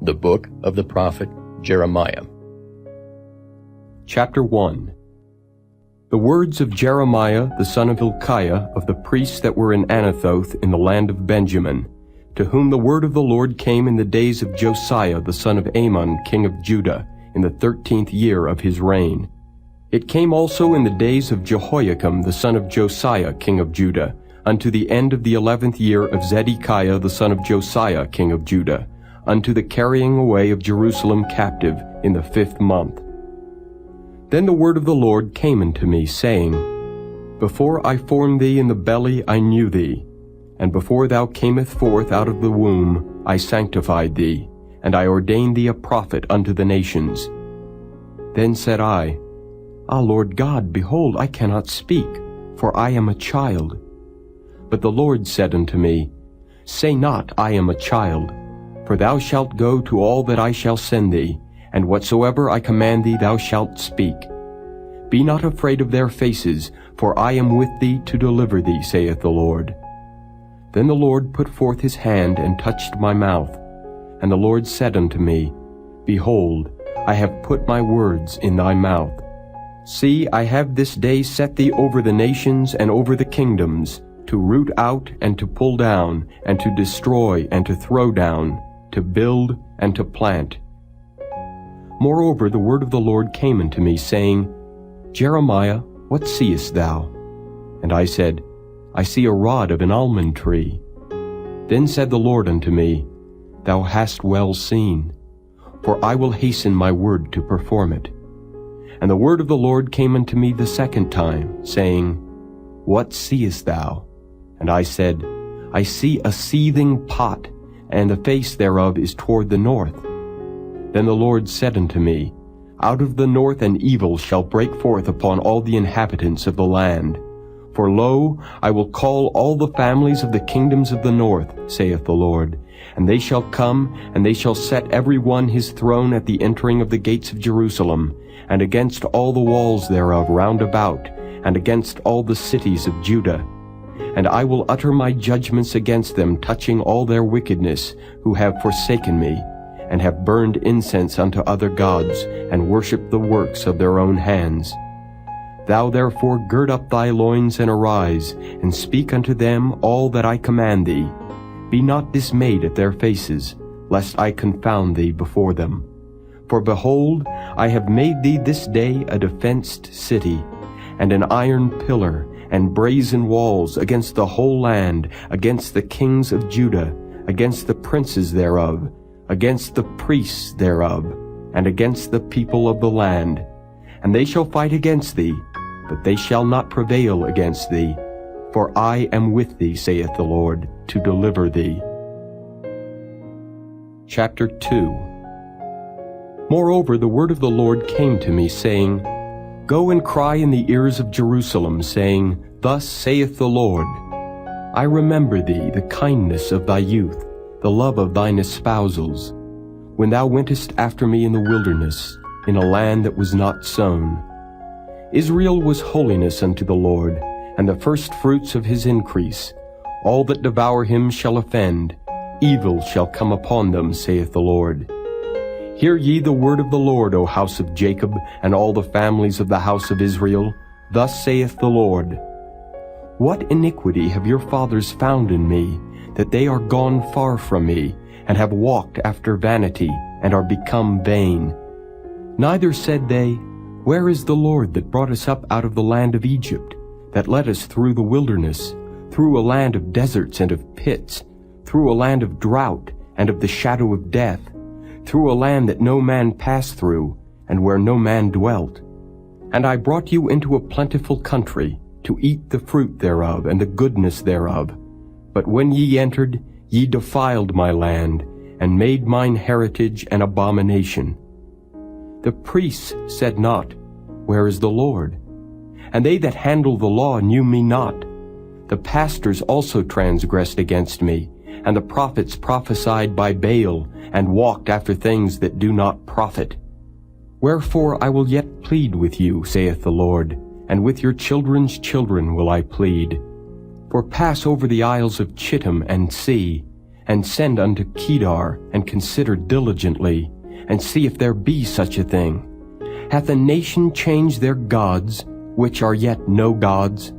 The Book of the Prophet Jeremiah. Chapter 1. The words of Jeremiah the son of Hilkiah of the priests that were in Anathoth in the land of Benjamin, to whom the word of the Lord came in the days of Josiah the son of Amon king of Judah, in the 13th year of his reign. It came also in the days of Jehoiakim the son of Josiah king of Judah, unto the end of the 11th year of Zedekiah the son of Josiah king of Judah, unto the carrying away of Jerusalem captive in the 5th month. Then the word of the Lord came unto me, saying, Before I formed thee in the belly I knew thee, and before thou camest forth out of the womb I sanctified thee, and I ordained thee a prophet unto the nations. Then said I, Ah, Lord God, behold, I cannot speak, for I am a child. But the Lord said unto me, Say not, I am a child, for thou shalt go to all that I shall send thee, and whatsoever I command thee thou shalt speak. Be not afraid of their faces, for I am with thee to deliver thee, saith the Lord. Then the Lord put forth his hand and touched my mouth. And the Lord said unto me, Behold, I have put my words in thy mouth. See, I have this day set thee over the nations and over the kingdoms, to root out and to pull down, and to destroy and to throw down, to build and to plant. Moreover, the word of the Lord came unto me, saying, Jeremiah, what seest thou? And I said, I see a rod of an almond tree. Then said the Lord unto me, Thou hast well seen, for I will hasten my word to perform it. And the word of the Lord came unto me the 2nd time, saying, What seest thou? And I said, I see a seething pot, and the face thereof is toward the north. Then the Lord said unto me, Out of the north an evil shall break forth upon all the inhabitants of the land. For lo, I will call all the families of the kingdoms of the north, saith the Lord, and they shall come, and they shall set every one his throne at the entering of the gates of Jerusalem, and against all the walls thereof round about, and against all the cities of Judah. And I will utter my judgments against them touching all their wickedness, who have forsaken me, and have burned incense unto other gods, and worshipped the works of their own hands. Thou therefore gird up thy loins and arise, and speak unto them all that I command thee. Be not dismayed at their faces, lest I confound thee before them. For behold, I have made thee this day a defenced city, and an iron pillar, and brazen walls against the whole land, against the kings of Judah, against the princes thereof, against the priests thereof, and against the people of the land. And they shall fight against thee, but they shall not prevail against thee. For I am with thee, saith the Lord, to deliver thee. Chapter 2. Moreover, the word of the Lord came to me, saying, Go and cry in the ears of Jerusalem, saying, Thus saith the Lord, I remember thee, the kindness of thy youth, the love of thine espousals, when thou wentest after me in the wilderness, in a land that was not sown. Israel was holiness unto the Lord, and the firstfruits of his increase. All that devour him shall offend, evil shall come upon them, saith the Lord. Hear ye the word of the Lord, O house of Jacob, and all the families of the house of Israel. Thus saith the Lord, What iniquity have your fathers found in me, that they are gone far from me, and have walked after vanity, and are become vain? Neither said they, Where is the Lord that brought us up out of the land of Egypt, that led us through the wilderness, through a land of deserts and of pits, through a land of drought and of the shadow of death, through a land that no man passed through, and where no man dwelt? And I brought you into a plentiful country, to eat the fruit thereof and the goodness thereof. But when ye entered, ye defiled my land, and made mine heritage an abomination. The priests said not, Where is the Lord? And they that handle the law knew me not. The pastors also transgressed against me, and the prophets prophesied by Baal, and walked after things that do not profit. Wherefore I will yet plead with you, saith the Lord, and with your children's children will I plead. For pass over the isles of Chittim and see, and send unto Kedar, and consider diligently, and see if there be such a thing. Hath a nation changed their gods, which are yet no gods?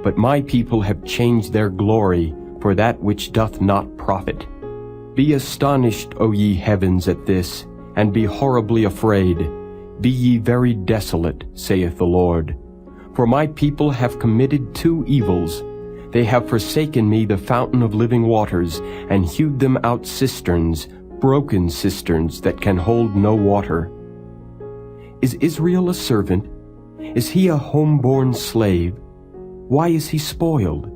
But my people have changed their glory for that which doth not profit. Be astonished, O ye heavens, at this, and be horribly afraid. Be ye very desolate, saith the Lord. For my people have committed two evils. They have forsaken me, the fountain of living waters, and hewed them out cisterns, broken cisterns that can hold no water. Is Israel a servant? Is he a home-born slave? Why is he spoiled?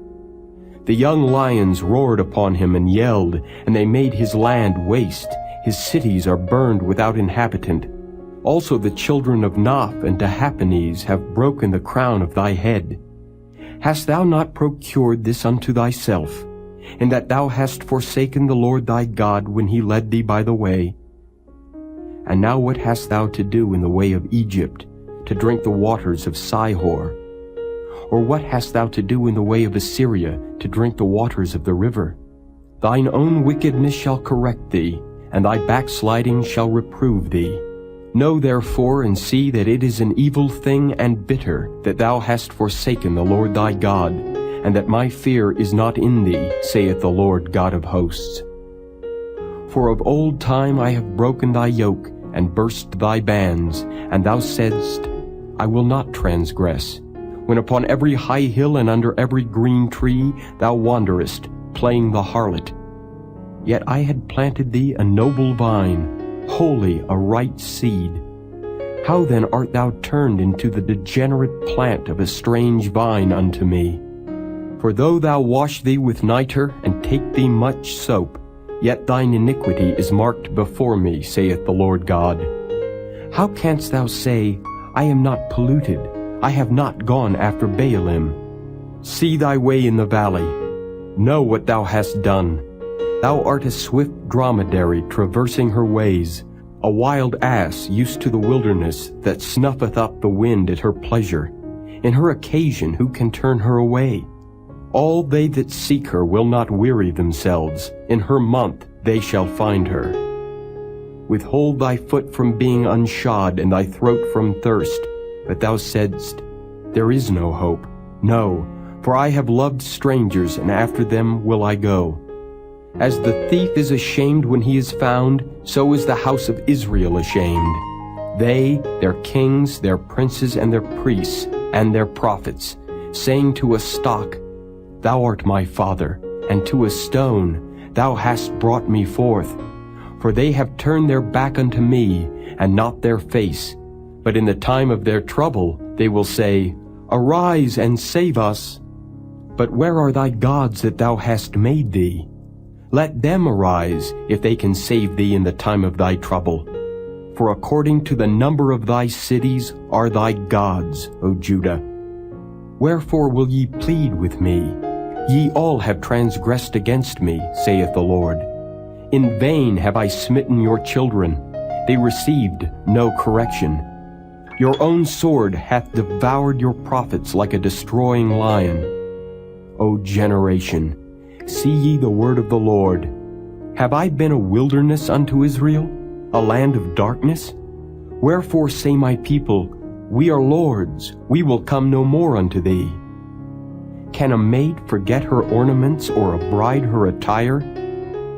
The young lions roared upon him and yelled, and they made his land waste. His cities are burned without inhabitant. Also the children of Noph and Tahpanhes have broken the crown of thy head. Hast thou not procured this unto thyself, in that thou hast forsaken the Lord thy God when he led thee by the way? And now what hast thou to do in the way of Egypt, to drink the waters of Sihor? Or what hast thou to do in the way of Assyria, to drink the waters of the river? Thine own wickedness shall correct thee, and thy backsliding shall reprove thee. Know therefore and see that it is an evil thing and bitter that thou hast forsaken the Lord thy God, and that my fear is not in thee, saith the Lord God of hosts. For of old time I have broken thy yoke, and burst thy bands, and thou saidst, I will not transgress. When upon every high hill and under every green tree thou wanderest, playing the harlot. Yet I had planted thee a noble vine, wholly a right seed. How then art thou turned into the degenerate plant of a strange vine unto me? For though thou wash thee with nitre, and take thee much soap, yet thine iniquity is marked before me, saith the Lord God. How canst thou say, I am not polluted, I have not gone after Baalim? See thy way in the valley, know what thou hast done. Thou art a swift dromedary traversing her ways, a wild ass used to the wilderness that snuffeth up the wind at her pleasure. In her occasion who can turn her away? All they that seek her will not weary themselves. In her month they shall find her. Withhold thy foot from being unshod, and thy throat from thirst. But thou saidst, there is no hope. No, for I have loved strangers, and after them will I go. As the thief is ashamed when he is found, so is the house of Israel ashamed. They, their kings, their princes, and their priests, and their prophets, saying to a stock, Thou art my father, and to a stone, Thou hast brought me forth. For they have turned their back unto me, and not their face. But in the time of their trouble they will say, Arise and save us. But where are thy gods that thou hast made thee? Let them arise, if they can save thee in the time of thy trouble. For according to the number of thy cities are thy gods, O Judah. Wherefore will ye plead with me? Ye all have transgressed against me, saith the Lord. In vain have I smitten your children. They received no correction. Your own sword hath devoured your prophets like a destroying lion. O generation, see ye the word of the Lord. Have I been a wilderness unto Israel, a land of darkness? Wherefore say my people, We are lords, we will come no more unto thee. Can a maid forget her ornaments, or a bride her attire?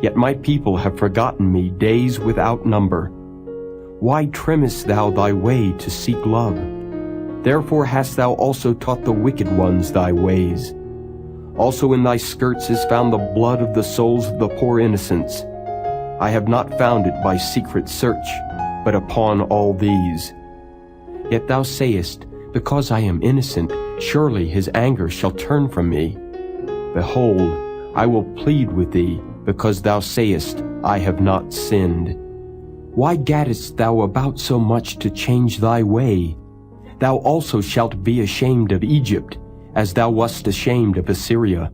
Yet my people have forgotten me days without number. Why trimmest thou thy way to seek love? Therefore hast thou also taught the wicked ones thy ways. Also in thy skirts is found the blood of the souls of the poor innocents. I have not found it by secret search, but upon all these. Yet thou sayest, Because I am innocent, surely his anger shall turn from me. Behold, I will plead with thee, because thou sayest, I have not sinned. Why gaddest thou about so much to change thy way? Thou also shalt be ashamed of Egypt, as thou wast ashamed of Assyria.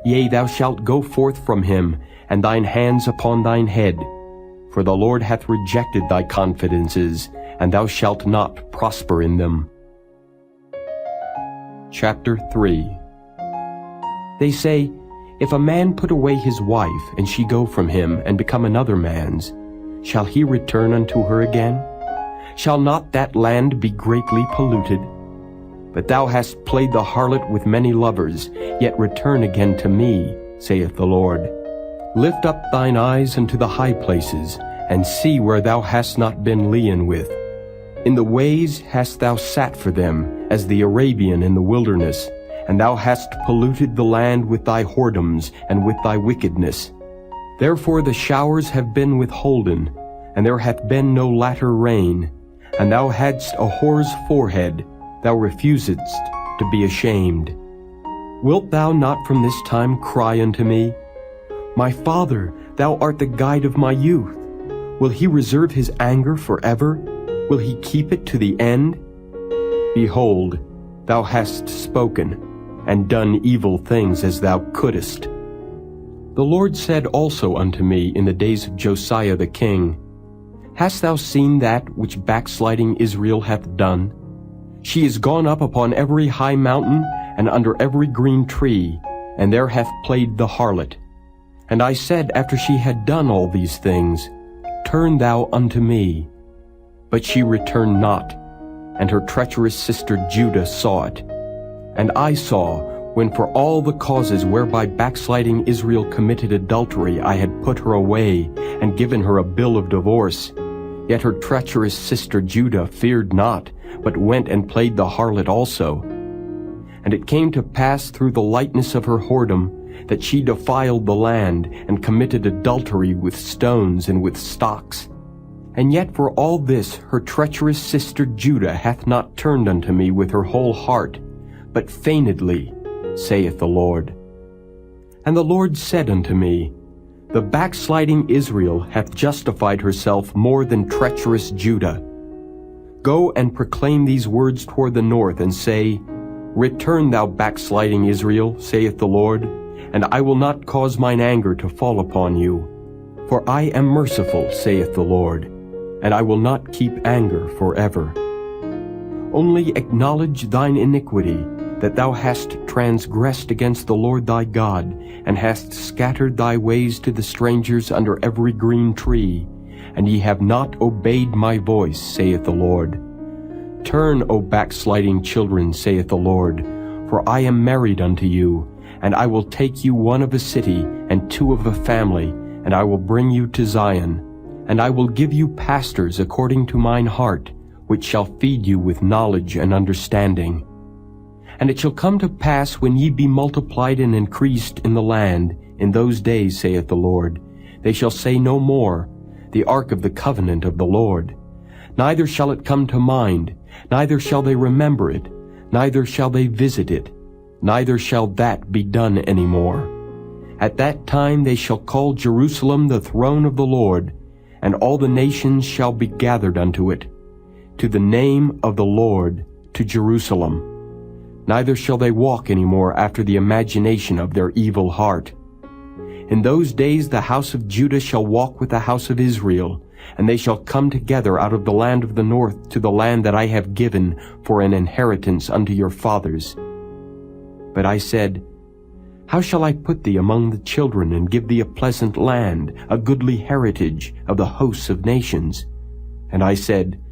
Yea, thou shalt go forth from him, and thine hands upon thine head. For the Lord hath rejected thy confidences, and thou shalt not prosper in them. Chapter 3. They say, If a man put away his wife, and she go from him, and become another man's, shall he return unto her again? Shall not that land be greatly polluted? But thou hast played the harlot with many lovers, yet return again to me, saith the Lord. Lift up thine eyes unto the high places, and see where thou hast not been lian with. In the ways hast thou sat for them, as the Arabian in the wilderness, and thou hast polluted the land with thy whoredoms and with thy wickedness. Therefore the showers have been withholden, and there hath been no latter rain, and thou hadst a whore's forehead, thou refusedst to be ashamed. Wilt thou not from this time cry unto me, My Father, thou art the guide of my youth. Will he reserve his anger forever? Will he keep it to the end? Behold, thou hast spoken, and done evil things as thou couldest. The Lord said also unto me in the days of Josiah the king, Hast thou seen that which backsliding Israel hath done? She is gone up upon every high mountain, and under every green tree, and there hath played the harlot. And I said after she had done all these things, Turn thou unto me. But she returned not, and her treacherous sister Judah saw it. And I saw, when for all the causes whereby backsliding Israel committed adultery I had put her away, and given her a bill of divorce, yet her treacherous sister Judah feared not, but went and played the harlot also. And it came to pass through the lightness of her whoredom, that she defiled the land, and committed adultery with stones and with stocks. And yet for all this her treacherous sister Judah hath not turned unto me with her whole heart, but feignedly, saith the Lord. And the Lord said unto me, The backsliding Israel hath justified herself more than treacherous Judah. Go and proclaim these words toward the north, and say, Return, thou backsliding Israel, saith the Lord, and I will not cause mine anger to fall upon you. For I am merciful, saith the Lord, and I will not keep anger forever. Only acknowledge thine iniquity, that thou hast transgressed against the Lord thy God, and hast scattered thy ways to the strangers under every green tree, and ye have not obeyed my voice, saith the Lord. Turn, O backsliding children, saith the Lord, for I am married unto you, and I will take you one of a city, and two of a family, and I will bring you to Zion. And I will give you pastors according to mine heart, which shall feed you with knowledge and understanding. And it shall come to pass, when ye be multiplied and increased in the land, in those days, saith the Lord, they shall say no more, The ark of the covenant of the Lord. Neither shall it come to mind, neither shall they remember it, neither shall they visit it, neither shall that be done any more. At that time they shall call Jerusalem the throne of the Lord, and all the nations shall be gathered unto it, to the name of the Lord, to Jerusalem. Neither shall they walk any more after the imagination of their evil heart. In those days the house of Judah shall walk with the house of Israel, and they shall come together out of the land of the north to the land that I have given for an inheritance unto your fathers. But I said, How shall I put thee among the children, and give thee a pleasant land, a goodly heritage of the hosts of nations? And I said,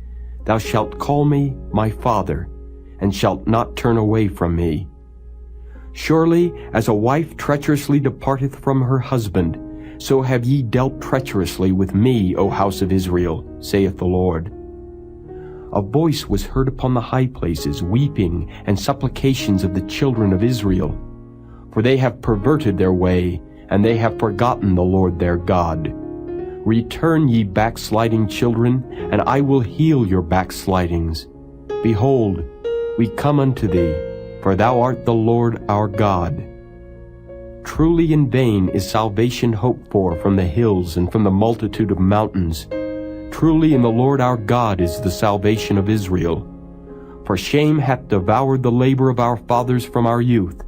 Thou shalt call me my father, and shalt not turn away from me. Surely, as a wife treacherously departeth from her husband, so have ye dealt treacherously with me, O house of Israel, saith the Lord. A voice was heard upon the high places, weeping and supplications of the children of Israel. For they have perverted their way, and they have forgotten the Lord their God. Return, ye backsliding children, and I will heal your backslidings. Behold, we come unto thee, for thou art the Lord our God. Truly in vain is salvation hoped for from the hills and from the multitude of mountains. Truly in the Lord our God is the salvation of Israel. For shame hath devoured the labor of our fathers from our youth,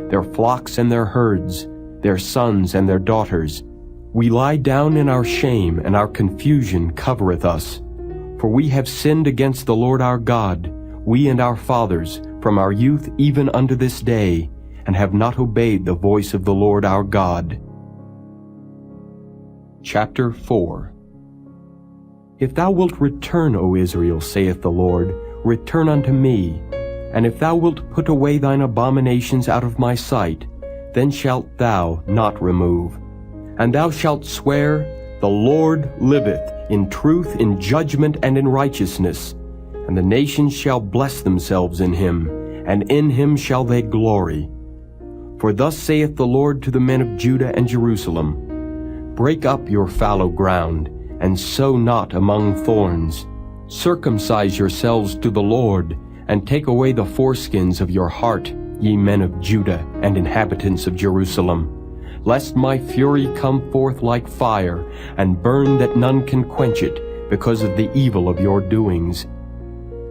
their flocks and their herds, their sons and their daughters. We lie down in our shame, and our confusion covereth us. For we have sinned against the Lord our God, we and our fathers, from our youth even unto this day, and have not obeyed the voice of the Lord our God. Chapter 4. If thou wilt return, O Israel, saith the Lord, return unto me. And if thou wilt put away thine abominations out of my sight, then shalt thou not remove. And thou shalt swear, The Lord liveth, in truth, in judgment, and in righteousness. And the nations shall bless themselves in him, and in him shall they glory. For thus saith the Lord to the men of Judah and Jerusalem, Break up your fallow ground, and sow not among thorns. Circumcise yourselves to the Lord, and take away the foreskins of your heart, ye men of Judah and inhabitants of Jerusalem, lest my fury come forth like fire, and burn that none can quench it, because of the evil of your doings.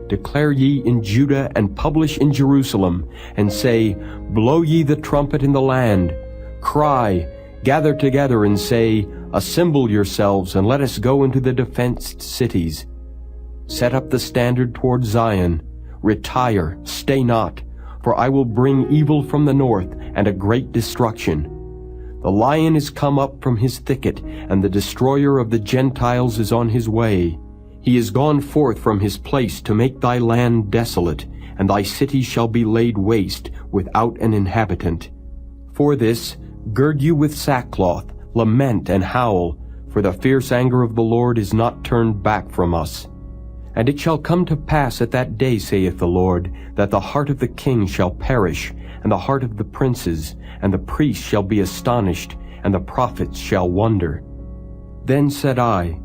Declare ye in Judah, and publish in Jerusalem, and say, Blow ye the trumpet in the land. Cry, gather together, and say, Assemble yourselves, and let us go into the defenced cities. Set up the standard toward Zion. Retire, stay not, for I will bring evil from the north, and a great destruction. The lion is come up from his thicket, and the destroyer of the Gentiles is on his way. He is gone forth from his place to make thy land desolate, and thy cities shall be laid waste, without an inhabitant. For this, gird you with sackcloth, lament and howl, for the fierce anger of the Lord is not turned back from us. And it shall come to pass at that day, saith the Lord, that the heart of the king shall perish, and the heart of the princes, and the priests shall be astonished, and the prophets shall wonder. Then said I,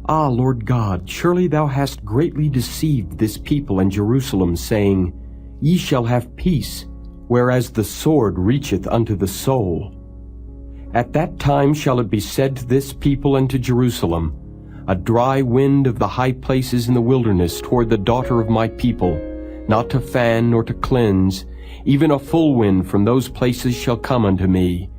Ah, Lord God, surely thou hast greatly deceived this people and Jerusalem, saying, Ye shall have peace, whereas the sword reacheth unto the soul. At that time shall it be said to this people and to Jerusalem, A dry wind of the high places in the wilderness toward the daughter of my people, not to fan nor to cleanse, even a full wind from those places shall come unto me.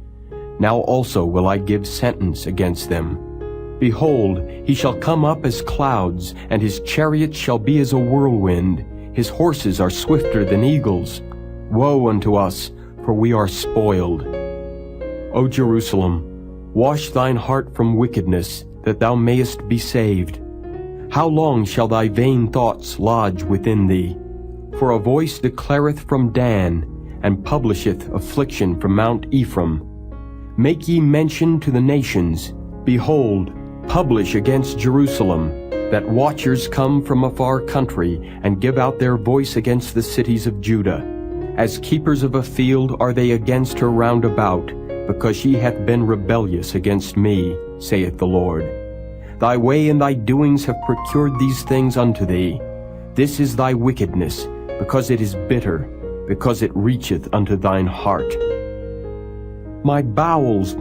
Now also will I give sentence against them. Behold, he shall come up as clouds, and his chariots shall be as a whirlwind. His horses are swifter than eagles. Woe unto us, for we are spoiled. O Jerusalem, wash thine heart from wickedness, that thou mayest be saved. How long shall thy vain thoughts lodge within thee? For a voice declareth from Dan, and publisheth affliction from Mount Ephraim. Make ye mention to the nations, Behold, publish against Jerusalem, that watchers come from a far country, and give out their voice against the cities of Judah. As keepers of a field are they against her round about, because she hath been rebellious against me, saith the Lord. Thy way and thy doings have procured these things unto thee. This is thy wickedness, because it is bitter, because it reacheth unto thine heart. My bowels,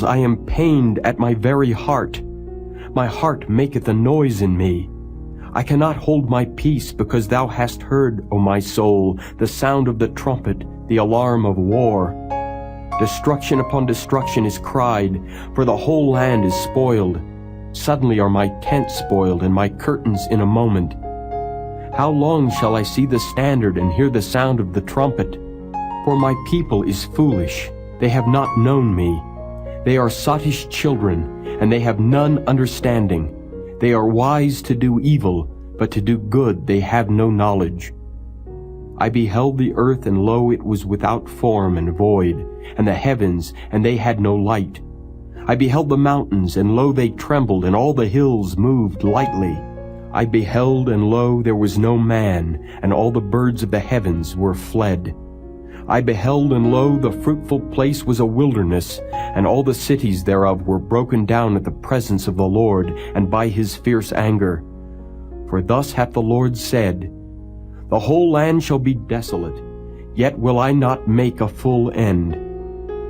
I am pained at my very heart. My heart maketh a noise in me. I cannot hold my peace, because thou hast heard, O my soul, the sound of the trumpet, the alarm of war. Destruction upon destruction is cried, for the whole land is spoiled. Suddenly are my tents spoiled, and my curtains in a moment. How long shall I see the standard and hear the sound of the trumpet? For my people is foolish, they have not known me. They are sottish children, and they have none understanding. They are wise to do evil, but to do good they have no knowledge. I beheld the earth, and lo, it was without form and void, and the heavens, and they had no light. I beheld the mountains, and lo, they trembled, and all the hills moved lightly. I beheld, and lo, there was no man, and all the birds of the heavens were fled. I beheld, and lo, the fruitful place was a wilderness, and all the cities thereof were broken down at the presence of the Lord, and by his fierce anger. For thus hath the Lord said, The whole land shall be desolate, yet will I not make a full end.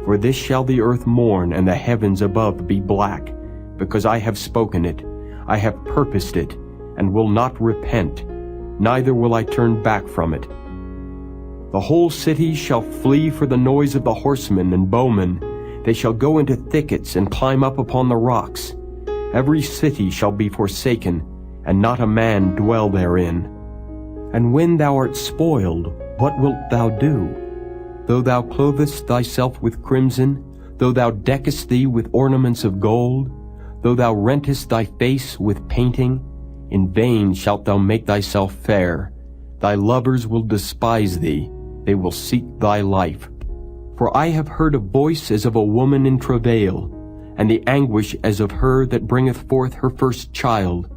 For this shall the earth mourn, and the heavens above be black, because I have spoken it, I have purposed it, and will not repent, neither will I turn back from it. The whole city shall flee for the noise of the horsemen and bowmen. They shall go into thickets and climb up upon the rocks. Every city shall be forsaken, and not a man dwell therein. And when thou art spoiled, what wilt thou do? Though thou clothest thyself with crimson, though thou deckest thee with ornaments of gold, though thou rentest thy face with painting, in vain shalt thou make thyself fair. Thy lovers will despise thee, they will seek thy life. For I have heard a voice as of a woman in travail, and the anguish as of her that bringeth forth her first child,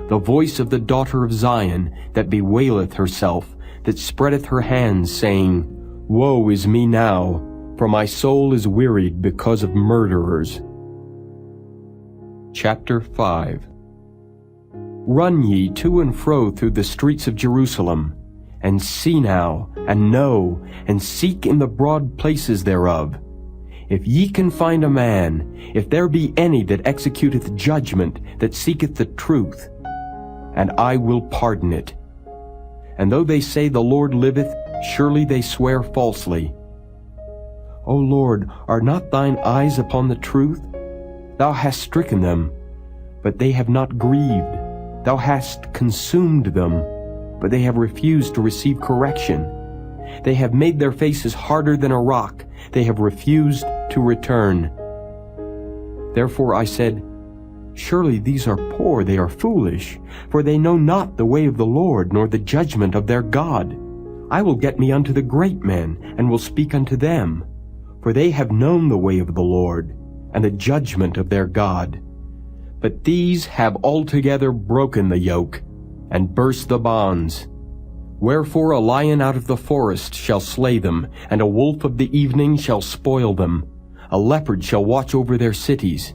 the voice of the daughter of Zion, that bewaileth herself, that spreadeth her hands, saying, Woe is me now, for my soul is wearied because of murderers. Chapter 5. Run ye to and fro through the streets of Jerusalem, and see now, and know, and seek in the broad places thereof. If ye can find a man, if there be any that executeth judgment, that seeketh the truth, and I will pardon it. And though they say the Lord liveth, surely they swear falsely. O Lord, are not thine eyes upon the truth? Thou hast stricken them, but they have not grieved. Thou hast consumed them, but they have refused to receive correction. They have made their faces harder than a rock. They have refused to return. Therefore I said, Surely these are poor, they are foolish, for they know not the way of the Lord, nor the judgment of their God. I will get me unto the great men, and will speak unto them. For they have known the way of the Lord, and the judgment of their God. But these have altogether broken the yoke, and burst the bonds. Wherefore a lion out of the forest shall slay them, and a wolf of the evening shall spoil them. A leopard shall watch over their cities.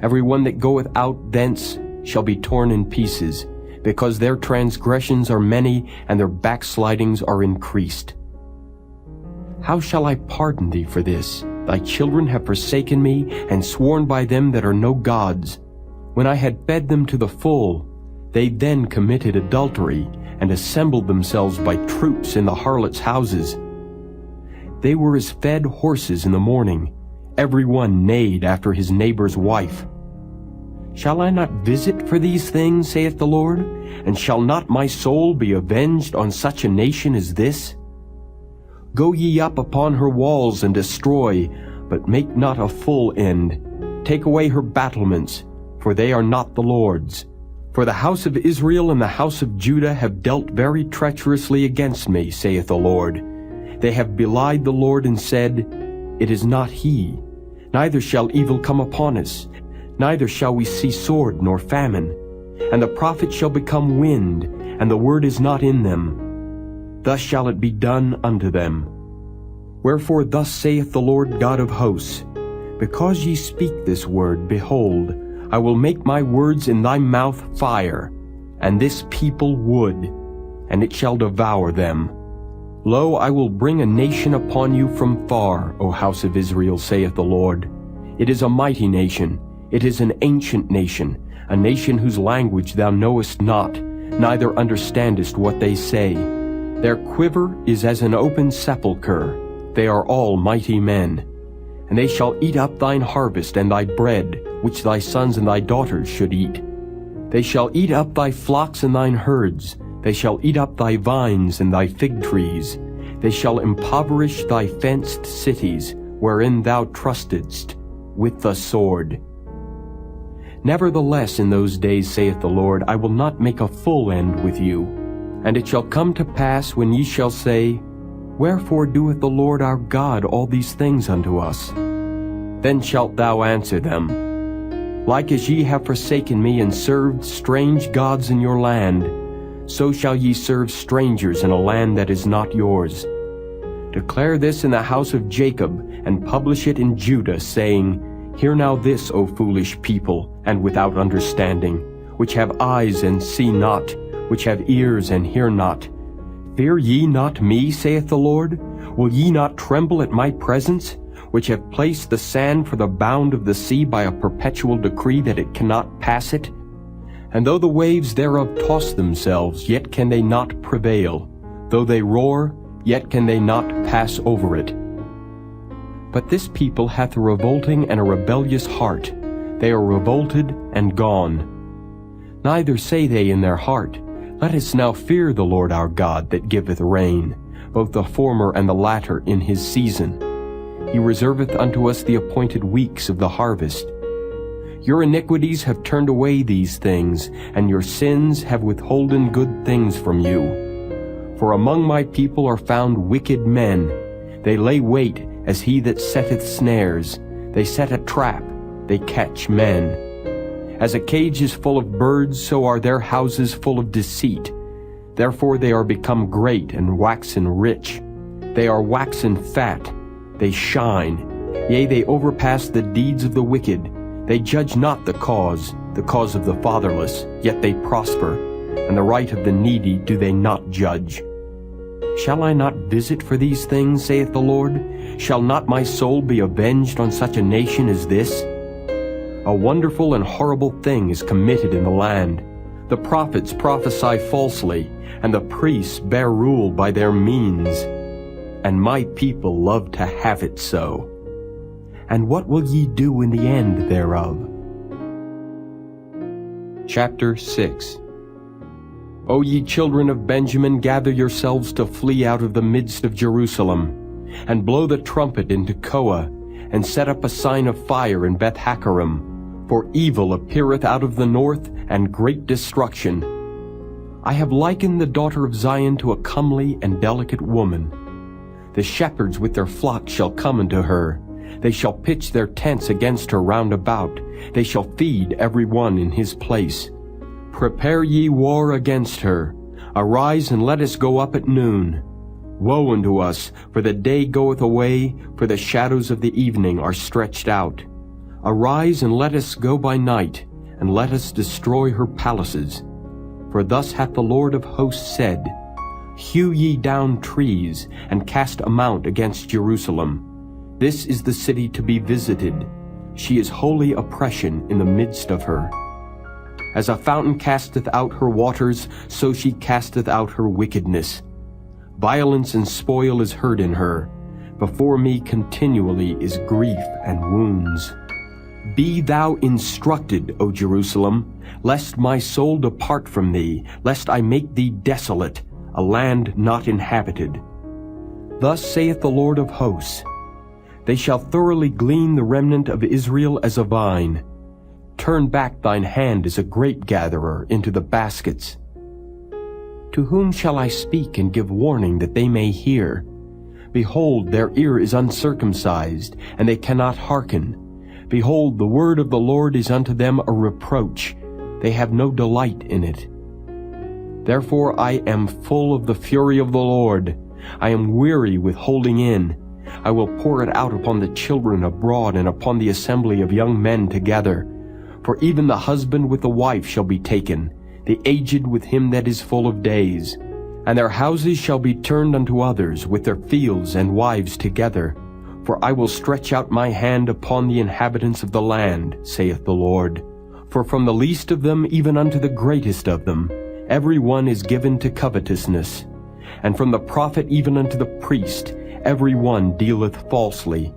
Every one that goeth out thence shall be torn in pieces, because their transgressions are many, and their backslidings are increased. How shall I pardon thee for this? Thy children have forsaken me, and sworn by them that are no gods. When I had fed them to the full, they then committed adultery, and assembled themselves by troops in the harlots' houses. They were as fed horses in the morning. Every one neighed after his neighbor's wife. Shall I not visit for these things, saith the Lord? And shall not my soul be avenged on such a nation as this? Go ye up upon her walls and destroy, but make not a full end. Take away her battlements, for they are not the Lord's. For the house of Israel and the house of Judah have dealt very treacherously against me, saith the Lord. They have belied the Lord and said, It is not he. Neither shall evil come upon us, neither shall we see sword nor famine. And the prophet shall become wind, and the word is not in them. Thus shall it be done unto them. Wherefore thus saith the Lord God of hosts, Because ye speak this word, behold, I will make my words in thy mouth fire, and this people wood, and it shall devour them. Lo, I will bring a nation upon you from far, O house of Israel, saith the Lord. It is a mighty nation, it is an ancient nation, a nation whose language thou knowest not, neither understandest what they say. Their quiver is as an open sepulchre, they are all mighty men. And they shall eat up thine harvest and thy bread, which thy sons and thy daughters should eat. They shall eat up thy flocks and thine herds, they shall eat up thy vines and thy fig trees. They shall impoverish thy fenced cities, wherein thou trustedst, with the sword. Nevertheless in those days, saith the Lord, I will not make a full end with you. And it shall come to pass, when ye shall say, Wherefore doeth the Lord our God all these things unto us? Then shalt thou answer them, Like as ye have forsaken me and served strange gods in your land, so shall ye serve strangers in a land that is not yours. Declare this in the house of Jacob, and publish it in Judah, saying, Hear now this, O foolish people, and without understanding, which have eyes and see not, which have ears and hear not. Fear ye not me, saith the Lord? Will ye not tremble at my presence, which have placed the sand for the bound of the sea by a perpetual decree that it cannot pass it? And though the waves thereof toss themselves, yet can they not prevail. Though they roar, yet can they not pass over it. But this people hath a revolting and a rebellious heart. They are revolted and gone. Neither say they in their heart, Let us now fear the Lord our God that giveth rain, both the former and the latter in his season. He reserveth unto us the appointed weeks of the harvest. Your iniquities have turned away these things, and your sins have withholden good things from you. For among my people are found wicked men. They lay wait as he that setteth snares. They set a trap, they catch men. As a cage is full of birds, so are their houses full of deceit. Therefore they are become great and waxen rich. They are waxen fat, they shine. Yea, they overpass the deeds of the wicked. They judge not the cause of the fatherless, yet they prosper, and the right of the needy do they not judge. Shall I not visit for these things, saith the Lord? Shall not my soul be avenged on such a nation as this? A wonderful and horrible thing is committed in the land. The prophets prophesy falsely, and the priests bear rule by their means. And my people love to have it so. And what will ye do in the end thereof? Chapter 6. O ye children of Benjamin, gather yourselves to flee out of the midst of Jerusalem, and blow the trumpet into Koa, and set up a sign of fire in Beth-Haccherem, for evil appeareth out of the north, and great destruction. I have likened the daughter of Zion to a comely and delicate woman. The shepherds with their flocks shall come unto her. They shall pitch their tents against her round about. They shall feed every one in his place. Prepare ye war against her. Arise and let us go up at noon. Woe unto us, for the day goeth away, for the shadows of the evening are stretched out. Arise and let us go by night, and let us destroy her palaces. For thus hath the Lord of hosts said, Hew ye down trees, and cast a mount against Jerusalem. This is the city to be visited. She is holy oppression in the midst of her. As a fountain casteth out her waters, so she casteth out her wickedness. Violence and spoil is heard in her. Before me continually is grief and wounds. Be thou instructed, O Jerusalem, lest my soul depart from thee, lest I make thee desolate, a land not inhabited. Thus saith the Lord of hosts, They shall thoroughly glean the remnant of Israel as a vine. Turn back thine hand as a grape-gatherer into the baskets. To whom shall I speak and give warning that they may hear? Behold, their ear is uncircumcised, and they cannot hearken. Behold, the word of the Lord is unto them a reproach. They have no delight in it. Therefore I am full of the fury of the Lord. I am weary with holding in. I will pour it out upon the children abroad and upon the assembly of young men together. For even the husband with the wife shall be taken, the aged with him that is full of days. And their houses shall be turned unto others, with their fields and wives together. For I will stretch out my hand upon the inhabitants of the land, saith the Lord. For from the least of them even unto the greatest of them, every one is given to covetousness. And from the prophet even unto the priest, every one dealeth falsely.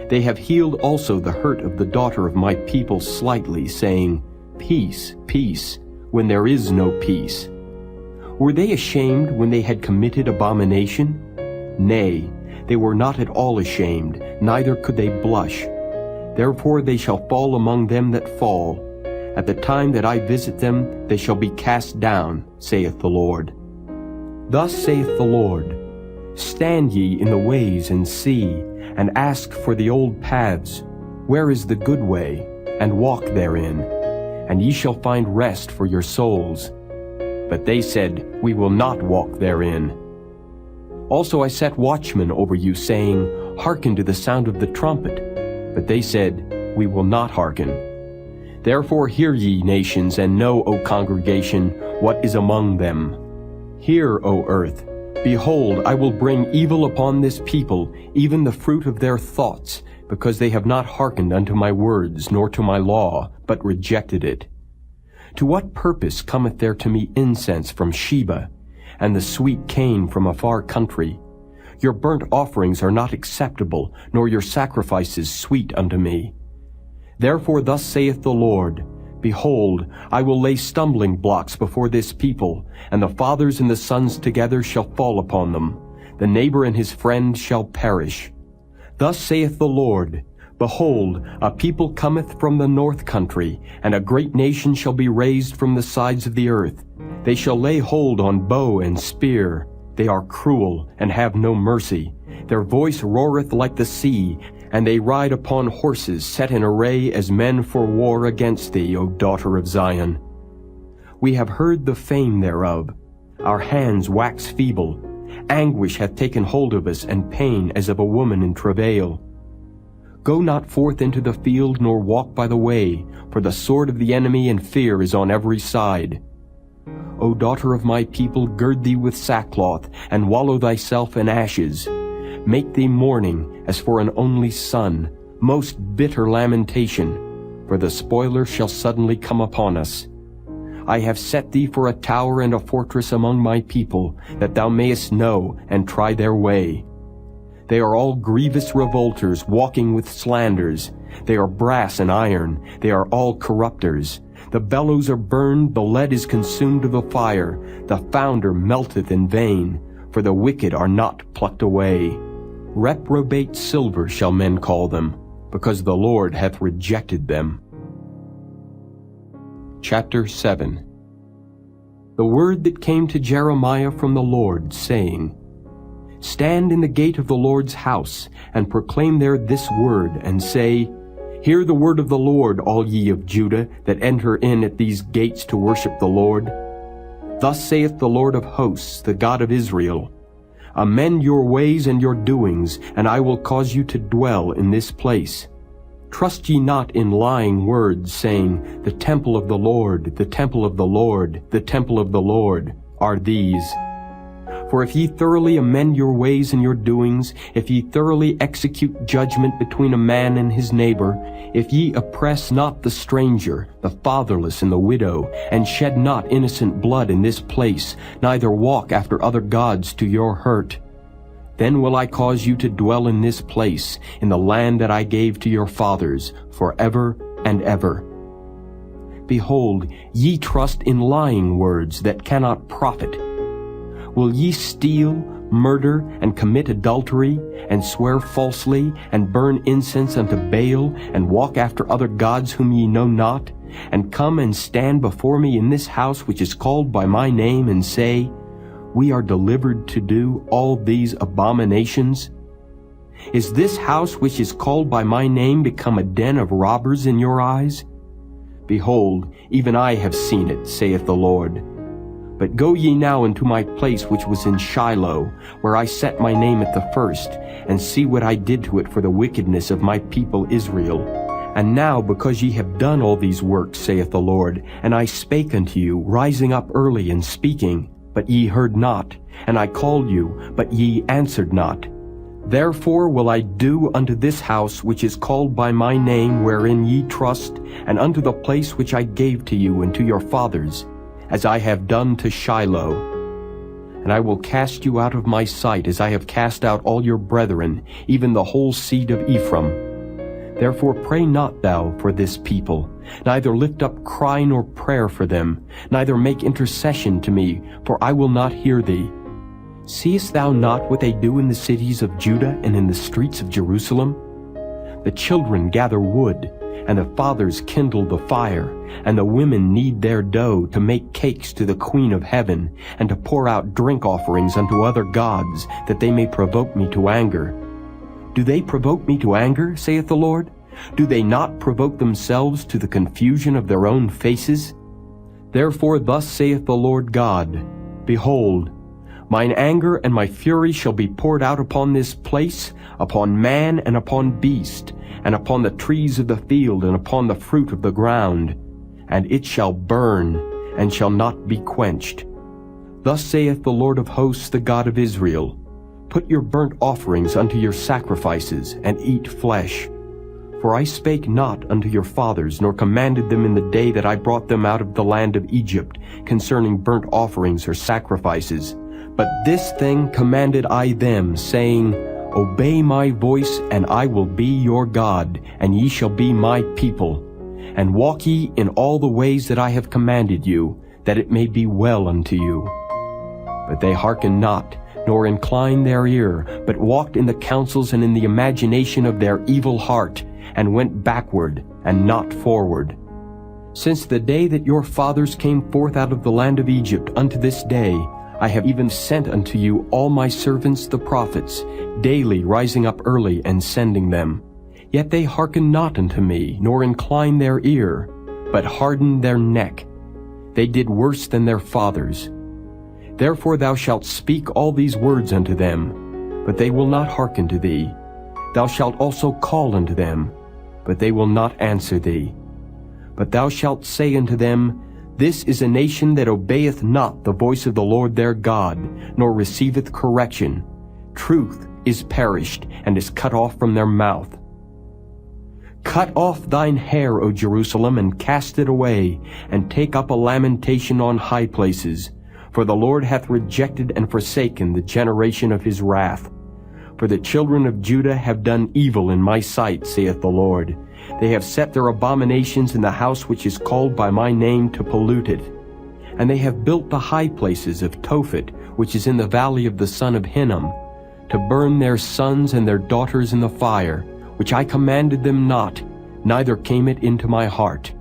They have healed also the hurt of the daughter of my people slightly, saying, Peace, peace, when there is no peace. Were they ashamed when they had committed abomination? Nay, they were not at all ashamed, neither could they blush. Therefore they shall fall among them that fall. At the time that I visit them, they shall be cast down, saith the Lord. Thus saith the Lord, Stand ye in the ways and see, and ask for the old paths, where is the good way, and walk therein, and ye shall find rest for your souls. But they said, We will not walk therein. Also I set watchmen over you, saying, Hearken to the sound of the trumpet. But they said, We will not hearken. Therefore hear ye, nations, and know, O congregation, what is among them. Hear, O earth. Behold, I will bring evil upon this people, even the fruit of their thoughts, because they have not hearkened unto my words, nor to my law, but rejected it. To what purpose cometh there to me incense from Sheba, and the sweet cane from a far country? Your burnt offerings are not acceptable, nor your sacrifices sweet unto me. Therefore thus saith the Lord, Behold, I will lay stumbling blocks before this people, and the fathers and the sons together shall fall upon them. The neighbor and his friend shall perish. Thus saith the Lord, Behold, a people cometh from the north country, and a great nation shall be raised from the sides of the earth. They shall lay hold on bow and spear. They are cruel, and have no mercy. Their voice roareth like the sea, and they ride upon horses set in array as men for war against thee, O daughter of Zion. We have heard the fame thereof. Our hands wax feeble. Anguish hath taken hold of us, and pain as of a woman in travail. Go not forth into the field, nor walk by the way, for the sword of the enemy and fear is on every side. O daughter of my people, gird thee with sackcloth, and wallow thyself in ashes. Make thee mourning as for an only son, most bitter lamentation, for the spoiler shall suddenly come upon us. I have set thee for a tower and a fortress among my people, that thou mayest know and try their way. They are all grievous revolters, walking with slanders. They are brass and iron. They are all corrupters. The bellows are burned, the lead is consumed of the fire. The founder melteth in vain, for the wicked are not plucked away. Reprobate silver shall men call them, because the Lord hath rejected them. Chapter 7. The word that came to Jeremiah from the Lord, saying, Stand in the gate of the Lord's house, and proclaim there this word, and say, Hear the word of the Lord, all ye of Judah, that enter in at these gates to worship the Lord. Thus saith the Lord of hosts, the God of Israel, Amend your ways and your doings, and I will cause you to dwell in this place. Trust ye not in lying words, saying, The temple of the Lord, the temple of the Lord, the temple of the Lord, are these. For if ye thoroughly amend your ways and your doings, if ye thoroughly execute judgment between a man and his neighbor, if ye oppress not the stranger, the fatherless, and the widow, and shed not innocent blood in this place, neither walk after other gods to your hurt, then will I cause you to dwell in this place, in the land that I gave to your fathers, forever and ever. Behold, ye trust in lying words that cannot profit. Will ye steal, murder, and commit adultery, and swear falsely, and burn incense unto Baal, and walk after other gods whom ye know not, and come and stand before me in this house which is called by my name, and say, We are delivered to do all these abominations? Is this house which is called by my name become a den of robbers in your eyes? Behold, even I have seen it, saith the Lord. But go ye now into my place which was in Shiloh, where I set my name at the first, and see what I did to it for the wickedness of my people Israel. And now, because ye have done all these works, saith the Lord, and I spake unto you, rising up early and speaking, but ye heard not, and I called you, but ye answered not. Therefore will I do unto this house which is called by my name, wherein ye trust, and unto the place which I gave to you and to your fathers, as I have done to Shiloh. And I will cast you out of my sight, as I have cast out all your brethren, even the whole seed of Ephraim. Therefore pray not thou for this people, neither lift up cry nor prayer for them, neither make intercession to me, for I will not hear thee. Seest thou not what they do in the cities of Judah and in the streets of Jerusalem? The children gather wood, and the fathers kindle the fire, and the women knead their dough to make cakes to the Queen of Heaven, and to pour out drink offerings unto other gods, that they may provoke me to anger. Do they provoke me to anger, saith the Lord? Do they not provoke themselves to the confusion of their own faces? Therefore thus saith the Lord God, Behold, mine anger and my fury shall be poured out upon this place, upon man and upon beast, and upon the trees of the field, and upon the fruit of the ground, and it shall burn, and shall not be quenched. Thus saith the Lord of hosts, the God of Israel, Put your burnt offerings unto your sacrifices, and eat flesh. For I spake not unto your fathers, nor commanded them in the day that I brought them out of the land of Egypt, concerning burnt offerings or sacrifices. But this thing commanded I them, saying, Obey my voice, and I will be your God, and ye shall be my people. And walk ye in all the ways that I have commanded you, that it may be well unto you. But they hearken not, nor inclined their ear, but walked in the counsels and in the imagination of their evil heart, and went backward and not forward. Since the day that your fathers came forth out of the land of Egypt unto this day, I have even sent unto you all my servants the prophets, daily rising up early and sending them. Yet they hearken not unto me, nor incline their ear, but hardened their neck. They did worse than their fathers. Therefore thou shalt speak all these words unto them, but they will not hearken to thee. Thou shalt also call unto them, but they will not answer thee. But thou shalt say unto them, This is a nation that obeyeth not the voice of the Lord their God, nor receiveth correction. Truth is perished, and is cut off from their mouth. Cut off thine hair, O Jerusalem, and cast it away, and take up a lamentation on high places. For the Lord hath rejected and forsaken the generation of his wrath. For the children of Judah have done evil in my sight, saith the Lord. They have set their abominations in the house which is called by my name to pollute it. And they have built the high places of Tophet, which is in the valley of the son of Hinnom, to burn their sons and their daughters in the fire, which I commanded them not, neither came it into my heart.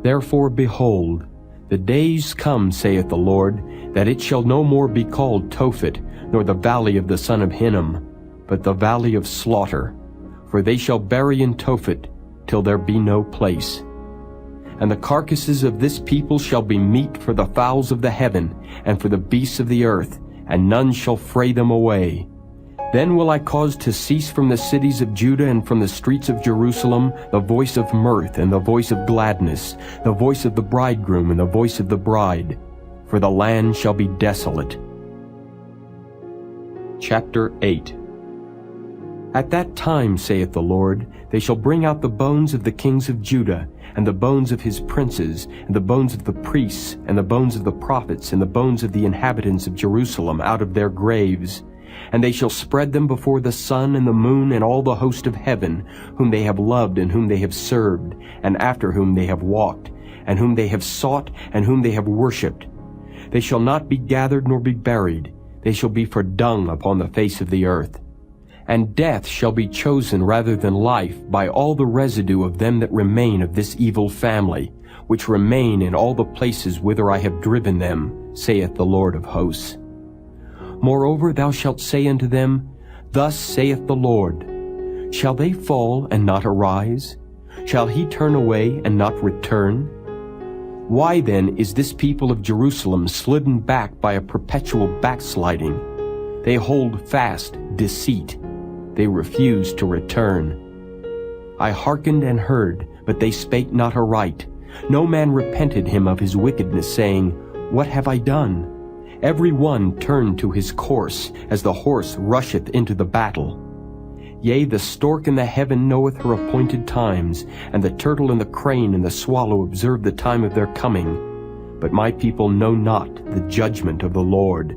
Therefore, behold, the days come, saith the Lord, that it shall no more be called Tophet, nor the valley of the son of Hinnom, but the valley of slaughter. For they shall bury in Tophet, till there be no place. And the carcasses of this people shall be meat for the fowls of the heaven, and for the beasts of the earth, and none shall fray them away. Then will I cause to cease from the cities of Judah and from the streets of Jerusalem the voice of mirth and the voice of gladness, the voice of the bridegroom and the voice of the bride, for the land shall be desolate. Chapter 8. At that time, saith the Lord, they shall bring out the bones of the kings of Judah, and the bones of his princes, and the bones of the priests, and the bones of the prophets, and the bones of the inhabitants of Jerusalem out of their graves. And they shall spread them before the sun and the moon and all the host of heaven, whom they have loved and whom they have served, and after whom they have walked, and whom they have sought, and whom they have worshipped. They shall not be gathered nor be buried. They shall be for dung upon the face of the earth. And death shall be chosen rather than life by all the residue of them that remain of this evil family, which remain in all the places whither I have driven them, saith the Lord of hosts. Moreover thou shalt say unto them, Thus saith the Lord, Shall they fall and not arise? Shall he turn away and not return? Why then is this people of Jerusalem slidden back by a perpetual backsliding? They hold fast deceit. They refuse to return. I hearkened and heard, but they spake not aright. No man repented him of his wickedness, saying, What have I done? Every one turned to his course, as the horse rusheth into the battle. Yea, the stork in the heaven knoweth her appointed times, and the turtle and the crane and the swallow observe the time of their coming. But my people know not the judgment of the Lord.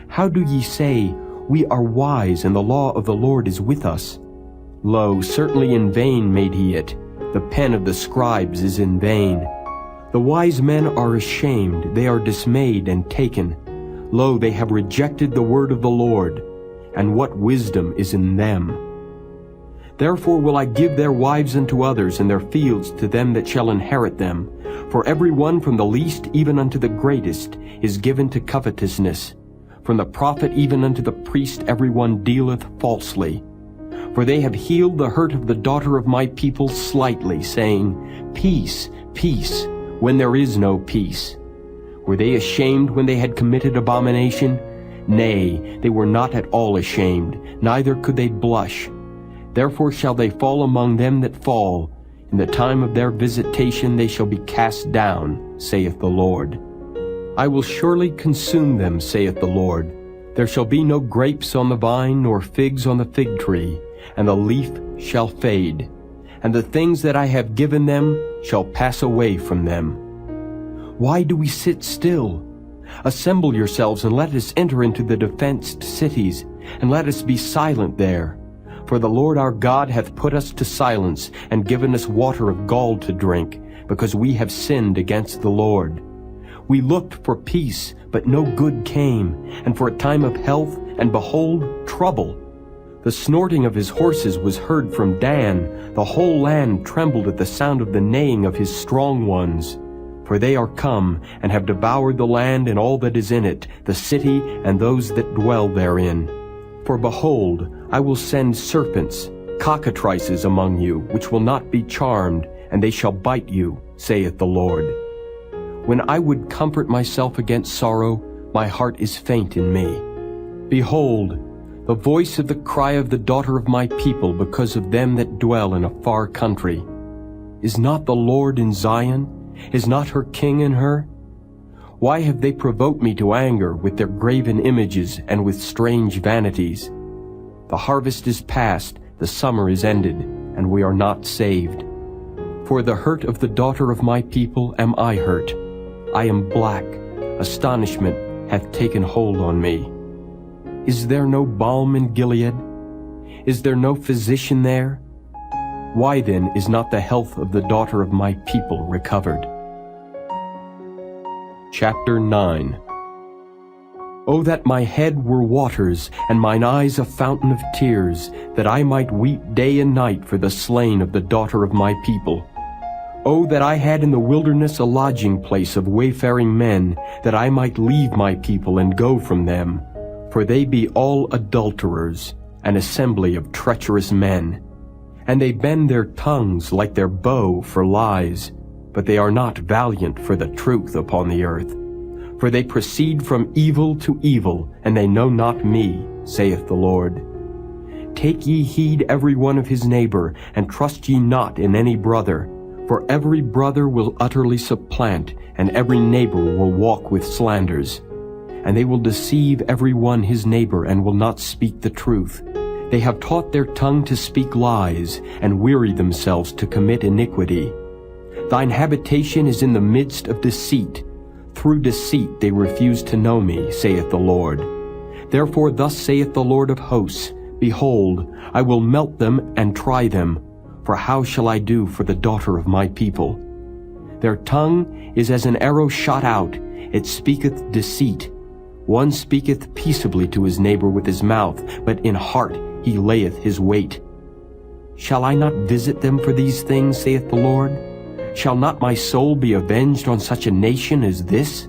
How do ye say, We are wise, and the law of the Lord is with us? Lo, certainly in vain made he it. The pen of the scribes is in vain. The wise men are ashamed, they are dismayed and taken. Lo, they have rejected the word of the Lord, and what wisdom is in them? Therefore will I give their wives unto others, and their fields to them that shall inherit them. For every one from the least even unto the greatest is given to covetousness. From the prophet even unto the priest every one dealeth falsely. For they have healed the hurt of the daughter of my people slightly, saying, Peace, peace, when there is no peace. Were they ashamed when they had committed abomination? Nay, they were not at all ashamed, neither could they blush. Therefore shall they fall among them that fall. In the time of their visitation they shall be cast down, saith the Lord. I will surely consume them, saith the Lord. There shall be no grapes on the vine, nor figs on the fig tree, and the leaf shall fade. And the things that I have given them shall pass away from them. Why do we sit still? Assemble yourselves, and let us enter into the defenced cities, and let us be silent there. For the Lord our God hath put us to silence, and given us water of gall to drink, because we have sinned against the Lord. We looked for peace, but but no good came, and for a time of health, and behold, trouble. The snorting of his horses was heard from Dan. The whole land trembled at the sound of the neighing of his strong ones. For they are come, and have devoured the land and all that is in it, the city and those that dwell therein. For behold, I will send serpents, cockatrices among you, which will not be charmed, and they shall bite you, saith the Lord. When I would comfort myself against sorrow, my heart is faint in me. Behold, the voice of the cry of the daughter of my people because of them that dwell in a far country. Is not the Lord in Zion? Is not her king in her? Why have they provoked me to anger with their graven images and with strange vanities? The harvest is past, the summer is ended, and we are not saved. For the hurt of the daughter of my people am I hurt. I am black, astonishment hath taken hold on me. Is there no balm in Gilead? Is there no physician there? Why then is not the health of the daughter of my people recovered? Chapter 9. O that my head were waters, and mine eyes a fountain of tears, that I might weep day and night for the slain of the daughter of my people. O that I had in the wilderness a lodging place of wayfaring men, that I might leave my people and go from them. For they be all adulterers, an assembly of treacherous men. And they bend their tongues like their bow for lies, but they are not valiant for the truth upon the earth. For they proceed from evil to evil, and they know not me, saith the Lord. Take ye heed every one of his neighbor, and trust ye not in any brother. For every brother will utterly supplant, and every neighbor will walk with slanders. And they will deceive every one his neighbor, and will not speak the truth. They have taught their tongue to speak lies, and weary themselves to commit iniquity. Thine habitation is in the midst of deceit. Through deceit they refuse to know me, saith the Lord. Therefore thus saith the Lord of hosts, Behold, I will melt them and try them. For how shall I do for the daughter of my people? Their tongue is as an arrow shot out, it speaketh deceit. One speaketh peaceably to his neighbor with his mouth, but in heart he layeth his weight. Shall I not visit them for these things, saith the Lord? Shall not my soul be avenged on such a nation as this?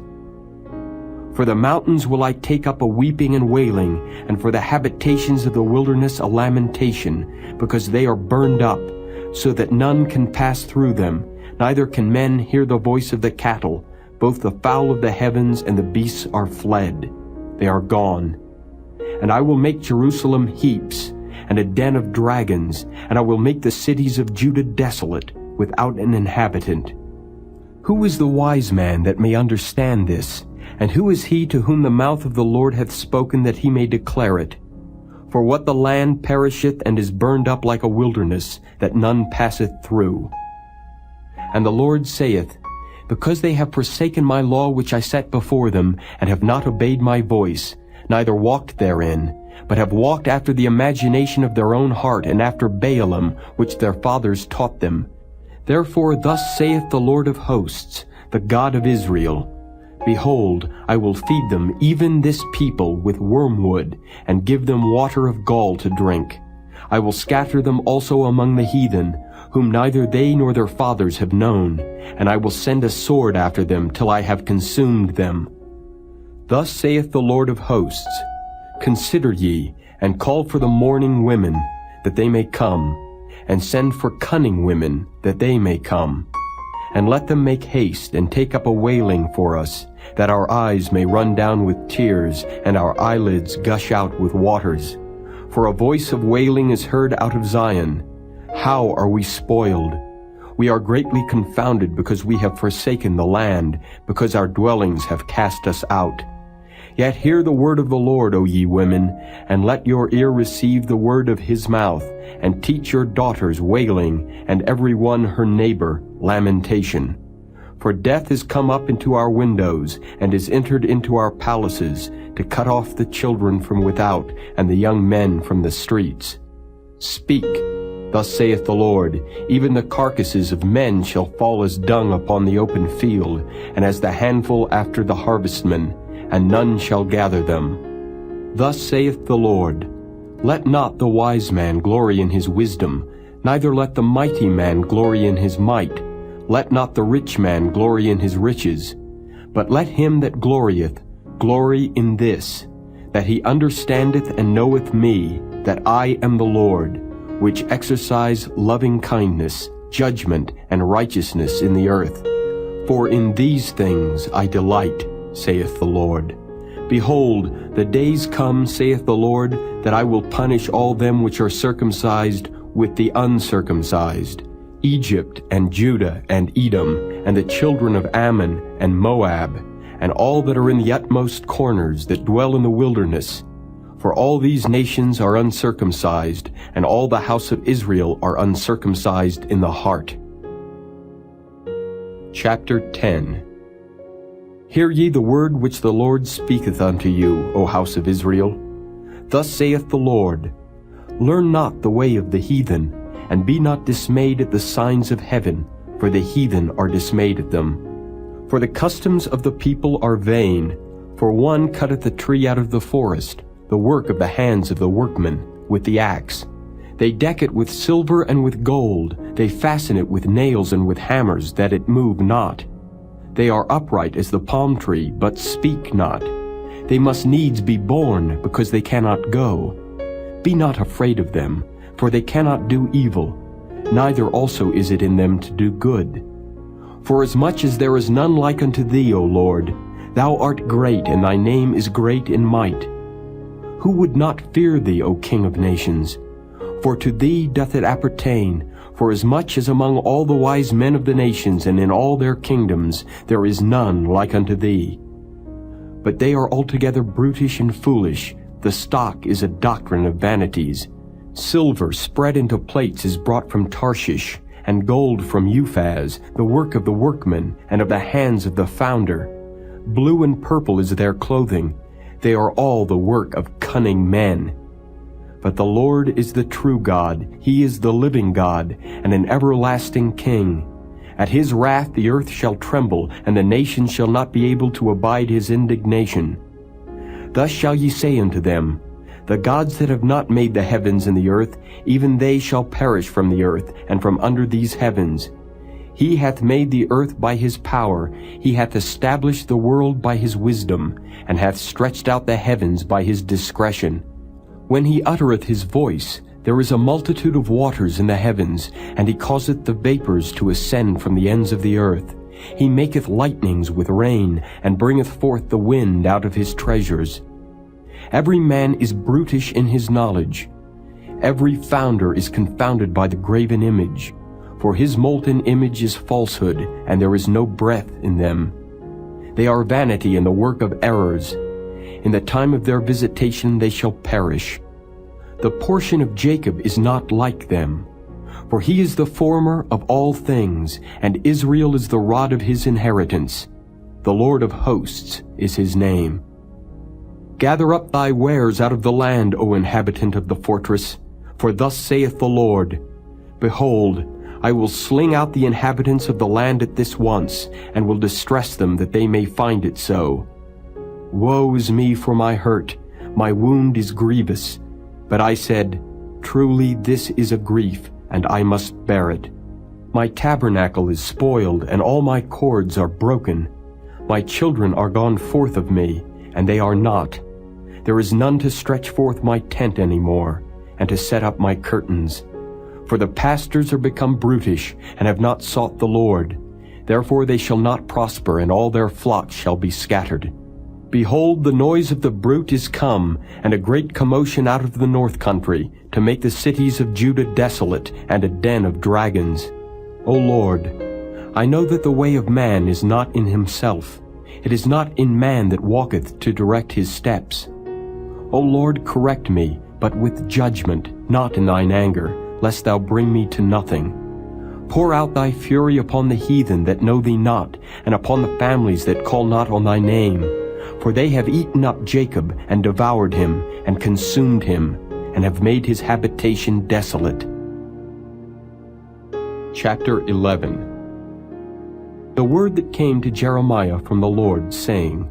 For the mountains will I take up a weeping and wailing, and for the habitations of the wilderness a lamentation, because they are burned up, so that none can pass through them, neither can men hear the voice of the cattle. Both the fowl of the heavens and the beasts are fled. They are gone. And I will make Jerusalem heaps, and a den of dragons, and I will make the cities of Judah desolate, without an inhabitant. Who is the wise man that may understand this? And who is he to whom the mouth of the Lord hath spoken that he may declare it? For what the land perisheth and is burned up like a wilderness, that none passeth through. And the Lord saith, Because they have forsaken my law which I set before them, and have not obeyed my voice, neither walked therein, but have walked after the imagination of their own heart, and after Baalim, which their fathers taught them. Therefore thus saith the Lord of hosts, the God of Israel, Behold, I will feed them, even this people, with wormwood, and give them water of gall to drink. I will scatter them also among the heathen, whom neither they nor their fathers have known, and I will send a sword after them till I have consumed them. Thus saith the Lord of hosts, Consider ye, and call for the mourning women, that they may come, and send for cunning women, that they may come. And let them make haste, and take up a wailing for us, that our eyes may run down with tears, and our eyelids gush out with waters. For a voice of wailing is heard out of Zion. How are we spoiled? We are greatly confounded, because we have forsaken the land, because our dwellings have cast us out. Yet hear the word of the Lord, O ye women, and let your ear receive the word of his mouth, and teach your daughters wailing, and every one her neighbor lamentation. For death is come up into our windows, and is entered into our palaces, to cut off the children from without, and the young men from the streets. Speak, thus saith the Lord, even the carcasses of men shall fall as dung upon the open field, and as the handful after the harvestmen, and none shall gather them. Thus saith the Lord, Let not the wise man glory in his wisdom, neither let the mighty man glory in his might, let not the rich man glory in his riches, but let him that glorieth glory in this, that he understandeth and knoweth me, that I am the Lord, which exercise loving kindness, judgment, and righteousness in the earth. For in these things I delight, saith the Lord. Behold, the days come, saith the Lord, that I will punish all them which are circumcised with the uncircumcised, Egypt and Judah and Edom, and the children of Ammon and Moab, and all that are in the utmost corners that dwell in the wilderness. For all these nations are uncircumcised, and all the house of Israel are uncircumcised in the heart. Chapter 10. Hear ye the word which the Lord speaketh unto you, O house of Israel. Thus saith the Lord, Learn not the way of the heathen, and be not dismayed at the signs of heaven, for the heathen are dismayed at them. For the customs of the people are vain, for one cutteth a tree out of the forest, the work of the hands of the workmen, with the axe. They deck it with silver and with gold, they fasten it with nails and with hammers, that it move not. They are upright as the palm tree, but speak not. They must needs be born, because they cannot go. Be not afraid of them, for they cannot do evil, neither also is it in them to do good. Forasmuch as there is none like unto thee, O Lord, thou art great, and thy name is great in might. Who would not fear thee, O King of nations? For to thee doth it appertain, forasmuch as among all the wise men of the nations and in all their kingdoms there is none like unto thee. But they are altogether brutish and foolish, the stock is a doctrine of vanities. Silver spread into plates is brought from Tarshish, and gold from Uphaz, the work of the workman, and of the hands of the founder. Blue and purple is their clothing, they are all the work of cunning men. But the Lord is the true God, he is the living God, and an everlasting King. At his wrath the earth shall tremble, and the nations shall not be able to abide his indignation. Thus shall ye say unto them, The gods that have not made the heavens and the earth, even they shall perish from the earth, and from under these heavens. He hath made the earth by his power, he hath established the world by his wisdom, and hath stretched out the heavens by his discretion. When he uttereth his voice, there is a multitude of waters in the heavens, and he causeth the vapors to ascend from the ends of the earth. He maketh lightnings with rain, and bringeth forth the wind out of his treasures. Every man is brutish in his knowledge. Every founder is confounded by the graven image. For his molten image is falsehood, and there is no breath in them. They are vanity and the work of errors. In the time of their visitation they shall perish. The portion of Jacob is not like them. For he is the former of all things, and Israel is the rod of his inheritance. The Lord of hosts is his name. Gather up thy wares out of the land, O inhabitant of the fortress. For thus saith the Lord, Behold, I will sling out the inhabitants of the land at this once, and will distress them that they may find it so. Woe is me for my hurt, my wound is grievous. But I said, Truly this is a grief, and I must bear it. My tabernacle is spoiled, and all my cords are broken. My children are gone forth of me, and they are not. There is none to stretch forth my tent any more, and to set up my curtains. For the pastors are become brutish, and have not sought the Lord. Therefore they shall not prosper, and all their flocks shall be scattered. Behold, the noise of the brute is come, and a great commotion out of the north country, to make the cities of Judah desolate, and a den of dragons. O Lord, I know that the way of man is not in himself. It is not in man that walketh to direct his steps. O Lord, correct me, but with judgment, not in thine anger, lest thou bring me to nothing. Pour out thy fury upon the heathen that know thee not, and upon the families that call not on thy name. For they have eaten up Jacob, and devoured him, and consumed him, and have made his habitation desolate. Chapter 11. The word that came to Jeremiah from the Lord, saying,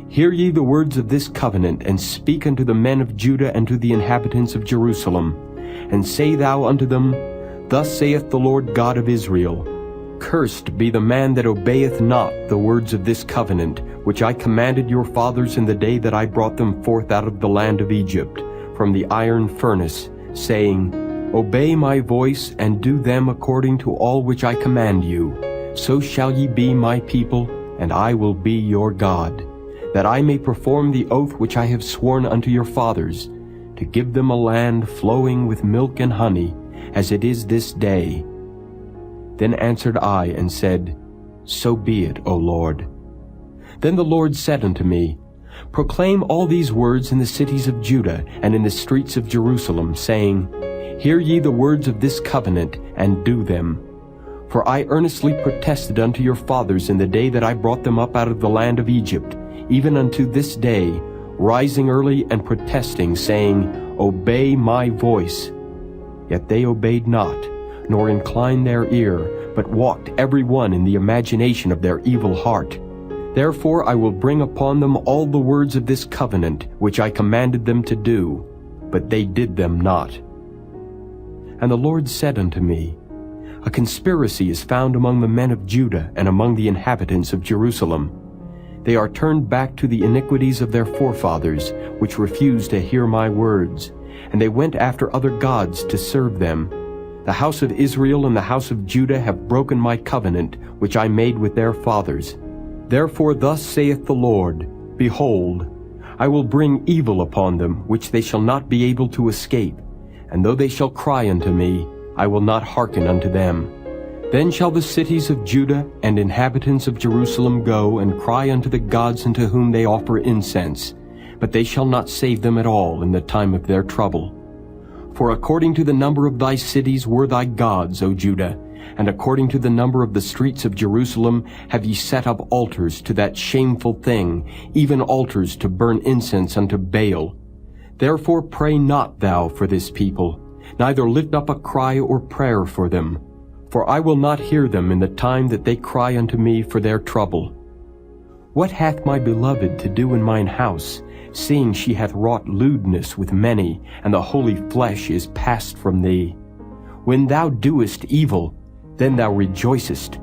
Hear ye the words of this covenant, and speak unto the men of Judah and to the inhabitants of Jerusalem. And say thou unto them, Thus saith the Lord God of Israel, Cursed be the man that obeyeth not the words of this covenant, which I commanded your fathers in the day that I brought them forth out of the land of Egypt, from the iron furnace, saying, Obey my voice, and do them according to all which I command you. So shall ye be my people, and I will be your God, that I may perform the oath which I have sworn unto your fathers, to give them a land flowing with milk and honey, as it is this day. Then answered I and said, So be it, O Lord. Then the Lord said unto me, Proclaim all these words in the cities of Judah and in the streets of Jerusalem, saying, Hear ye the words of this covenant, and do them. For I earnestly protested unto your fathers in the day that I brought them up out of the land of Egypt, even unto this day, rising early and protesting, saying, Obey my voice. Yet they obeyed not, nor inclined their ear, but walked every one in the imagination of their evil heart. Therefore I will bring upon them all the words of this covenant, which I commanded them to do, but they did them not. And the Lord said unto me, A conspiracy is found among the men of Judah and among the inhabitants of Jerusalem. They are turned back to the iniquities of their forefathers, which refused to hear my words, and they went after other gods to serve them. The house of Israel and the house of Judah have broken my covenant, which I made with their fathers. Therefore thus saith the Lord, Behold, I will bring evil upon them, which they shall not be able to escape. And though they shall cry unto me, I will not hearken unto them. Then shall the cities of Judah and inhabitants of Jerusalem go and cry unto the gods unto whom they offer incense, but they shall not save them at all in the time of their trouble. For according to the number of thy cities were thy gods, O Judah, and according to the number of the streets of Jerusalem have ye set up altars to that shameful thing, even altars to burn incense unto Baal. Therefore pray not thou for this people, neither lift up a cry or prayer for them. For I will not hear them in the time that they cry unto me for their trouble. What hath my beloved to do in mine house, seeing she hath wrought lewdness with many, and the holy flesh is passed from thee? When thou doest evil, then thou rejoicest.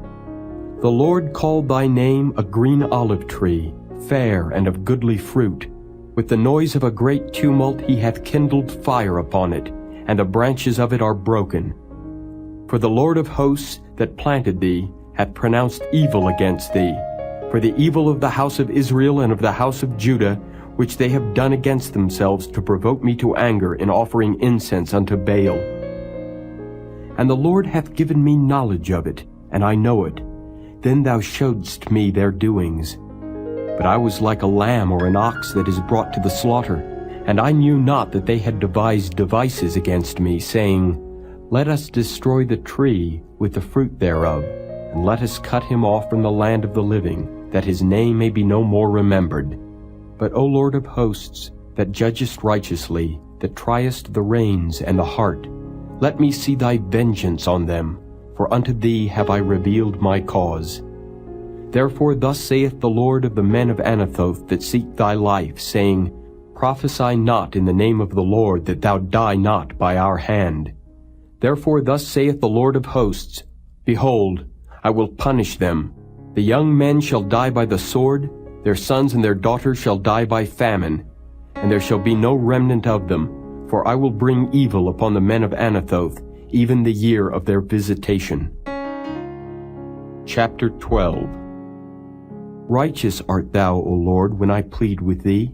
The Lord called thy name a green olive tree, fair and of goodly fruit. With the noise of a great tumult he hath kindled fire upon it, and the branches of it are broken. For the Lord of hosts that planted thee hath pronounced evil against thee, for the evil of the house of Israel and of the house of Judah, which they have done against themselves to provoke me to anger in offering incense unto Baal. And the Lord hath given me knowledge of it, and I know it. Then thou showedst me their doings. But I was like a lamb or an ox that is brought to the slaughter, and I knew not that they had devised devices against me, saying, Let us destroy the tree with the fruit thereof, and let us cut him off from the land of the living, that his name may be no more remembered. But, O Lord of hosts, that judgest righteously, that triest the reins and the heart, let me see thy vengeance on them, for unto thee have I revealed my cause. Therefore thus saith the Lord of the men of Anathoth that seek thy life, saying, Prophesy not in the name of the Lord, that thou die not by our hand. Therefore thus saith the Lord of hosts, Behold, I will punish them. The young men shall die by the sword, their sons and their daughters shall die by famine, and there shall be no remnant of them, for I will bring evil upon the men of Anathoth, even the year of their visitation. Chapter 12. Righteous art thou, O Lord, when I plead with thee.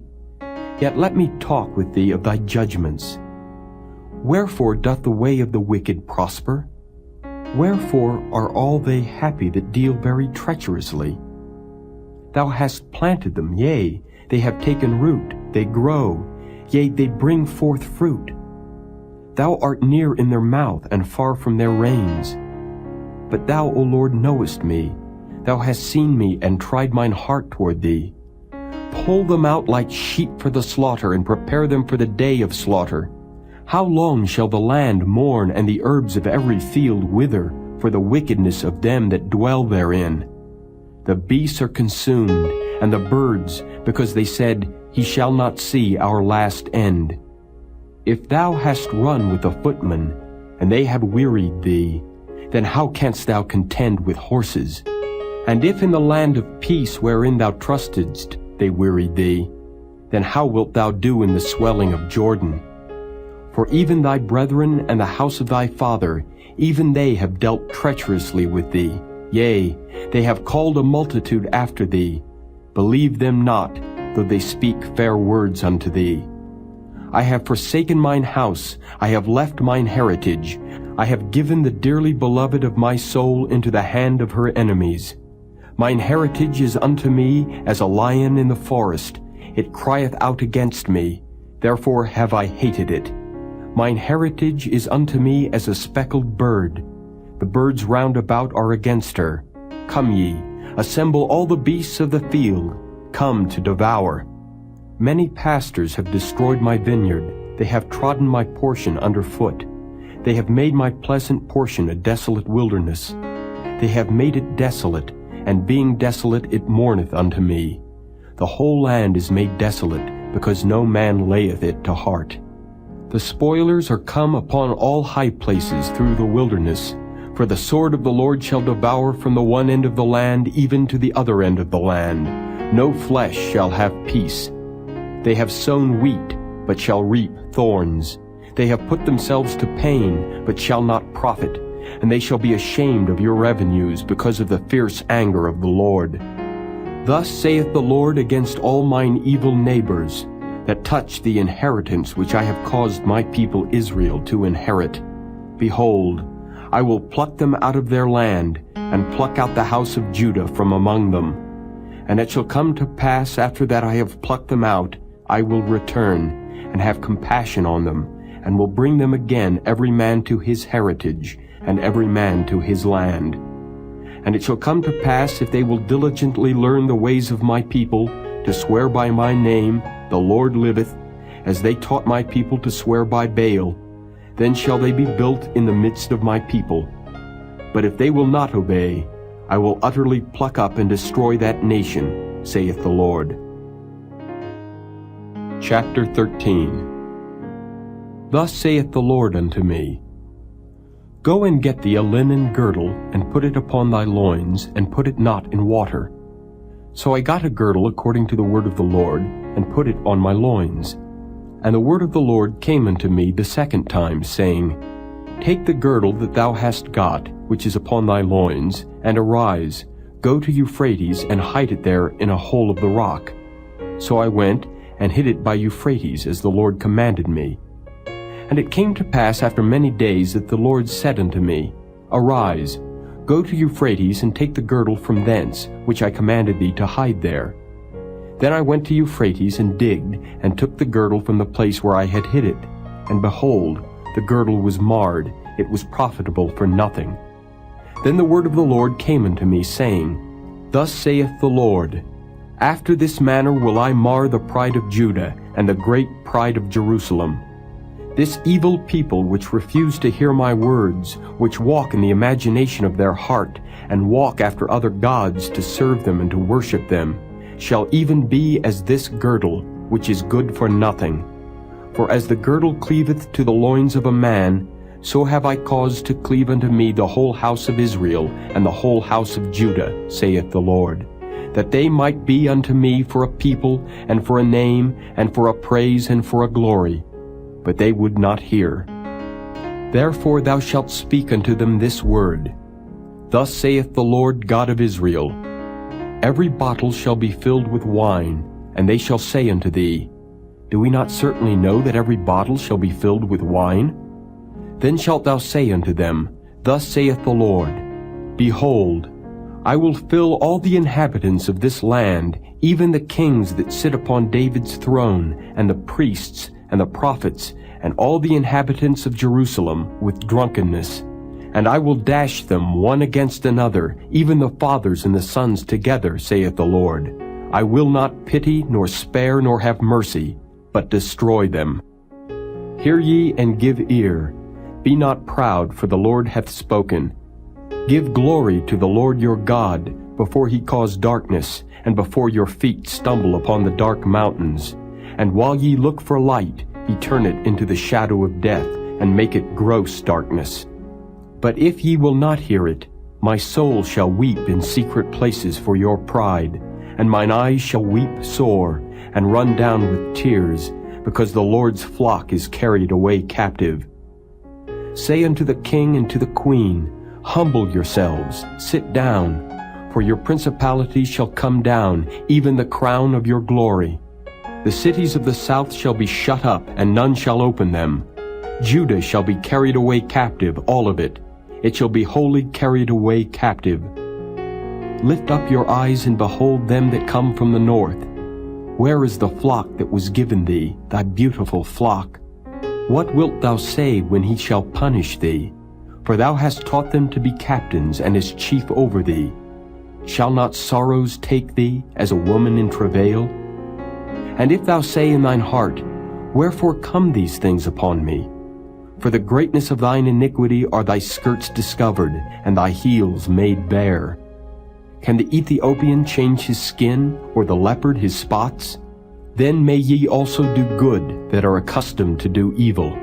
Yet let me talk with thee of thy judgments. Wherefore doth the way of the wicked prosper? Wherefore are all they happy that deal very treacherously? Thou hast planted them, yea, they have taken root, they grow, yea, they bring forth fruit. Thou art near in their mouth, and far from their reins. But thou, O Lord, knowest me. Thou hast seen me, and tried mine heart toward thee. Pull them out like sheep for the slaughter, and prepare them for the day of slaughter. How long shall the land mourn, and the herbs of every field wither, for the wickedness of them that dwell therein? The beasts are consumed, and the birds, because they said, He shall not see our last end. If thou hast run with the footmen, and they have wearied thee, then how canst thou contend with horses? And if in the land of peace wherein thou trustedst they wearied thee, then how wilt thou do in the swelling of Jordan? For even thy brethren and the house of thy father, even they have dealt treacherously with thee. Yea, they have called a multitude after thee. Believe them not, though they speak fair words unto thee. I have forsaken mine house, I have left mine heritage. I have given the dearly beloved of my soul into the hand of her enemies. Mine heritage is unto me as a lion in the forest. It crieth out against me, therefore have I hated it. Mine heritage is unto me as a speckled bird. The birds round about are against her. Come ye, assemble all the beasts of the field, come to devour. Many pastors have destroyed my vineyard, they have trodden my portion under foot. They have made my pleasant portion a desolate wilderness. They have made it desolate, and being desolate it mourneth unto me. The whole land is made desolate, because no man layeth it to heart. The spoilers are come upon all high places through the wilderness, for the sword of the Lord shall devour from the one end of the land even to the other end of the land. No flesh shall have peace. They have sown wheat, but shall reap thorns. They have put themselves to pain, but shall not profit, and they shall be ashamed of your revenues because of the fierce anger of the Lord. Thus saith the Lord against all mine evil neighbors, that touch the inheritance which I have caused my people Israel to inherit. Behold, I will pluck them out of their land, and pluck out the house of Judah from among them. And it shall come to pass after that I have plucked them out, I will return, and have compassion on them, and will bring them again every man to his heritage, and every man to his land. And it shall come to pass, if they will diligently learn the ways of my people, to swear by my name, the Lord liveth, as they taught my people to swear by Baal, then shall they be built in the midst of my people. But if they will not obey, I will utterly pluck up and destroy that nation, saith the Lord. Chapter 13. Thus saith the Lord unto me, Go and get thee a linen girdle, and put it upon thy loins, and put it not in water. So I got a girdle according to the word of the Lord, and put it on my loins. And the word of the Lord came unto me the second time, saying, Take the girdle that thou hast got, which is upon thy loins, and arise, go to Euphrates, and hide it there in a hole of the rock. So I went, and hid it by Euphrates, as the Lord commanded me. And it came to pass after many days that the Lord said unto me, Arise, go to Euphrates, and take the girdle from thence, which I commanded thee to hide there. Then I went to Euphrates, and digged, and took the girdle from the place where I had hid it. And behold, the girdle was marred, it was profitable for nothing. Then the word of the Lord came unto me, saying, Thus saith the Lord, After this manner will I mar the pride of Judah, and the great pride of Jerusalem. This evil people which refuse to hear my words, which walk in the imagination of their heart, and walk after other gods to serve them and to worship them, shall even be as this girdle, which is good for nothing. For as the girdle cleaveth to the loins of a man, so have I caused to cleave unto me the whole house of Israel, and the whole house of Judah, saith the Lord, that they might be unto me for a people, and for a name, and for a praise, and for a glory. But they would not hear. Therefore thou shalt speak unto them this word, Thus saith the Lord God of Israel, Every bottle shall be filled with wine, and they shall say unto thee, Do we not certainly know that every bottle shall be filled with wine? Then shalt thou say unto them, Thus saith the Lord, Behold, I will fill all the inhabitants of this land, even the kings that sit upon David's throne, and the priests, and the prophets, and all the inhabitants of Jerusalem, with drunkenness. And I will dash them one against another, even the fathers and the sons together, saith the Lord. I will not pity, nor spare, nor have mercy, but destroy them. Hear ye and give ear. Be not proud, for the Lord hath spoken. Give glory to the Lord your God, before he cause darkness, and before your feet stumble upon the dark mountains. And while ye look for light, he turn it into the shadow of death, and make it gross darkness. But if ye will not hear it, my soul shall weep in secret places for your pride, and mine eyes shall weep sore, and run down with tears, because the Lord's flock is carried away captive. Say unto the king and to the queen, Humble yourselves, sit down, for your principality shall come down, even the crown of your glory. The cities of the south shall be shut up, and none shall open them. Judah shall be carried away captive, all of it. It shall be wholly carried away captive. Lift up your eyes and behold them that come from the north. Where is the flock that was given thee, thy beautiful flock? What wilt thou say when he shall punish thee? For thou hast taught them to be captains, and as chief over thee. Shall not sorrows take thee, as a woman in travail? And if thou say in thine heart, Wherefore come these things upon me? For the greatness of thine iniquity are thy skirts discovered, and thy heels made bare. Can the Ethiopian change his skin, or the leopard his spots? Then may ye also do good that are accustomed to do evil.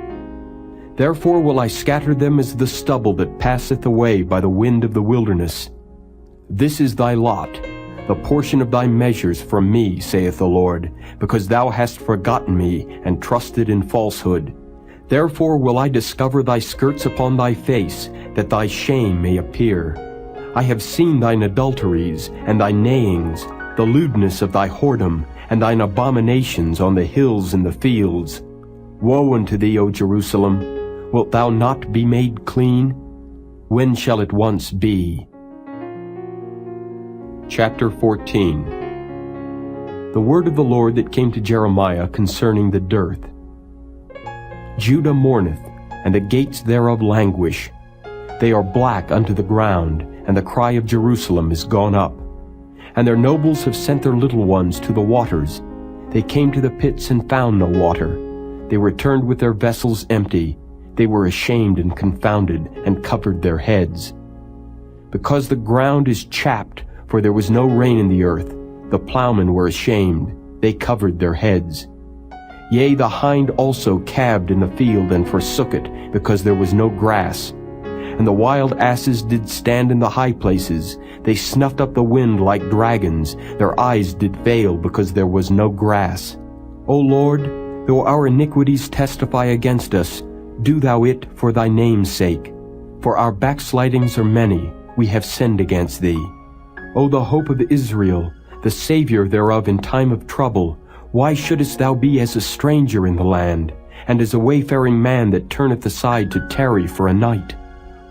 Therefore will I scatter them as the stubble that passeth away by the wind of the wilderness. This is thy lot, the portion of thy measures from me, saith the Lord, because thou hast forgotten me, and trusted in falsehood. Therefore will I discover thy skirts upon thy face, that thy shame may appear. I have seen thine adulteries, and thy neighings, the lewdness of thy whoredom, and thine abominations on the hills and the fields. Woe unto thee, O Jerusalem! Wilt thou not be made clean? When shall it once be? Chapter 14. The word of the Lord that came to Jeremiah concerning the dearth. Judah mourneth, and the gates thereof languish. They are black unto the ground, and the cry of Jerusalem is gone up. And their nobles have sent their little ones to the waters. They came to the pits and found no water. They returned with their vessels empty. They were ashamed and confounded, and covered their heads. Because the ground is chapped, for there was no rain in the earth, the plowmen were ashamed, they covered their heads. Yea, the hind also calved in the field, and forsook it, because there was no grass. And the wild asses did stand in the high places. They snuffed up the wind like dragons. Their eyes did fail, because there was no grass. O Lord, though our iniquities testify against us, do thou it for thy name's sake. For our backslidings are many, we have sinned against thee. O the hope of Israel, the Savior thereof in time of trouble, why shouldest thou be as a stranger in the land, and as a wayfaring man that turneth aside to tarry for a night?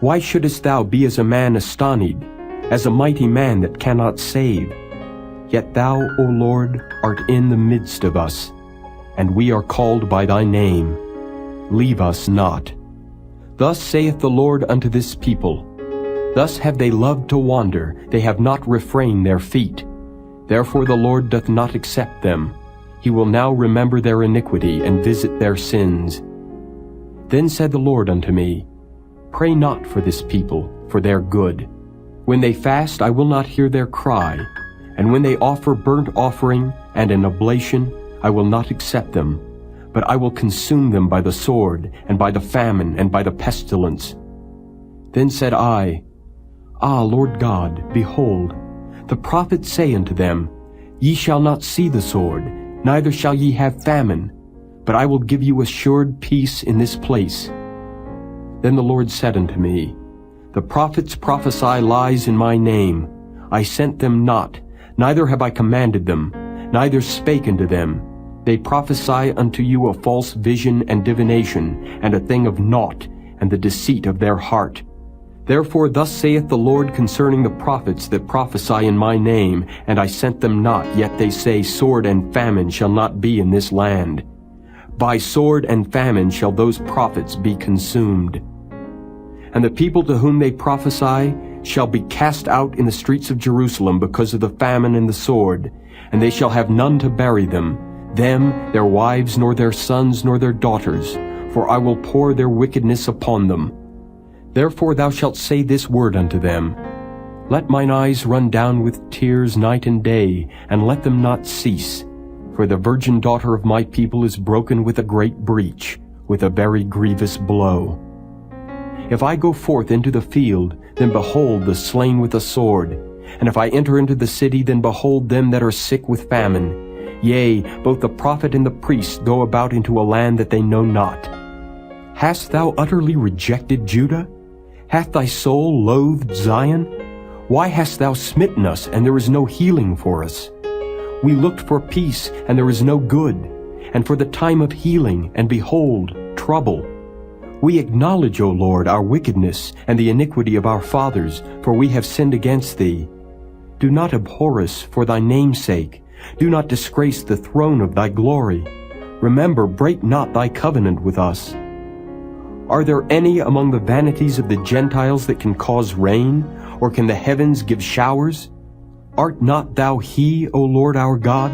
Why shouldest thou be as a man astonied, as a mighty man that cannot save? Yet thou, O Lord, art in the midst of us, and we are called by thy name. Leave us not. Thus saith the Lord unto this people, Thus have they loved to wander, they have not refrained their feet. Therefore the Lord doth not accept them. He will now remember their iniquity, and visit their sins. Then said the Lord unto me, Pray not for this people, for their good. When they fast, I will not hear their cry, and when they offer burnt offering and an oblation, I will not accept them. But I will consume them by the sword, and by the famine, and by the pestilence. Then said I, Ah, Lord God, behold, the prophets say unto them, Ye shall not see the sword, neither shall ye have famine, but I will give you assured peace in this place. Then the Lord said unto me, The prophets prophesy lies in my name. I sent them not, neither have I commanded them, neither spake unto them. They prophesy unto you a false vision and divination, and a thing of naught, and the deceit of their heart. Therefore thus saith the Lord concerning the prophets that prophesy in my name, and I sent them not, yet they say, Sword and famine shall not be in this land. By sword and famine shall those prophets be consumed. And the people to whom they prophesy shall be cast out in the streets of Jerusalem because of the famine and the sword, and they shall have none to bury them, their wives, nor their sons, nor their daughters, for I will pour their wickedness upon them. Therefore thou shalt say this word unto them, Let mine eyes run down with tears night and day, and let them not cease. For the virgin daughter of my people is broken with a great breach, with a very grievous blow. If I go forth into the field, then behold the slain with a sword. And if I enter into the city, then behold them that are sick with famine. Yea, both the prophet and the priest go about into a land that they know not. Hast thou utterly rejected Judah? Hath thy soul loathed Zion? Why hast thou smitten us, and there is no healing for us? We looked for peace, and there is no good, and for the time of healing, and behold, trouble. We acknowledge, O Lord, our wickedness, and the iniquity of our fathers, for we have sinned against thee. Do not abhor us for thy name's sake. Do not disgrace the throne of thy glory. Remember, break not thy covenant with us. Are there any among the vanities of the Gentiles that can cause rain, or can the heavens give showers? Art not thou he, O Lord our God?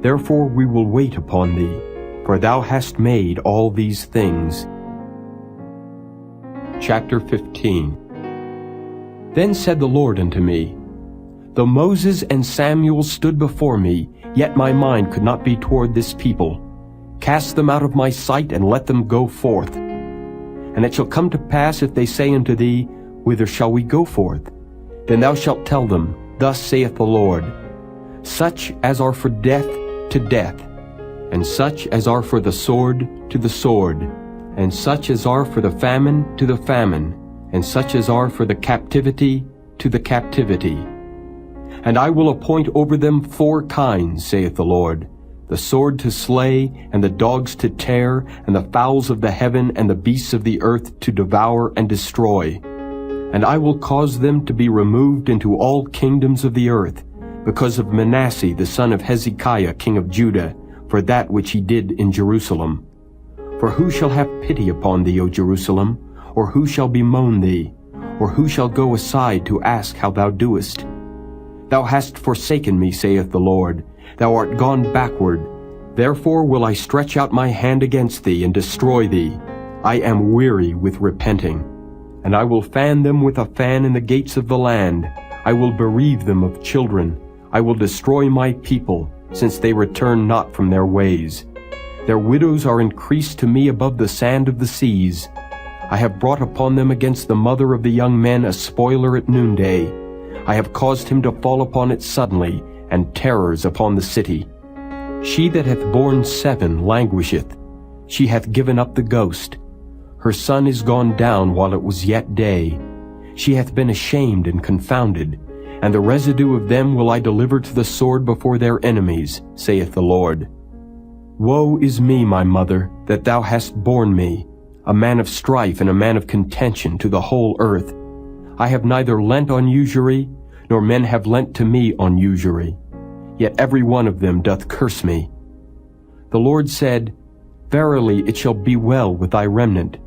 Therefore we will wait upon thee, for thou hast made all these things. Chapter 15. Then said the Lord unto me, Though Moses and Samuel stood before me, yet my mind could not be toward this people. Cast them out of my sight, and let them go forth. And it shall come to pass, if they say unto thee, Whither shall we go forth? Then thou shalt tell them, Thus saith the Lord, Such as are for death, to death, and such as are for the sword, to the sword, and such as are for the famine, to the famine, and such as are for the captivity, to the captivity. And I will appoint over them 4 kinds, saith the Lord, the sword to slay, and the dogs to tear, and the fowls of the heaven, and the beasts of the earth to devour and destroy. And I will cause them to be removed into all kingdoms of the earth, because of Manasseh the son of Hezekiah king of Judah, for that which he did in Jerusalem. For who shall have pity upon thee, O Jerusalem? Or who shall bemoan thee? Or who shall go aside to ask how thou doest? Thou hast forsaken me, saith the Lord. Thou art gone backward. Therefore will I stretch out my hand against thee, and destroy thee. I am weary with repenting. And I will fan them with a fan in the gates of the land. I will bereave them of children. I will destroy my people, since they return not from their ways. Their widows are increased to me above the sand of the seas. I have brought upon them against the mother of the young men a spoiler at noonday. I have caused him to fall upon it suddenly, and terrors upon the city. She that hath borne 7 languisheth. She hath given up the ghost. Her sun is gone down while it was yet day. She hath been ashamed and confounded, and the residue of them will I deliver to the sword before their enemies, saith the Lord. Woe is me, my mother, that thou hast borne me, a man of strife and a man of contention to the whole earth. I have neither lent on usury, nor men have lent to me on usury. Yet every one of them doth curse me. The Lord said, Verily it shall be well with thy remnant.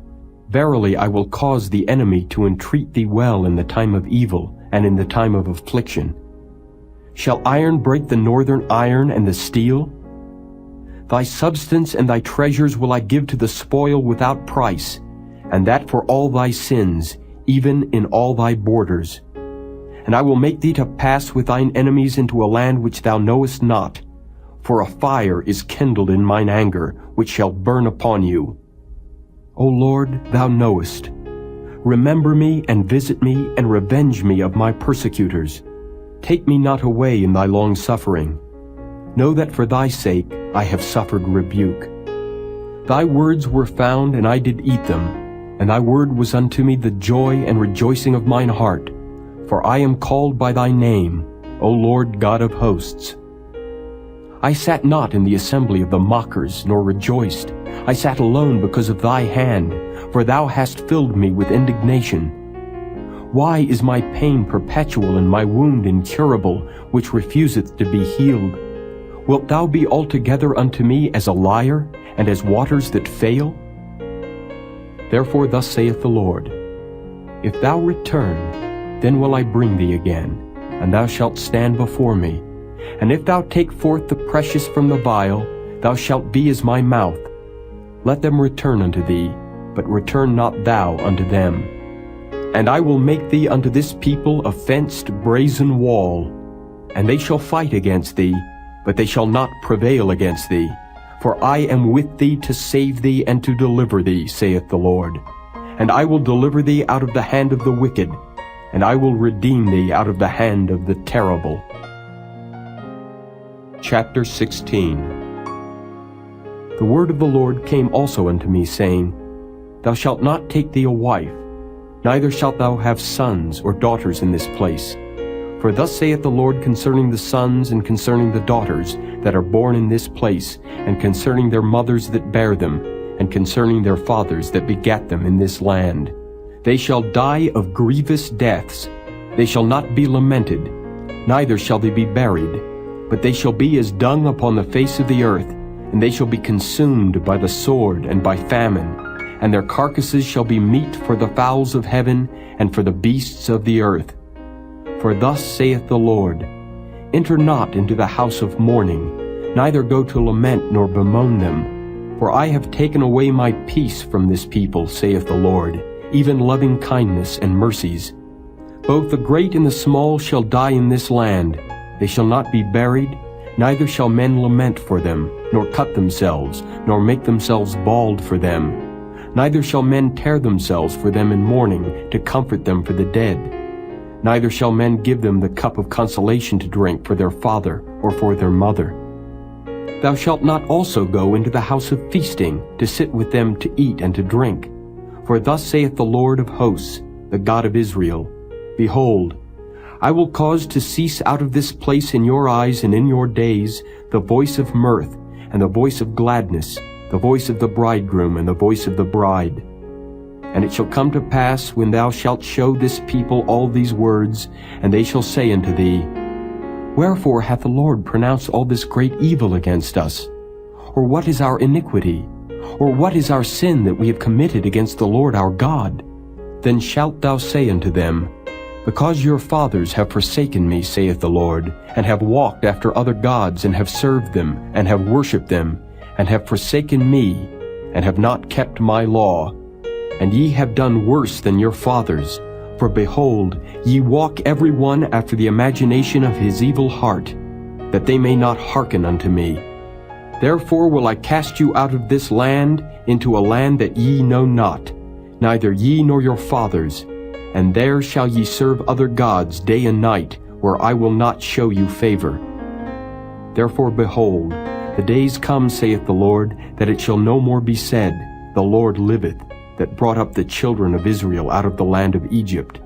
Verily I will cause the enemy to entreat thee well in the time of evil, and in the time of affliction. Shall iron break the northern iron and the steel? Thy substance and thy treasures will I give to the spoil without price, and that for all thy sins, even in all thy borders. And I will make thee to pass with thine enemies into a land which thou knowest not, for a fire is kindled in mine anger, which shall burn upon you. O Lord, thou knowest. Remember me, and visit me, and revenge me of my persecutors. Take me not away in thy long suffering. Know that for thy sake I have suffered rebuke. Thy words were found, and I did eat them, and thy word was unto me the joy and rejoicing of mine heart. For I am called by thy name, O Lord God of hosts. I sat not in the assembly of the mockers, nor rejoiced. I sat alone because of thy hand, for thou hast filled me with indignation. Why is my pain perpetual and my wound incurable, which refuseth to be healed? Wilt thou be altogether unto me as a liar, and as waters that fail? Therefore thus saith the Lord, If thou return, then will I bring thee again, and thou shalt stand before me. And if thou take forth the precious from the vial, thou shalt be as my mouth. Let them return unto thee, but return not thou unto them. And I will make thee unto this people a fenced brazen wall. And they shall fight against thee, but they shall not prevail against thee. For I am with thee to save thee and to deliver thee, saith the Lord. And I will deliver thee out of the hand of the wicked, and I will redeem thee out of the hand of the terrible. Chapter 16. The word of the Lord came also unto me, saying, Thou shalt not take thee a wife, neither shalt thou have sons or daughters in this place. For thus saith the Lord concerning the sons and concerning the daughters that are born in this place, and concerning their mothers that bear them, and concerning their fathers that begat them in this land. They shall die of grievous deaths. They shall not be lamented, neither shall they be buried, but they shall be as dung upon the face of the earth, and they shall be consumed by the sword and by famine, and their carcasses shall be meat for the fowls of heaven and for the beasts of the earth. For thus saith the Lord, Enter not into the house of mourning, neither go to lament nor bemoan them. For I have taken away my peace from this people, saith the Lord, even loving kindness and mercies. Both the great and the small shall die in this land. They shall not be buried, neither shall men lament for them, nor cut themselves, nor make themselves bald for them. Neither shall men tear themselves for them in mourning, to comfort them for the dead. Neither shall men give them the cup of consolation to drink for their father or for their mother. Thou shalt not also go into the house of feasting, to sit with them to eat and to drink. For thus saith the Lord of hosts, the God of Israel, Behold, I will cause to cease out of this place in your eyes and in your days the voice of mirth, and the voice of gladness, the voice of the bridegroom, and the voice of the bride. And it shall come to pass, when thou shalt show this people all these words, and they shall say unto thee, Wherefore hath the Lord pronounced all this great evil against us? Or what is our iniquity? Or what is our sin that we have committed against the Lord our God? Then shalt thou say unto them, Because your fathers have forsaken me, saith the Lord, and have walked after other gods, and have served them, and have worshipped them, and have forsaken me, and have not kept my law, and ye have done worse than your fathers. For behold, ye walk every one after the imagination of his evil heart, that they may not hearken unto me. Therefore will I cast you out of this land into a land that ye know not, neither ye nor your fathers, and there shall ye serve other gods day and night, where I will not show you favor. Therefore behold, the days come, saith the Lord, that it shall no more be said, The Lord liveth, that brought up the children of Israel out of the land of Egypt.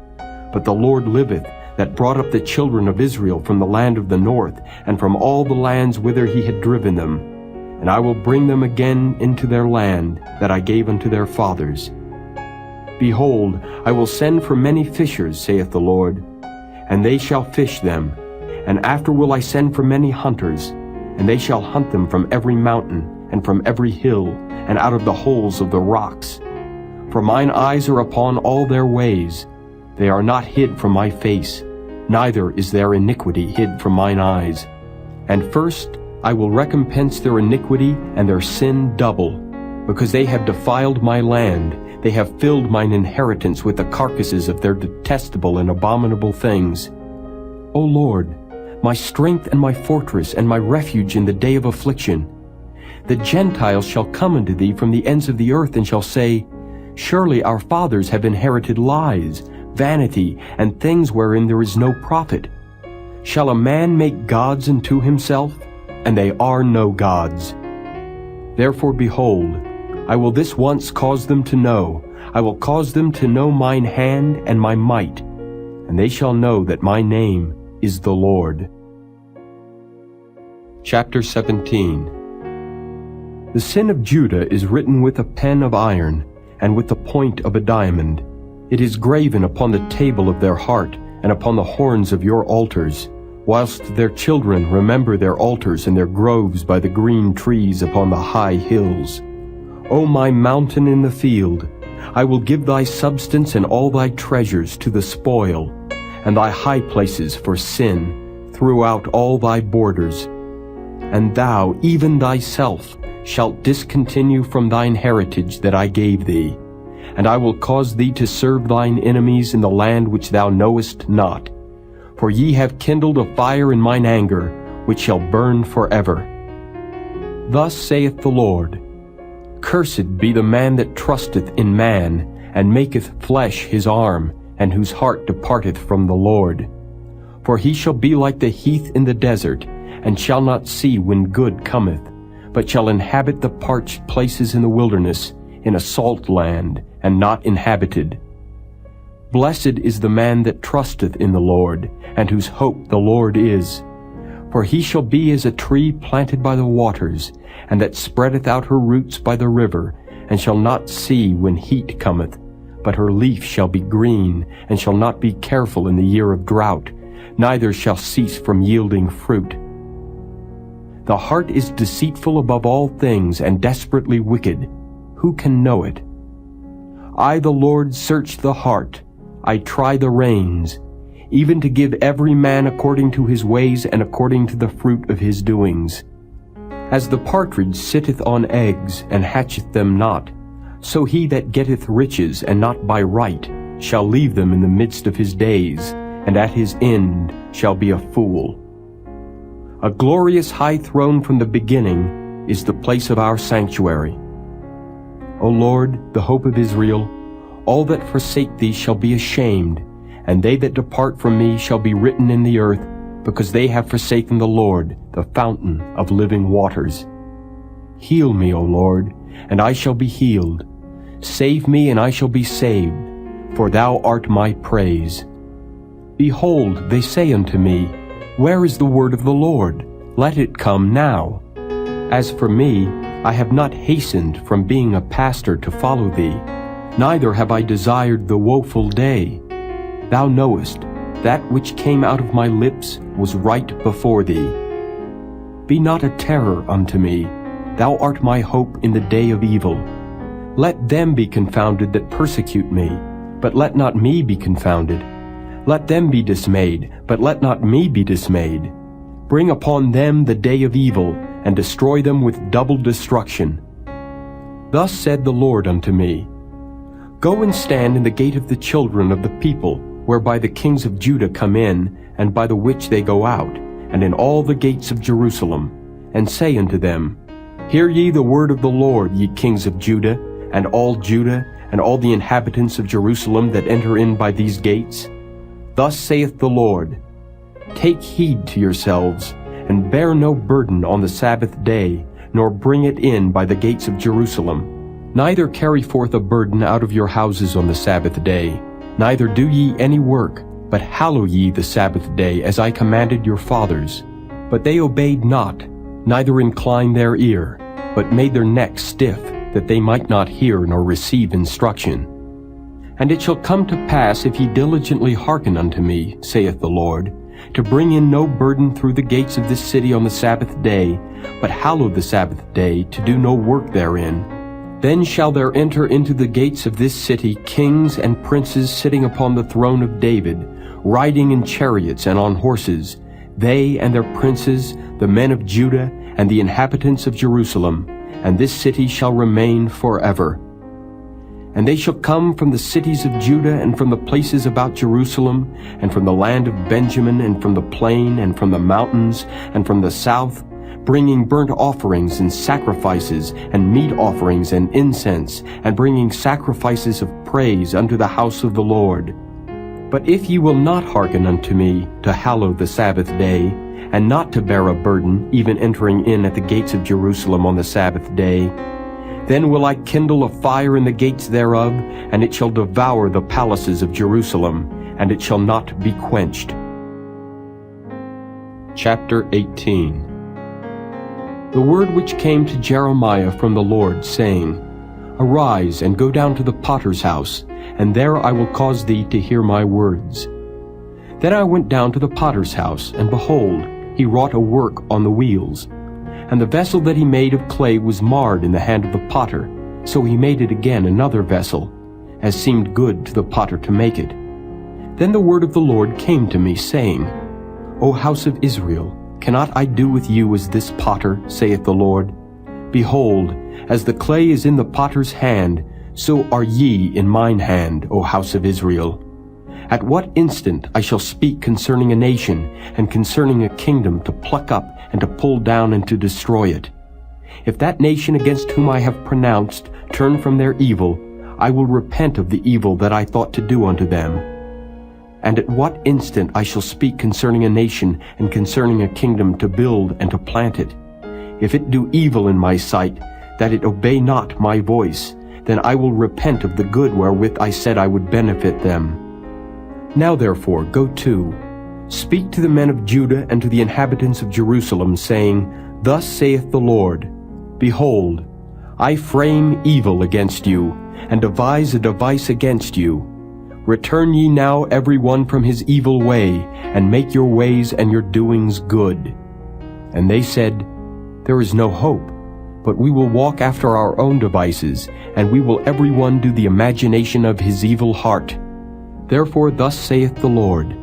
But the Lord liveth, that brought up the children of Israel from the land of the north, and from all the lands whither he had driven them. And I will bring them again into their land, that I gave unto their fathers. Behold, I will send for many fishers, saith the Lord, and they shall fish them. And after will I send for many hunters, and they shall hunt them from every mountain, and from every hill, and out of the holes of the rocks. For mine eyes are upon all their ways. They are not hid from my face, neither is their iniquity hid from mine eyes. And first I will recompense their iniquity and their sin double, because they have defiled my land. They have filled mine inheritance with the carcasses of their detestable and abominable things. O Lord, my strength and my fortress and my refuge in the day of affliction. The Gentiles shall come unto thee from the ends of the earth, and shall say, Surely our fathers have inherited lies, vanity, and things wherein there is no profit. Shall a man make gods unto himself? And they are no gods. Therefore behold, I will this once cause them to know, I will cause them to know mine hand and my might, and they shall know that my name is the Lord. Chapter 17. The sin of Judah is written with a pen of iron, and with the point of a diamond. It is graven upon the table of their heart, and upon the horns of your altars, whilst their children remember their altars and their groves by the green trees upon the high hills. O my mountain in the field, I will give thy substance and all thy treasures to the spoil, and thy high places for sin, throughout all thy borders. And thou, even thyself, shalt discontinue from thine heritage that I gave thee, and I will cause thee to serve thine enemies in the land which thou knowest not. For ye have kindled a fire in mine anger, which shall burn forever. Thus saith the Lord, Cursed be the man that trusteth in man, and maketh flesh his arm, and whose heart departeth from the Lord. For he shall be like the heath in the desert, and shall not see when good cometh, but shall inhabit the parched places in the wilderness, in a salt land, and not inhabited. Blessed is the man that trusteth in the Lord, and whose hope the Lord is. For he shall be as a tree planted by the waters, and that spreadeth out her roots by the river, and shall not see when heat cometh, but her leaf shall be green, and shall not be careful in the year of drought, neither shall cease from yielding fruit. The heart is deceitful above all things, and desperately wicked. Who can know it? I, the Lord, search the heart. I try the reins, even to give every man according to his ways and according to the fruit of his doings. As the partridge sitteth on eggs, and hatcheth them not, so he that getteth riches, and not by right, shall leave them in the midst of his days, and at his end shall be a fool. A glorious high throne from the beginning is the place of our sanctuary. O Lord, the hope of Israel, all that forsake thee shall be ashamed, and they that depart from me shall be written in the earth, because they have forsaken the Lord, the fountain of living waters. Heal me, O Lord, and I shall be healed. Save me, and I shall be saved, for thou art my praise. Behold, they say unto me, Where is the word of the Lord? Let it come now. As for me, I have not hastened from being a pastor to follow thee, neither have I desired the woeful day. Thou knowest, that which came out of my lips was right before thee. Be not a terror unto me, thou art my hope in the day of evil. Let them be confounded that persecute me, but let not me be confounded. Let them be dismayed, but let not me be dismayed. Bring upon them the day of evil, and destroy them with double destruction. Thus said the Lord unto me, Go and stand in the gate of the children of the people, whereby the kings of Judah come in, and by the which they go out, and in all the gates of Jerusalem, and say unto them, Hear ye the word of the Lord, ye kings of Judah, and all the inhabitants of Jerusalem that enter in by these gates. Thus saith the Lord, Take heed to yourselves, and bear no burden on the Sabbath day, nor bring it in by the gates of Jerusalem. Neither carry forth a burden out of your houses on the Sabbath day, neither do ye any work, but hallow ye the Sabbath day, as I commanded your fathers. But they obeyed not, neither inclined their ear, but made their necks stiff, that they might not hear nor receive instruction. And it shall come to pass, if ye diligently hearken unto me, saith the Lord, to bring in no burden through the gates of this city on the Sabbath day, but hallow the Sabbath day, to do no work therein, then shall there enter into the gates of this city kings and princes sitting upon the throne of David, riding in chariots and on horses, they and their princes, the men of Judah, and the inhabitants of Jerusalem, and this city shall remain forever. And they shall come from the cities of Judah, and from the places about Jerusalem, and from the land of Benjamin, and from the plain, and from the mountains, and from the south, bringing burnt offerings and sacrifices, and meat offerings and incense, and bringing sacrifices of praise unto the house of the Lord. But if ye will not hearken unto me, to hallow the Sabbath day, and not to bear a burden, even entering in at the gates of Jerusalem on the Sabbath day, then will I kindle a fire in the gates thereof, and it shall devour the palaces of Jerusalem, and it shall not be quenched. Chapter 18. The word which came to Jeremiah from the Lord, saying, Arise, and go down to the potter's house, and there I will cause thee to hear my words. Then I went down to the potter's house, and behold, he wrought a work on the wheels. And the vessel that he made of clay was marred in the hand of the potter, so he made it again another vessel, as seemed good to the potter to make it. Then the word of the Lord came to me, saying, O house of Israel, cannot I do with you as this potter, saith the Lord? Behold, as the clay is in the potter's hand, so are ye in mine hand, O house of Israel. At what instant I shall speak concerning a nation, and concerning a kingdom, to pluck up, and to pull down, and to destroy it. If that nation against whom I have pronounced turn from their evil, I will repent of the evil that I thought to do unto them. And at what instant I shall speak concerning a nation, and concerning a kingdom, to build and to plant it. If it do evil in my sight, that it obey not my voice, then I will repent of the good wherewith I said I would benefit them. Now therefore go to, speak to the men of Judah and to the inhabitants of Jerusalem, saying, Thus saith the Lord, Behold, I frame evil against you, and devise a device against you. Return ye now every one from his evil way, and make your ways and your doings good. And they said, There is no hope, but we will walk after our own devices, and we will every one do the imagination of his evil heart. Therefore thus saith the Lord,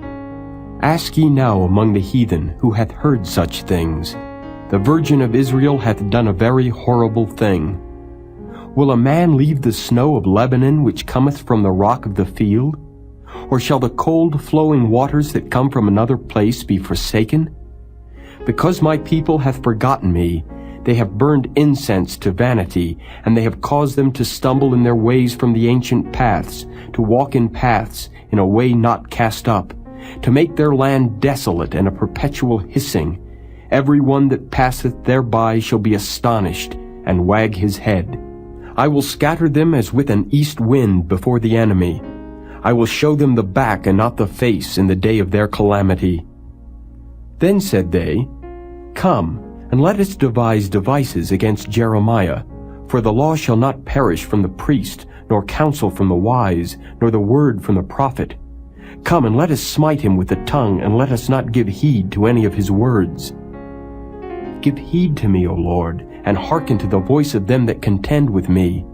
Ask ye now among the heathen, who hath heard such things. The Virgin of Israel hath done a very horrible thing. Will a man leave the snow of Lebanon, which cometh from the rock of the field? Or shall the cold flowing waters that come from another place be forsaken? Because my people hath forgotten me, they have burned incense to vanity, and they have caused them to stumble in their ways from the ancient paths, to walk in paths in a way not cast up, to make their land desolate and a perpetual hissing. Every one that passeth thereby shall be astonished, and wag his head. I will scatter them as with an east wind before the enemy. I will show them the back and not the face in the day of their calamity. Then said they, Come, and let us devise devices against Jeremiah, for the law shall not perish from the priest, nor counsel from the wise, nor the word from the prophet. Come, and let us smite him with the tongue, and let us not give heed to any of his words. Give heed to me, O Lord, and hearken to the voice of them that contend with me.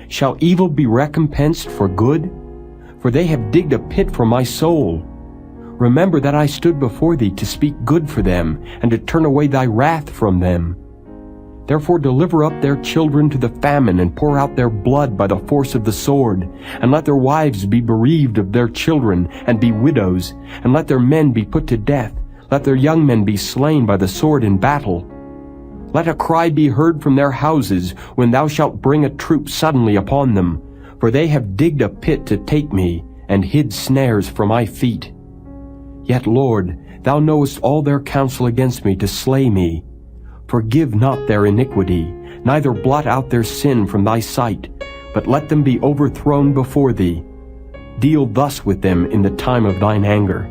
Shall evil be recompensed for good? For they have digged a pit for my soul. Remember that I stood before thee to speak good for them, and to turn away thy wrath from them. Therefore deliver up their children to the famine, and pour out their blood by the force of the sword. And let their wives be bereaved of their children, and be widows. And let their men be put to death. Let their young men be slain by the sword in battle. Let a cry be heard from their houses, when thou shalt bring a troop suddenly upon them. For they have digged a pit to take me, and hid snares for my feet. Yet, Lord, thou knowest all their counsel against me to slay me. Forgive not their iniquity, neither blot out their sin from thy sight, but let them be overthrown before thee. Deal thus with them in the time of thine anger.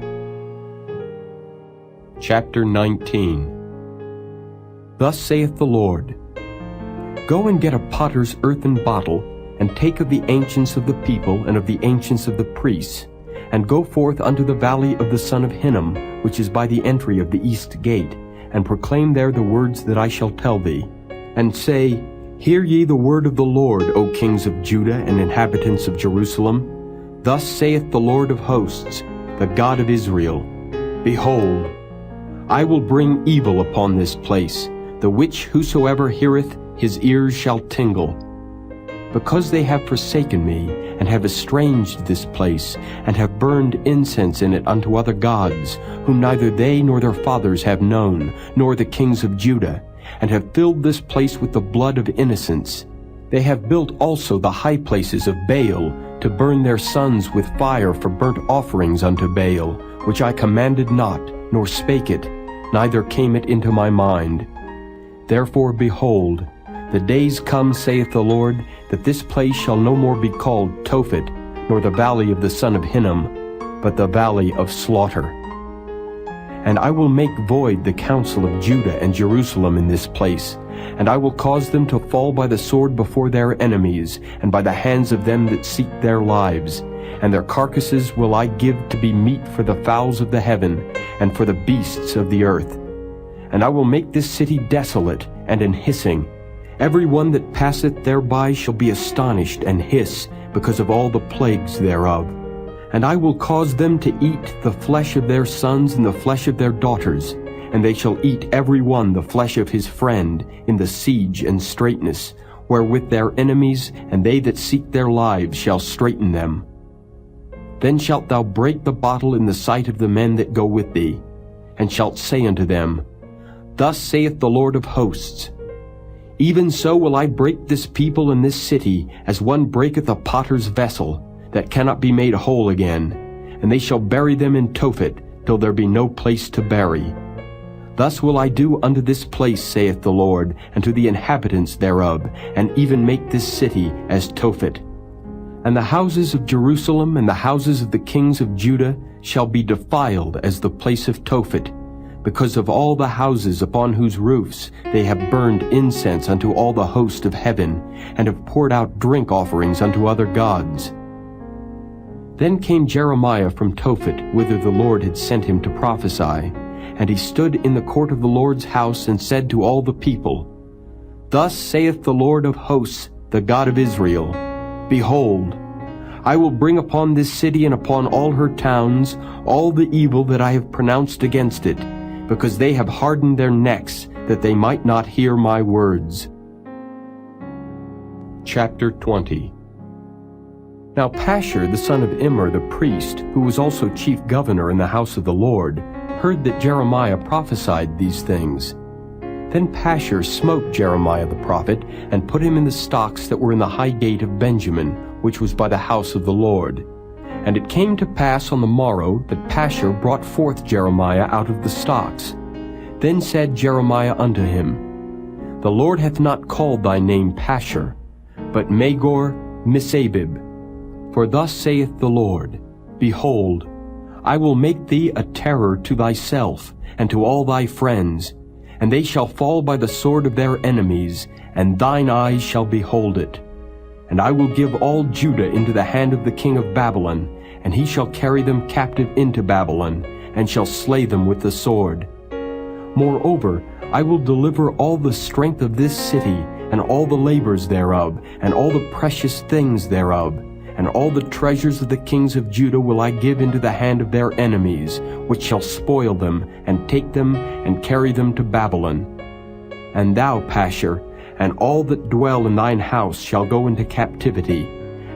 Chapter 19. Thus saith the Lord, Go and get a potter's earthen bottle, and take of the ancients of the people and of the ancients of the priests, and go forth unto the valley of the son of Hinnom, which is by the entry of the east gate, and proclaim there the words that I shall tell thee. And say, Hear ye the word of the Lord, O kings of Judah and inhabitants of Jerusalem. Thus saith the Lord of hosts, the God of Israel, Behold, I will bring evil upon this place, the which whosoever heareth, his ears shall tingle. Because they have forsaken me, and have estranged this place, and have burned incense in it unto other gods, whom neither they nor their fathers have known, nor the kings of Judah, and have filled this place with the blood of innocents. They have built also the high places of Baal, to burn their sons with fire for burnt offerings unto Baal, which I commanded not, nor spake it, neither came it into my mind. Therefore, behold, the days come, saith the Lord, that this place shall no more be called Tophet, nor the valley of the son of Hinnom, but the valley of slaughter. And I will make void the counsel of Judah and Jerusalem in this place, and I will cause them to fall by the sword before their enemies, and by the hands of them that seek their lives. And their carcasses will I give to be meat for the fowls of the heaven, and for the beasts of the earth. And I will make this city desolate and an hissing. Every one that passeth thereby shall be astonished and hiss, because of all the plagues thereof. And I will cause them to eat the flesh of their sons and the flesh of their daughters, and they shall eat every one the flesh of his friend in the siege and straitness, wherewith their enemies and they that seek their lives shall straiten them. Then shalt thou break the bottle in the sight of the men that go with thee, and shalt say unto them, Thus saith the Lord of hosts, Even so will I break this people and this city, as one breaketh a potter's vessel, that cannot be made whole again, and they shall bury them in Tophet, till there be no place to bury. Thus will I do unto this place, saith the Lord, and to the inhabitants thereof, and even make this city as Tophet. And the houses of Jerusalem and the houses of the kings of Judah shall be defiled as the place of Tophet, because of all the houses upon whose roofs they have burned incense unto all the host of heaven, and have poured out drink offerings unto other gods. Then came Jeremiah from Tophet, whither the Lord had sent him to prophesy. And he stood in the court of the Lord's house, and said to all the people, Thus saith the Lord of hosts, the God of Israel, Behold, I will bring upon this city and upon all her towns all the evil that I have pronounced against it, because they have hardened their necks, that they might not hear my words. Chapter 20. Now Pashur the son of Immer the priest, who was also chief governor in the house of the Lord, heard that Jeremiah prophesied these things. Then Pashur smote Jeremiah the prophet, and put him in the stocks that were in the high gate of Benjamin, which was by the house of the Lord. And it came to pass on the morrow that Pashur brought forth Jeremiah out of the stocks. Then said Jeremiah unto him, The Lord hath not called thy name Pashur, but Magor-Missabib. For thus saith the Lord, Behold, I will make thee a terror to thyself, and to all thy friends, and they shall fall by the sword of their enemies, and thine eyes shall behold it. And I will give all Judah into the hand of the king of Babylon, and he shall carry them captive into Babylon, and shall slay them with the sword. Moreover, I will deliver all the strength of this city, and all the labors thereof, and all the precious things thereof, and all the treasures of the kings of Judah will I give into the hand of their enemies, which shall spoil them, and take them, and carry them to Babylon. And thou, Pashur, and all that dwell in thine house shall go into captivity,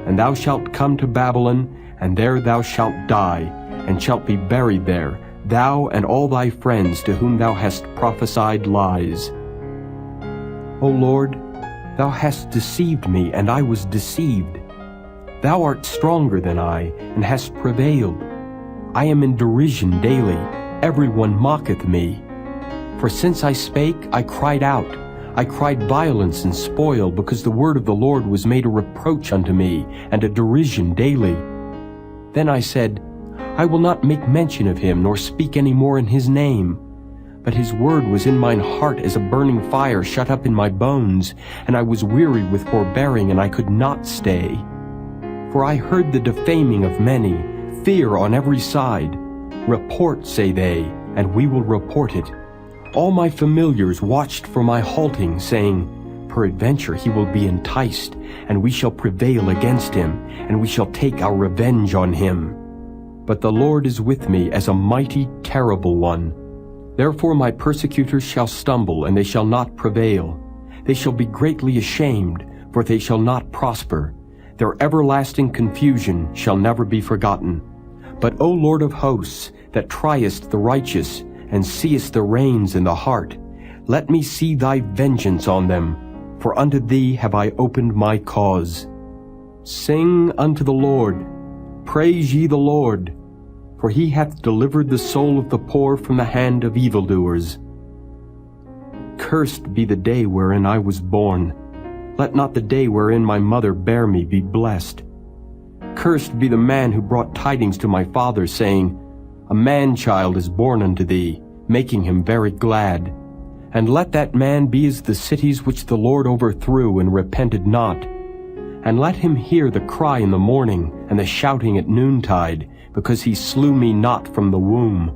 and thou shalt come to Babylon, and there thou shalt die, and shalt be buried there, thou and all thy friends to whom thou hast prophesied lies. O Lord, thou hast deceived me, and I was deceived. Thou art stronger than I, and hast prevailed. I am in derision daily, every one mocketh me. For since I spake, I cried out. I cried violence and spoil, because the word of the Lord was made a reproach unto me, and a derision daily. Then I said, I will not make mention of him, nor speak any more in his name. But his word was in mine heart as a burning fire shut up in my bones, and I was weary with forbearing, and I could not stay. For I heard the defaming of many, fear on every side. Report, say they, and we will report it. All my familiars watched for my halting, saying, Peradventure he will be enticed, and we shall prevail against him, and we shall take our revenge on him. But the Lord is with me as a mighty, terrible one. Therefore my persecutors shall stumble, and they shall not prevail. They shall be greatly ashamed, for they shall not prosper. Their everlasting confusion shall never be forgotten. But, O Lord of hosts, that triest the righteous, and seest the reins in the heart, let me see thy vengeance on them, for unto thee have I opened my cause. Sing unto the Lord, praise ye the Lord, for he hath delivered the soul of the poor from the hand of evildoers. Cursed be the day wherein I was born. Let not the day wherein my mother bare me be blessed. Cursed be the man who brought tidings to my father, saying, A man-child is born unto thee, making him very glad. And let that man be as the cities which the Lord overthrew and repented not. And let him hear the cry in the morning, and the shouting at noontide, because he slew me not from the womb,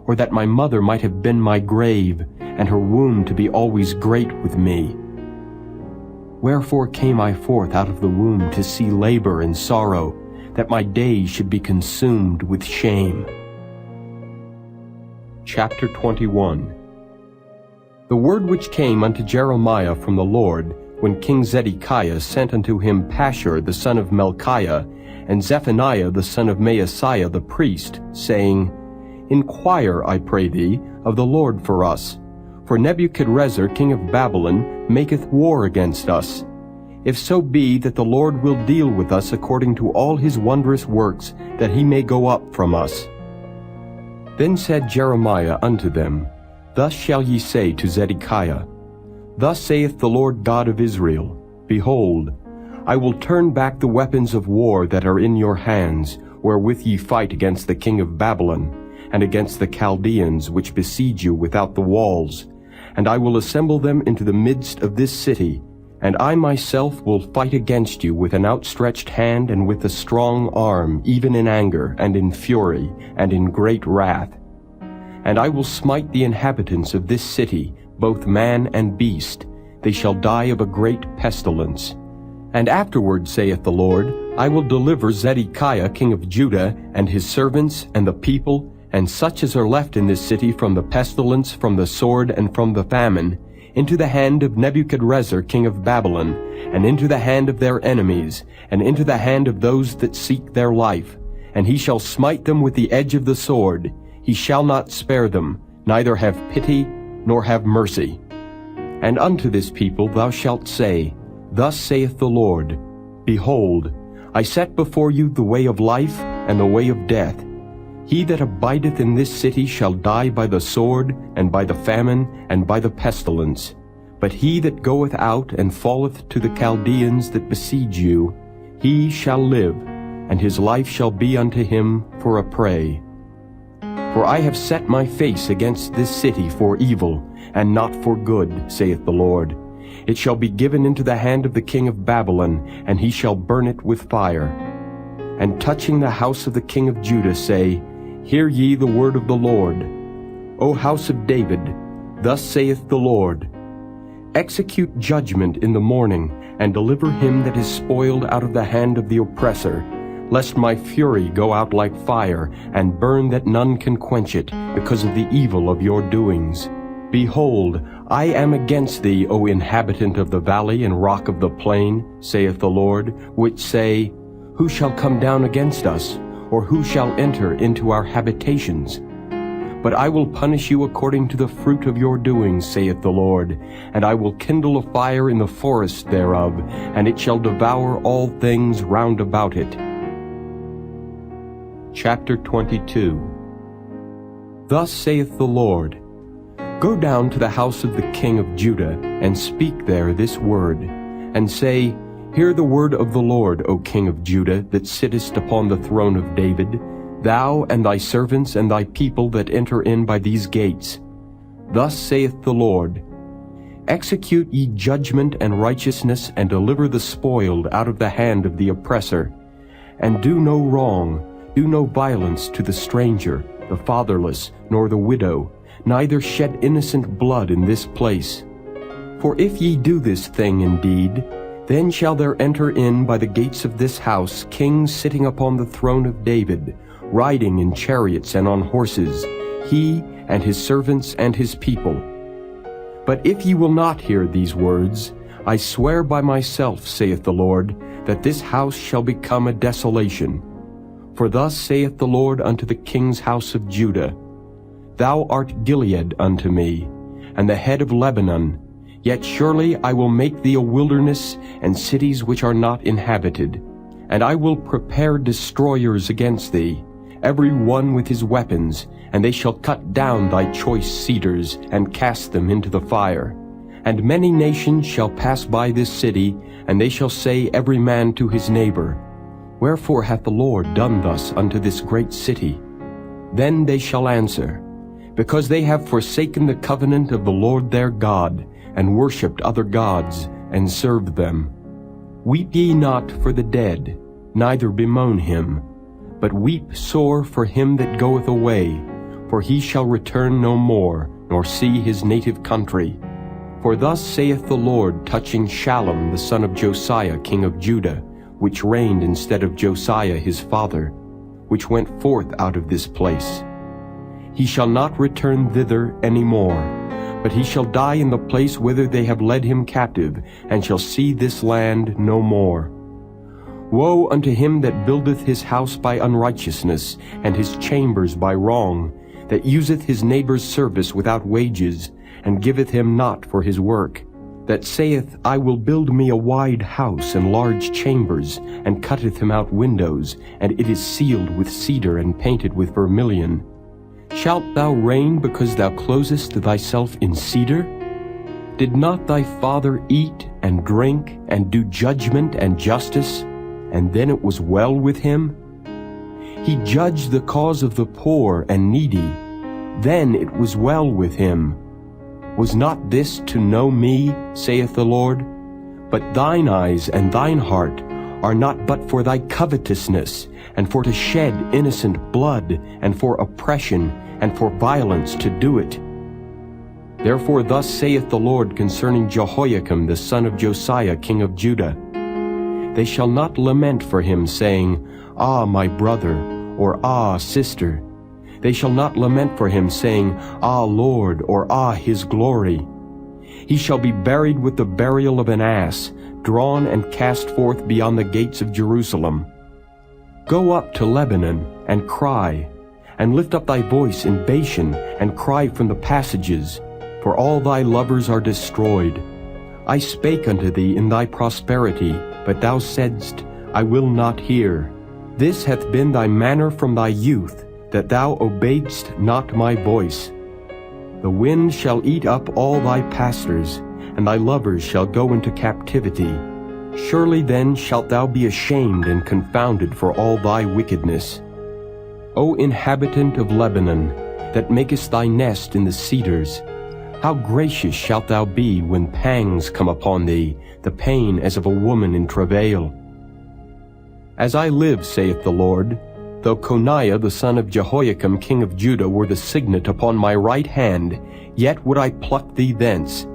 or that my mother might have been my grave, and her womb to be always great with me. Wherefore came I forth out of the womb to see labor and sorrow, that my days should be consumed with shame. Chapter 21. The word which came unto Jeremiah from the Lord, when King Zedekiah sent unto him Pashur the son of Melchiah, and Zephaniah the son of Maaseiah the priest, saying, Inquire, I pray thee, of the Lord for us, for Nebuchadrezzar king of Babylon maketh war against us. If so be that the Lord will deal with us according to all his wondrous works, that he may go up from us. Then said Jeremiah unto them, Thus shall ye say to Zedekiah, Thus saith the Lord God of Israel, Behold, I will turn back the weapons of war that are in your hands, wherewith ye fight against the king of Babylon, and against the Chaldeans which besiege you without the walls, and I will assemble them into the midst of this city, and I myself will fight against you with an outstretched hand and with a strong arm, even in anger, and in fury, and in great wrath. And I will smite the inhabitants of this city, both man and beast. They shall die of a great pestilence. And afterward, saith the Lord, I will deliver Zedekiah king of Judah, and his servants, and the people, and such as are left in this city from the pestilence, from the sword, and from the famine, into the hand of Nebuchadrezzar king of Babylon, and into the hand of their enemies, and into the hand of those that seek their life. And he shall smite them with the edge of the sword. He shall not spare them, neither have pity, nor have mercy. And unto this people thou shalt say, Thus saith the Lord, Behold, I set before you the way of life and the way of death. He that abideth in this city shall die by the sword, and by the famine, and by the pestilence. But he that goeth out and falleth to the Chaldeans that besiege you, he shall live, and his life shall be unto him for a prey. For I have set my face against this city for evil, and not for good, saith the Lord. It shall be given into the hand of the king of Babylon, and he shall burn it with fire. And touching the house of the king of Judah say, Hear ye the word of the Lord. O house of David, thus saith the Lord, Execute judgment in the morning, and deliver him that is spoiled out of the hand of the oppressor, lest my fury go out like fire, and burn that none can quench it, because of the evil of your doings. Behold, I am against thee, O inhabitant of the valley and rock of the plain, saith the Lord, which say, Who shall come down against us? Or who shall enter into our habitations? But I will punish you according to the fruit of your doings, saith the Lord, and I will kindle a fire in the forest thereof, and it shall devour all things round about it. Chapter 22. Thus saith the Lord, Go down to the house of the king of Judah, and speak there this word, and say, Hear the word of the Lord, O king of Judah, that sittest upon the throne of David, thou and thy servants and thy people that enter in by these gates. Thus saith the Lord, Execute ye judgment and righteousness, and deliver the spoiled out of the hand of the oppressor. And do no wrong, do no violence to the stranger, the fatherless, nor the widow, neither shed innocent blood in this place. For if ye do this thing indeed, then shall there enter in by the gates of this house kings sitting upon the throne of David, riding in chariots and on horses, he and his servants and his people. But if ye will not hear these words, I swear by myself, saith the Lord, that this house shall become a desolation. For thus saith the Lord unto the king's house of Judah, Thou art Gilead unto me, and the head of Lebanon, yet surely I will make thee a wilderness, and cities which are not inhabited. And I will prepare destroyers against thee, every one with his weapons, and they shall cut down thy choice cedars, and cast them into the fire. And many nations shall pass by this city, and they shall say every man to his neighbor, Wherefore hath the Lord done thus unto this great city? Then they shall answer, Because they have forsaken the covenant of the Lord their God, and worshipped other gods, and served them. Weep ye not for the dead, neither bemoan him, but weep sore for him that goeth away, for he shall return no more, nor see his native country. For thus saith the Lord touching Shallum the son of Josiah king of Judah, which reigned instead of Josiah his father, which went forth out of this place. He shall not return thither any more, But he shall die in the place whither they have led him captive, and shall see this land no more. Woe unto him that buildeth his house by unrighteousness, and his chambers by wrong, that useth his neighbor's service without wages, and giveth him not for his work, that saith, I will build me a wide house and large chambers, and cutteth him out windows, and it is sealed with cedar and painted with vermilion. Shalt thou reign because thou closest thyself in cedar? Did not thy father eat and drink, and do judgment and justice, and then it was well with him? He judged the cause of the poor and needy, then it was well with him. Was not this to know me, saith the Lord? But thine eyes and thine heart are not but for thy covetousness, and for to shed innocent blood, and for oppression, and for violence to do it. Therefore thus saith the Lord concerning Jehoiakim the son of Josiah king of Judah, They shall not lament for him, saying, Ah, my brother, or Ah, sister. They shall not lament for him, saying, Ah, Lord, or Ah, his glory. He shall be buried with the burial of an ass, drawn and cast forth beyond the gates of Jerusalem. Go up to Lebanon, and cry, and lift up thy voice in Bashan, and cry from the passages, for all thy lovers are destroyed. I spake unto thee in thy prosperity, but thou saidst, I will not hear. This hath been thy manner from thy youth, that thou obeyedst not my voice. The wind shall eat up all thy pastors, and thy lovers shall go into captivity. Surely then shalt thou be ashamed and confounded for all thy wickedness. O inhabitant of Lebanon, that makest thy nest in the cedars, how gracious shalt thou be when pangs come upon thee, the pain as of a woman in travail. As I live, saith the Lord, though Coniah the son of Jehoiakim king of Judah were the signet upon my right hand, yet would I pluck thee thence.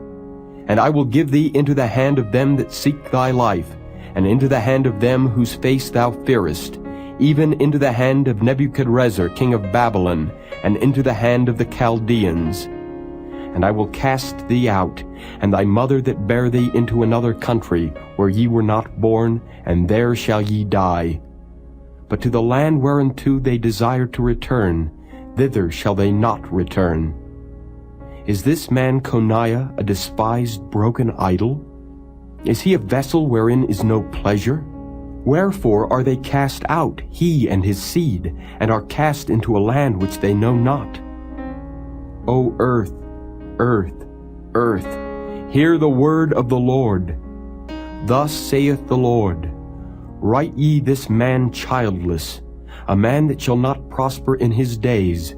And I will give thee into the hand of them that seek thy life, and into the hand of them whose face thou fearest, even into the hand of Nebuchadrezzar king of Babylon, and into the hand of the Chaldeans. And I will cast thee out, and thy mother that bare thee into another country, where ye were not born, and there shall ye die. But to the land whereunto they desire to return, thither shall they not return. Is this man Coniah a despised broken idol? Is he a vessel wherein is no pleasure? Wherefore are they cast out, he and his seed, and are cast into a land which they know not? O earth, earth, earth, hear the word of the Lord. Thus saith the Lord, Write ye this man childless, a man that shall not prosper in his days.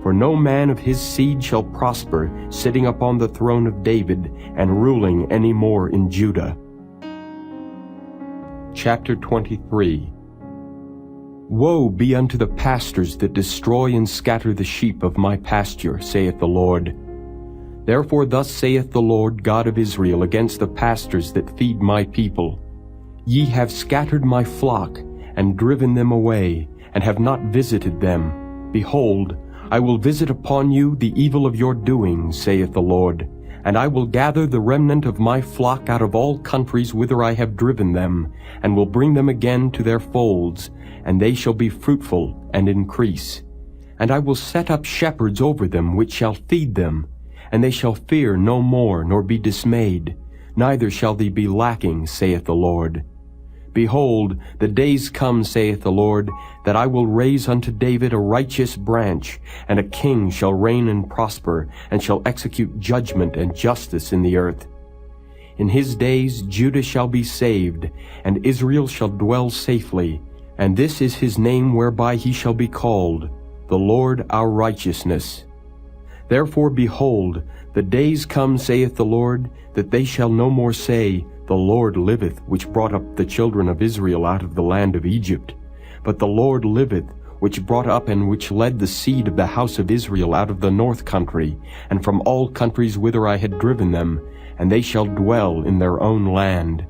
For no man of his seed shall prosper, sitting upon the throne of David, and ruling any more in Judah. Chapter 23. Woe be unto the pastors that destroy and scatter the sheep of my pasture, saith the Lord. Therefore thus saith the Lord God of Israel against the pastors that feed my people, Ye have scattered my flock, and driven them away, and have not visited them. Behold, I will visit upon you the evil of your doing, saith the Lord, and I will gather the remnant of my flock out of all countries whither I have driven them, and will bring them again to their folds, and they shall be fruitful and increase. And I will set up shepherds over them which shall feed them, and they shall fear no more, nor be dismayed, neither shall they be lacking, saith the Lord. Behold, the days come, saith the Lord, that I will raise unto David a righteous branch, and a king shall reign and prosper, and shall execute judgment and justice in the earth. In his days Judah shall be saved, and Israel shall dwell safely, and this is his name whereby he shall be called, the Lord our righteousness. Therefore, behold, the days come, saith the Lord, that they shall no more say, The Lord liveth, which brought up the children of Israel out of the land of Egypt. But the Lord liveth, which brought up and which led the seed of the house of Israel out of the north country, and from all countries whither I had driven them, and they shall dwell in their own land.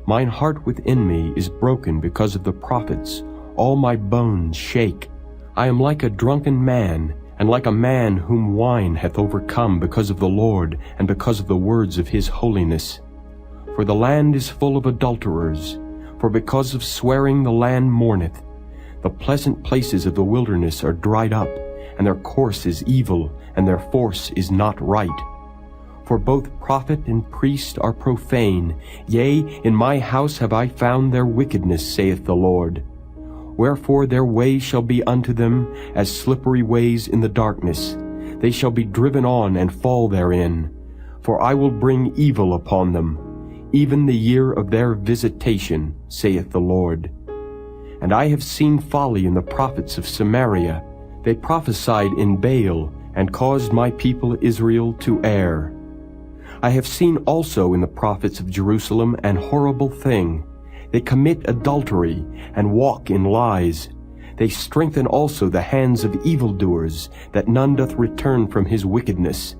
Mine heart within me is broken because of the prophets, all my bones shake. I am like a drunken man, and like a man whom wine hath overcome because of the Lord, and because of the words of his holiness. For the land is full of adulterers, for because of swearing the land mourneth. The pleasant places of the wilderness are dried up, and their course is evil, and their force is not right. For both prophet and priest are profane, yea, in my house have I found their wickedness, saith the Lord. Wherefore their way shall be unto them as slippery ways in the darkness. They shall be driven on and fall therein. For I will bring evil upon them, even the year of their visitation, saith the Lord. And I have seen folly in the prophets of Samaria. They prophesied in Baal, and caused my people Israel to err. I have seen also in the prophets of Jerusalem an horrible thing. They commit adultery, and walk in lies. They strengthen also the hands of evildoers, that none doth return from his wickedness.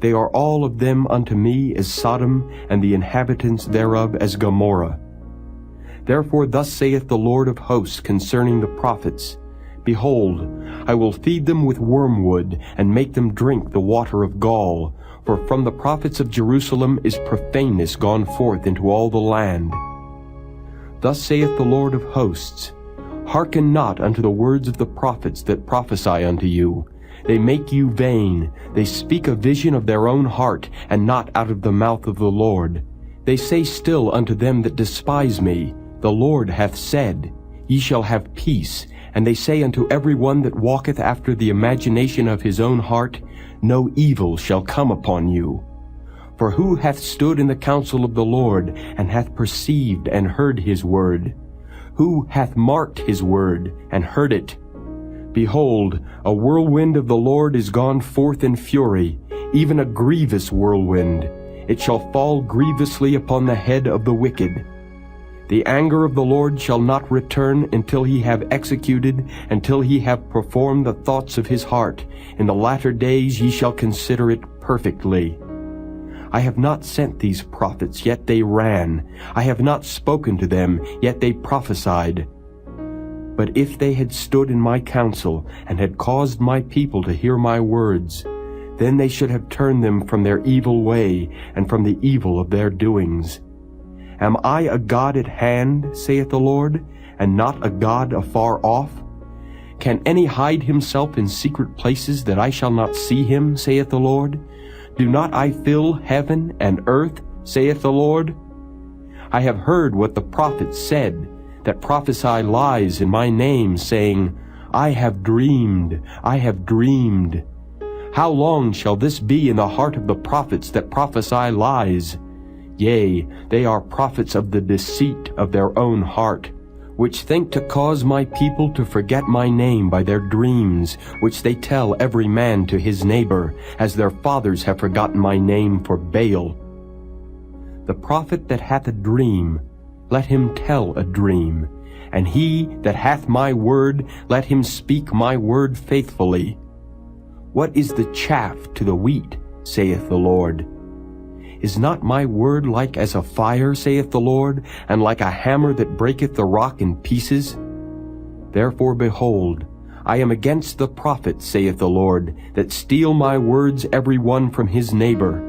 They are all of them unto me as Sodom, and the inhabitants thereof as Gomorrah. Therefore thus saith the Lord of hosts concerning the prophets, Behold, I will feed them with wormwood, and make them drink the water of gall. For from the prophets of Jerusalem is profaneness gone forth into all the land. Thus saith the Lord of hosts, Hearken not unto the words of the prophets that prophesy unto you. They make you vain. They speak a vision of their own heart, and not out of the mouth of the Lord. They say still unto them that despise me, The Lord hath said, Ye shall have peace. And they say unto every one that walketh after the imagination of his own heart, No evil shall come upon you. For who hath stood in the counsel of the Lord, and hath perceived and heard his word? Who hath marked his word, and heard it? Behold, a whirlwind of the Lord is gone forth in fury, even a grievous whirlwind. It shall fall grievously upon the head of the wicked. The anger of the Lord shall not return until he have executed, until he have performed the thoughts of his heart. In the latter days ye shall consider it perfectly. I have not sent these prophets, yet they ran. I have not spoken to them, yet they prophesied. But if they had stood in my counsel, and had caused my people to hear my words, then they should have turned them from their evil way, and from the evil of their doings. Am I a God at hand, saith the Lord, and not a God afar off? Can any hide himself in secret places that I shall not see him, saith the Lord? Do not I fill heaven and earth, saith the Lord? I have heard what the prophets said, that prophesy lies in my name, saying, I have dreamed, I have dreamed. How long shall this be in the heart of the prophets that prophesy lies? Yea, they are prophets of the deceit of their own heart, which think to cause my people to forget my name by their dreams, which they tell every man to his neighbor, as their fathers have forgotten my name for Baal. The prophet that hath a dream, let him tell a dream, and he that hath my word, let him speak my word faithfully. What is the chaff to the wheat, saith the Lord? Is not my word like as a fire, saith the Lord, and like a hammer that breaketh the rock in pieces? Therefore, behold, I am against the prophets, saith the Lord, that steal my words every one from his neighbor.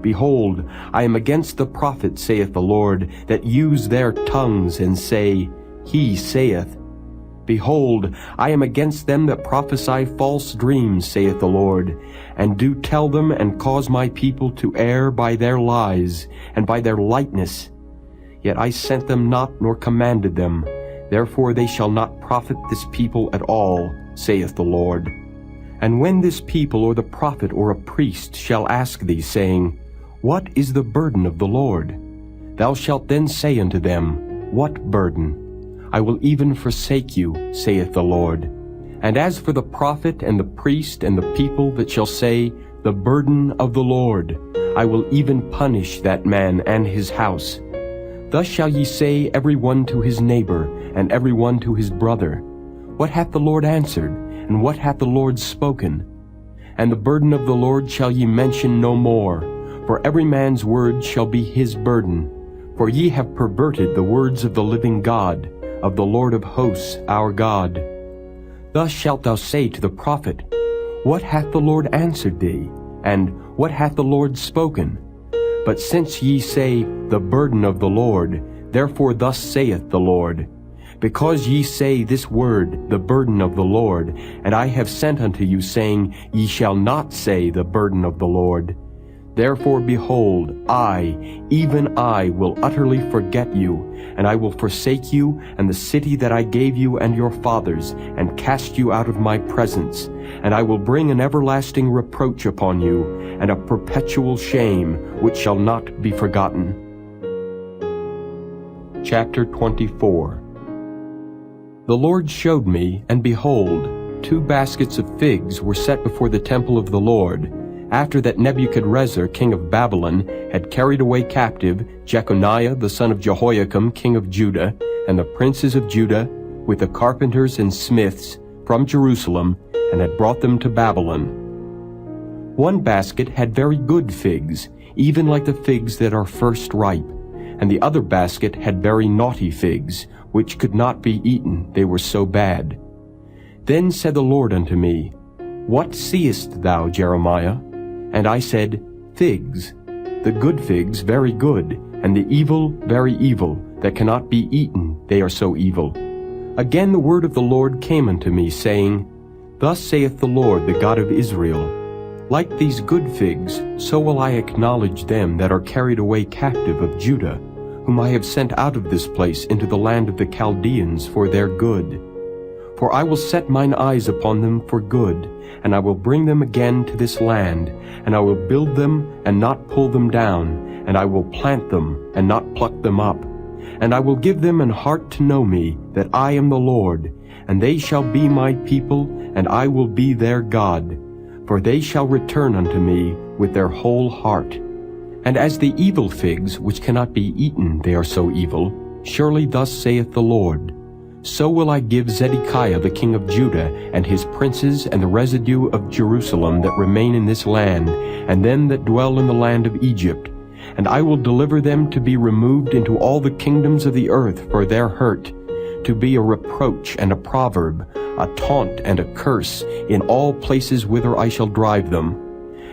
Behold, I am against the prophets, saith the Lord, that use their tongues and say, He saith. Behold, I am against them that prophesy false dreams, saith the Lord, and do tell them and cause my people to err by their lies and by their lightness. Yet I sent them not nor commanded them. Therefore they shall not profit this people at all, saith the Lord. And when this people or the prophet or a priest shall ask thee, saying, What is the burden of the Lord? Thou shalt then say unto them, What burden? I will even forsake you, saith the Lord. And as for the prophet and the priest and the people that shall say, The burden of the Lord, I will even punish that man and his house. Thus shall ye say every one to his neighbor, and every one to his brother, What hath the Lord answered, and what hath the Lord spoken? And the burden of the Lord shall ye mention no more, for every man's word shall be his burden. For ye have perverted the words of the living God, of the Lord of hosts our God. Thus shalt thou say to the prophet, What hath the Lord answered thee? And what hath the Lord spoken? But since ye say, The burden of the Lord, therefore thus saith the Lord, because ye say this word, the burden of the Lord, and I have sent unto you, saying, Ye shall not say the burden of the Lord. Therefore, behold, I, even I, will utterly forget you, and I will forsake you and the city that I gave you and your fathers, and cast you out of my presence. And I will bring an everlasting reproach upon you, and a perpetual shame, which shall not be forgotten. Chapter 24. The Lord showed me, and behold, 2 baskets of figs were set before the temple of the Lord, after that Nebuchadrezzar king of Babylon had carried away captive Jeconiah the son of Jehoiakim king of Judah, and the princes of Judah, with the carpenters and smiths, from Jerusalem, and had brought them to Babylon. 1 basket had very good figs, even like the figs that are first ripe, and the other basket had very naughty figs, which could not be eaten, they were so bad. Then said the Lord unto me, What seest thou, Jeremiah? And I said, Figs, the good figs very good, and the evil very evil, that cannot be eaten, they are so evil. Again the word of the Lord came unto me, saying, Thus saith the Lord, the God of Israel, Like these good figs, so will I acknowledge them that are carried away captive of Judah, whom I have sent out of this place into the land of the Chaldeans for their good. For I will set mine eyes upon them for good, and I will bring them again to this land, and I will build them and not pull them down, and I will plant them and not pluck them up. And I will give them an heart to know me, that I am the Lord, and they shall be my people, and I will be their God. For they shall return unto me with their whole heart. And as the evil figs, which cannot be eaten, they are so evil, surely thus saith the Lord, So will I give Zedekiah the king of Judah, and his princes, and the residue of Jerusalem that remain in this land, and them that dwell in the land of Egypt. And I will deliver them to be removed into all the kingdoms of the earth for their hurt, to be a reproach and a proverb, a taunt and a curse, in all places whither I shall drive them.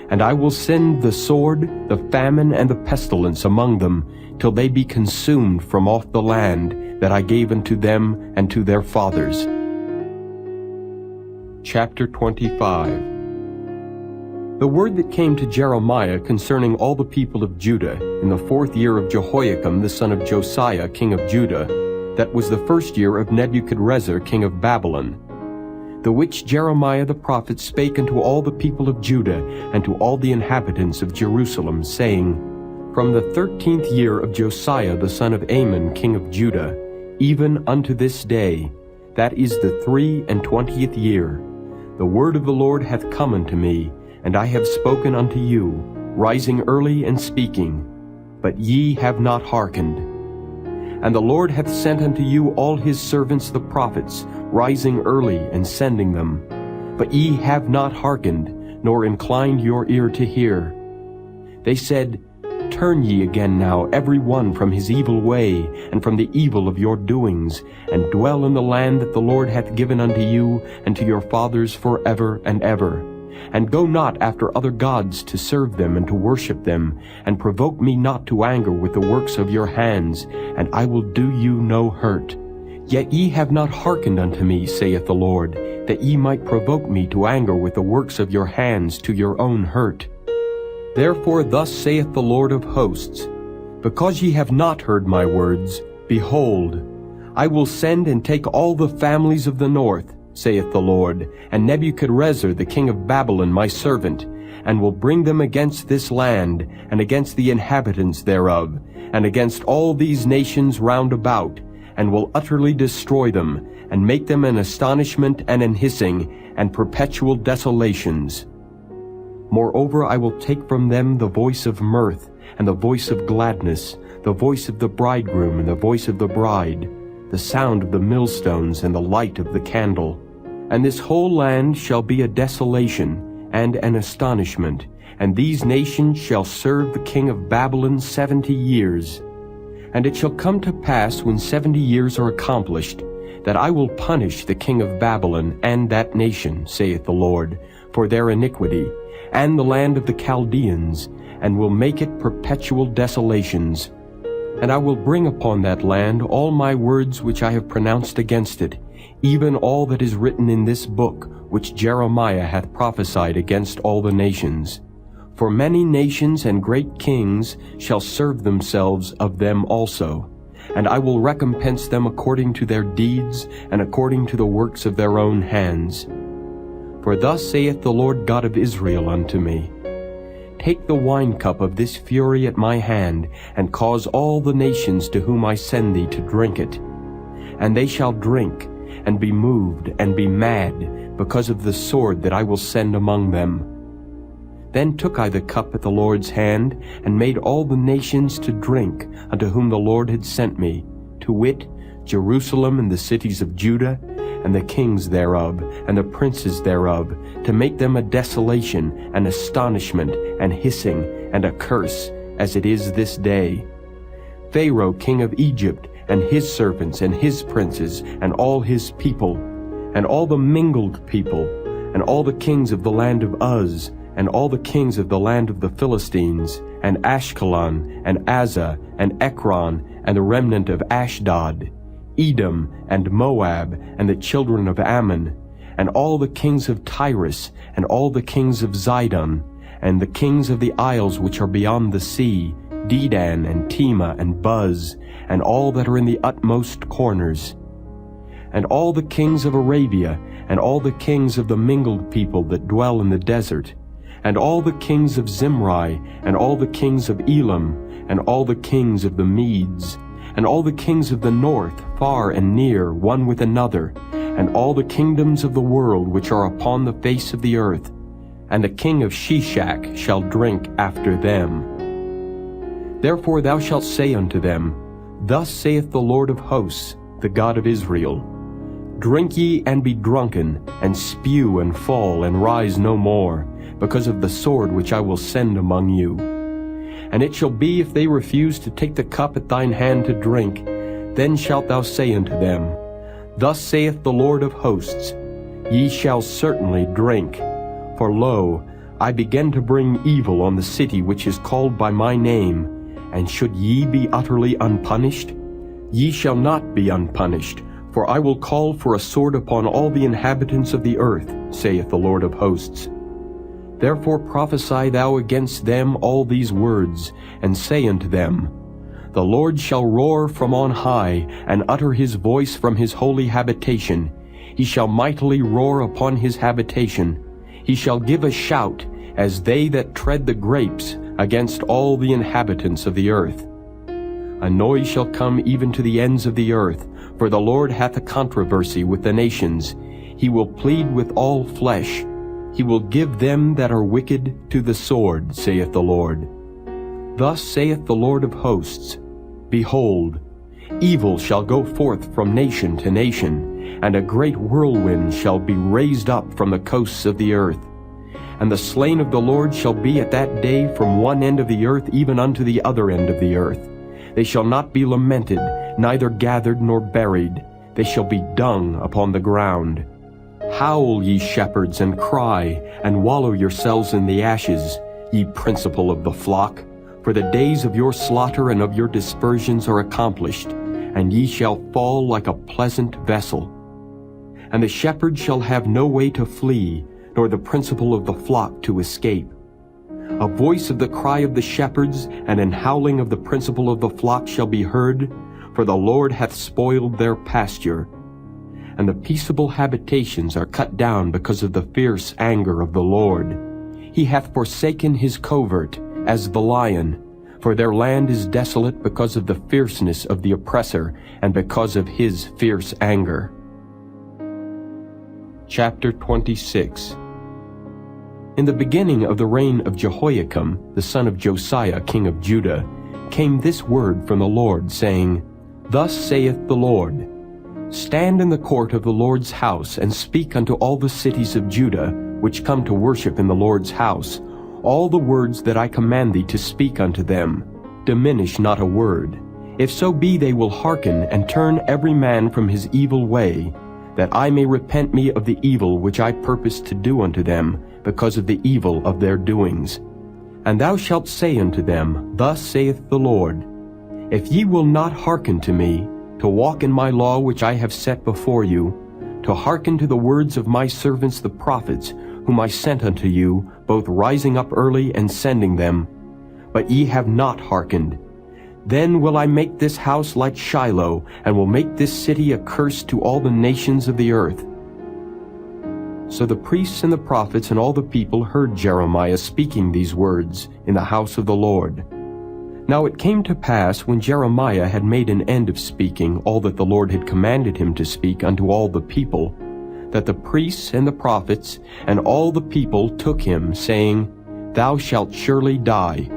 And I will send the sword, the famine, and the pestilence among them, till they be consumed from off the land that I gave unto them and to their fathers. Chapter 25. The word that came to Jeremiah concerning all the people of Judah in the 4th year of Jehoiakim the son of Josiah king of Judah, that was the 1st year of Nebuchadrezzar king of Babylon, the which Jeremiah the prophet spake unto all the people of Judah and to all the inhabitants of Jerusalem, saying, From the 13th year of Josiah the son of Amon king of Judah, even unto this day, that is the 23 year, the word of the Lord hath come unto me, and I have spoken unto you, rising early and speaking, but ye have not hearkened. And the Lord hath sent unto you all his servants the prophets, rising early and sending them. But ye have not hearkened, nor inclined your ear to hear. They said, Turn ye again now every one from his evil way, and from the evil of your doings, and dwell in the land that the Lord hath given unto you and to your fathers forever and ever. And go not after other gods to serve them and to worship them, and provoke me not to anger with the works of your hands, and I will do you no hurt. Yet ye have not hearkened unto me, saith the Lord, that ye might provoke me to anger with the works of your hands to your own hurt. Therefore thus saith the Lord of hosts, Because ye have not heard my words, behold, I will send and take all the families of the north, saith the Lord, and Nebuchadrezzar the king of Babylon my servant, and will bring them against this land, and against the inhabitants thereof, and against all these nations round about, and will utterly destroy them, and make them an astonishment and an hissing, and perpetual desolations. Moreover, I will take from them the voice of mirth, and the voice of gladness, the voice of the bridegroom and the voice of the bride, the sound of the millstones and the light of the candle. And this whole land shall be a desolation and an astonishment, and these nations shall serve the king of Babylon 70 years. And it shall come to pass, when 70 years are accomplished, that I will punish the king of Babylon and that nation, saith the Lord, for their iniquity, and the land of the Chaldeans, and will make it perpetual desolations. And I will bring upon that land all my words which I have pronounced against it, even all that is written in this book, which Jeremiah hath prophesied against all the nations. For many nations and great kings shall serve themselves of them also, and I will recompense them according to their deeds and according to the works of their own hands. For thus saith the Lord God of Israel unto me, Take the wine-cup of this fury at my hand, and cause all the nations to whom I send thee to drink it. And they shall drink, and be moved, and be mad, because of the sword that I will send among them. Then took I the cup at the Lord's hand, and made all the nations to drink unto whom the Lord had sent me, to wit, Jerusalem and the cities of Judah, and the kings thereof, and the princes thereof, to make them a desolation, an astonishment, and hissing, and a curse, as it is this day. Pharaoh king of Egypt, and his servants, and his princes, and all his people, and all the mingled people, and all the kings of the land of Uz, and all the kings of the land of the Philistines, and Ashkelon, and Azzah, and Ekron, and the remnant of Ashdod, Edom, and Moab, and the children of Ammon, and all the kings of Tyrus, and all the kings of Zidon, and the kings of the isles which are beyond the sea, Dedan, and Tema, and Buz, and all that are in the utmost corners, and all the kings of Arabia, and all the kings of the mingled people that dwell in the desert, and all the kings of Zimri, and all the kings of Elam, and all the kings of the Medes, and all the kings of the north, far and near, one with another, and all the kingdoms of the world which are upon the face of the earth, and the king of Shishak shall drink after them. Therefore thou shalt say unto them, Thus saith the Lord of hosts, the God of Israel, Drink ye and be drunken, and spew and fall, and rise no more, because of the sword which I will send among you. And it shall be, if they refuse to take the cup at thine hand to drink, then shalt thou say unto them, Thus saith the Lord of hosts, Ye shall certainly drink. For lo, I begin to bring evil on the city which is called by my name, and should ye be utterly unpunished? Ye shall not be unpunished, for I will call for a sword upon all the inhabitants of the earth, saith the Lord of hosts. Therefore prophesy thou against them all these words, and say unto them, The Lord shall roar from on high, and utter his voice from his holy habitation. He shall mightily roar upon his habitation. He shall give a shout, as they that tread the grapes, against all the inhabitants of the earth. A noise shall come even to the ends of the earth, for the Lord hath a controversy with the nations. He will plead with all flesh. He will give them that are wicked to the sword, saith the Lord. Thus saith the Lord of hosts, Behold, evil shall go forth from nation to nation, and a great whirlwind shall be raised up from the coasts of the earth. And the slain of the Lord shall be at that day from one end of the earth even unto the other end of the earth. They shall not be lamented, neither gathered nor buried. They shall be dung upon the ground. Howl, ye shepherds, and cry, and wallow yourselves in the ashes, ye principal of the flock. For the days of your slaughter and of your dispersions are accomplished, and ye shall fall like a pleasant vessel. And the shepherd shall have no way to flee, nor the principal of the flock to escape. A voice of the cry of the shepherds, and an howling of the principal of the flock shall be heard, for the Lord hath spoiled their pasture. And the peaceable habitations are cut down because of the fierce anger of the Lord. He hath forsaken his covert, as the lion, for their land is desolate because of the fierceness of the oppressor, and because of his fierce anger. Chapter 26. In the beginning of the reign of Jehoiakim, the son of Josiah, king of Judah, came this word from the Lord, saying, Thus saith the Lord, Stand in the court of the Lord's house, and speak unto all the cities of Judah, which come to worship in the Lord's house, all the words that I command thee to speak unto them. Diminish not a word. If so be they will hearken, and turn every man from his evil way, that I may repent me of the evil which I purpose to do unto them, because of the evil of their doings. And thou shalt say unto them, Thus saith the Lord, If ye will not hearken to me, to walk in my law which I have set before you, to hearken to the words of my servants the prophets, whom I sent unto you, both rising up early and sending them, but ye have not hearkened, then will I make this house like Shiloh, and will make this city a curse to all the nations of the earth. So the priests and the prophets and all the people heard Jeremiah speaking these words in the house of the Lord. Now it came to pass, when Jeremiah had made an end of speaking all that the Lord had commanded him to speak unto all the people, that the priests and the prophets and all the people took him, saying, Thou shalt surely die.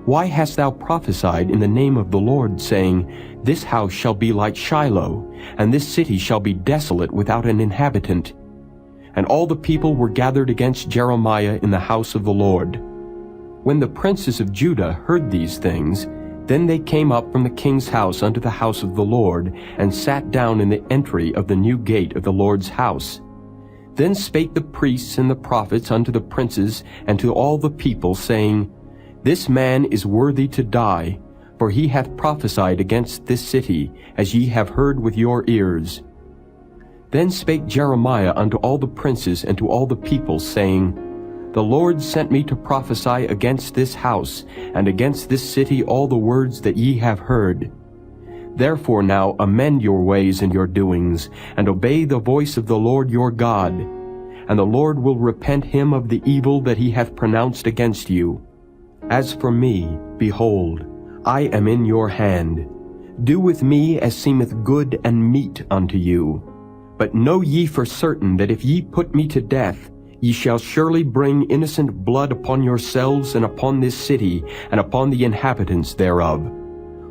Why hast thou prophesied in the name of the Lord, saying, This house shall be like Shiloh, and this city shall be desolate without an inhabitant? And all the people were gathered against Jeremiah in the house of the Lord. When the princes of Judah heard these things, then they came up from the king's house unto the house of the Lord, and sat down in the entry of the new gate of the Lord's house. Then spake the priests and the prophets unto the princes and to all the people, saying, This man is worthy to die, for he hath prophesied against this city, as ye have heard with your ears. Then spake Jeremiah unto all the princes and to all the people, saying, The Lord sent me to prophesy against this house, and against this city all the words that ye have heard. Therefore now amend your ways and your doings, and obey the voice of the Lord your God. And the Lord will repent him of the evil that he hath pronounced against you. As for me, behold, I am in your hand. Do with me as seemeth good and meet unto you. But know ye for certain that if ye put me to death, ye shall surely bring innocent blood upon yourselves and upon this city, and upon the inhabitants thereof.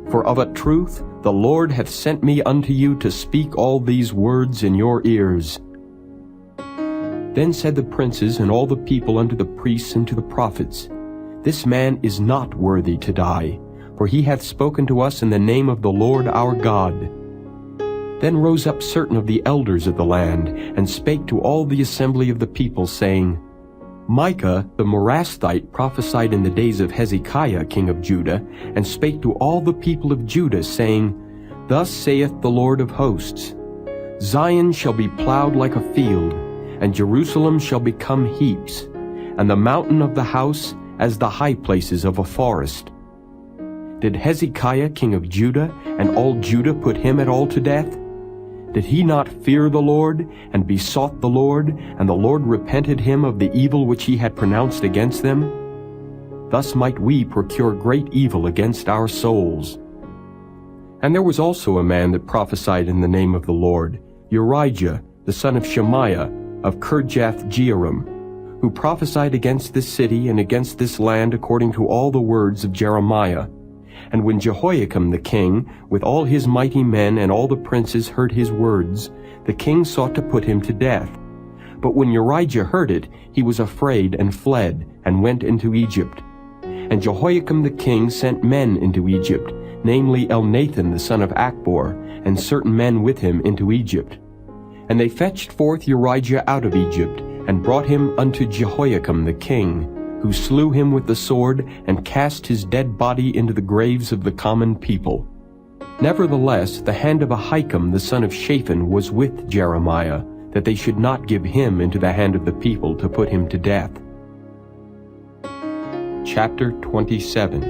For of a truth the Lord hath sent me unto you to speak all these words in your ears. Then said the princes and all the people unto the priests and to the prophets, This man is not worthy to die, for he hath spoken to us in the name of the Lord our God. Then rose up certain of the elders of the land, and spake to all the assembly of the people, saying, Micah the Morasthite prophesied in the days of Hezekiah king of Judah, and spake to all the people of Judah, saying, Thus saith the Lord of hosts, Zion shall be plowed like a field, and Jerusalem shall become heaps, and the mountain of the house as the high places of a forest. Did Hezekiah king of Judah and all Judah put him at all to death? Did he not fear the Lord, and besought the Lord, and the Lord repented him of the evil which he had pronounced against them? Thus might we procure great evil against our souls. And there was also a man that prophesied in the name of the Lord, Urijah, the son of Shemaiah, of Kirjath-jearim, who prophesied against this city and against this land according to all the words of Jeremiah. And when Jehoiakim the king, with all his mighty men and all the princes heard his words, the king sought to put him to death. But when Urijah heard it, he was afraid and fled, and went into Egypt. And Jehoiakim the king sent men into Egypt, namely Elnathan the son of Achbor, and certain men with him into Egypt. And they fetched forth Urijah out of Egypt, and brought him unto Jehoiakim the king, who slew him with the sword, and cast his dead body into the graves of the common people. Nevertheless, the hand of Ahikam the son of Shaphan was with Jeremiah, that they should not give him into the hand of the people to put him to death. Chapter 27.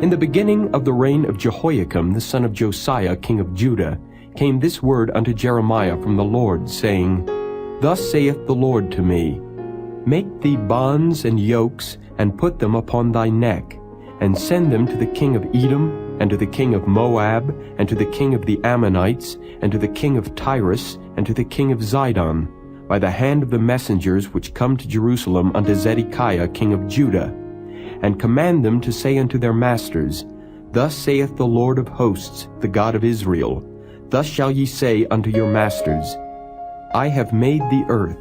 In the beginning of the reign of Jehoiakim the son of Josiah king of Judah came this word unto Jeremiah from the Lord, saying, Thus saith the Lord to me, Make thee bonds and yokes, and put them upon thy neck, and send them to the king of Edom, and to the king of Moab, and to the king of the Ammonites, and to the king of Tyrus, and to the king of Zidon, by the hand of the messengers which come to Jerusalem unto Zedekiah king of Judah, and command them to say unto their masters, Thus saith the Lord of hosts, the God of Israel, Thus shall ye say unto your masters, I have made the earth,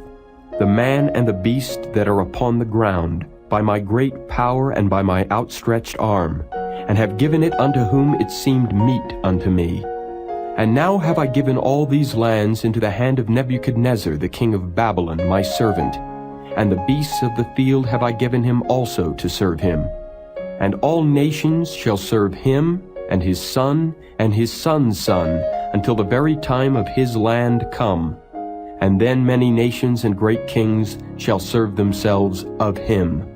the man and the beast that are upon the ground, by my great power and by my outstretched arm, and have given it unto whom it seemed meet unto me. And now have I given all these lands into the hand of Nebuchadnezzar the king of Babylon, my servant, and the beasts of the field have I given him also to serve him. And all nations shall serve him, and his son, and his son's son, until the very time of his land come. And then many nations and great kings shall serve themselves of him.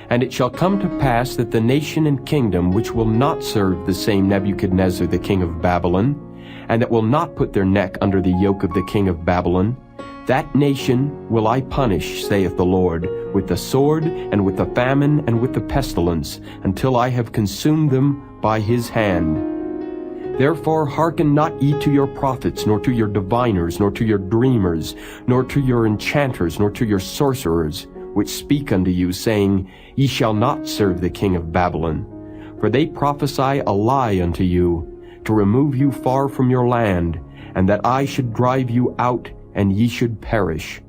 And it shall come to pass that the nation and kingdom which will not serve the same Nebuchadnezzar the king of Babylon, and that will not put their neck under the yoke of the king of Babylon, that nation will I punish, saith the Lord, with the sword, and with the famine, and with the pestilence, until I have consumed them by his hand. Therefore hearken not ye to your prophets, nor to your diviners, nor to your dreamers, nor to your enchanters, nor to your sorcerers, which speak unto you, saying, Ye shall not serve the king of Babylon. For they prophesy a lie unto you, to remove you far from your land, and that I should drive you out, and ye should perish.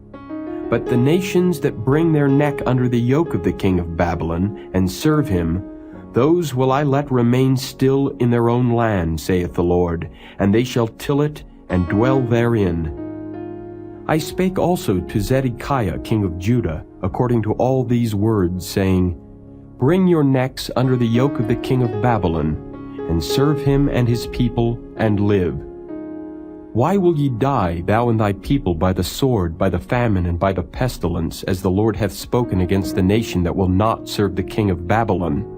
But the nations that bring their neck under the yoke of the king of Babylon, and serve him, those will I let remain still in their own land, saith the Lord, and they shall till it, and dwell therein. I spake also to Zedekiah king of Judah, according to all these words, saying, Bring your necks under the yoke of the king of Babylon, and serve him and his people, and live. Why will ye die, thou and thy people, by the sword, by the famine, and by the pestilence, as the Lord hath spoken against the nation that will not serve the king of Babylon?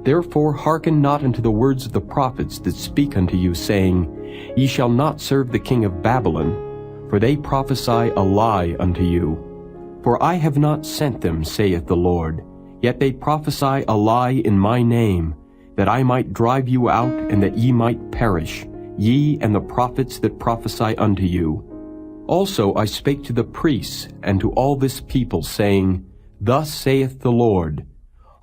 Therefore hearken not unto the words of the prophets that speak unto you, saying, Ye shall not serve the king of Babylon, for they prophesy a lie unto you. For I have not sent them, saith the Lord, yet they prophesy a lie in my name, that I might drive you out, and that ye might perish, ye and the prophets that prophesy unto you. Also I spake to the priests and to all this people, saying, Thus saith the Lord,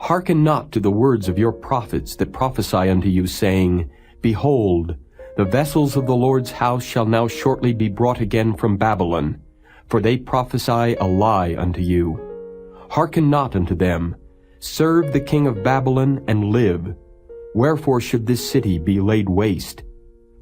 Hearken not to the words of your prophets that prophesy unto you, saying, Behold, the vessels of the Lord's house shall now shortly be brought again from Babylon, for they prophesy a lie unto you. Hearken not unto them. Serve the king of Babylon, and live. Wherefore should this city be laid waste?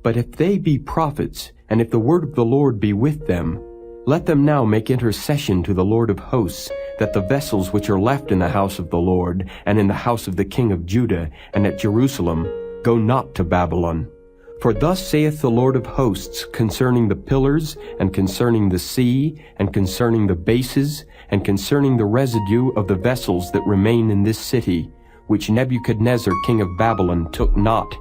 But if they be prophets, and if the word of the Lord be with them, let them now make intercession to the Lord of hosts, that the vessels which are left in the house of the Lord, and in the house of the king of Judah, and at Jerusalem, go not to Babylon. For thus saith the Lord of hosts concerning the pillars, and concerning the sea, and concerning the bases, and concerning the residue of the vessels that remain in this city, which Nebuchadnezzar king of Babylon took not,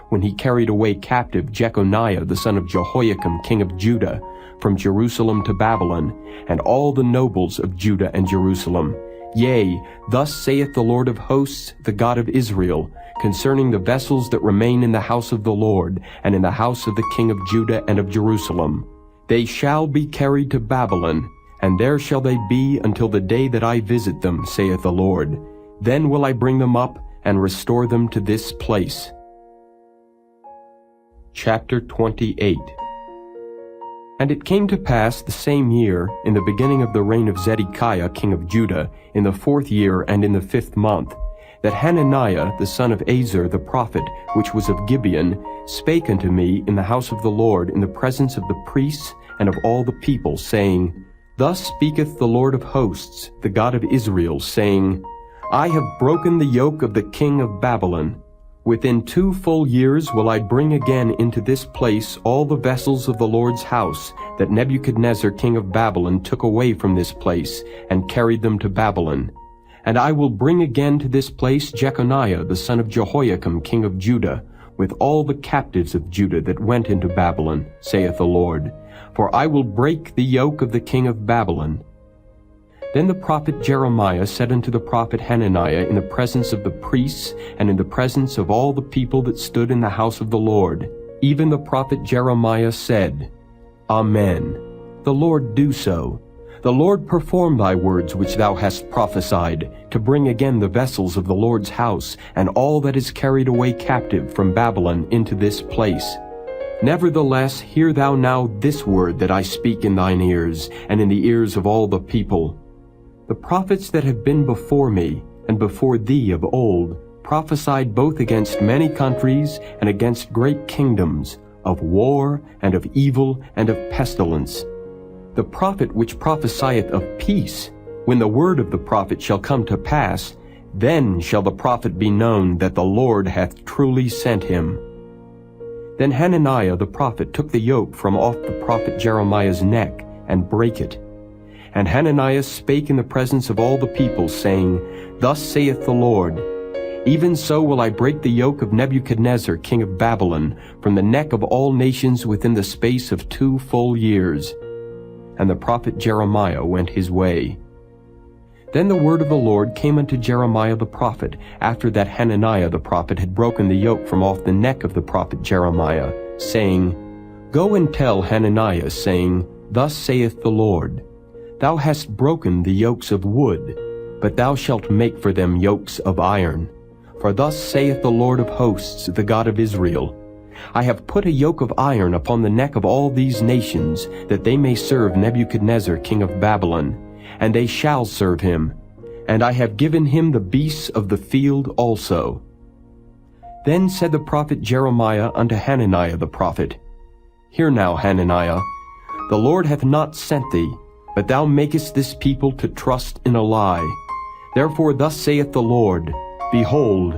when he carried away captive Jeconiah the son of Jehoiakim king of Judah, from Jerusalem to Babylon, and all the nobles of Judah and Jerusalem. Yea, thus saith the Lord of hosts, the God of Israel, concerning the vessels that remain in the house of the Lord, and in the house of the king of Judah and of Jerusalem. They shall be carried to Babylon, and there shall they be until the day that I visit them, saith the Lord. Then will I bring them up, and restore them to this place. Chapter 28. And it came to pass the same year, in the beginning of the reign of Zedekiah king of Judah, in the 4th year and in the 5th month, that Hananiah the son of Azur the prophet, which was of Gibeon, spake unto me in the house of the Lord in the presence of the priests and of all the people, saying, Thus speaketh the Lord of hosts, the God of Israel, saying, I have broken the yoke of the king of Babylon. Within 2 full years will I bring again into this place all the vessels of the Lord's house that Nebuchadnezzar king of Babylon took away from this place, and carried them to Babylon. And I will bring again to this place Jeconiah the son of Jehoiakim king of Judah, with all the captives of Judah that went into Babylon, saith the Lord. For I will break the yoke of the king of Babylon. Then the prophet Jeremiah said unto the prophet Hananiah in the presence of the priests, and in the presence of all the people that stood in the house of the Lord, even the prophet Jeremiah said, Amen. The Lord do so. The Lord perform thy words which thou hast prophesied, to bring again the vessels of the Lord's house, and all that is carried away captive from Babylon into this place. Nevertheless, hear thou now this word that I speak in thine ears, and in the ears of all the people. The prophets that have been before me, and before thee of old, prophesied both against many countries and against great kingdoms, of war, and of evil, and of pestilence. The prophet which prophesieth of peace, when the word of the prophet shall come to pass, then shall the prophet be known that the Lord hath truly sent him. Then Hananiah the prophet took the yoke from off the prophet Jeremiah's neck, and brake it. And Hananiah spake in the presence of all the people, saying, Thus saith the Lord, Even so will I break the yoke of Nebuchadnezzar king of Babylon from the neck of all nations within the space of 2 full years. And the prophet Jeremiah went his way. Then the word of the Lord came unto Jeremiah the prophet, after that Hananiah the prophet had broken the yoke from off the neck of the prophet Jeremiah, saying, Go and tell Hananiah, saying, Thus saith the Lord, Thou hast broken the yokes of wood, but thou shalt make for them yokes of iron. For thus saith the Lord of hosts, the God of Israel, I have put a yoke of iron upon the neck of all these nations, that they may serve Nebuchadnezzar king of Babylon, and they shall serve him. And I have given him the beasts of the field also. Then said the prophet Jeremiah unto Hananiah the prophet, Hear now, Hananiah, the Lord hath not sent thee, but thou makest this people to trust in a lie. Therefore thus saith the Lord, Behold,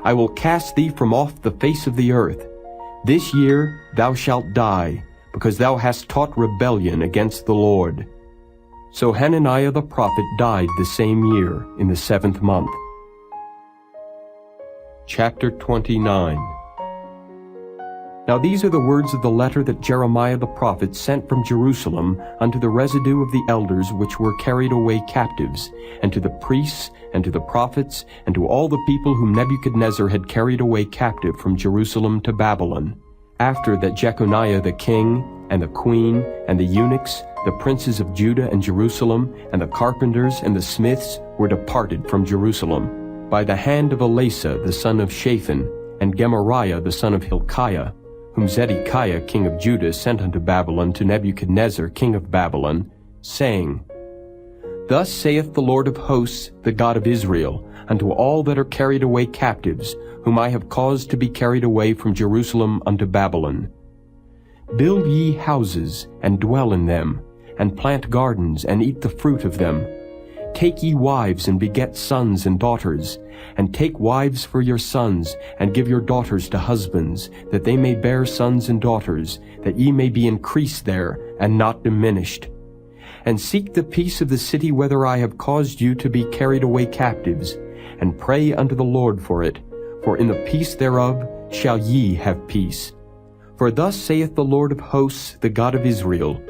I will cast thee from off the face of the earth. This year thou shalt die, because thou hast taught rebellion against the Lord. So Hananiah the prophet died the same year, in the 7th month. Chapter 29. Now these are the words of the letter that Jeremiah the prophet sent from Jerusalem unto the residue of the elders which were carried away captives, and to the priests, and to the prophets, and to all the people whom Nebuchadnezzar had carried away captive from Jerusalem to Babylon, after that Jeconiah the king, and the queen, and the eunuchs, the princes of Judah and Jerusalem, and the carpenters and the smiths were departed from Jerusalem, by the hand of Elasah the son of Shaphan, and Gemariah the son of Hilkiah, whom Zedekiah king of Judah sent unto Babylon to Nebuchadnezzar king of Babylon, saying, Thus saith the Lord of hosts, the God of Israel, unto all that are carried away captives, whom I have caused to be carried away from Jerusalem unto Babylon. Build ye houses, and dwell in them, and plant gardens, and eat the fruit of them. Take ye wives, and beget sons and daughters, and take wives for your sons, and give your daughters to husbands, that they may bear sons and daughters, that ye may be increased there, and not diminished. And seek the peace of the city whither I have caused you to be carried away captives, and pray unto the Lord for it, for in the peace thereof shall ye have peace. For thus saith the Lord of hosts, the God of Israel,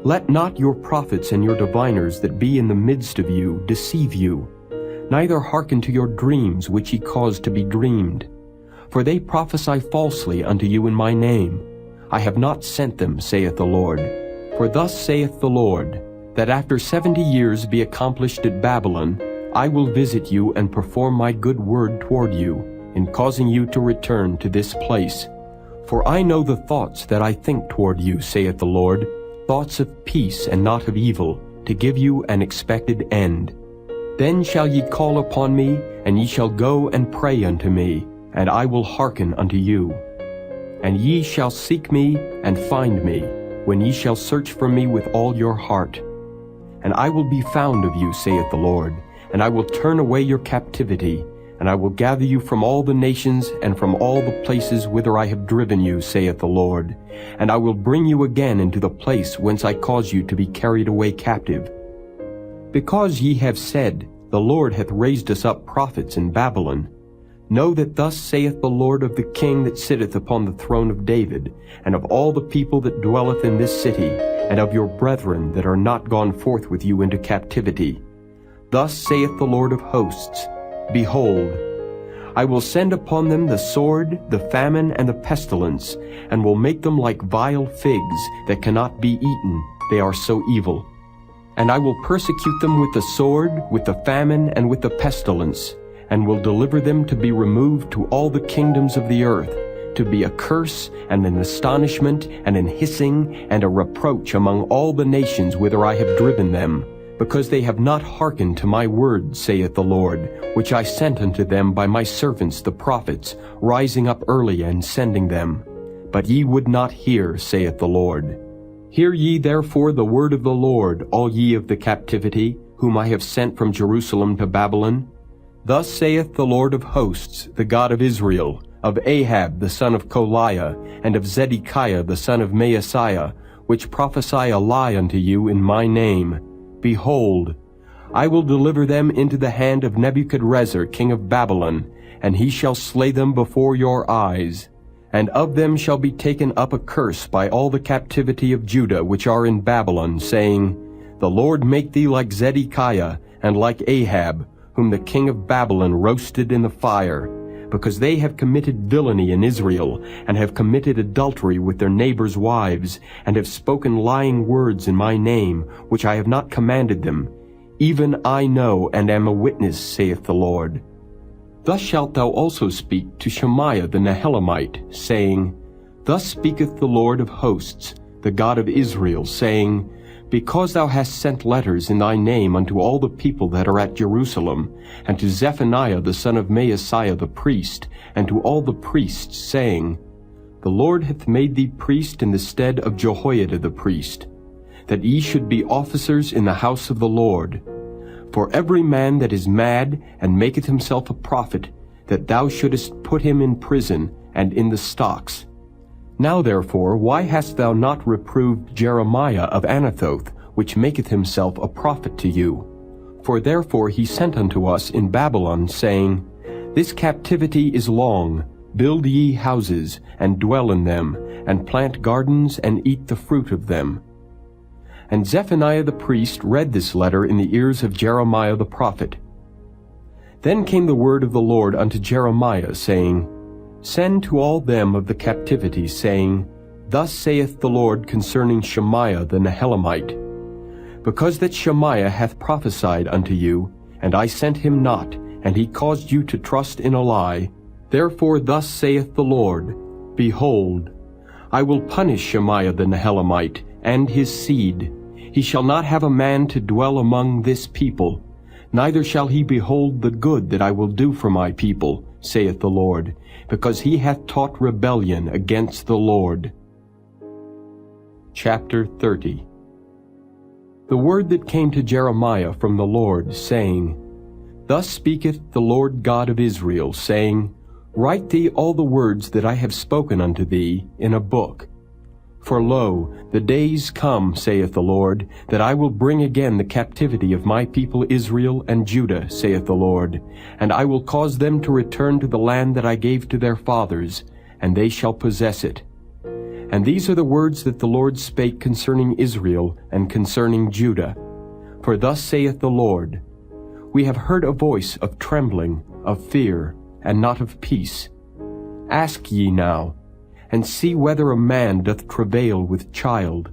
Let not your prophets and your diviners that be in the midst of you deceive you, neither hearken to your dreams which ye cause to be dreamed. For they prophesy falsely unto you in my name. I have not sent them, saith the Lord. For thus saith the Lord, that after 70 years be accomplished at Babylon, I will visit you and perform my good word toward you, in causing you to return to this place. For I know the thoughts that I think toward you, saith the Lord, thoughts of peace and not of evil, to give you an expected end. Then shall ye call upon me, and ye shall go and pray unto me, and I will hearken unto you. And ye shall seek me and find me, when ye shall search for me with all your heart. And I will be found of you, saith the Lord, and I will turn away your captivity, and I will gather you from all the nations and from all the places whither I have driven you, saith the Lord, and I will bring you again into the place whence I caused you to be carried away captive. Because ye have said, The Lord hath raised us up prophets in Babylon, know that thus saith the Lord of the King that sitteth upon the throne of David, and of all the people that dwelleth in this city, and of your brethren that are not gone forth with you into captivity. Thus saith the Lord of hosts, Behold, I will send upon them the sword, the famine, and the pestilence, and will make them like vile figs that cannot be eaten, they are so evil. And I will persecute them with the sword, with the famine, and with the pestilence, and will deliver them to be removed to all the kingdoms of the earth, to be a curse, and an astonishment, and an hissing, and a reproach among all the nations whither I have driven them, because they have not hearkened to my word, saith the Lord, which I sent unto them by my servants the prophets, rising up early and sending them. but ye would not hear, saith the Lord. Hear ye therefore the word of the Lord, all ye of the captivity, whom I have sent from Jerusalem to Babylon. Thus saith the Lord of hosts, the God of Israel, of Ahab the son of Koliah, and of Zedekiah the son of Maaseiah, which prophesy a lie unto you in my name. Behold, I will deliver them into the hand of Nebuchadrezzar king of Babylon, and he shall slay them before your eyes. And of them shall be taken up a curse by all the captivity of Judah which are in Babylon, saying, The Lord make thee like Zedekiah, and like Ahab, whom the king of Babylon roasted in the fire, because they have committed villainy in Israel, and have committed adultery with their neighbors' wives, and have spoken lying words in my name, which I have not commanded them. Even I know and am a witness, saith the Lord. Thus shalt thou also speak to Shemaiah the Nehelamite, saying, Thus speaketh the Lord of hosts, the God of Israel, saying, Because thou hast sent letters in thy name unto all the people that are at Jerusalem, and to Zephaniah the son of Maaseiah the priest, and to all the priests, saying, The Lord hath made thee priest in the stead of Jehoiada the priest, that ye should be officers in the house of the Lord. For every man that is mad and maketh himself a prophet, that thou shouldest put him in prison and in the stocks. Now therefore, why hast thou not reproved Jeremiah of Anathoth, which maketh himself a prophet to you? For therefore he sent unto us in Babylon, saying, This captivity is long. Build ye houses, and dwell in them, and plant gardens, and eat the fruit of them. And Zephaniah the priest read this letter in the ears of Jeremiah the prophet. Then came the word of the Lord unto Jeremiah, saying, Send to all them of the captivity, saying, Thus saith the Lord concerning Shemaiah the Nehelamite, Because that Shemaiah hath prophesied unto you, and I sent him not, and he caused you to trust in a lie, therefore thus saith the Lord, Behold, I will punish Shemaiah the Nehelamite, and his seed. He shall not have a man to dwell among this people, neither shall he behold the good that I will do for my people, saith the Lord, because he hath taught rebellion against the Lord. Chapter 30. The word that came to Jeremiah from the Lord, saying, Thus speaketh the Lord God of Israel, saying, Write thee all the words that I have spoken unto thee in a book. For lo, the days come, saith the Lord, that I will bring again the captivity of my people Israel and Judah, saith the Lord, and I will cause them to return to the land that I gave to their fathers, and they shall possess it. And these are the words that the Lord spake concerning Israel and concerning Judah. For thus saith the Lord, We have heard a voice of trembling, of fear, and not of peace. Ask ye now, and see whether a man doth travail with child.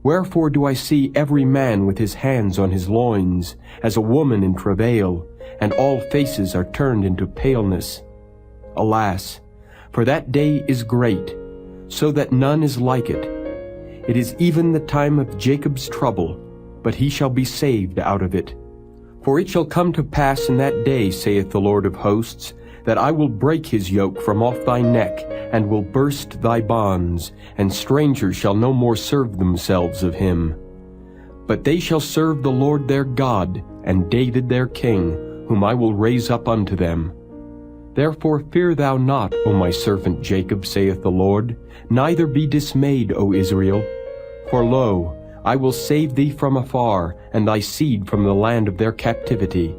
Wherefore do I see every man with his hands on his loins, as a woman in travail, and all faces are turned into paleness? Alas, for that day is great, so that none is like it. It is even the time of Jacob's trouble, but he shall be saved out of it. For it shall come to pass in that day, saith the Lord of hosts, that I will break his yoke from off thy neck, and will burst thy bonds, and strangers shall no more serve themselves of him. But they shall serve the Lord their God, and David their king, whom I will raise up unto them. Therefore fear thou not, O my servant Jacob, saith the Lord, neither be dismayed, O Israel. For lo, I will save thee from afar, and thy seed from the land of their captivity.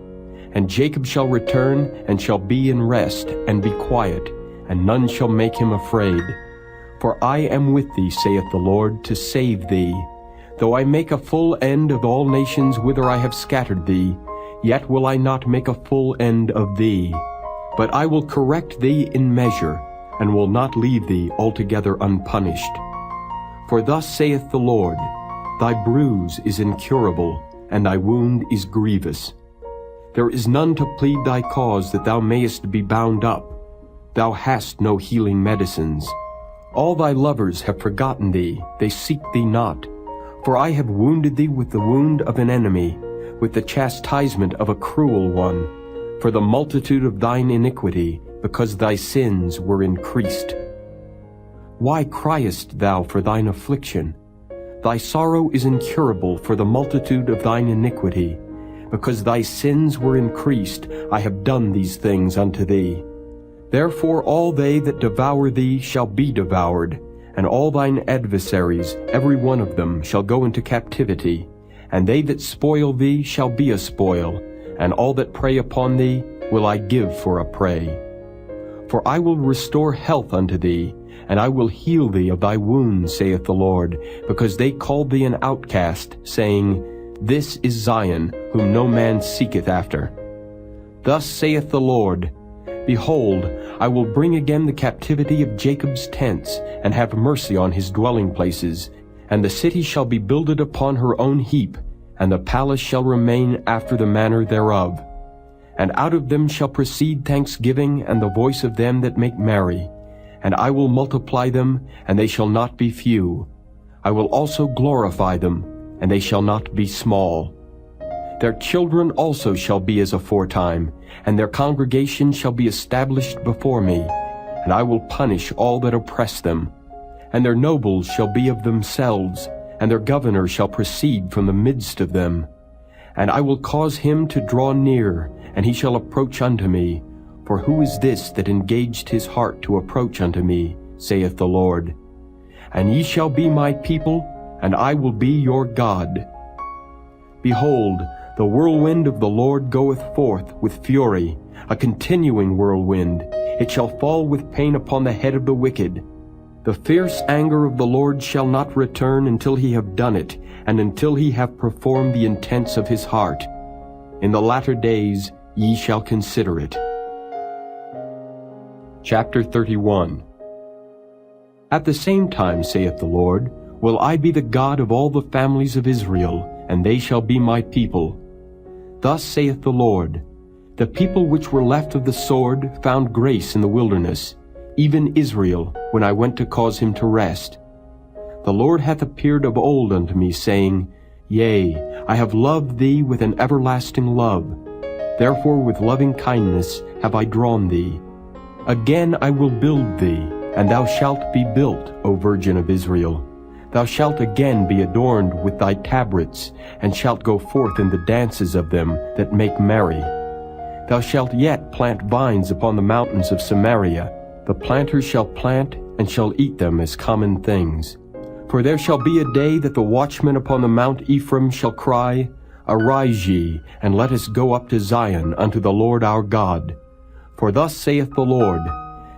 And Jacob shall return, and shall be in rest, and be quiet, and none shall make him afraid. For I am with thee, saith the Lord, to save thee. Though I make a full end of all nations whither I have scattered thee, yet will I not make a full end of thee. But I will correct thee in measure, and will not leave thee altogether unpunished. For thus saith the Lord, Thy bruise is incurable, and thy wound is grievous. There is none to plead thy cause that thou mayest be bound up. Thou hast no healing medicines. All thy lovers have forgotten thee, they seek thee not. For I have wounded thee with the wound of an enemy, with the chastisement of a cruel one, for the multitude of thine iniquity, because thy sins were increased. Why criest thou for thine affliction? Thy sorrow is incurable for the multitude of thine iniquity. Because thy sins were increased, I have done these things unto thee. Therefore all they that devour thee shall be devoured, and all thine adversaries, every one of them, shall go into captivity. And they that spoil thee shall be a spoil, and all that prey upon thee will I give for a prey. For I will restore health unto thee, and I will heal thee of thy wounds, saith the Lord, because they called thee an outcast, saying, This is Zion, whom no man seeketh after. Thus saith the Lord, Behold, I will bring again the captivity of Jacob's tents, and have mercy on his dwelling places. And the city shall be builded upon her own heap, and the palace shall remain after the manner thereof. And out of them shall proceed thanksgiving and the voice of them that make merry. And I will multiply them, and they shall not be few. I will also glorify them, and they shall not be small. Their children also shall be as aforetime, and their congregation shall be established before me. And I will punish all that oppress them. And their nobles shall be of themselves, and their governor shall proceed from the midst of them. And I will cause him to draw near, and he shall approach unto me. For who is this that engaged his heart to approach unto me, saith the Lord? And ye shall be my people, and I will be your God. Behold, the whirlwind of the Lord goeth forth with fury, a continuing whirlwind. It shall fall with pain upon the head of the wicked. The fierce anger of the Lord shall not return until he have done it, and until he have performed the intents of his heart. In the latter days ye shall consider it. Chapter 31. At the same time, saith the Lord, will I be the God of all the families of Israel, and they shall be my people. Thus saith the Lord, The people which were left of the sword found grace in the wilderness, even Israel, when I went to cause him to rest. The Lord hath appeared of old unto me, saying, Yea, I have loved thee with an everlasting love. Therefore with loving kindness have I drawn thee. Again I will build thee, and thou shalt be built, O Virgin of Israel. Thou shalt again be adorned with thy tabrets, and shalt go forth in the dances of them that make merry. Thou shalt yet plant vines upon the mountains of Samaria. The planters shall plant, and shall eat them as common things. For there shall be a day that the watchmen upon the Mount Ephraim shall cry, Arise ye, and let us go up to Zion unto the Lord our God. For thus saith the Lord,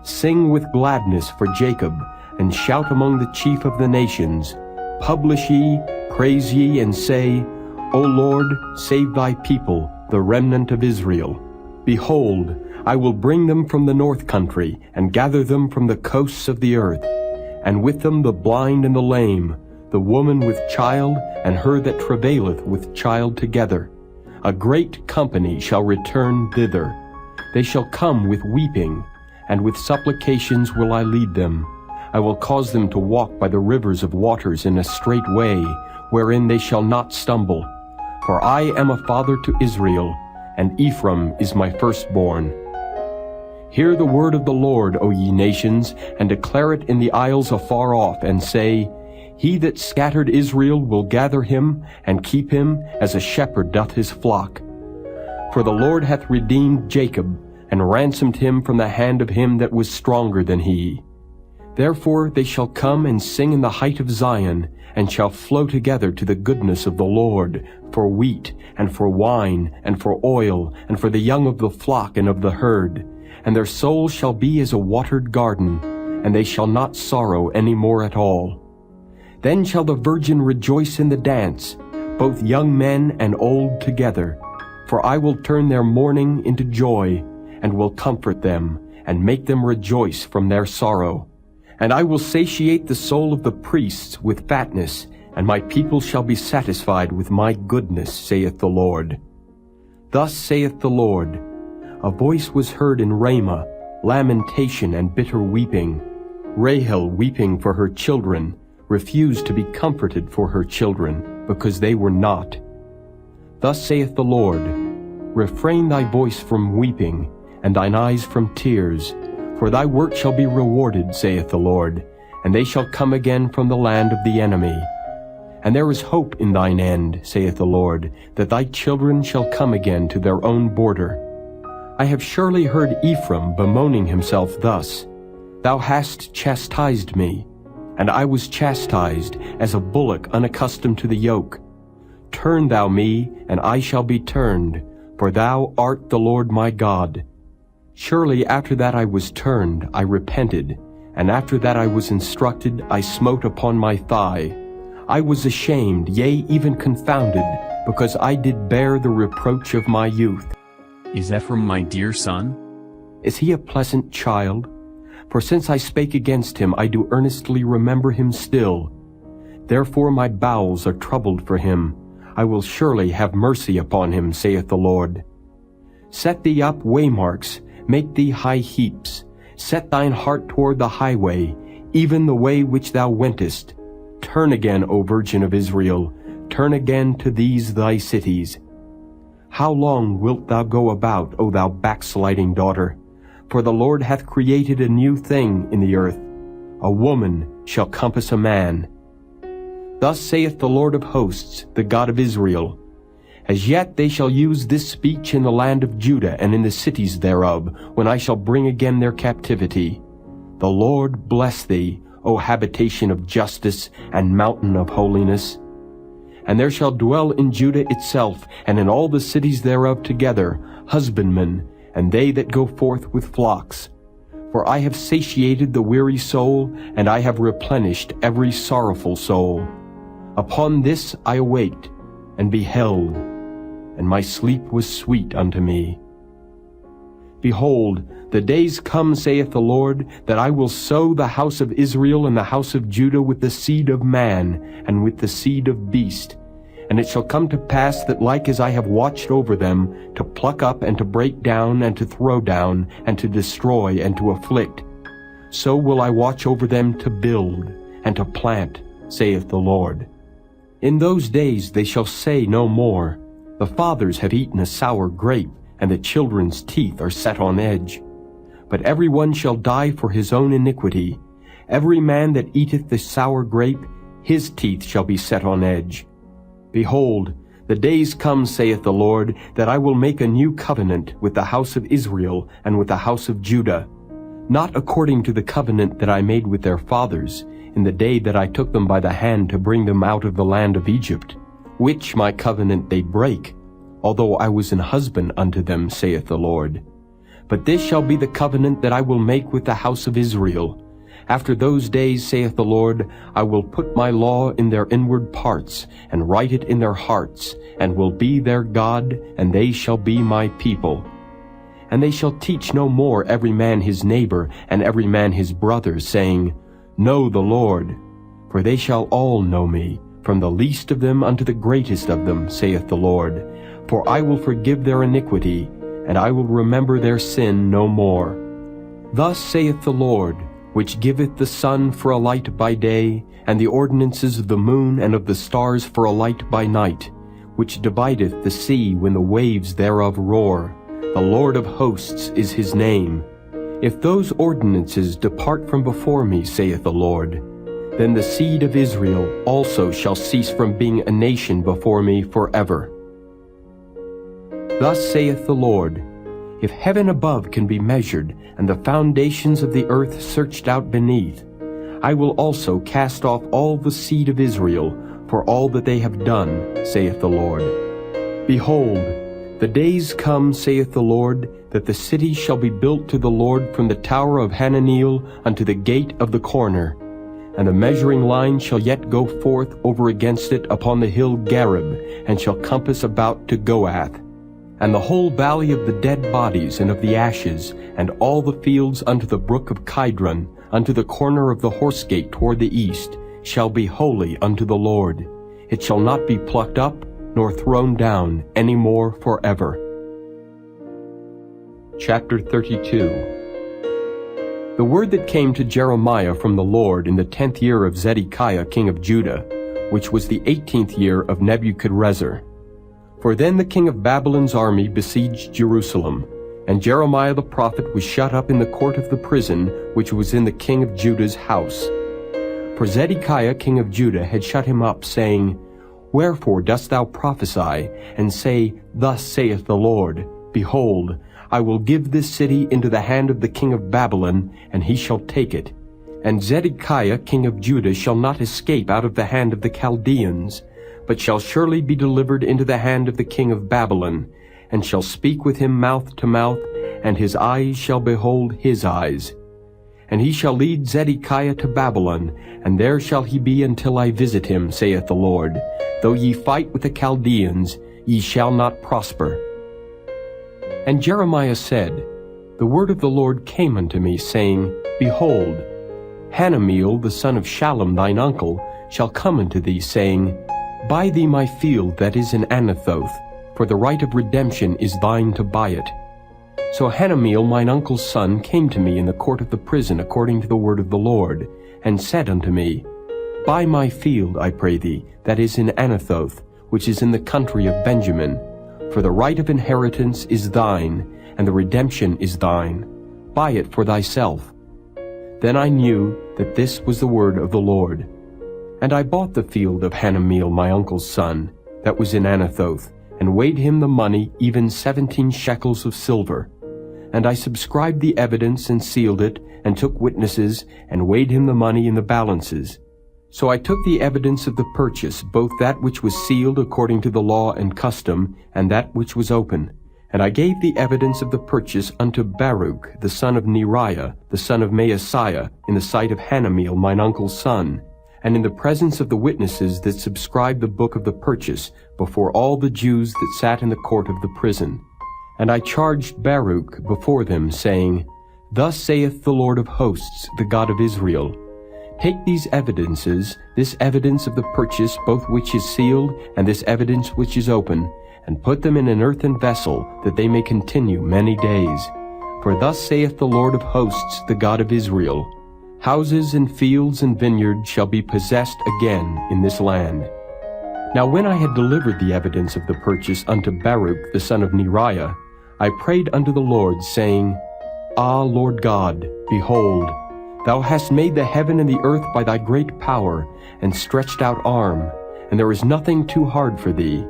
Sing with gladness for Jacob, and shout among the chief of the nations. Publish ye, praise ye, and say, O Lord, save thy people, the remnant of Israel. Behold, I will bring them from the north country, and gather them from the coasts of the earth, and with them the blind and the lame, the woman with child, and her that travaileth with child together. A great company shall return thither. They shall come with weeping, and with supplications will I lead them. I will cause them to walk by the rivers of waters in a straight way, wherein they shall not stumble. For I am a father to Israel, and Ephraim is my firstborn. Hear the word of the Lord, O ye nations, and declare it in the isles afar off, and say, He that scattered Israel will gather him, and keep him, as a shepherd doth his flock. For the Lord hath redeemed Jacob, and ransomed him from the hand of him that was stronger than he. Therefore they shall come and sing in the height of Zion, and shall flow together to the goodness of the Lord, for wheat, and for wine, and for oil, and for the young of the flock and of the herd. And their soul shall be as a watered garden, and they shall not sorrow any more at all. Then shall the virgin rejoice in the dance, both young men and old together. For I will turn their mourning into joy, and will comfort them, and make them rejoice from their sorrow. And I will satiate the soul of the priests with fatness, and my people shall be satisfied with my goodness, saith the Lord. Thus saith the Lord, A voice was heard in Ramah, lamentation and bitter weeping. Rahel weeping for her children, refused to be comforted for her children, because they were not. Thus saith the Lord, Refrain thy voice from weeping, and thine eyes from tears, for thy work shall be rewarded, saith the Lord, and they shall come again from the land of the enemy. And there is hope in thine end, saith the Lord, that thy children shall come again to their own border. I have surely heard Ephraim bemoaning himself thus, Thou hast chastised me, and I was chastised as a bullock unaccustomed to the yoke. Turn thou me, and I shall be turned, for thou art the Lord my God. Surely after that I was turned, I repented, and after that I was instructed, I smote upon my thigh. I was ashamed, yea, even confounded, because I did bear the reproach of my youth. Is Ephraim my dear son? Is he a pleasant child? For since I spake against him, I do earnestly remember him still. Therefore my bowels are troubled for him. I will surely have mercy upon him, saith the Lord. Set thee up waymarks, make thee high heaps. Set thine heart toward the highway, even the way which thou wentest. Turn again, O Virgin of Israel, turn again to these thy cities. How long wilt thou go about, O thou backsliding daughter? For the Lord hath created a new thing in the earth. A woman shall compass a man. Thus saith the Lord of hosts, the God of Israel, As yet they shall use this speech in the land of Judah and in the cities thereof, when I shall bring again their captivity. The Lord bless thee, O habitation of justice and mountain of holiness. And there shall dwell in Judah itself, and in all the cities thereof together, husbandmen, and they that go forth with flocks. For I have satiated the weary soul, and I have replenished every sorrowful soul. Upon this I awaked, and beheld, and my sleep was sweet unto me. Behold, the days come, saith the Lord, that I will sow the house of Israel and the house of Judah with the seed of man, and with the seed of beast. And it shall come to pass that like as I have watched over them, to pluck up and to break down and to throw down, and to destroy and to afflict, so will I watch over them to build and to plant, saith the Lord. In those days they shall say no more, The fathers have eaten a sour grape, and the children's teeth are set on edge. But every one shall die for his own iniquity. Every man that eateth the sour grape, his teeth shall be set on edge. Behold, the days come, saith the Lord, that I will make a new covenant with the house of Israel and with the house of Judah, not according to the covenant that I made with their fathers, in the day that I took them by the hand to bring them out of the land of Egypt, which my covenant they break, although I was an husband unto them, saith the Lord. But this shall be the covenant that I will make with the house of Israel. After those days, saith the Lord, I will put my law in their inward parts, and write it in their hearts, and will be their God, and they shall be my people. And they shall teach no more every man his neighbor, and every man his brother, saying, Know the Lord. For they shall all know me, from the least of them unto the greatest of them, saith the Lord. For I will forgive their iniquity, and I will remember their sin no more. Thus saith the Lord, which giveth the sun for a light by day, and the ordinances of the moon and of the stars for a light by night, which divideth the sea when the waves thereof roar. The Lord of hosts is his name. If those ordinances depart from before me, saith the Lord, then the seed of Israel also shall cease from being a nation before me forever. Thus saith the Lord, If heaven above can be measured, and the foundations of the earth searched out beneath, I will also cast off all the seed of Israel for all that they have done, saith the Lord. Behold, the days come, saith the Lord, that the city shall be built to the Lord from the tower of Hananeel unto the gate of the corner, and the measuring line shall yet go forth over against it upon the hill Gareb, and shall compass about to Doeth. And the whole valley of the dead bodies and of the ashes, and all the fields unto the brook of Kidron, unto the corner of the horse gate toward the east, shall be holy unto the Lord. It shall not be plucked up, nor thrown down any more forever. Chapter 32. The word that came to Jeremiah from the Lord in the 10th year of Zedekiah king of Judah, which was the 18th year of Nebuchadrezzar. For then the king of Babylon's army besieged Jerusalem, and Jeremiah the prophet was shut up in the court of the prison which was in the king of Judah's house. For Zedekiah king of Judah had shut him up, saying, Wherefore dost thou prophesy, and say, Thus saith the Lord, Behold, I will give this city into the hand of the king of Babylon, and he shall take it. And Zedekiah king of Judah shall not escape out of the hand of the Chaldeans, but shall surely be delivered into the hand of the king of Babylon, and shall speak with him mouth to mouth, and his eyes shall behold his eyes. And he shall lead Zedekiah to Babylon, and there shall he be until I visit him, saith the Lord. Though ye fight with the Chaldeans, ye shall not prosper. And Jeremiah said, The word of the Lord came unto me, saying, Behold, Hanameel the son of Shallum thine uncle shall come unto thee, saying, Buy thee my field that is in Anathoth, for the right of redemption is thine to buy it. So Hanameel mine uncle's son came to me in the court of the prison according to the word of the Lord, and said unto me, Buy my field, I pray thee, that is in Anathoth, which is in the country of Benjamin, for the right of inheritance is thine, and the redemption is thine. Buy it for thyself. Then I knew that this was the word of the Lord. And I bought the field of Hanameel my uncle's son, that was in Anathoth, and weighed him the money, even 17 shekels of silver. And I subscribed the evidence, and sealed it, and took witnesses, and weighed him the money in the balances. So I took the evidence of the purchase, both that which was sealed according to the law and custom, and that which was open. And I gave the evidence of the purchase unto Baruch the son of Neriah, the son of Maaseiah, in the sight of Hanameel mine uncle's son, and in the presence of the witnesses that subscribed the book of the purchase, before all the Jews that sat in the court of the prison. And I charged Baruch before them, saying, Thus saith the Lord of hosts, the God of Israel, Take these evidences, this evidence of the purchase, both which is sealed, and this evidence which is open, and put them in an earthen vessel, that they may continue many days. For thus saith the Lord of hosts, the God of Israel, Houses and fields and vineyards shall be possessed again in this land. Now when I had delivered the evidence of the purchase unto Baruch the son of Neriah, I prayed unto the Lord, saying, Ah, Lord God, behold, Thou hast made the heaven and the earth by Thy great power, and stretched out arm, and there is nothing too hard for Thee.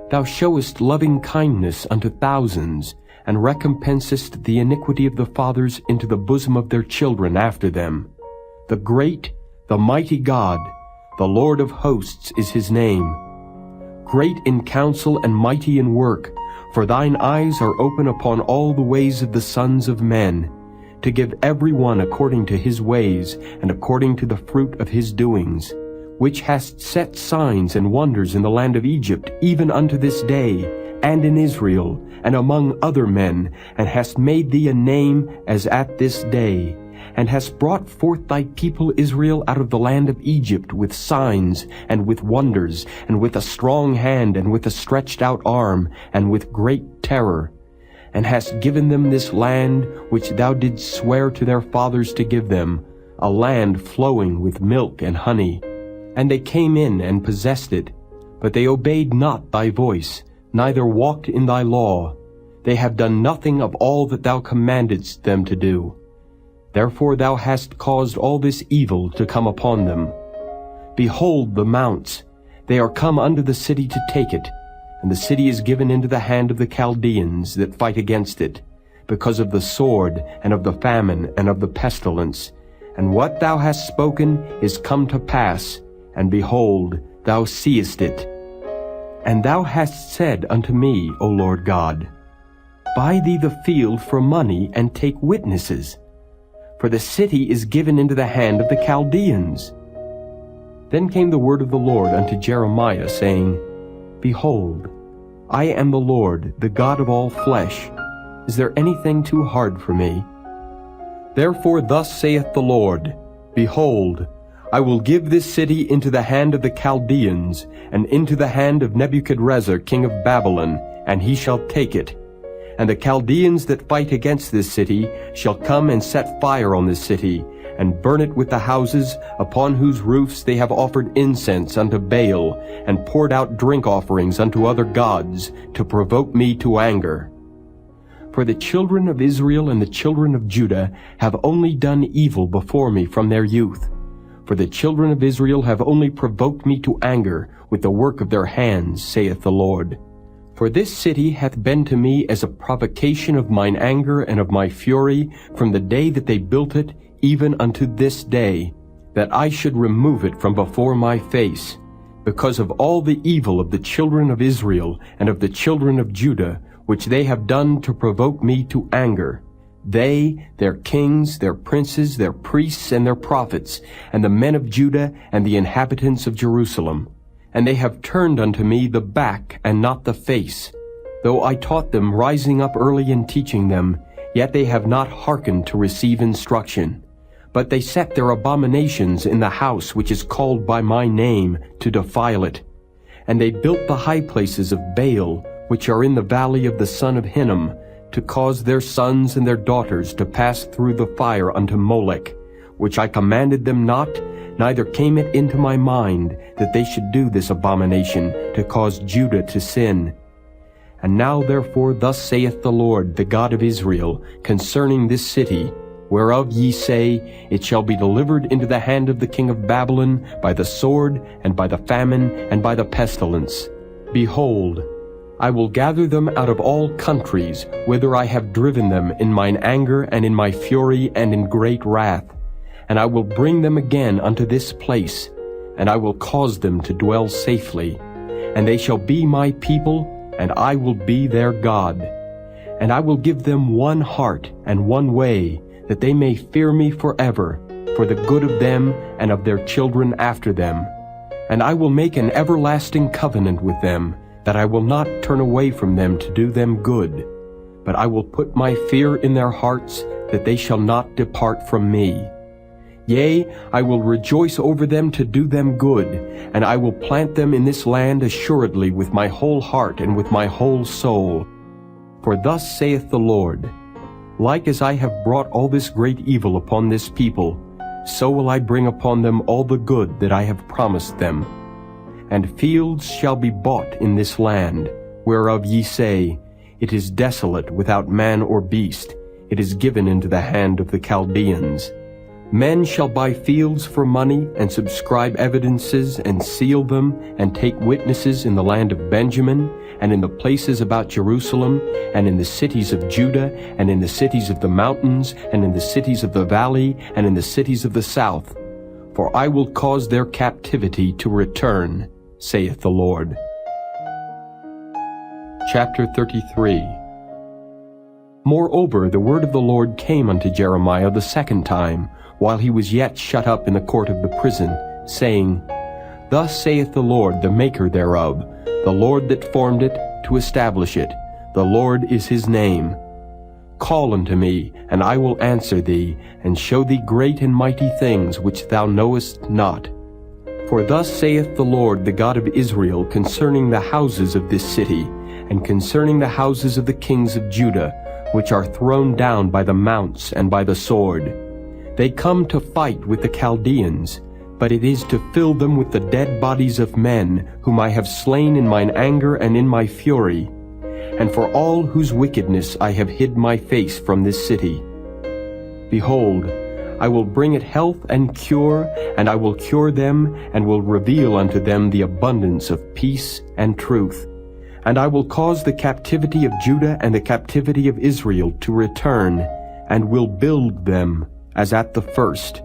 Thou showest loving kindness unto thousands, and recompensest the iniquity of the fathers into the bosom of their children after them. The great, the mighty God, the Lord of hosts is His name. Great in counsel and mighty in work, for Thine eyes are open upon all the ways of the sons of men, to give every one according to his ways, and according to the fruit of his doings, which hast set signs and wonders in the land of Egypt, even unto this day, and in Israel, and among other men, and hast made thee a name as at this day, and hast brought forth thy people Israel out of the land of Egypt with signs, and with wonders, and with a strong hand, and with a stretched out arm, and with great terror, and hast given them this land which thou didst swear to their fathers to give them, a land flowing with milk and honey. And they came in and possessed it, but they obeyed not thy voice, neither walked in thy law. They have done nothing of all that thou commandedst them to do. Therefore thou hast caused all this evil to come upon them. Behold the mounts, they are come unto the city to take it, and the city is given into the hand of the Chaldeans that fight against it, because of the sword, and of the famine, and of the pestilence. And what thou hast spoken is come to pass, and behold, thou seest it. And thou hast said unto me, O Lord God, Buy thee the field for money, and take witnesses, for the city is given into the hand of the Chaldeans. Then came the word of the Lord unto Jeremiah, saying, Behold, I am the Lord, the God of all flesh. Is there anything too hard for me? Therefore thus saith the Lord, Behold, I will give this city into the hand of the Chaldeans, and into the hand of Nebuchadrezzar king of Babylon, and he shall take it. And the Chaldeans that fight against this city shall come and set fire on this city, and burn it with the houses, upon whose roofs they have offered incense unto Baal, and poured out drink offerings unto other gods, to provoke me to anger. For the children of Israel and the children of Judah have only done evil before me from their youth. For the children of Israel have only provoked me to anger with the work of their hands, saith the Lord. For this city hath been to me as a provocation of mine anger and of my fury from the day that they built it, even unto this day, that I should remove it from before my face, because of all the evil of the children of Israel and of the children of Judah, which they have done to provoke me to anger. They, their kings, their princes, their priests, and their prophets, and the men of Judah, and the inhabitants of Jerusalem. And they have turned unto me the back, and not the face. Though I taught them rising up early and teaching them, yet they have not hearkened to receive instruction. But they set their abominations in the house which is called by my name, to defile it. And they built the high places of Baal, which are in the valley of the son of Hinnom, to cause their sons and their daughters to pass through the fire unto Molech, which I commanded them not, neither came it into my mind that they should do this abomination, to cause Judah to sin. And now therefore thus saith the Lord, the God of Israel, concerning this city, whereof ye say, It shall be delivered into the hand of the king of Babylon by the sword, and by the famine, and by the pestilence. Behold, I will gather them out of all countries, whither I have driven them in mine anger, and in my fury, and in great wrath. And I will bring them again unto this place, and I will cause them to dwell safely. And they shall be my people, and I will be their God. And I will give them one heart and one way, that they may fear me forever, for the good of them and of their children after them. And I will make an everlasting covenant with them, that I will not turn away from them to do them good. But I will put my fear in their hearts, that they shall not depart from me. Yea, I will rejoice over them to do them good, and I will plant them in this land assuredly with my whole heart and with my whole soul. For thus saith the Lord, Like as I have brought all this great evil upon this people, so will I bring upon them all the good that I have promised them. And fields shall be bought in this land, whereof ye say, It is desolate without man or beast, it is given into the hand of the Chaldeans. Men shall buy fields for money, and subscribe evidences, and seal them, and take witnesses in the land of Benjamin, and in the places about Jerusalem, and in the cities of Judah, and in the cities of the mountains, and in the cities of the valley, and in the cities of the south. For I will cause their captivity to return, saith the Lord. Chapter 33. Moreover, the word of the Lord came unto Jeremiah the second time, while he was yet shut up in the court of the prison, saying, Thus saith the Lord, the maker thereof, the Lord that formed it, to establish it. The Lord is his name. Call unto me, and I will answer thee, and show thee great and mighty things which thou knowest not. For thus saith the Lord, the God of Israel, concerning the houses of this city, and concerning the houses of the kings of Judah, which are thrown down by the mounts and by the sword. They come to fight with the Chaldeans, but it is to fill them with the dead bodies of men, whom I have slain in mine anger and in my fury, and for all whose wickedness I have hid my face from this city. Behold, I will bring it health and cure, and I will cure them, and will reveal unto them the abundance of peace and truth. And I will cause the captivity of Judah and the captivity of Israel to return, and will build them as at the first.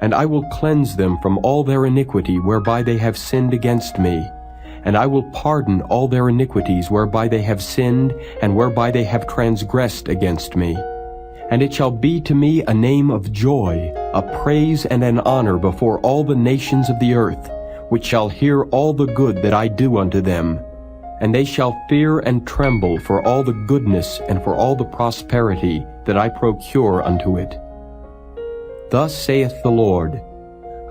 And I will cleanse them from all their iniquity whereby they have sinned against me. And I will pardon all their iniquities whereby they have sinned, and whereby they have transgressed against me. And it shall be to me a name of joy, a praise and an honor before all the nations of the earth, which shall hear all the good that I do unto them. And they shall fear and tremble for all the goodness and for all the prosperity that I procure unto it. Thus saith the Lord,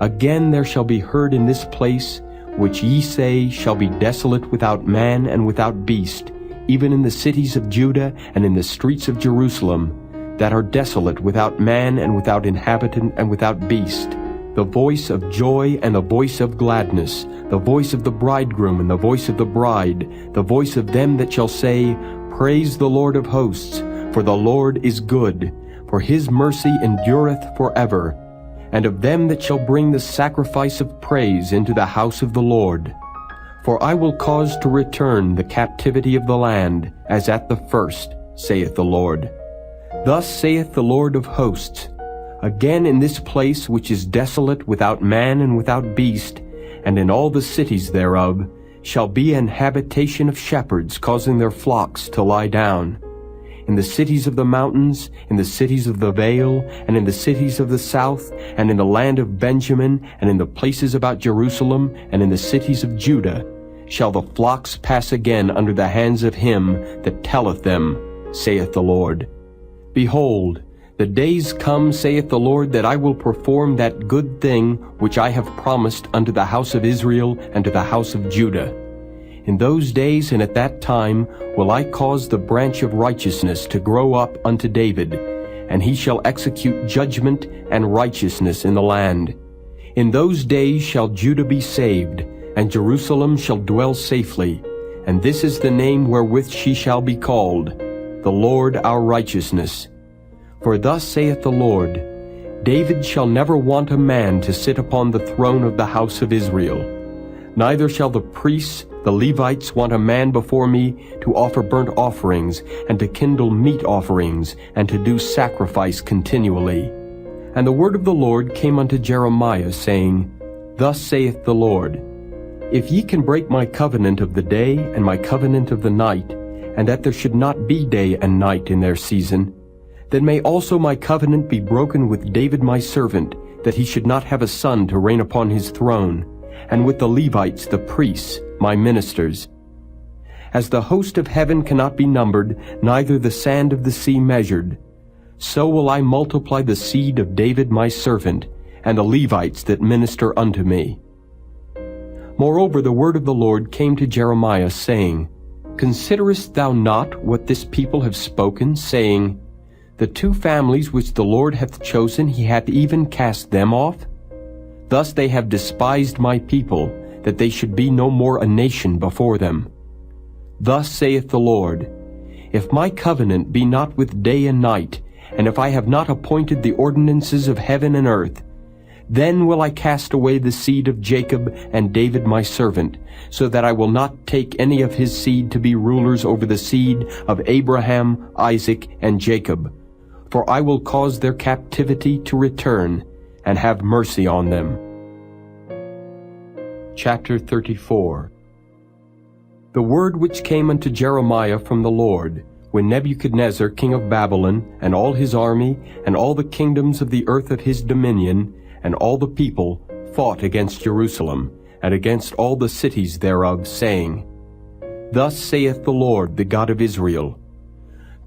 Again there shall be heard in this place, which ye say shall be desolate without man and without beast, even in the cities of Judah and in the streets of Jerusalem, that are desolate without man and without inhabitant and without beast, the voice of joy and the voice of gladness, the voice of the bridegroom and the voice of the bride, the voice of them that shall say, Praise the Lord of hosts, for the Lord is good, for his mercy endureth forever. and of them that shall bring the sacrifice of praise into the house of the Lord. For I will cause to return the captivity of the land, as at the first, saith the Lord. Thus saith the Lord of hosts, again in this place which is desolate without man and without beast, and in all the cities thereof, shall be an habitation of shepherds causing their flocks to lie down. In the cities of the mountains, in the cities of the vale, and in the cities of the south, and in the land of Benjamin, and in the places about Jerusalem, and in the cities of Judah, shall the flocks pass again under the hands of him that telleth them, saith the Lord. Behold, the days come, saith the Lord, that I will perform that good thing which I have promised unto the house of Israel and to the house of Judah. In those days and at that time will I cause the branch of righteousness to grow up unto David, and he shall execute judgment and righteousness in the land. In those days shall Judah be saved, and Jerusalem shall dwell safely, and this is the name wherewith she shall be called, the Lord our righteousness. For thus saith the Lord, David shall never want a man to sit upon the throne of the house of Israel. Neither shall the priests, the Levites, want a man before me to offer burnt offerings, and to kindle meat offerings, and to do sacrifice continually. And the word of the Lord came unto Jeremiah, saying, Thus saith the Lord, If ye can break my covenant of the day and my covenant of the night, and that there should not be day and night in their season, then may also my covenant be broken with David my servant, that he should not have a son to reign upon his throne, and with the Levites the priests, my ministers. As the host of heaven cannot be numbered, neither the sand of the sea measured, so will I multiply the seed of David my servant, and the Levites that minister unto me. Moreover, the word of the Lord came to Jeremiah, saying, Considerest thou not what this people have spoken, saying, The two families which the Lord hath chosen, he hath even cast them off? Thus they have despised my people, that they should be no more a nation before them. Thus saith the Lord, If my covenant be not with day and night, and if I have not appointed the ordinances of heaven and earth, then will I cast away the seed of Jacob and David my servant, so that I will not take any of his seed to be rulers over the seed of Abraham, Isaac, and Jacob. For I will cause their captivity to return, and have mercy on them. Chapter 34. The word which came unto Jeremiah from the Lord, when Nebuchadnezzar king of Babylon, and all his army, and all the kingdoms of the earth of his dominion, and all the people, fought against Jerusalem, and against all the cities thereof, saying, Thus saith the Lord, the God of Israel,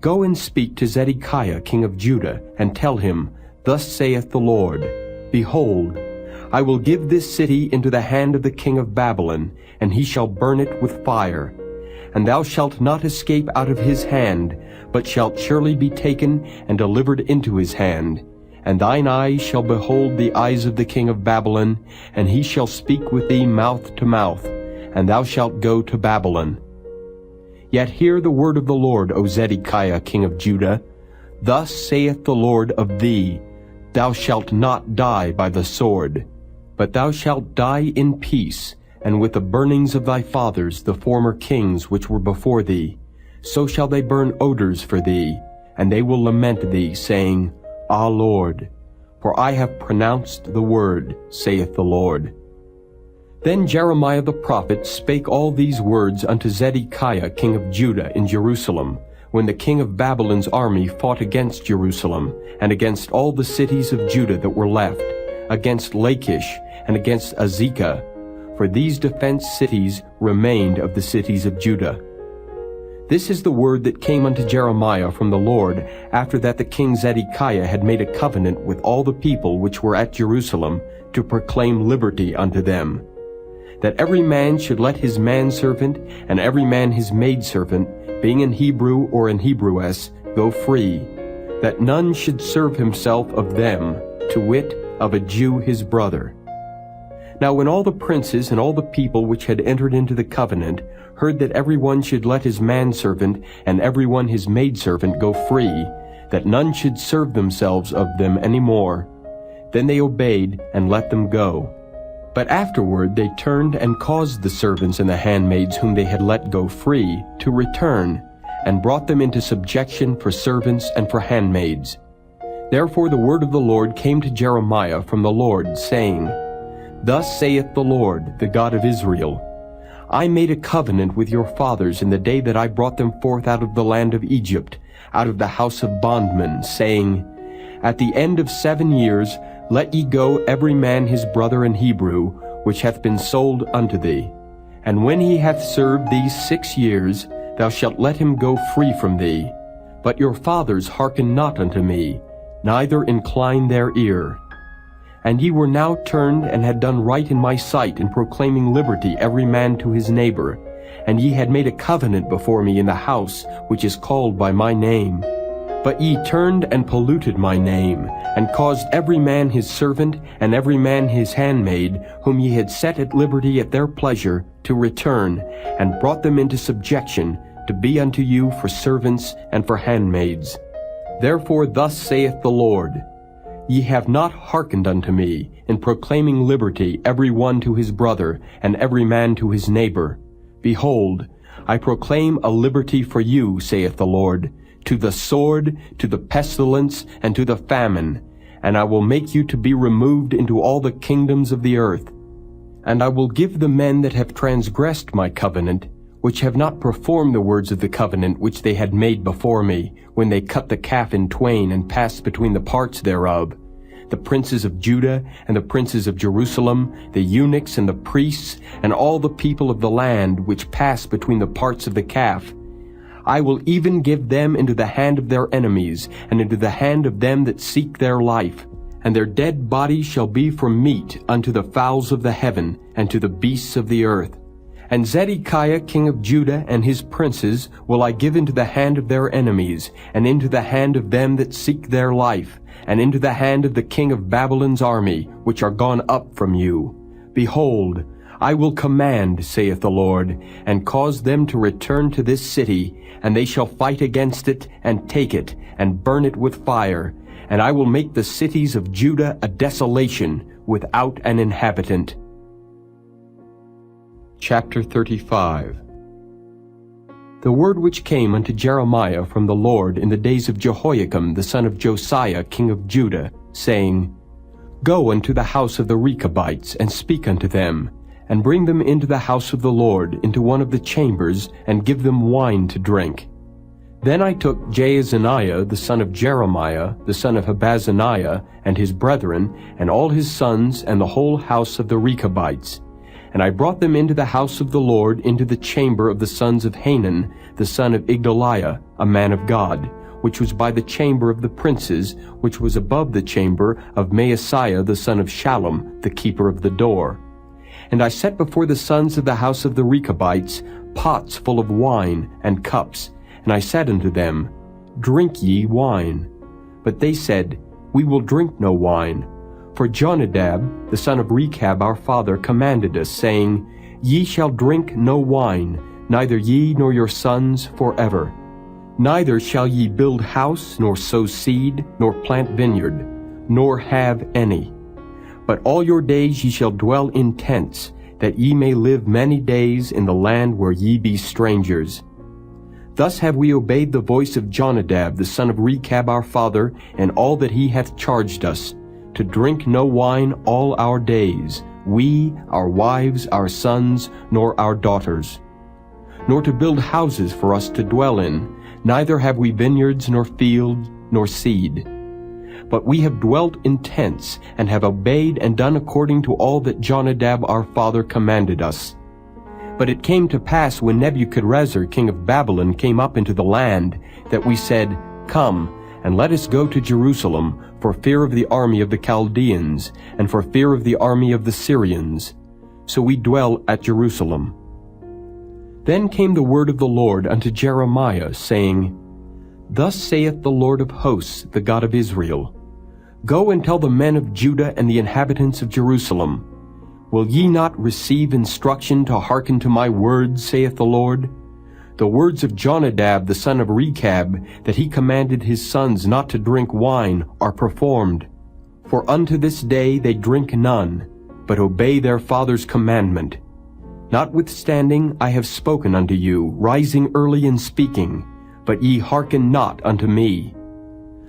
Go and speak to Zedekiah king of Judah, and tell him, Thus saith the Lord, Behold, I will give this city into the hand of the king of Babylon, and he shall burn it with fire. And thou shalt not escape out of his hand, but shalt surely be taken and delivered into his hand. And thine eyes shall behold the eyes of the king of Babylon, and he shall speak with thee mouth to mouth, and thou shalt go to Babylon. Yet hear the word of the Lord, O Zedekiah king of Judah. Thus saith the Lord of thee, Thou shalt not die by the sword, but thou shalt die in peace, and with the burnings of thy fathers, the former kings which were before thee. So shall they burn odors for thee, and they will lament thee, saying, Ah, Lord, for I have pronounced the word, saith the Lord. Then Jeremiah the prophet spake all these words unto Zedekiah king of Judah in Jerusalem, when the king of Babylon's army fought against Jerusalem, and against all the cities of Judah that were left, against Lachish, and against Azekah, for these defense cities remained of the cities of Judah. This is the word that came unto Jeremiah from the Lord, after that the king Zedekiah had made a covenant with all the people which were at Jerusalem, to proclaim liberty unto them, that every man should let his manservant, and every man his maidservant, being an Hebrew or an Hebrewess, go free, that none should serve himself of them, to wit, of a Jew his brother. Now when all the princes and all the people which had entered into the covenant heard that every one should let his manservant and every one his maidservant go free, that none should serve themselves of them any more, Then they obeyed and let them go. But afterward they turned and caused the servants and the handmaids whom they had let go free to return, and brought them into subjection for servants and for handmaids. Therefore the word of the Lord came to Jeremiah from the Lord, saying, Thus saith the Lord, the God of Israel, I made a covenant with your fathers in the day that I brought them forth out of the land of Egypt, out of the house of bondmen, saying, At the end of 7 years let ye go every man his brother in Hebrew, which hath been sold unto thee. And when he hath served these 6 years, thou shalt let him go free from thee. But your fathers hearkened not unto me, neither inclined their ear. And ye were now turned and had done right in my sight in proclaiming liberty every man to his neighbor, and ye had made a covenant before me in the house which is called by my name. But ye turned and polluted my name, and caused every man his servant and every man his handmaid, whom ye had set at liberty at their pleasure, to return, and brought them into subjection, to be unto you for servants and for handmaids. Therefore thus saith the Lord, Ye have not hearkened unto me, in proclaiming liberty every one to his brother, and every man to his neighbor. Behold, I proclaim a liberty for you, saith the Lord, to the sword, to the pestilence, and to the famine, and I will make you to be removed into all the kingdoms of the earth. And I will give the men that have transgressed my covenant, which have not performed the words of the covenant which they had made before me, when they cut the calf in twain and passed between the parts thereof, the princes of Judah and the princes of Jerusalem, the eunuchs and the priests, and all the people of the land which pass between the parts of the calf. I will even give them into the hand of their enemies, and into the hand of them that seek their life. And their dead bodies shall be for meat unto the fowls of the heaven, and to the beasts of the earth. And Zedekiah king of Judah and his princes will I give into the hand of their enemies, and into the hand of them that seek their life, and into the hand of the king of Babylon's army, which are gone up from you. Behold, I will command, saith the Lord, and cause them to return to this city, and they shall fight against it, and take it, and burn it with fire. And I will make the cities of Judah a desolation, without an inhabitant. Chapter 35. The word which came unto Jeremiah from the Lord in the days of Jehoiakim the son of Josiah king of Judah, saying, Go unto the house of the Rechabites, and speak unto them, and bring them into the house of the Lord, into one of the chambers, and give them wine to drink. Then I took Jaazaniah the son of Jeremiah, the son of Habazaniah, and his brethren, and all his sons, and the whole house of the Rechabites. And I brought them into the house of the Lord, into the chamber of the sons of Hanan, the son of Igdaliah, a man of God, which was by the chamber of the princes, which was above the chamber of Maaseiah the son of Shallum, the keeper of the door. And I set before the sons of the house of the Rechabites pots full of wine and cups, and I said unto them, Drink ye wine. But they said, We will drink no wine. For Jonadab, the son of Rechab our father, commanded us, saying, Ye shall drink no wine, neither ye nor your sons forever. Neither shall ye build house, nor sow seed, nor plant vineyard, nor have any. But all your days ye shall dwell in tents, that ye may live many days in the land where ye be strangers. Thus have we obeyed the voice of Jonadab the son of Rechab our father, and all that he hath charged us, to drink no wine all our days, we, our wives, our sons, nor our daughters. Nor to build houses for us to dwell in, neither have we vineyards, nor fields, nor seed. But we have dwelt in tents, and have obeyed and done according to all that Jonadab our father commanded us. But it came to pass, when Nebuchadrezzar king of Babylon came up into the land, that we said, Come, and let us go to Jerusalem, for fear of the army of the Chaldeans, and for fear of the army of the Syrians. So we dwell at Jerusalem. Then came the word of the Lord unto Jeremiah, saying, Thus saith the Lord of hosts, the God of Israel, Go and tell the men of Judah and the inhabitants of Jerusalem, Will ye not receive instruction to hearken to my words, saith the Lord? The words of Jonadab the son of Rechab, that he commanded his sons not to drink wine, are performed. For unto this day they drink none, but obey their father's commandment. Notwithstanding I have spoken unto you, rising early and speaking, but ye hearken not unto me.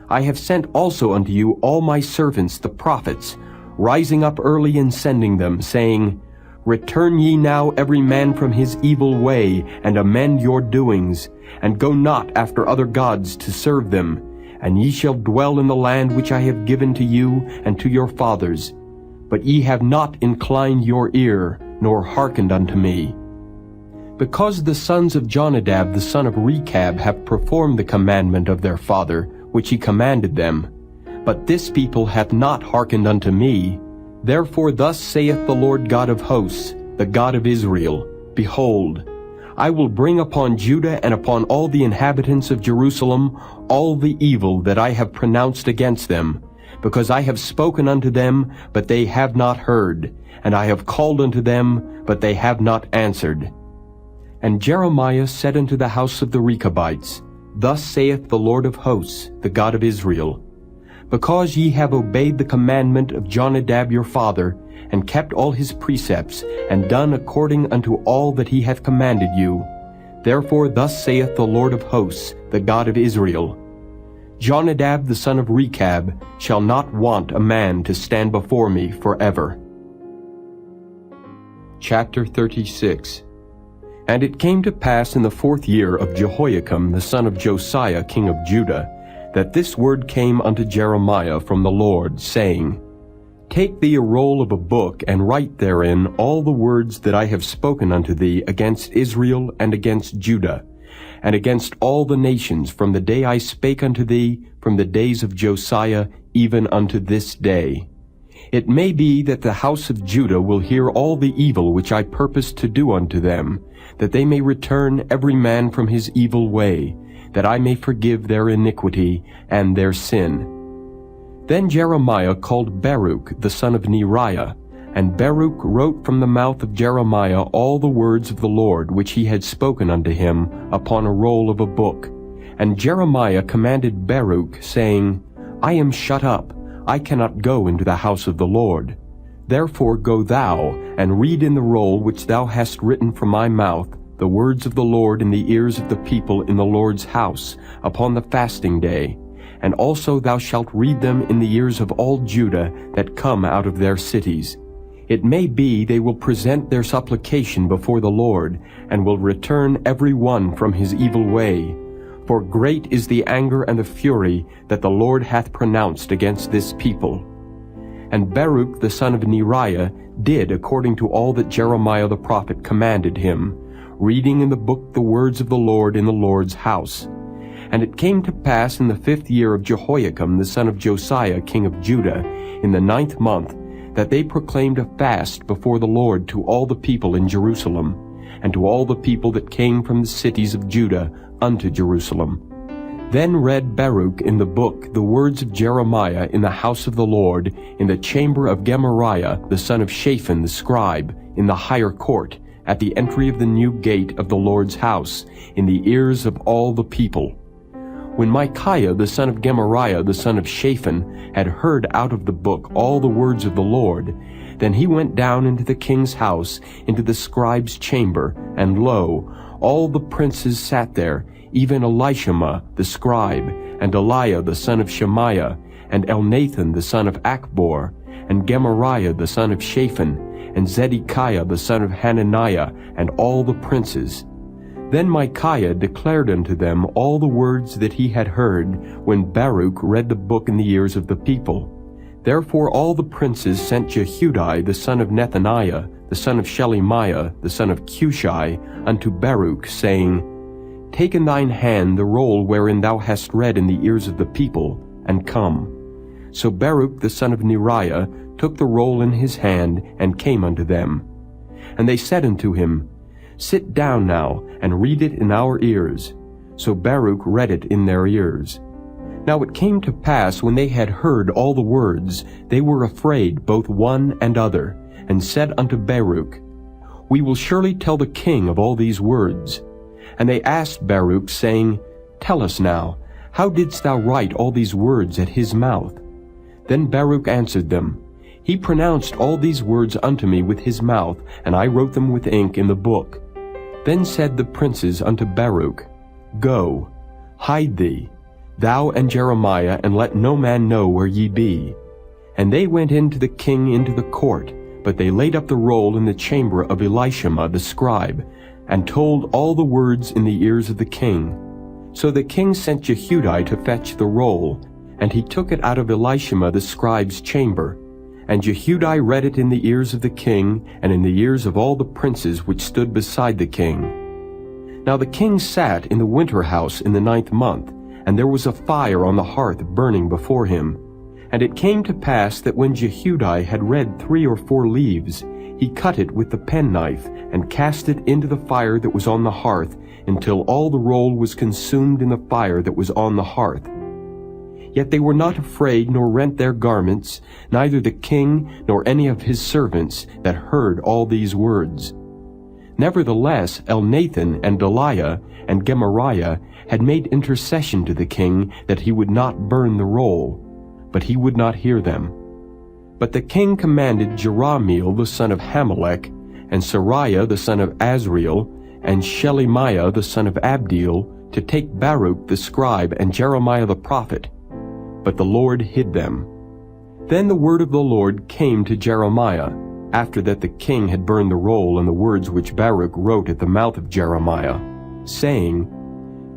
I have sent also unto you all my servants the prophets, rising up early and sending them, saying, Return ye now every man from his evil way, and amend your doings, and go not after other gods to serve them, and ye shall dwell in the land which I have given to you and to your fathers. But ye have not inclined your ear, nor hearkened unto me. Because the sons of Jonadab the son of Rechab have performed the commandment of their father, which he commanded them, but this people hath not hearkened unto me, therefore thus saith the Lord God of hosts, the God of Israel, Behold, I will bring upon Judah and upon all the inhabitants of Jerusalem all the evil that I have pronounced against them, because I have spoken unto them, but they have not heard, and I have called unto them, but they have not answered. And Jeremiah said unto the house of the Rechabites, Thus saith the Lord of hosts, the God of Israel, Because ye have obeyed the commandment of Jonadab your father, and kept all his precepts, and done according unto all that he hath commanded you, therefore thus saith the Lord of hosts, the God of Israel, Jonadab the son of Rechab shall not want a man to stand before me forever. Chapter 36. And it came to pass in the 4th year of Jehoiakim the son of Josiah king of Judah, that this word came unto Jeremiah from the Lord, saying, Take thee a roll of a book, and write therein all the words that I have spoken unto thee against Israel and against Judah, and against all the nations from the day I spake unto thee, from the days of Josiah, even unto this day. It may be that the house of Judah will hear all the evil which I purpose to do unto them, that they may return every man from his evil way, that I may forgive their iniquity and their sin. Then Jeremiah called Baruch the son of Neriah, and Baruch wrote from the mouth of Jeremiah all the words of the Lord which he had spoken unto him upon a roll of a book. And Jeremiah commanded Baruch, saying, I am shut up, I cannot go into the house of the Lord. Therefore go thou, and read in the roll which thou hast written from my mouth the words of the Lord in the ears of the people in the Lord's house upon the fasting day, and also thou shalt read them in the ears of all Judah that come out of their cities. It may be they will present their supplication before the Lord, and will return every one from his evil way. For great is the anger and the fury that the Lord hath pronounced against this people. And Baruch the son of Neriah did according to all that Jeremiah the prophet commanded him, reading in the book the words of the Lord in the Lord's house. And it came to pass in the 5th year of Jehoiakim the son of Josiah king of Judah, in the 9th month, that they proclaimed a fast before the Lord to all the people in Jerusalem, and to all the people that came from the cities of Judah unto Jerusalem. Then read Baruch in the book the words of Jeremiah in the house of the Lord, in the chamber of Gemariah the son of Shaphan the scribe, in the higher court, at the entry of the new gate of the Lord's house, in the ears of all the people. When Micaiah the son of Gemariah the son of Shaphan had heard out of the book all the words of the Lord, then he went down into the king's house, into the scribe's chamber, and lo, all the princes sat there, even Elishama the scribe, and Eliah the son of Shemaiah, and Elnathan the son of Achbor, and Gemariah the son of Shaphan, and Zedekiah the son of Hananiah, and all the princes. Then Micaiah declared unto them all the words that he had heard, when Baruch read the book in the ears of the people. Therefore all the princes sent Jehudi the son of Nethaniah, the son of Shelemiah, the son of Cushi, unto Baruch, saying, Take in thine hand the roll wherein thou hast read in the ears of the people, and come. So Baruch the son of Neriah took the roll in his hand, and came unto them. And they said unto him, Sit down now, and read it in our ears. So Baruch read it in their ears. Now it came to pass, when they had heard all the words, they were afraid both one and other, and said unto Baruch, We will surely tell the king of all these words. And they asked Baruch, saying, Tell us now, how didst thou write all these words at his mouth? Then Baruch answered them, He pronounced all these words unto me with his mouth, and I wrote them with ink in the book. Then said the princes unto Baruch, Go, hide thee, thou and Jeremiah, and let no man know where ye be. And they went in to the king into the court, but they laid up the roll in the chamber of Elishama the scribe, and told all the words in the ears of the king. So the king sent Jehudi to fetch the roll, and he took it out of Elishama the scribe's chamber. And Jehudi read it in the ears of the king, and in the ears of all the princes which stood beside the king. Now the king sat in the winter house in the 9th month, and there was a fire on the hearth burning before him. And it came to pass that when Jehudi had read 3 or 4 leaves, he cut it with the penknife, and cast it into the fire that was on the hearth, until all the roll was consumed in the fire that was on the hearth. Yet they were not afraid, nor rent their garments, neither the king nor any of his servants that heard all these words. Nevertheless Elnathan and Delaiah and Gemariah had made intercession to the king that he would not burn the roll, but he would not hear them. But the king commanded Jerahmeel the son of Hamelech, and Seraiah the son of Azriel, and Shelemiah the son of Abdeel, to take Baruch the scribe and Jeremiah the prophet. But the Lord hid them. Then the word of the Lord came to Jeremiah, after that the king had burned the roll and the words which Baruch wrote at the mouth of Jeremiah, saying,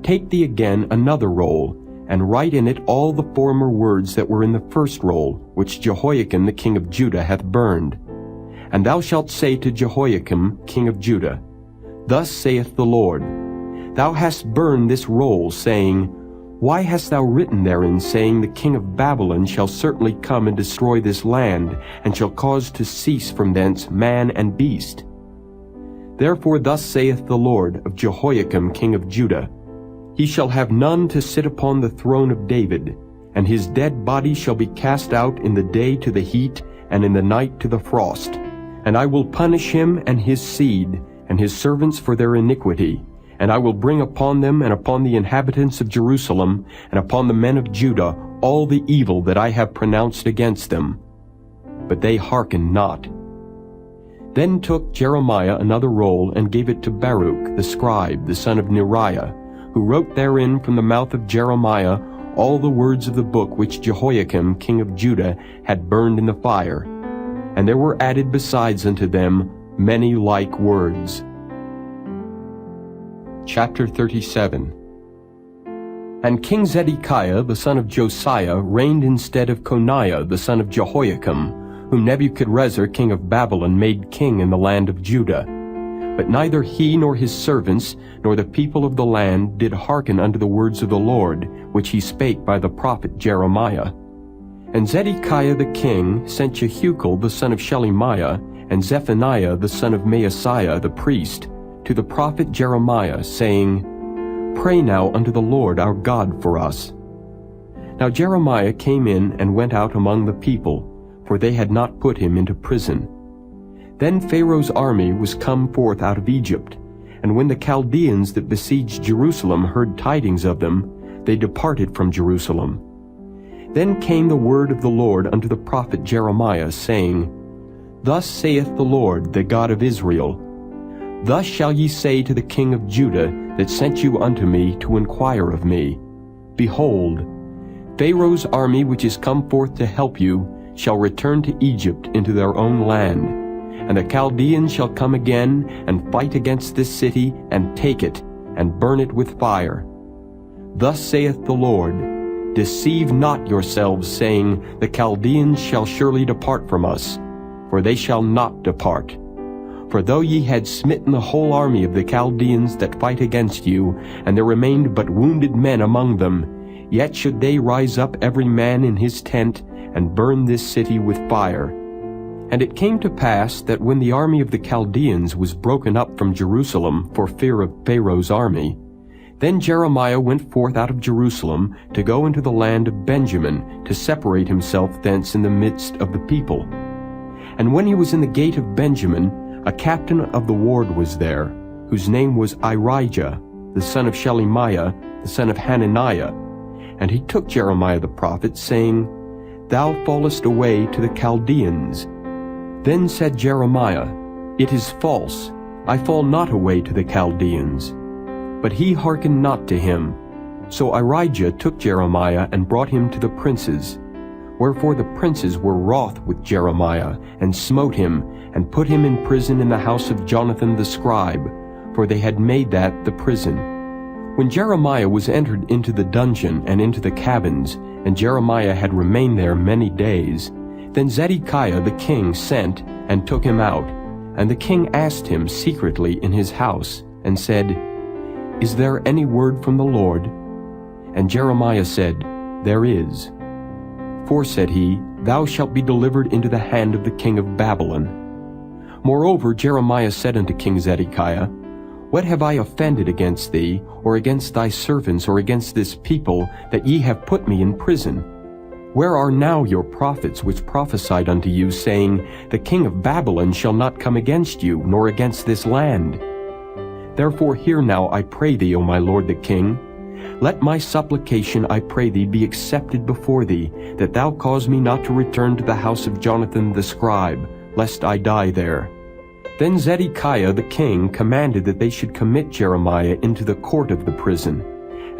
Take thee again another roll, and write in it all the former words that were in the first roll, which Jehoiakim the king of Judah hath burned. And thou shalt say to Jehoiakim king of Judah, Thus saith the Lord, Thou hast burned this roll, saying, Why hast thou written therein, saying, The king of Babylon shall certainly come and destroy this land, and shall cause to cease from thence man and beast? Therefore thus saith the Lord of Jehoiakim king of Judah, He shall have none to sit upon the throne of David, and his dead body shall be cast out in the day to the heat, and in the night to the frost. And I will punish him and his seed, and his servants for their iniquity. And I will bring upon them and upon the inhabitants of Jerusalem and upon the men of Judah all the evil that I have pronounced against them. But they hearkened not. Then took Jeremiah another roll and gave it to Baruch the scribe, the son of Neriah, who wrote therein from the mouth of Jeremiah all the words of the book which Jehoiakim king of Judah had burned in the fire. And there were added besides unto them many like words. Chapter 37. And King Zedekiah the son of Josiah reigned instead of Coniah the son of Jehoiakim, whom Nebuchadrezzar king of Babylon made king in the land of Judah. But neither he nor his servants nor the people of the land did hearken unto the words of the Lord, which he spake by the prophet Jeremiah. And Zedekiah the king sent Jehucal the son of Shelemiah, and Zephaniah the son of Maaseiah the priest, to the prophet Jeremiah, saying, Pray now unto the Lord our God for us. Now Jeremiah came in and went out among the people, for they had not put him into prison. Then Pharaoh's army was come forth out of Egypt, and when the Chaldeans that besieged Jerusalem heard tidings of them, they departed from Jerusalem. Then came the word of the Lord unto the prophet Jeremiah, saying, Thus saith the Lord, the God of Israel, Thus shall ye say to the king of Judah that sent you unto me to inquire of me, Behold, Pharaoh's army which is come forth to help you shall return to Egypt into their own land, and the Chaldeans shall come again and fight against this city and take it and burn it with fire. Thus saith the Lord, Deceive not yourselves, saying, The Chaldeans shall surely depart from us, for they shall not depart. For though ye had smitten the whole army of the Chaldeans that fight against you, and there remained but wounded men among them, yet should they rise up every man in his tent, and burn this city with fire. And it came to pass that when the army of the Chaldeans was broken up from Jerusalem for fear of Pharaoh's army, then Jeremiah went forth out of Jerusalem to go into the land of Benjamin, to separate himself thence in the midst of the people. And when he was in the gate of Benjamin, a captain of the ward was there, whose name was Irijah, the son of Shelemiah, the son of Hananiah. And he took Jeremiah the prophet, saying, thou fallest away to the Chaldeans. Then said Jeremiah, It is false, I fall not away to the Chaldeans. But he hearkened not to him. So Irijah took Jeremiah and brought him to the princes. Wherefore the princes were wroth with Jeremiah, and smote him, and put him in prison in the house of Jonathan the scribe, for they had made that the prison. When Jeremiah was entered into the dungeon and into the cabins, and Jeremiah had remained there many days, then Zedekiah the king sent and took him out. And the king asked him secretly in his house, and said, Is there any word from the Lord? And Jeremiah said, There is. For, said he, Thou shalt be delivered into the hand of the king of Babylon. Moreover Jeremiah said unto King Zedekiah, What have I offended against thee, or against thy servants, or against this people, that ye have put me in prison? Where are now your prophets which prophesied unto you, saying, The king of Babylon shall not come against you, nor against this land? Therefore hear now, I pray thee, O my lord the king. Let my supplication, I pray thee, be accepted before thee, that thou cause me not to return to the house of Jonathan the scribe, lest I die there. Then Zedekiah the king commanded that they should commit Jeremiah into the court of the prison,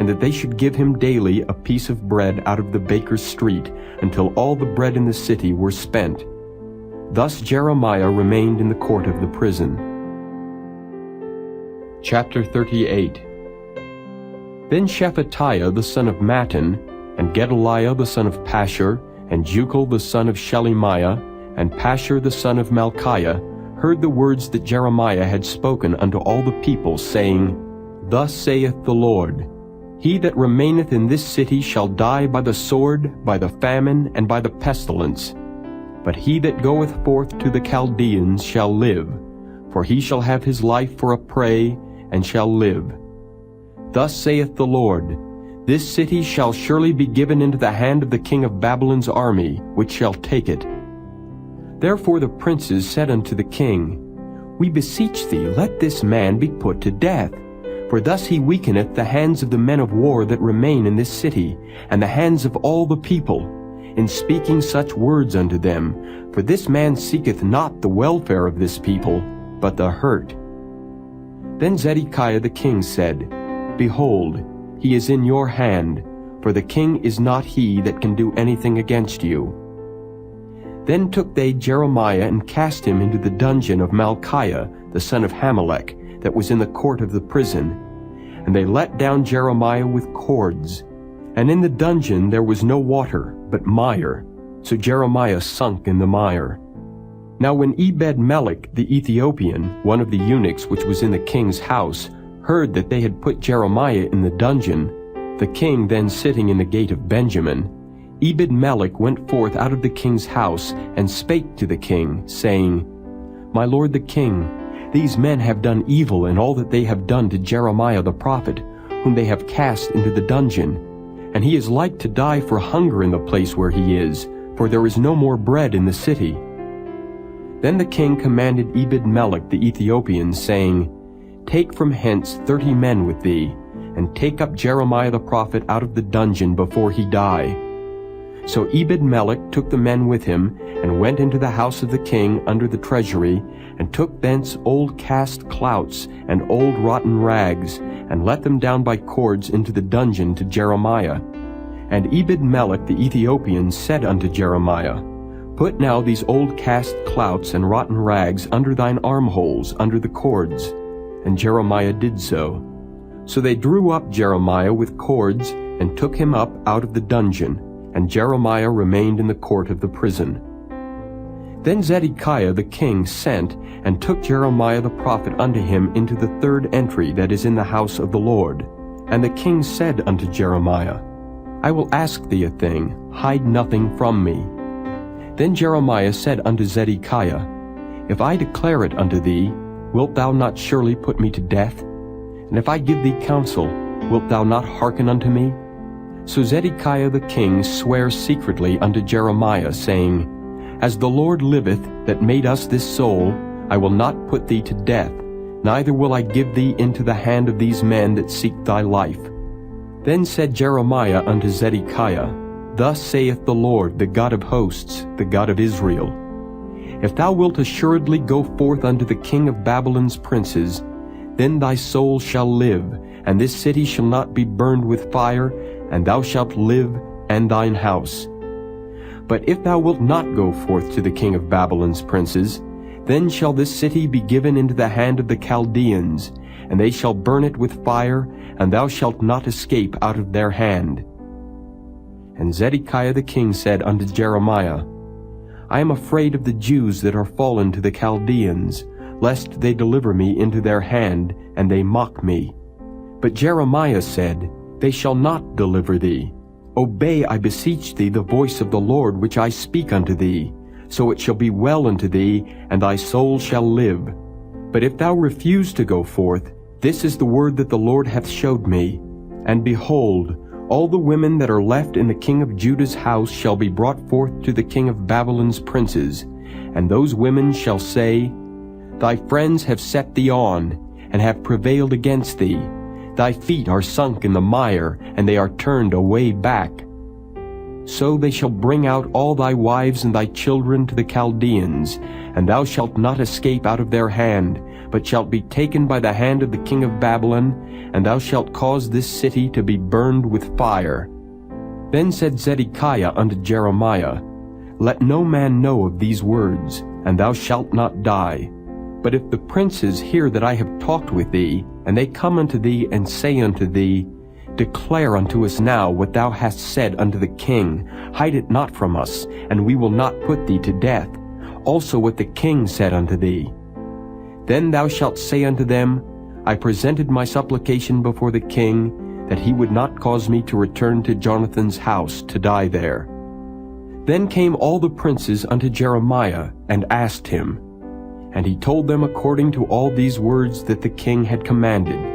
and that they should give him daily a piece of bread out of the baker's street, until all the bread in the city were spent. Thus Jeremiah remained in the court of the prison. Chapter 38. Then Shephatiah the son of Mattan, and Gedaliah the son of Pashur, and Jucal the son of Shelemiah, and Pashur the son of Malchiah, heard the words that Jeremiah had spoken unto all the people, saying, Thus saith the Lord, He that remaineth in this city shall die by the sword, by the famine, and by the pestilence. But he that goeth forth to the Chaldeans shall live, for he shall have his life for a prey, and shall live. Thus saith the Lord, This city shall surely be given into the hand of the king of Babylon's army, which shall take it. Therefore the princes said unto the king, We beseech thee, let this man be put to death. For thus he weakeneth the hands of the men of war that remain in this city, and the hands of all the people, in speaking such words unto them. For this man seeketh not the welfare of this people, but the hurt. Then Zedekiah the king said, Behold, he is in your hand, for the king is not he that can do anything against you. Then took they Jeremiah and cast him into the dungeon of Malchiah, the son of Hamelech, that was in the court of the prison. And they let down Jeremiah with cords. And in the dungeon there was no water, but mire. So Jeremiah sunk in the mire. Now when Ebed-melech the Ethiopian, one of the eunuchs which was in the king's house, heard that they had put Jeremiah in the dungeon, the king then sitting in the gate of Benjamin, Ebed-melech went forth out of the king's house, and spake to the king, saying, My lord the king, these men have done evil in all that they have done to Jeremiah the prophet, whom they have cast into the dungeon. And he is like to die for hunger in the place where he is, for there is no more bread in the city. Then the king commanded Ebed-melech the Ethiopian, saying, Take from hence 30 men with thee, and take up Jeremiah the prophet out of the dungeon before he die. So Ebed-melech took the men with him, and went into the house of the king under the treasury, and took thence old cast clouts and old rotten rags, and let them down by cords into the dungeon to Jeremiah. And Ebed-melech the Ethiopian said unto Jeremiah, Put now these old cast clouts and rotten rags under thine armholes, under the cords. And Jeremiah did so. So they drew up Jeremiah with cords, and took him up out of the dungeon, and Jeremiah remained in the court of the prison. Then Zedekiah the king sent, and took Jeremiah the prophet unto him into the third entry that is in the house of the Lord. And the king said unto Jeremiah, I will ask thee a thing, hide nothing from me. Then Jeremiah said unto Zedekiah, If I declare it unto thee, wilt thou not surely put me to death? And if I give thee counsel, wilt thou not hearken unto me? So Zedekiah the king sware secretly unto Jeremiah, saying, As the Lord liveth, that made us this soul, I will not put thee to death, neither will I give thee into the hand of these men that seek thy life. Then said Jeremiah unto Zedekiah, Thus saith the Lord, the God of hosts, the God of Israel, If thou wilt assuredly go forth unto the king of Babylon's princes, then thy soul shall live, and this city shall not be burned with fire, and thou shalt live, and thine house. But if thou wilt not go forth to the king of Babylon's princes, then shall this city be given into the hand of the Chaldeans, and they shall burn it with fire, and thou shalt not escape out of their hand. And Zedekiah the king said unto Jeremiah, I am afraid of the Jews that are fallen to the Chaldeans, lest they deliver me into their hand, and they mock me. But Jeremiah said, They shall not deliver thee. Obey, I beseech thee, the voice of the Lord which I speak unto thee. So it shall be well unto thee, and thy soul shall live. But if thou refuse to go forth, this is the word that the Lord hath showed me. And behold, all the women that are left in the king of Judah's house shall be brought forth to the king of Babylon's princes. And those women shall say, Thy friends have set thee on, and have prevailed against thee. Thy feet are sunk in the mire, and they are turned away back. So they shall bring out all thy wives and thy children to the Chaldeans, and thou shalt not escape out of their hand, but shalt be taken by the hand of the king of Babylon, and thou shalt cause this city to be burned with fire. Then said Zedekiah unto Jeremiah, Let no man know of these words, and thou shalt not die. But if the princes hear that I have talked with thee, and they come unto thee and say unto thee, Declare unto us now what thou hast said unto the king, hide it not from us, and we will not put thee to death. Also what the king said unto thee. Then thou shalt say unto them, I presented my supplication before the king, that he would not cause me to return to Jonathan's house to die there. Then came all the princes unto Jeremiah, and asked him. And he told them according to all these words that the king had commanded.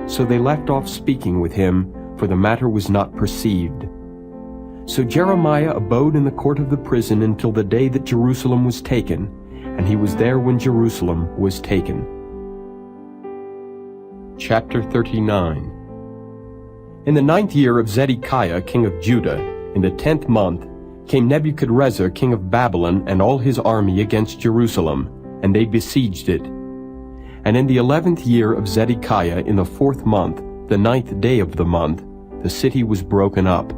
So they left off speaking with him, for the matter was not perceived. So Jeremiah abode in the court of the prison until the day that Jerusalem was taken, and he was there when Jerusalem was taken. Chapter 39. In the 9th year of Zedekiah king of Judah, in the 10th month, came Nebuchadrezzar king of Babylon and all his army against Jerusalem, and they besieged it. And in the 11th year of Zedekiah, in the 4th month, the 9th day of the month, the city was broken up.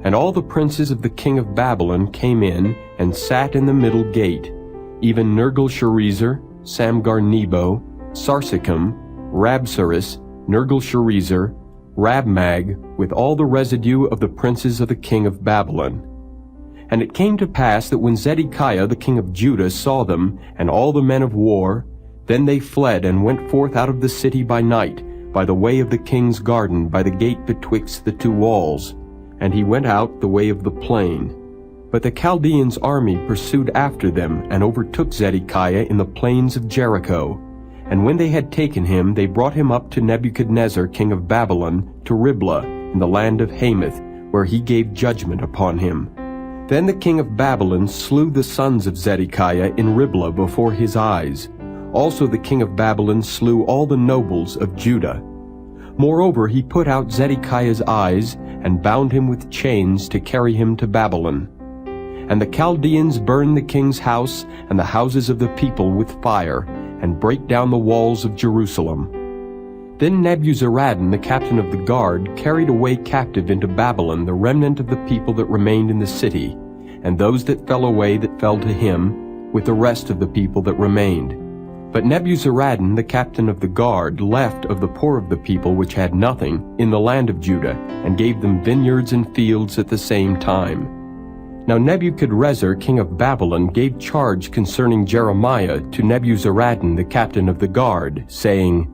And all the princes of the king of Babylon came in, and sat in the middle gate, even Nergal-Sharezer, Samgar-Nebo, Sarsechim, Rabsaris, Nergal-Sharezer, Rabmag, with all the residue of the princes of the king of Babylon. And it came to pass that when Zedekiah the king of Judah saw them, and all the men of war, then they fled and went forth out of the city by night, by the way of the king's garden, by the gate betwixt the two walls. And he went out the way of the plain. But the Chaldeans' army pursued after them, and overtook Zedekiah in the plains of Jericho. And when they had taken him, they brought him up to Nebuchadnezzar king of Babylon, to Riblah, in the land of Hamath, where he gave judgment upon him. Then the king of Babylon slew the sons of Zedekiah in Riblah before his eyes. Also the king of Babylon slew all the nobles of Judah. Moreover, he put out Zedekiah's eyes, and bound him with chains to carry him to Babylon. And the Chaldeans burned the king's house and the houses of the people with fire, and brake down the walls of Jerusalem. Then Nebuzaradan, the captain of the guard, carried away captive into Babylon the remnant of the people that remained in the city, and those that fell away that fell to him, with the rest of the people that remained. But Nebuzaradan, the captain of the guard, left of the poor of the people which had nothing in the land of Judah, and gave them vineyards and fields at the same time. Now Nebuchadrezzar king of Babylon gave charge concerning Jeremiah to Nebuzaradan the captain of the guard, saying,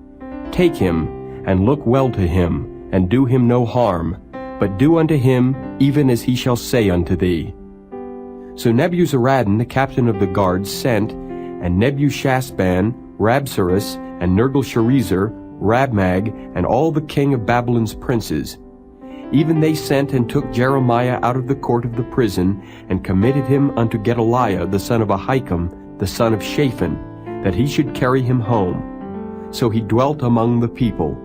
Take him, and look well to him, and do him no harm, but do unto him even as he shall say unto thee. So Nebuzaradan the captain of the guard sent, and Nebushazban, Rabsaris, and Nergal-Sharezer, Rabmag, and all the king of Babylon's princes. Even they sent and took Jeremiah out of the court of the prison, and committed him unto Gedaliah the son of Ahikam, the son of Shaphan, that he should carry him home. So he dwelt among the people.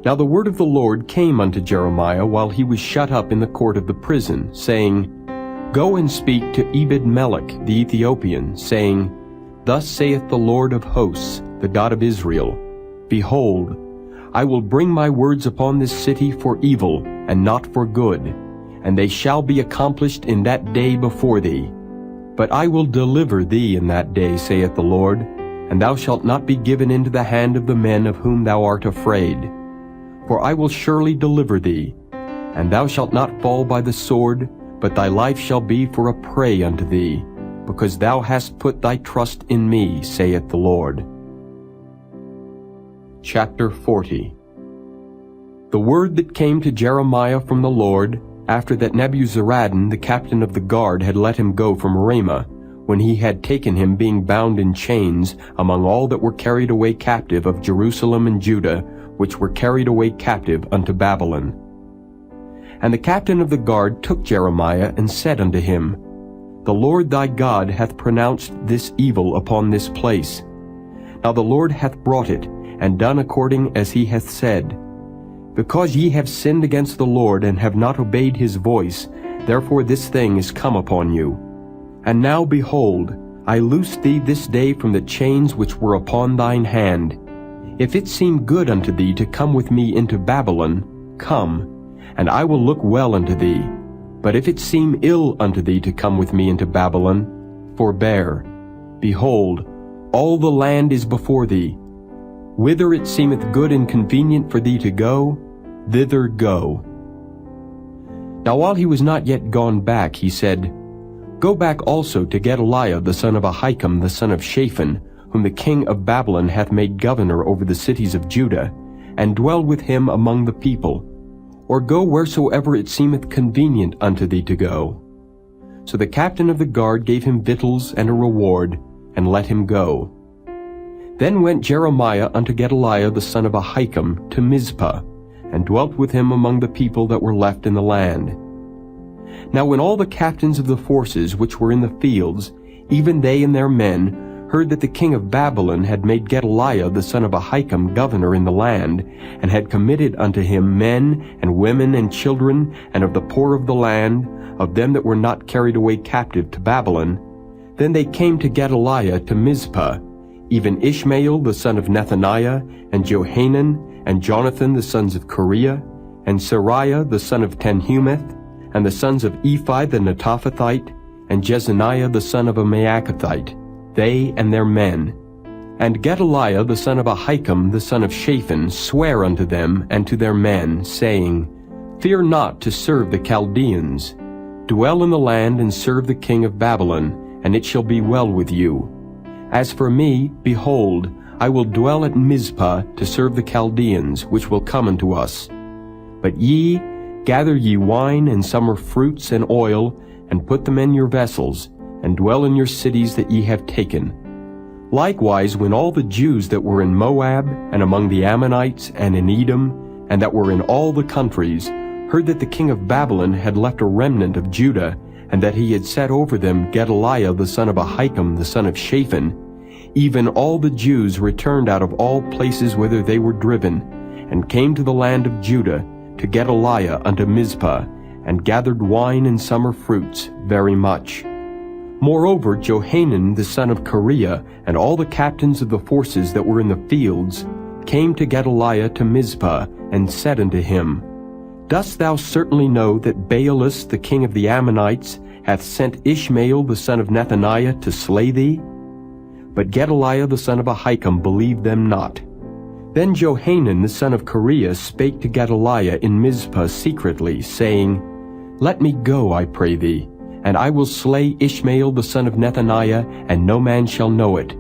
Now the word of the Lord came unto Jeremiah while he was shut up in the court of the prison, saying, Go and speak to Ebed-melech the Ethiopian, saying, Thus saith the Lord of hosts, the God of Israel, Behold, I will bring my words upon this city for evil, and not for good, and they shall be accomplished in that day before thee. But I will deliver thee in that day, saith the Lord, and thou shalt not be given into the hand of the men of whom thou art afraid. For I will surely deliver thee, and thou shalt not fall by the sword, but thy life shall be for a prey unto thee, because thou hast put thy trust in me, saith the Lord. Chapter 40. The word that came to Jeremiah from the Lord, after that Nebuzaradan the captain of the guard had let him go from Ramah, when he had taken him being bound in chains among all that were carried away captive of Jerusalem and Judah, which were carried away captive unto Babylon. And the captain of the guard took Jeremiah and said unto him, The Lord thy God hath pronounced this evil upon this place. Now the Lord hath brought it, and done according as he hath said. Because ye have sinned against the Lord, and have not obeyed his voice, therefore this thing is come upon you. And now, behold, I loose thee this day from the chains which were upon thine hand. If it seem good unto thee to come with me into Babylon, come, and I will look well unto thee. But if it seem ill unto thee to come with me into Babylon, forbear. Behold, all the land is before thee. Whither it seemeth good and convenient for thee to go, thither go. Now while he was not yet gone back, he said, Go back also to Gedaliah the son of Ahikam the son of Shaphan, whom the king of Babylon hath made governor over the cities of Judah, and dwell with him among the people. Or go wheresoever it seemeth convenient unto thee to go. So the captain of the guard gave him victuals and a reward, and let him go. Then went Jeremiah unto Gedaliah the son of Ahikam to Mizpah, and dwelt with him among the people that were left in the land. Now when all the captains of the forces which were in the fields, even they and their men, heard that the king of Babylon had made Gedaliah the son of Ahikam governor in the land, and had committed unto him men and women and children, and of the poor of the land, of them that were not carried away captive to Babylon, then they came to Gedaliah to Mizpah, even Ishmael the son of Nethaniah, and Johanan, and Jonathan the sons of Kareah, and Seraiah the son of Tanhumeth, and the sons of Ephi the Netophathite, and Jezaniah the son of a Maacathite, they and their men. And Gedaliah the son of Ahikam the son of Shaphan sware unto them and to their men, saying, Fear not to serve the Chaldeans. Dwell in the land and serve the king of Babylon, and it shall be well with you. As for me, behold, I will dwell at Mizpah to serve the Chaldeans, which will come unto us. But ye, gather ye wine and summer fruits and oil, and put them in your vessels, and dwell in your cities that ye have taken. Likewise, when all the Jews that were in Moab, and among the Ammonites, and in Edom, and that were in all the countries, heard that the king of Babylon had left a remnant of Judah, and that he had set over them Gedaliah the son of Ahikam the son of Shaphan, even all the Jews returned out of all places whither they were driven, and came to the land of Judah, to Gedaliah unto Mizpah, and gathered wine and summer fruits very much. Moreover, Johanan the son of Kareah, and all the captains of the forces that were in the fields, came to Gedaliah to Mizpah, and said unto him, Dost thou certainly know that Baalus the king of the Ammonites hath sent Ishmael the son of Nethaniah to slay thee? But Gedaliah the son of Ahikam believed them not. Then Johanan the son of Kareah spake to Gedaliah in Mizpah secretly, saying, Let me go, I pray thee, and I will slay Ishmael the son of Nethaniah, and no man shall know it.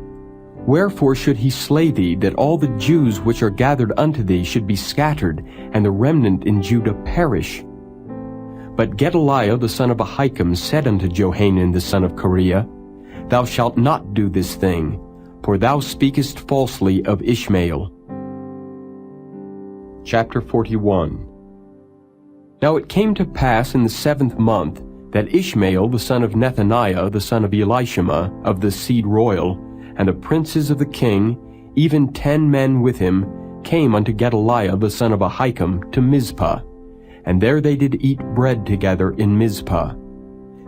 Wherefore should he slay thee, that all the Jews which are gathered unto thee should be scattered, and the remnant in Judah perish? But Gedaliah the son of Ahikam said unto Johanan the son of Kareah, Thou shalt not do this thing, for thou speakest falsely of Ishmael. Chapter 41. Now it came to pass in the 7th month, that Ishmael the son of Nethaniah the son of Elishama of the seed royal, and the princes of the king, even 10 men with him, came unto Gedaliah the son of Ahikam to Mizpah, and there they did eat bread together in Mizpah.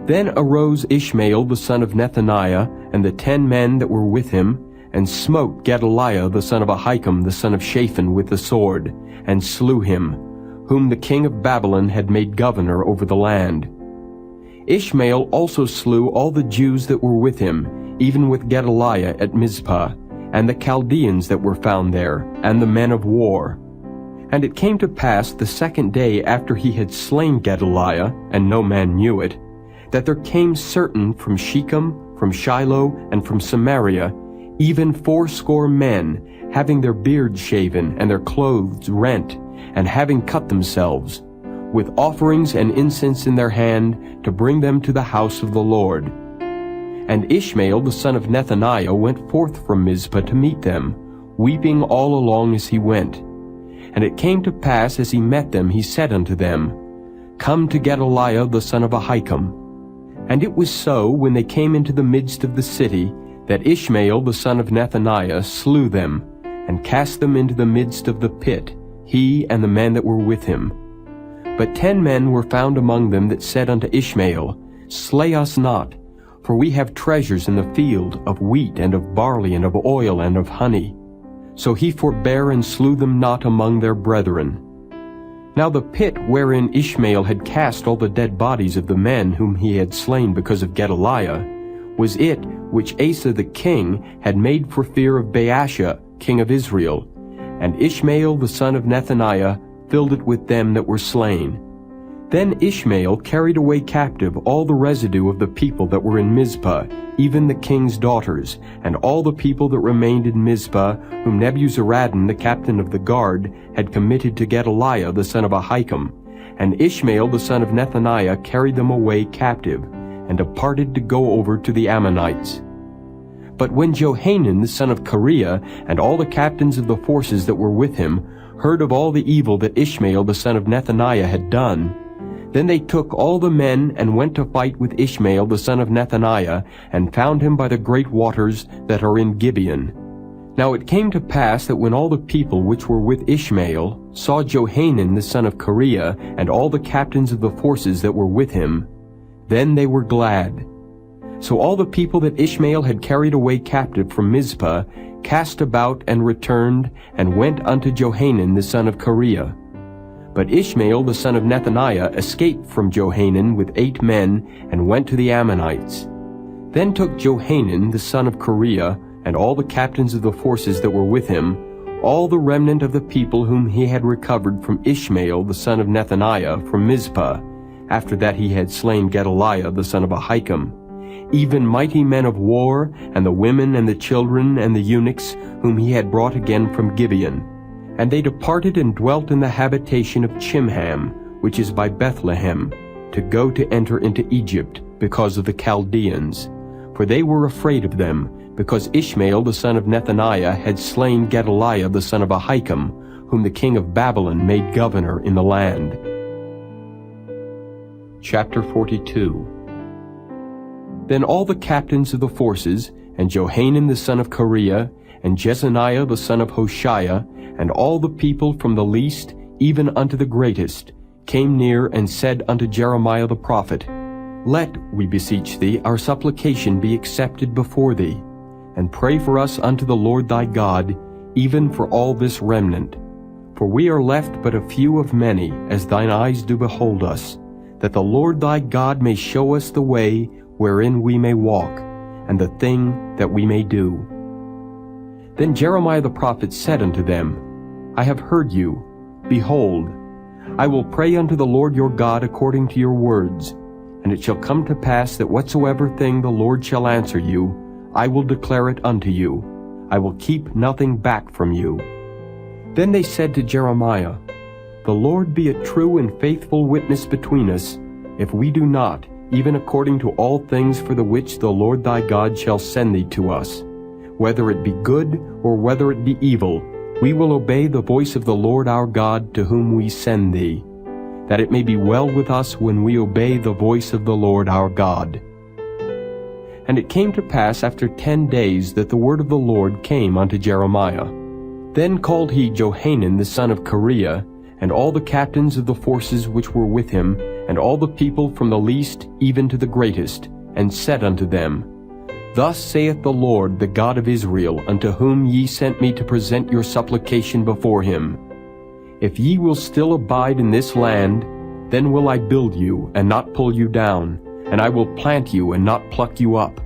Then arose Ishmael the son of Nethaniah, and the 10 men that were with him, and smote Gedaliah the son of Ahikam the son of Shaphan with the sword, and slew him, whom the king of Babylon had made governor over the land. Ishmael also slew all the Jews that were with him, even with Gedaliah at Mizpah, and the Chaldeans that were found there, and the men of war. And it came to pass the 2nd day after he had slain Gedaliah, and no man knew it, that there came certain from Shechem, from Shiloh, and from Samaria, even 80 men, having their beards shaven, and their clothes rent, and having cut themselves, with offerings and incense in their hand, to bring them to the house of the Lord. And Ishmael the son of Nethaniah went forth from Mizpah to meet them, weeping all along as he went. And it came to pass as he met them, he said unto them, Come to Gedaliah the son of Ahikam. And it was so, when they came into the midst of the city, that Ishmael the son of Nethaniah slew them, and cast them into the midst of the pit, he and the men that were with him. But 10 men were found among them that said unto Ishmael, Slay us not, for we have treasures in the field of wheat and of barley and of oil and of honey. So he forbare and slew them not among their brethren. Now the pit wherein Ishmael had cast all the dead bodies of the men whom he had slain because of Gedaliah was it which Asa the king had made for fear of Baasha, king of Israel. And Ishmael the son of Nethaniah filled it with them that were slain. Then Ishmael carried away captive all the residue of the people that were in Mizpah, even the king's daughters, and all the people that remained in Mizpah, whom Nebuzaradan the captain of the guard had committed to Gedaliah the son of Ahikam. And Ishmael the son of Nethaniah carried them away captive, and departed to go over to the Ammonites. But when Johanan the son of Kareah and all the captains of the forces that were with him heard of all the evil that Ishmael the son of Nethaniah had done, then they took all the men and went to fight with Ishmael the son of Nethaniah, and found him by the great waters that are in Gibeon. Now it came to pass that when all the people which were with Ishmael saw Johanan the son of Kareah and all the captains of the forces that were with him, then they were glad. So all the people that Ishmael had carried away captive from Mizpah cast about and returned, and went unto Johanan the son of Kareah. But Ishmael the son of Nethaniah escaped from Johanan with 8 men, and went to the Ammonites. Then took Johanan the son of Kareah, and all the captains of the forces that were with him, all the remnant of the people whom he had recovered from Ishmael the son of Nethaniah from Mizpah, after that he had slain Gedaliah the son of Ahikam, even mighty men of war, and the women and the children and the eunuchs whom he had brought again from Gibeon. And they departed and dwelt in the habitation of Chimham, which is by Bethlehem, to go to enter into Egypt, because of the Chaldeans. For they were afraid of them, because Ishmael the son of Nethaniah had slain Gedaliah the son of Ahikam, whom the king of Babylon made governor in the land. Chapter 42. Then all the captains of the forces, and Johanan the son of Kareah, and Jezaniah the son of Hoshaiah, and all the people from the least even unto the greatest, came near and said unto Jeremiah the prophet, Let, we beseech thee, our supplication be accepted before thee, and pray for us unto the Lord thy God, even for all this remnant. For we are left but a few of many, as thine eyes do behold us, that the Lord thy God may show us the way wherein we may walk, and the thing that we may do. Then Jeremiah the prophet said unto them, I have heard you. Behold, I will pray unto the Lord your God according to your words, and it shall come to pass that whatsoever thing the Lord shall answer you, I will declare it unto you. I will keep nothing back from you. Then they said to Jeremiah, The Lord be a true and faithful witness between us, if we do not, even according to all things for the which the Lord thy God shall send thee to us, whether it be good or whether it be evil, we will obey the voice of the Lord our God to whom we send thee, that it may be well with us when we obey the voice of the Lord our God. And it came to pass after 10 days that the word of the Lord came unto Jeremiah. Then called he Johanan the son of Kareah, and all the captains of the forces which were with him, and all the people from the least even to the greatest, and said unto them, Thus saith the Lord, the God of Israel, unto whom ye sent me to present your supplication before him. If ye will still abide in this land, then will I build you, and not pull you down, and I will plant you, and not pluck you up.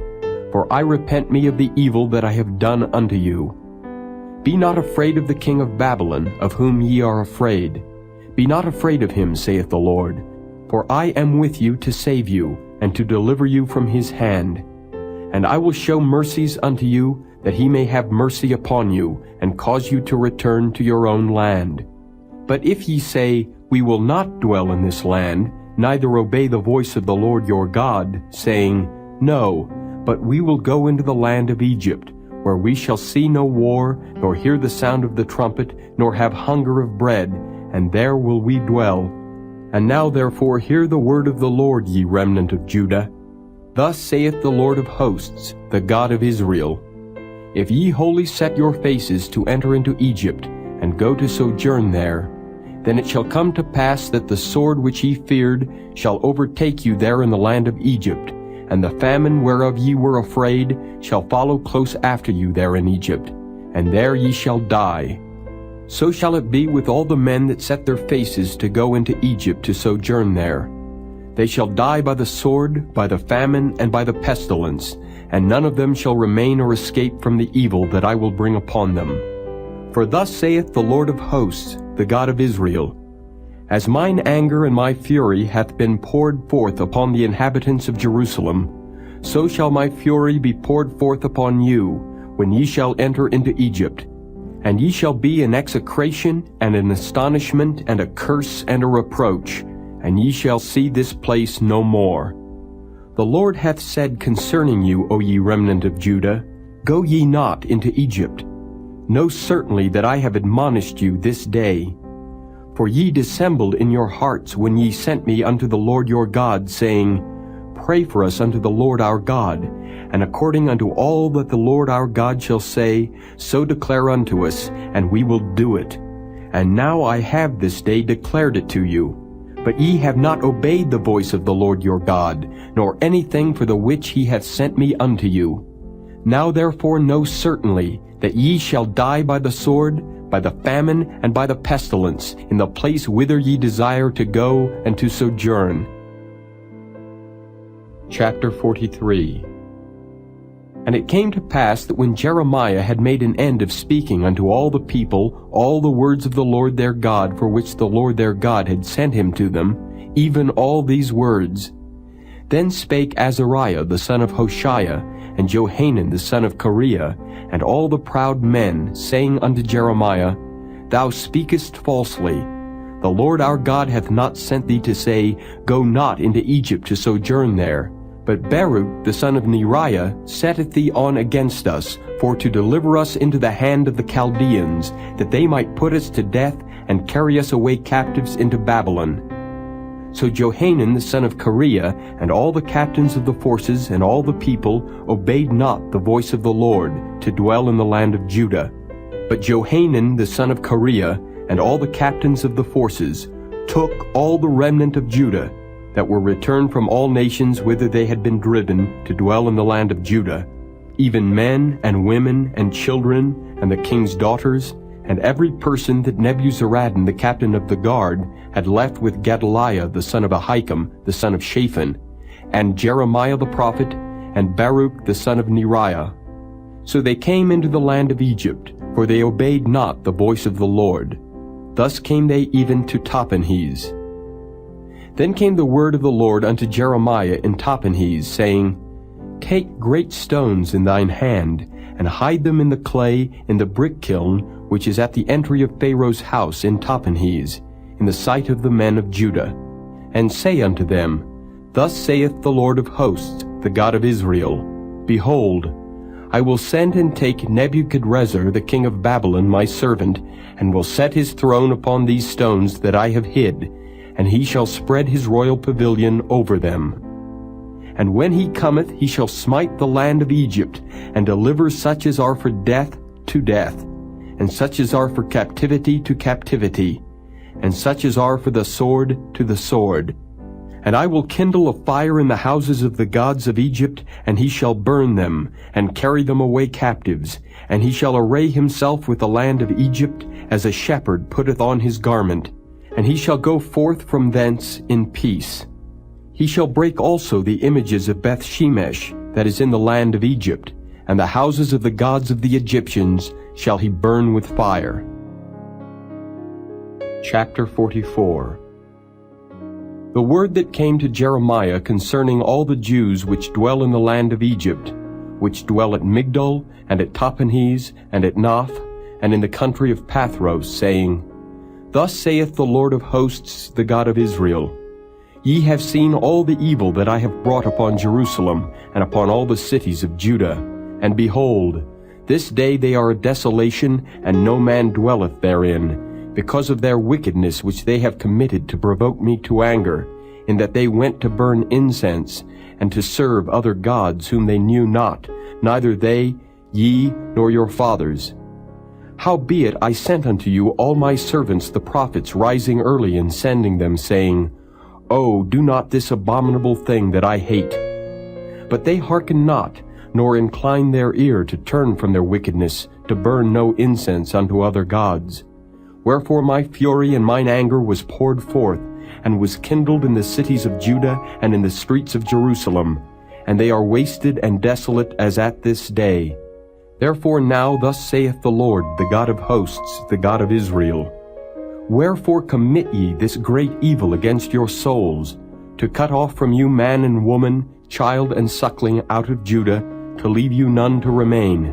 For I repent me of the evil that I have done unto you. Be not afraid of the king of Babylon, of whom ye are afraid. Be not afraid of him, saith the Lord. For I am with you to save you, and to deliver you from his hand. And I will show mercies unto you, that he may have mercy upon you, and cause you to return to your own land. But if ye say, We will not dwell in this land, neither obey the voice of the Lord your God, saying, No, but we will go into the land of Egypt, where we shall see no war, nor hear the sound of the trumpet, nor have hunger of bread, and there will we dwell. And now therefore hear the word of the Lord, ye remnant of Judah. Thus saith the Lord of hosts, the God of Israel, If ye wholly set your faces to enter into Egypt, and go to sojourn there, then it shall come to pass that the sword which ye feared shall overtake you there in the land of Egypt, and the famine whereof ye were afraid shall follow close after you there in Egypt, and there ye shall die. So shall it be with all the men that set their faces to go into Egypt to sojourn there. They shall die by the sword, by the famine, and by the pestilence, and none of them shall remain or escape from the evil that I will bring upon them. For thus saith the Lord of hosts, the God of Israel, As mine anger and my fury hath been poured forth upon the inhabitants of Jerusalem, so shall my fury be poured forth upon you, when ye shall enter into Egypt. And ye shall be an execration, and an astonishment, and a curse, and a reproach, and ye shall see this place no more. The Lord hath said concerning you, O ye remnant of Judah, Go ye not into Egypt. Know certainly that I have admonished you this day. For ye dissembled in your hearts when ye sent me unto the Lord your God, saying, Pray for us unto the Lord our God, and according unto all that the Lord our God shall say, so declare unto us, and we will do it. And now I have this day declared it to you. But ye have not obeyed the voice of the Lord your God, nor anything for the which he hath sent me unto you. Now therefore know certainly that ye shall die by the sword, by the famine, and by the pestilence, in the place whither ye desire to go and to sojourn. Chapter 43. And it came to pass that when Jeremiah had made an end of speaking unto all the people all the words of the Lord their God, for which the Lord their God had sent him to them, even all these words, then spake Azariah the son of Hoshaiah, and Johanan the son of Kareah, and all the proud men, saying unto Jeremiah, Thou speakest falsely. The Lord our God hath not sent thee to say, Go not into Egypt to sojourn there. But Baruch the son of Neriah setteth thee on against us, for to deliver us into the hand of the Chaldeans, that they might put us to death, and carry us away captives into Babylon. So Johanan the son of Kareah, and all the captains of the forces, and all the people, obeyed not the voice of the Lord, to dwell in the land of Judah. But Johanan the son of Kareah, and all the captains of the forces, took all the remnant of Judah, that were returned from all nations whither they had been driven, to dwell in the land of Judah, even men and women and children, and the king's daughters, and every person that Nebuzaradan the captain of the guard had left with Gedaliah the son of Ahikam, the son of Shaphan, and Jeremiah the prophet, and Baruch the son of Neriah. So they came into the land of Egypt, for they obeyed not the voice of the Lord. Thus came they even to Tahpanhes. Then came the word of the Lord unto Jeremiah in Tahpanhes, saying, Take great stones in thine hand, and hide them in the clay in the brick kiln, which is at the entry of Pharaoh's house in Tahpanhes, in the sight of the men of Judah. And say unto them, Thus saith the Lord of hosts, the God of Israel, Behold, I will send and take Nebuchadrezzar the king of Babylon my servant, and will set his throne upon these stones that I have hid, and he shall spread his royal pavilion over them. And when he cometh, he shall smite the land of Egypt, and deliver such as are for death to death. and such as are for captivity to captivity, and such as are for the sword to the sword. And I will kindle a fire in the houses of the gods of Egypt, and he shall burn them, and carry them away captives. And he shall array himself with the land of Egypt, as a shepherd putteth on his garment. And he shall go forth from thence in peace. He shall break also the images of Beth-shemesh, that is in the land of Egypt, and the houses of the gods of the Egyptians shall he burn with fire. Chapter 44. The word that came to Jeremiah concerning all the Jews which dwell in the land of Egypt, which dwell at Migdol, and at Tahpanhes, and at Naph, and in the country of Pathros, saying, Thus saith the Lord of hosts, the God of Israel, Ye have seen all the evil that I have brought upon Jerusalem, and upon all the cities of Judah. And behold, this day they are a desolation, and no man dwelleth therein, because of their wickedness which they have committed to provoke me to anger, in that they went to burn incense, and to serve other gods whom they knew not, neither they, ye, nor your fathers. Howbeit I sent unto you all my servants the prophets, rising early and sending them, saying, O, do not this abominable thing that I hate. But they hearken not, nor incline their ear to turn from their wickedness, to burn no incense unto other gods. Wherefore my fury and mine anger was poured forth, and was kindled in the cities of Judah and in the streets of Jerusalem, and they are wasted and desolate as at this day. Therefore now thus saith the Lord, the God of hosts, the God of Israel, Wherefore commit ye this great evil against your souls, to cut off from you man and woman, child and suckling out of Judah, to leave you none to remain,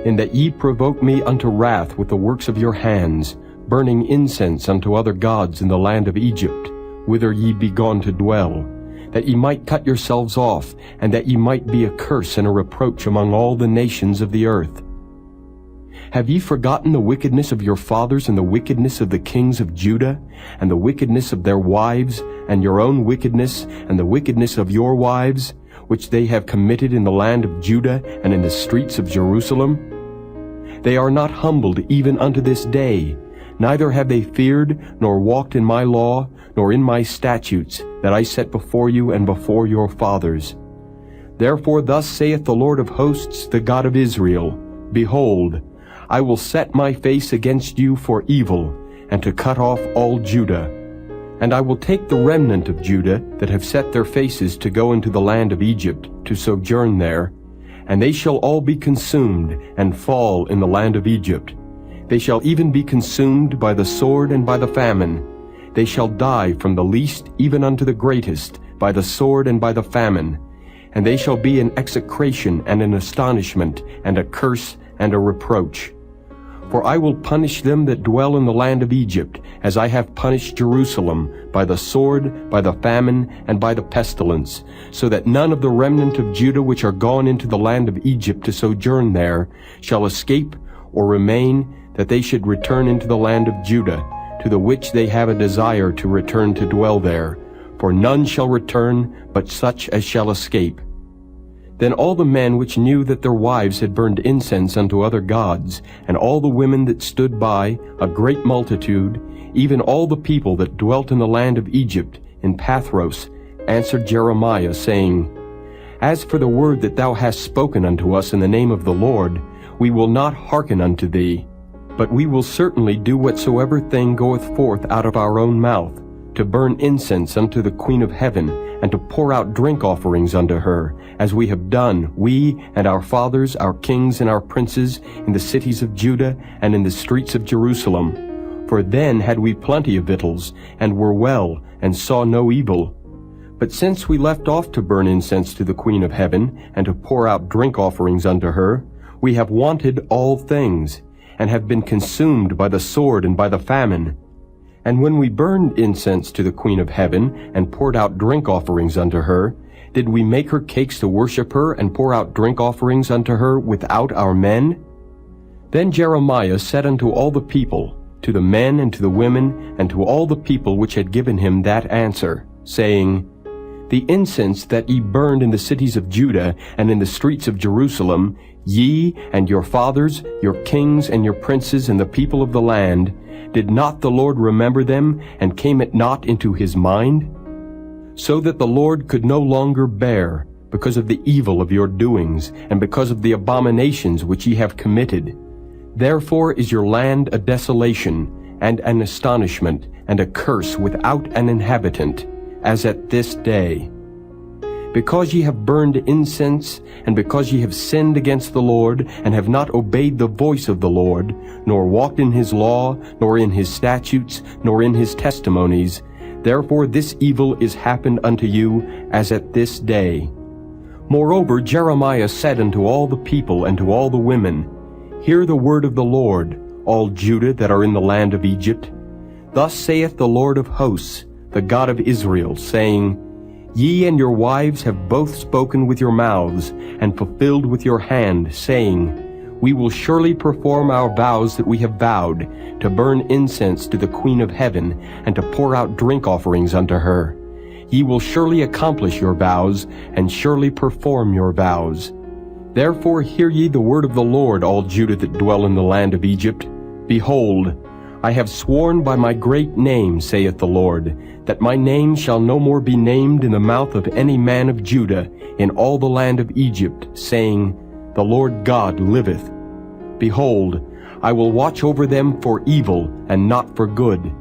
in that ye provoke me unto wrath with the works of your hands, burning incense unto other gods in the land of Egypt, whither ye be gone to dwell, that ye might cut yourselves off, and that ye might be a curse and a reproach among all the nations of the earth. Have ye forgotten the wickedness of your fathers, and the wickedness of the kings of Judah, and the wickedness of their wives, and your own wickedness, and the wickedness of your wives, which they have committed in the land of Judah and in the streets of Jerusalem? They are not humbled even unto this day, neither have they feared, nor walked in my law, nor in my statutes, that I set before you and before your fathers. Therefore thus saith the Lord of hosts, the God of Israel, Behold, I will set my face against you for evil, and to cut off all Judah. And I will take the remnant of Judah that have set their faces to go into the land of Egypt, to sojourn there, and they shall all be consumed, and fall in the land of Egypt. They shall even be consumed by the sword and by the famine. They shall die from the least even unto the greatest, by the sword and by the famine. And they shall be an execration and an astonishment, and a curse and a reproach. For I will punish them that dwell in the land of Egypt, as I have punished Jerusalem, by the sword, by the famine, and by the pestilence, so that none of the remnant of Judah which are gone into the land of Egypt to sojourn there shall escape or remain, that they should return into the land of Judah, to the which they have a desire to return to dwell there. For none shall return, but such as shall escape. Then all the men which knew that their wives had burned incense unto other gods, and all the women that stood by, a great multitude, even all the people that dwelt in the land of Egypt, in Pathros, answered Jeremiah, saying, As for the word that thou hast spoken unto us in the name of the Lord, we will not hearken unto thee, but we will certainly do whatsoever thing goeth forth out of our own mouth, to burn incense unto the Queen of Heaven, and to pour out drink offerings unto her, as we have done, we and our fathers, our kings and our princes, in the cities of Judah and in the streets of Jerusalem. For then had we plenty of victuals, and were well, and saw no evil. But since we left off to burn incense to the Queen of Heaven, and to pour out drink offerings unto her, we have wanted all things, and have been consumed by the sword and by the famine. And when we burned incense to the Queen of Heaven, and poured out drink offerings unto her, did we make her cakes to worship her, and pour out drink offerings unto her without our men? Then Jeremiah said unto all the people, to the men and to the women, and to all the people which had given him that answer, saying, The incense that ye burned in the cities of Judah and in the streets of Jerusalem, ye and your fathers, your kings and your princes and the people of the land, did not the Lord remember them, and came it not into his mind? So that the Lord could no longer bear, because of the evil of your doings, and because of the abominations which ye have committed. Therefore is your land a desolation, and an astonishment, and a curse without an inhabitant, as at this day. Because ye have burned incense, and because ye have sinned against the Lord, and have not obeyed the voice of the Lord, nor walked in his law, nor in his statutes, nor in his testimonies, therefore this evil is happened unto you, as at this day. Moreover Jeremiah said unto all the people and to all the women, Hear the word of the Lord, all Judah that are in the land of Egypt. Thus saith the Lord of hosts, the God of Israel, saying, Ye and your wives have both spoken with your mouths, and fulfilled with your hand, saying, We will surely perform our vows that we have vowed, to burn incense to the Queen of heaven, and to pour out drink offerings unto her. Ye will surely accomplish your vows, and surely perform your vows. Therefore hear ye the word of the Lord, all Judah that dwell in the land of Egypt. Behold, I have sworn by my great name, saith the Lord, that my name shall no more be named in the mouth of any man of Judah in all the land of Egypt, saying, The Lord God liveth. Behold, I will watch over them for evil and not for good,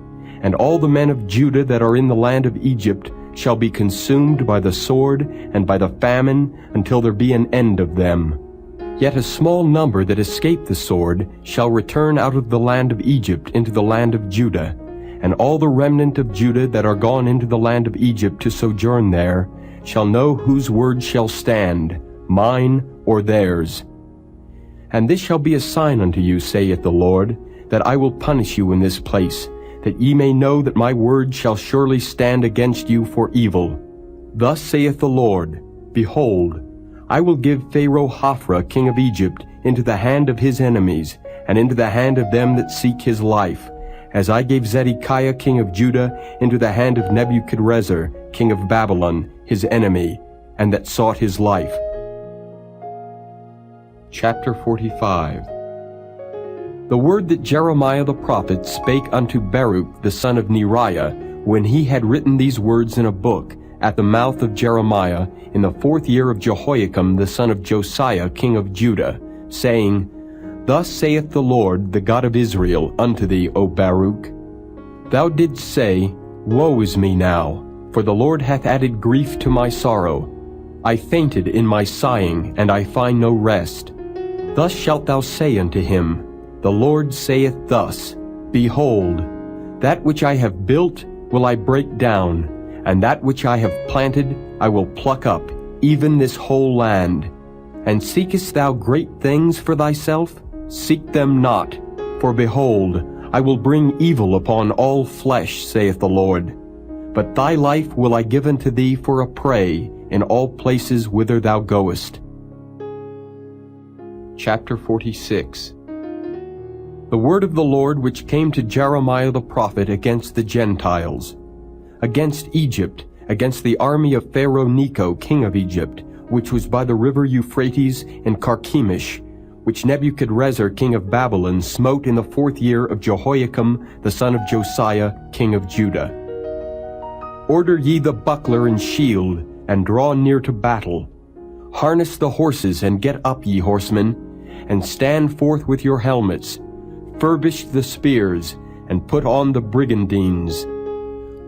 and all the men of Judah that are in the land of Egypt shall be consumed by the sword and by the famine until there be an end of them. Yet a small number that escape the sword shall return out of the land of Egypt into the land of Judah, and all the remnant of Judah that are gone into the land of Egypt to sojourn there shall know whose word shall stand, mine or theirs. And this shall be a sign unto you, saith the Lord, that I will punish you in this place, that ye may know that my word shall surely stand against you for evil. Thus saith the Lord, Behold, I will give Pharaoh Hophra king of Egypt into the hand of his enemies, and into the hand of them that seek his life, as I gave Zedekiah king of Judah into the hand of Nebuchadrezzar king of Babylon, his enemy, and that sought his life. Chapter 45. The word that Jeremiah the prophet spake unto Baruch the son of Neriah, when he had written these words in a book, at the mouth of Jeremiah, in the 4th year of Jehoiakim the son of Josiah king of Judah, saying, Thus saith the Lord, the God of Israel, unto thee, O Baruch, Thou didst say, Woe is me now, for the Lord hath added grief to my sorrow. I fainted in my sighing, and I find no rest. Thus shalt thou say unto him, The Lord saith thus, Behold, that which I have built will I break down, and that which I have planted I will pluck up, even this whole land. And seekest thou great things for thyself? Seek them not. For behold, I will bring evil upon all flesh, saith the Lord. But thy life will I give unto thee for a prey in all places whither thou goest. Chapter 46. The word of the Lord which came to Jeremiah the prophet against the Gentiles, against Egypt, against the army of Pharaoh Necho king of Egypt, which was by the river Euphrates in Carchemish, which Nebuchadrezzar king of Babylon smote in the 4th year of Jehoiakim the son of Josiah king of Judah. Order ye the buckler and shield, and draw near to battle. Harness the horses, and get up, ye horsemen, and stand forth with your helmets. Furbish the spears, and put on the brigandines.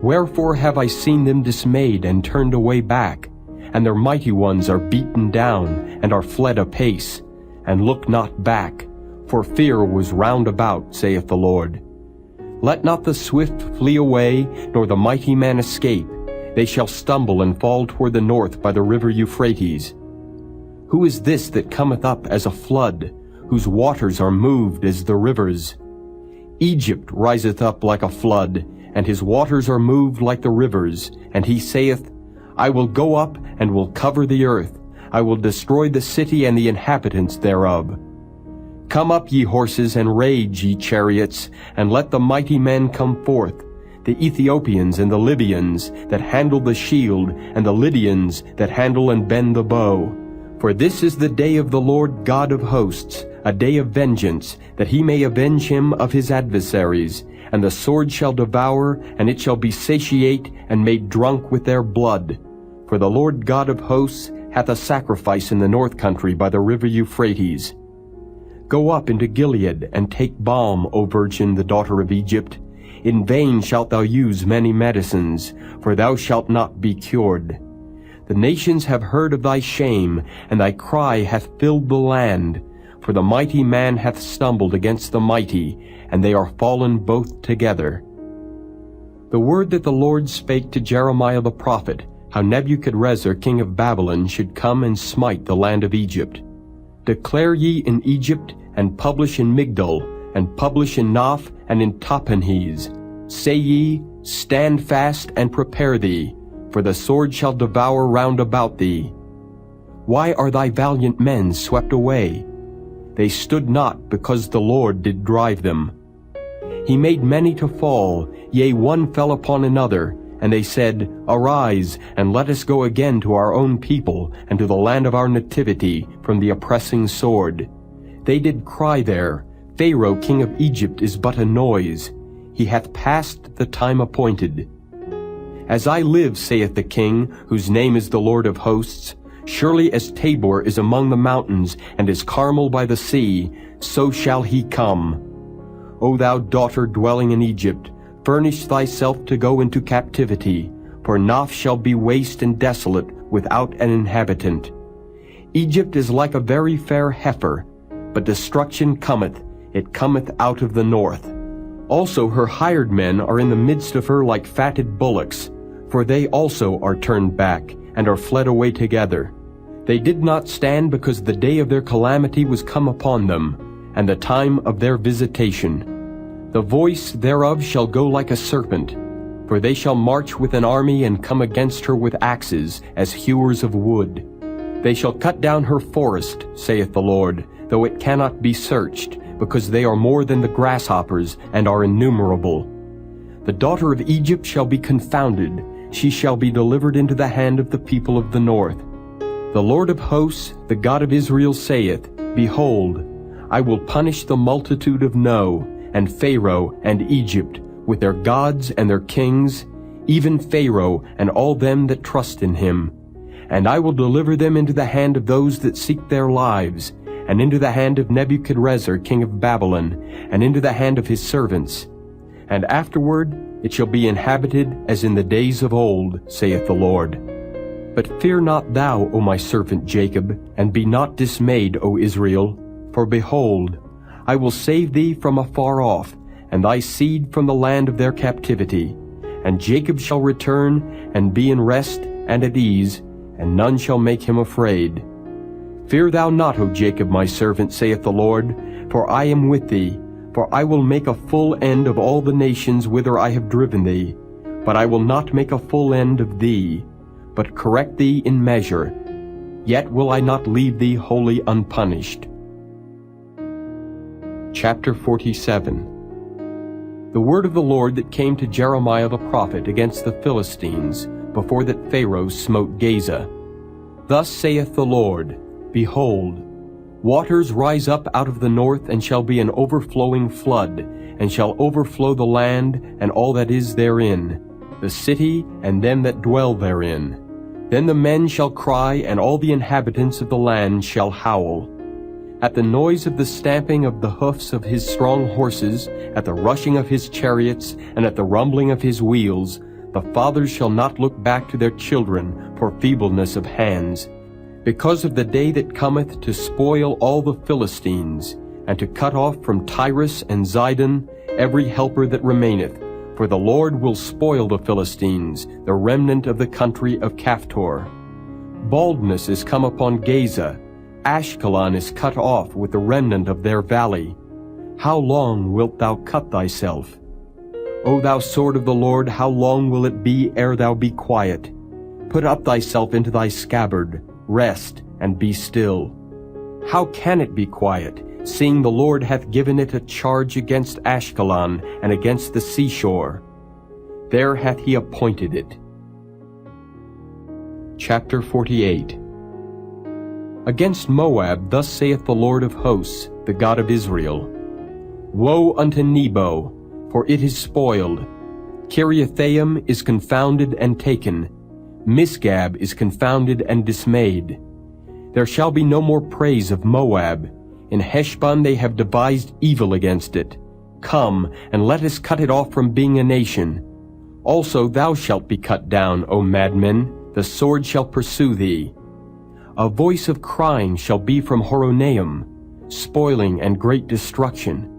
Wherefore have I seen them dismayed and turned away back, and their mighty ones are beaten down, and are fled apace, and look not back, for fear was round about, saith the Lord. Let not the swift flee away, nor the mighty man escape. They shall stumble and fall toward the north by the river Euphrates. Who is this that cometh up as a flood, whose waters are moved as the rivers? Egypt riseth up like a flood, and his waters are moved like the rivers. And he saith, I will go up and will cover the earth. I will destroy the city and the inhabitants thereof. Come up, ye horses, and rage, ye chariots, and let the mighty men come forth, the Ethiopians and the Libyans that handle the shield, and the Lydians that handle and bend the bow. For this is the day of the Lord God of hosts, a day of vengeance, that he may avenge him of his adversaries. And the sword shall devour, and it shall be satiate and made drunk with their blood. For the Lord God of hosts hath a sacrifice in the north country by the river Euphrates. Go up into Gilead, and take balm, O virgin, the daughter of Egypt. In vain shalt thou use many medicines, for thou shalt not be cured. The nations have heard of thy shame, and thy cry hath filled the land. For the mighty man hath stumbled against the mighty, and they are fallen both together. The word that the Lord spake to Jeremiah the prophet, how Nebuchadrezzar king of Babylon should come and smite the land of Egypt. Declare ye in Egypt, and publish in Migdol, and publish in Noph, and in Tahpanhes. Say ye, Stand fast and prepare thee, for the sword shall devour round about thee. Why are thy valiant men swept away? They stood not, because the Lord did drive them. He made many to fall, yea, one fell upon another, and they said, Arise, and let us go again to our own people, and to the land of our nativity, from the oppressing sword. They did cry there, Pharaoh king of Egypt is but a noise. He hath passed the time appointed. As I live, saith the King, whose name is the Lord of hosts, surely as Tabor is among the mountains, and as Carmel by the sea, so shall he come. O thou daughter dwelling in Egypt, furnish thyself to go into captivity, for Noph shall be waste and desolate, without an inhabitant. Egypt is like a very fair heifer, but destruction cometh, it cometh out of the north. Also her hired men are in the midst of her like fatted bullocks, for they also are turned back, and are fled away together. They did not stand because the day of their calamity was come upon them, and the time of their visitation. The voice thereof shall go like a serpent, for they shall march with an army and come against her with axes, as hewers of wood. They shall cut down her forest, saith the Lord, though it cannot be searched, because they are more than the grasshoppers, and are innumerable. The daughter of Egypt shall be confounded, she shall be delivered into the hand of the people of the north. The Lord of hosts, the God of Israel, saith, Behold, I will punish the multitude of No, and Pharaoh, and Egypt, with their gods and their kings, even Pharaoh, and all them that trust in him. And I will deliver them into the hand of those that seek their lives, and into the hand of Nebuchadrezzar king of Babylon, and into the hand of his servants. And afterward it shall be inhabited as in the days of old, saith the Lord. But fear not thou, O my servant Jacob, and be not dismayed, O Israel, for behold, I will save thee from afar off, and thy seed from the land of their captivity. And Jacob shall return, and be in rest and at ease, and none shall make him afraid. Fear thou not, O Jacob my servant, saith the Lord, for I am with thee. For I will make a full end of all the nations whither I have driven thee. But I will not make a full end of thee, but correct thee in measure. Yet will I not leave thee wholly unpunished. Chapter 47. The word of the Lord that came to Jeremiah the prophet against the Philistines, before that Pharaoh smote Gaza. Thus saith the Lord, Behold, waters rise up out of the north, and shall be an overflowing flood, and shall overflow the land, and all that is therein, the city, and them that dwell therein. Then the men shall cry, and all the inhabitants of the land shall howl. At the noise of the stamping of the hoofs of his strong horses, at the rushing of his chariots, and at the rumbling of his wheels, the fathers shall not look back to their children for feebleness of hands, because of the day that cometh to spoil all the Philistines, and to cut off from Tyrus and Zidon every helper that remaineth. For the Lord will spoil the Philistines, the remnant of the country of Caphtor. Baldness is come upon Gaza, Ashkelon is cut off with the remnant of their valley. How long wilt thou cut thyself? O thou sword of the Lord, how long will it be ere thou be quiet? Put up thyself into thy scabbard, rest, and be still. How can it be quiet, seeing the Lord hath given it a charge against Ashkelon and against the seashore? There hath he appointed it. Chapter 48. Against Moab thus saith the Lord of hosts, the God of Israel, Woe unto Nebo, for it is spoiled. Kiriathaim is confounded and taken. Misgab is confounded and dismayed. There shall be no more praise of Moab. In Heshbon they have devised evil against it. Come, and let us cut it off from being a nation. Also thou shalt be cut down, O madmen, the sword shall pursue thee. A voice of crying shall be from Horonaim, spoiling and great destruction.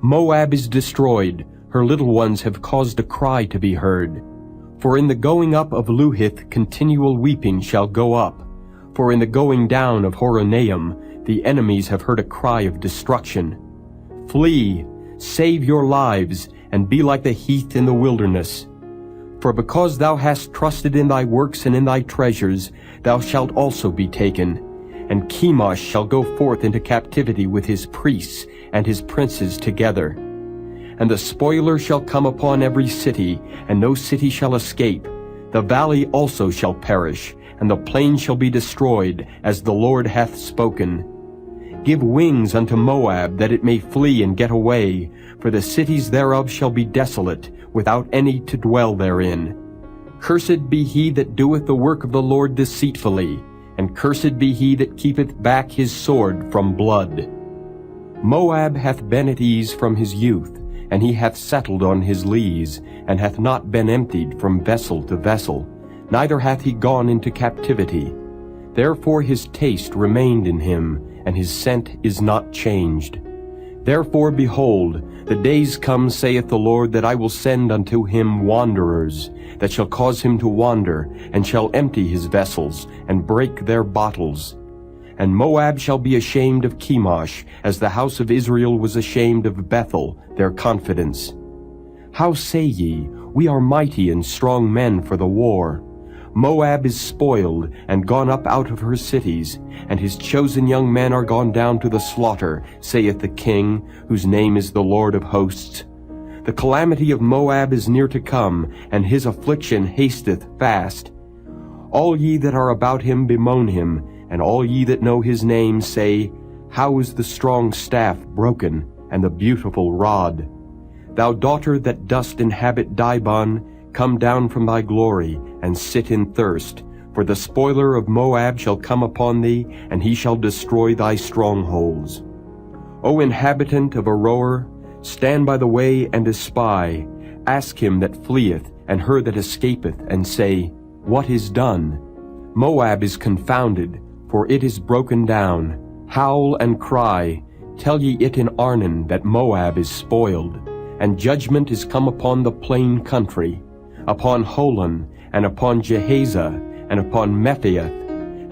Moab is destroyed, her little ones have caused a cry to be heard. For in the going up of Luhith continual weeping shall go up. For in the going down of Horonaim the enemies have heard a cry of destruction. Flee, save your lives, and be like the heath in the wilderness. For because thou hast trusted in thy works and in thy treasures, thou shalt also be taken. And Chemosh shall go forth into captivity with his priests and his princes together. And the spoiler shall come upon every city, and no city shall escape. The valley also shall perish, and the plain shall be destroyed, as the Lord hath spoken. Give wings unto Moab, that it may flee and get away, for the cities thereof shall be desolate, without any to dwell therein. Cursed be he that doeth the work of the Lord deceitfully, and cursed be he that keepeth back his sword from blood. Moab hath been at ease from his youth, and he hath settled on his lees, and hath not been emptied from vessel to vessel, neither hath he gone into captivity. Therefore his taste remained in him, and his scent is not changed. Therefore, behold, the days come, saith the Lord, that I will send unto him wanderers, that shall cause him to wander, and shall empty his vessels, and break their bottles. And Moab shall be ashamed of Chemosh, as the house of Israel was ashamed of Bethel, their confidence. How say ye, We are mighty and strong men for the war? Moab is spoiled, and gone up out of her cities, and his chosen young men are gone down to the slaughter, saith the King, whose name is the Lord of hosts. The calamity of Moab is near to come, and his affliction hasteth fast. All ye that are about him bemoan him, and all ye that know his name say, How is the strong staff broken, and the beautiful rod? Thou daughter that dost inhabit Dibon, come down from thy glory, and sit in thirst. For the spoiler of Moab shall come upon thee, and he shall destroy thy strongholds. O inhabitant of Aroer, stand by the way and espy. Ask him that fleeth, and her that escapeth, and say, What is done? Moab is confounded, for it is broken down. Howl and cry, tell ye it in Arnon, that Moab is spoiled. And judgment is come upon the plain country, upon Holon, and upon Jehaza, and upon Mephiath,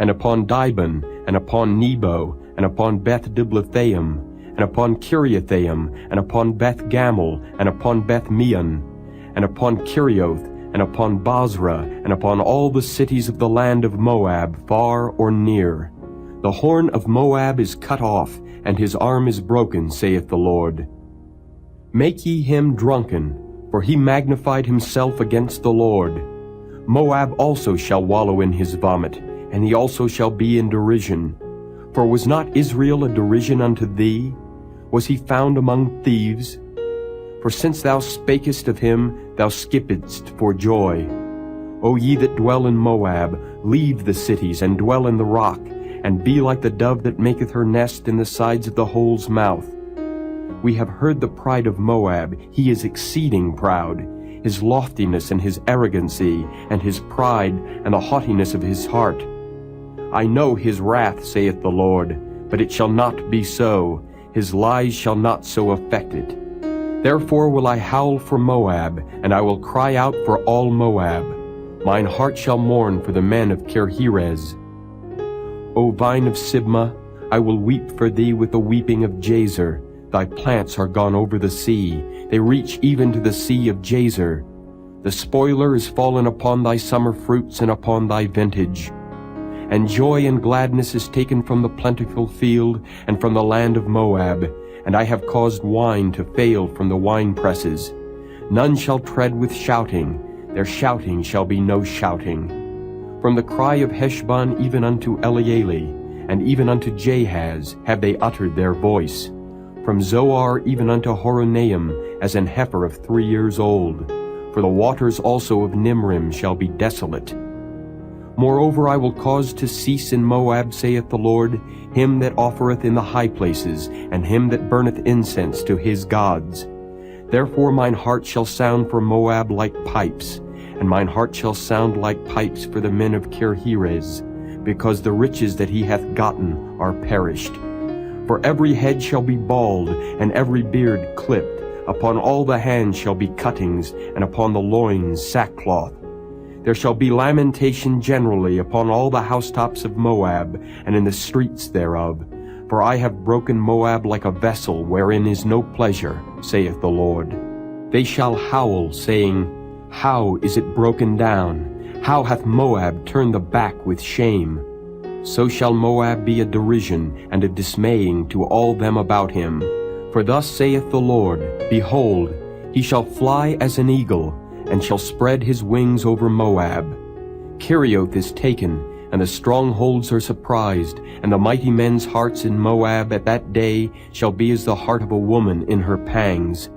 and upon Dibon, and upon Nebo, and upon Beth-Diblathaim, and upon Kiriathaim, and upon Beth-Gamel, and upon Beth-Meon, and upon Kerioth, and upon Basra, and upon all the cities of the land of Moab, far or near. The horn of Moab is cut off, and his arm is broken, saith the Lord. Make ye him drunken, for he magnified himself against the Lord. Moab also shall wallow in his vomit, and he also shall be in derision. For was not Israel a derision unto thee? Was he found among thieves? For since thou spakest of him, thou skippedst for joy. O ye that dwell in Moab, leave the cities, and dwell in the rock, and be like the dove that maketh her nest in the sides of the hole's mouth. We have heard the pride of Moab, he is exceeding proud, his loftiness and his arrogancy, and his pride, and the haughtiness of his heart. I know his wrath, saith the Lord, but it shall not be so, his lies shall not so affect it. Therefore will I howl for Moab, and I will cry out for all Moab. Mine heart shall mourn for the men of Kirheres. O vine of Sibmah, I will weep for thee with the weeping of Jazer. Thy plants are gone over the sea, they reach even to the sea of Jazer. The spoiler is fallen upon thy summer fruits and upon thy vintage. And joy and gladness is taken from the plentiful field and from the land of Moab, and I have caused wine to fail from the winepresses. none shall tread with shouting, their shouting shall be no shouting. From the cry of Heshbon even unto Elealeh, and even unto Jahaz have they uttered their voice. From Zoar even unto Horonaim, as an heifer of 3 years old. For the waters also of Nimrim shall be desolate. Moreover I will cause to cease in Moab, saith the Lord, him that offereth in the high places, and him that burneth incense to his gods. Therefore mine heart shall sound for Moab like pipes, and mine heart shall sound like pipes for the men of Kirheres, because the riches that he hath gotten are perished. For every head shall be bald, and every beard clipped. Upon all the hands shall be cuttings, and upon the loins sackcloth. There shall be lamentation generally upon all the housetops of Moab, and in the streets thereof. For I have broken Moab like a vessel wherein is no pleasure, saith the Lord. They shall howl, saying, How is it broken down? How hath Moab turned the back with shame? So shall Moab be a derision and a dismaying to all them about him. For thus saith the Lord, Behold, he shall fly as an eagle, and shall spread his wings over Moab. Kerioth is taken, and the strongholds are surprised, and the mighty men's hearts in Moab at that day shall be as the heart of a woman in her pangs.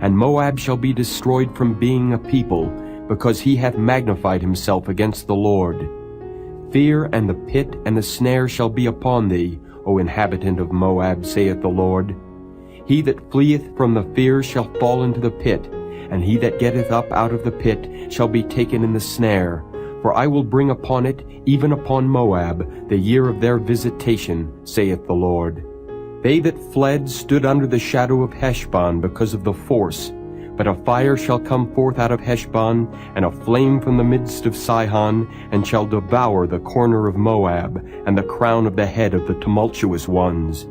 And Moab shall be destroyed from being a people, because he hath magnified himself against the Lord. Fear and the pit and the snare shall be upon thee, O inhabitant of Moab, saith the Lord. He that fleeth from the fear shall fall into the pit, and he that getteth up out of the pit shall be taken in the snare. For I will bring upon it, even upon Moab, the year of their visitation, saith the Lord. They that fled stood under the shadow of Heshbon because of the force. But a fire shall come forth out of Heshbon, and a flame from the midst of Sihon, and shall devour the corner of Moab, and the crown of the head of the tumultuous ones.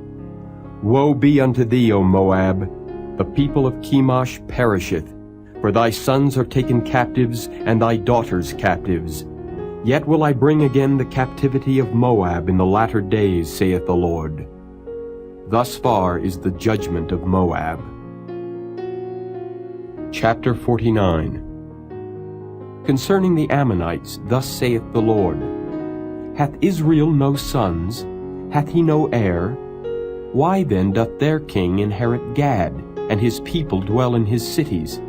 Woe be unto thee, O Moab! The people of Chemosh perisheth. For thy sons are taken captives, and thy daughters captives. Yet will I bring again the captivity of Moab in the latter days, saith the Lord. Thus far is the judgment of Moab. Chapter 49. Concerning the Ammonites, thus saith the Lord, Hath Israel no sons? Hath he no heir? Why then doth their king inherit Gad, and his people dwell in his cities?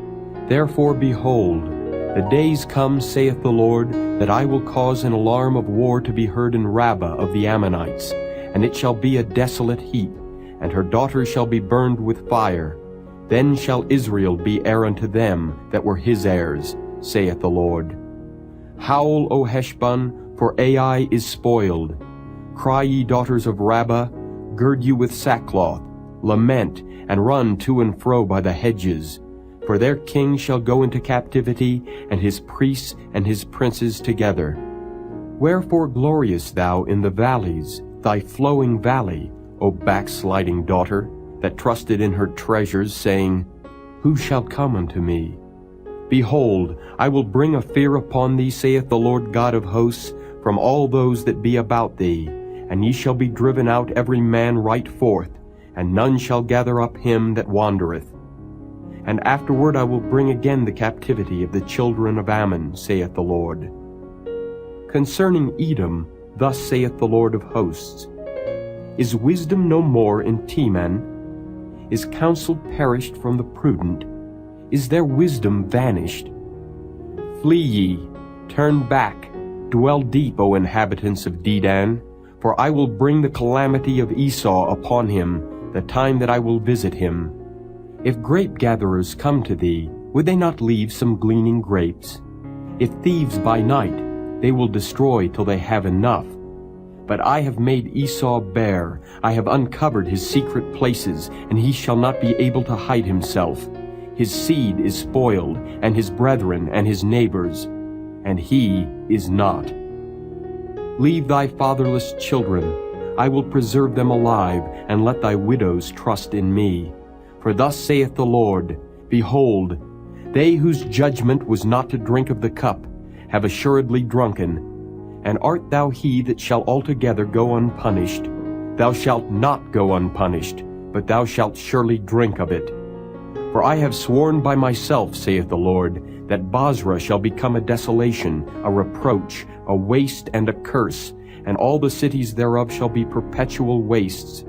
Therefore, behold, the days come, saith the Lord, that I will cause an alarm of war to be heard in Rabbah of the Ammonites, and it shall be a desolate heap, and her daughters shall be burned with fire. Then shall Israel be heir unto them that were his heirs, saith the Lord. Howl, O Heshbon, for Ai is spoiled. Cry, ye daughters of Rabbah, gird you with sackcloth, lament, and run to and fro by the hedges. For their king shall go into captivity, and his priests and his princes together. Wherefore gloriest thou in the valleys, thy flowing valley, O backsliding daughter, that trusted in her treasures, saying, Who shall come unto me? Behold, I will bring a fear upon thee, saith the Lord God of hosts, from all those that be about thee, and ye shall be driven out every man right forth, and none shall gather up him that wandereth. And afterward I will bring again the captivity of the children of Ammon, saith the Lord. Concerning Edom, thus saith the Lord of hosts, Is wisdom no more in Teman? Is counsel perished from the prudent? Is their wisdom vanished? Flee ye, turn back, dwell deep, O inhabitants of Dedan, for I will bring the calamity of Esau upon him, the time that I will visit him. If grape-gatherers come to thee, would they not leave some gleaning grapes? If thieves by night, they will destroy till they have enough. But I have made Esau bare, I have uncovered his secret places, and he shall not be able to hide himself. His seed is spoiled, and his brethren and his neighbors, and he is not. Leave thy fatherless children, I will preserve them alive, and let thy widows trust in me. For thus saith the Lord, Behold, they whose judgment was not to drink of the cup have assuredly drunken. And art thou he that shall altogether go unpunished? Thou shalt not go unpunished, but thou shalt surely drink of it. For I have sworn by myself, saith the Lord, that Bozrah shall become a desolation, a reproach, a waste, and a curse, and all the cities thereof shall be perpetual wastes.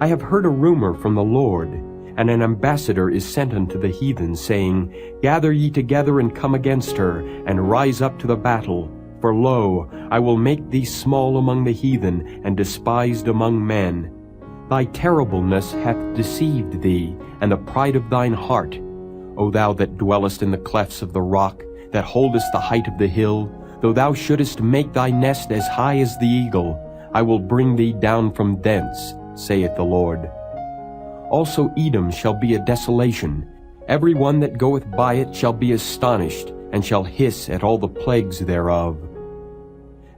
I have heard a rumor from the Lord, and an ambassador is sent unto the heathen, saying, Gather ye together and come against her, and rise up to the battle. For lo, I will make thee small among the heathen, and despised among men. Thy terribleness hath deceived thee, and the pride of thine heart. O thou that dwellest in the clefts of the rock, that holdest the height of the hill, though thou shouldest make thy nest as high as the eagle, I will bring thee down from thence, saith the Lord. Also Edom shall be a desolation. Every one that goeth by it shall be astonished, and shall hiss at all the plagues thereof.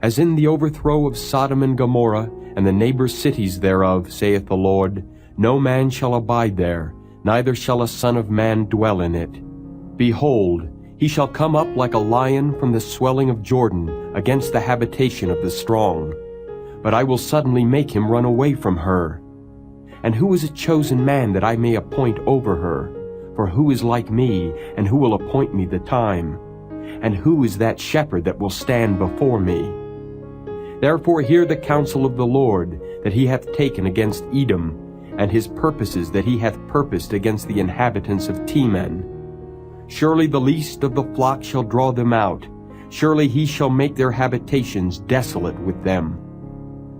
As in the overthrow of Sodom and Gomorrah, and the neighbor cities thereof, saith the Lord, no man shall abide there, neither shall a son of man dwell in it. Behold, he shall come up like a lion from the swelling of Jordan, against the habitation of the strong. But I will suddenly make him run away from her. And who is a chosen man that I may appoint over her? For who is like me, and who will appoint me the time? And who is that shepherd that will stand before me? Therefore hear the counsel of the Lord, that he hath taken against Edom, and his purposes that he hath purposed against the inhabitants of Teman. Surely the least of the flock shall draw them out. Surely he shall make their habitations desolate with them.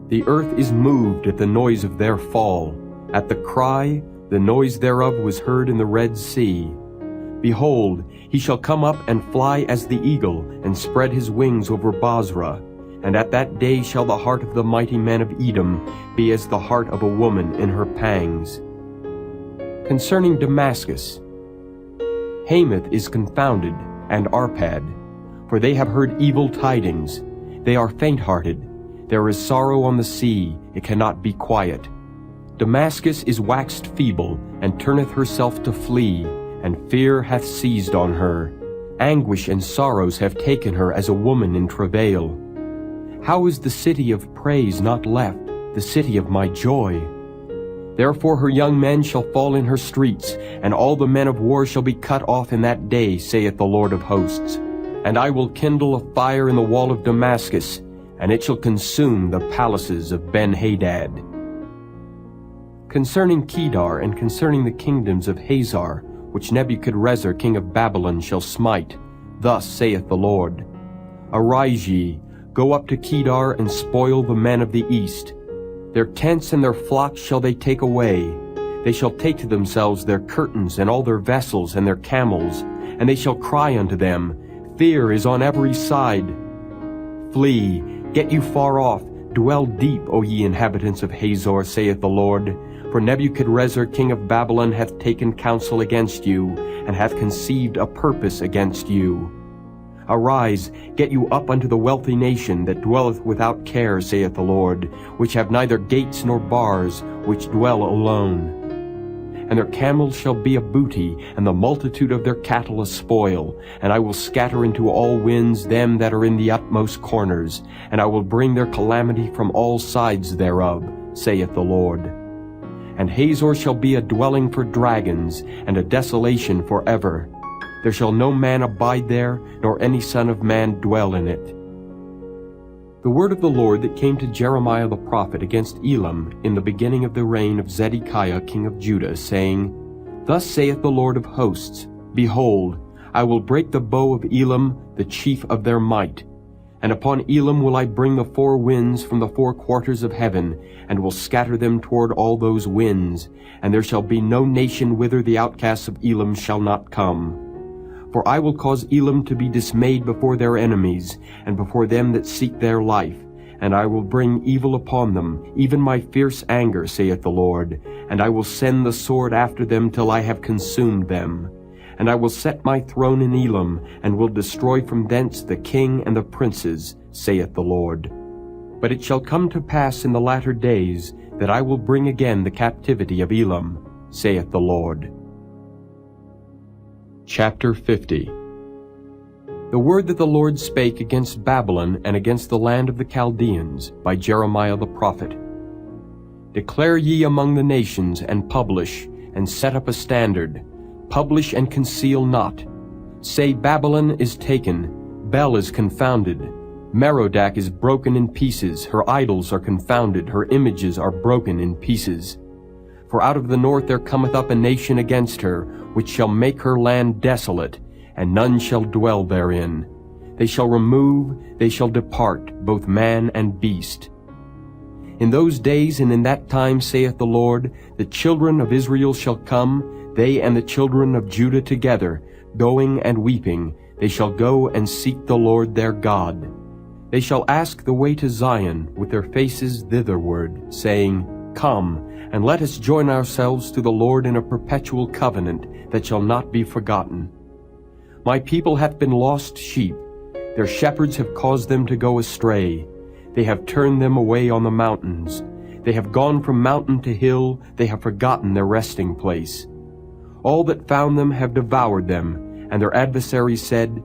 The earth is moved at the noise of their fall. At the cry, the noise thereof was heard in the Red Sea. Behold, he shall come up and fly as the eagle, and spread his wings over Bozrah. And at that day shall the heart of the mighty men of Edom be as the heart of a woman in her pangs. Concerning Damascus, Hamath is confounded, and Arpad, for they have heard evil tidings. They are faint-hearted. There is sorrow on the sea, it cannot be quiet. Damascus is waxed feeble, and turneth herself to flee, and fear hath seized on her. Anguish and sorrows have taken her as a woman in travail. How is the city of praise not left, the city of my joy? Therefore her young men shall fall in her streets, and all the men of war shall be cut off in that day, saith the Lord of hosts. And I will kindle a fire in the wall of Damascus, and it shall consume the palaces of Ben-Hadad. Concerning Kedar, and concerning the kingdoms of Hazar, which Nebuchadrezzar king of Babylon shall smite, thus saith the Lord, Arise ye, go up to Kedar, and spoil the men of the east. Their tents and their flocks shall they take away. They shall take to themselves their curtains, and all their vessels, and their camels, and they shall cry unto them, Fear is on every side. Flee, get you far off, dwell deep, O ye inhabitants of Hazor, saith the Lord. For Nebuchadrezzar king of Babylon hath taken counsel against you, and hath conceived a purpose against you. Arise, get you up unto the wealthy nation that dwelleth without care, saith the Lord, which have neither gates nor bars, which dwell alone. And their camels shall be a booty, and the multitude of their cattle a spoil. And I will scatter into all winds them that are in the utmost corners, and I will bring their calamity from all sides thereof, saith the Lord. And Hazor shall be a dwelling for dragons, and a desolation forever. There shall no man abide there, nor any son of man dwell in it. The word of the Lord that came to Jeremiah the prophet against Elam in the beginning of the reign of Zedekiah king of Judah, saying, Thus saith the Lord of hosts, Behold, I will break the bow of Elam, the chief of their might. And upon Elam will I bring the four winds from the four quarters of heaven, and will scatter them toward all those winds. And there shall be no nation whither the outcasts of Elam shall not come. For I will cause Elam to be dismayed before their enemies, and before them that seek their life. And I will bring evil upon them, even my fierce anger, saith the Lord. And I will send the sword after them till I have consumed them. And I will set my throne in Elam, and will destroy from thence the king and the princes, saith the Lord. But it shall come to pass in the latter days, that I will bring again the captivity of Elam, saith the Lord. Chapter 50. The word that the Lord spake against Babylon and against the land of the Chaldeans by Jeremiah the prophet. Declare ye among the nations, and publish, and set up a standard. Publish and conceal not. Say, Babylon is taken, Bel is confounded. Merodach is broken in pieces, her idols are confounded, her images are broken in pieces. For out of the north there cometh up a nation against her, which shall make her land desolate, and none shall dwell therein. They shall remove, they shall depart, both man and beast. In those days and in that time, saith the Lord, the children of Israel shall come, they and the children of Judah together, going and weeping. They shall go and seek the Lord their God. They shall ask the way to Zion with their faces thitherward, saying, Come, and let us join ourselves to the Lord in a perpetual covenant that shall not be forgotten. My people hath been lost sheep. Their shepherds have caused them to go astray. They have turned them away on the mountains. They have gone from mountain to hill. They have forgotten their resting place. All that found them have devoured them, and their adversaries said,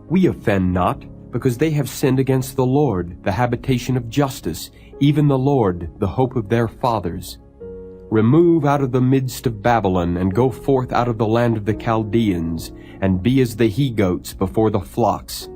We offend not, because they have sinned against the Lord, the habitation of justice, even the Lord, the hope of their fathers. Remove out of the midst of Babylon, and go forth out of the land of the Chaldeans, and be as the he-goats before the flocks.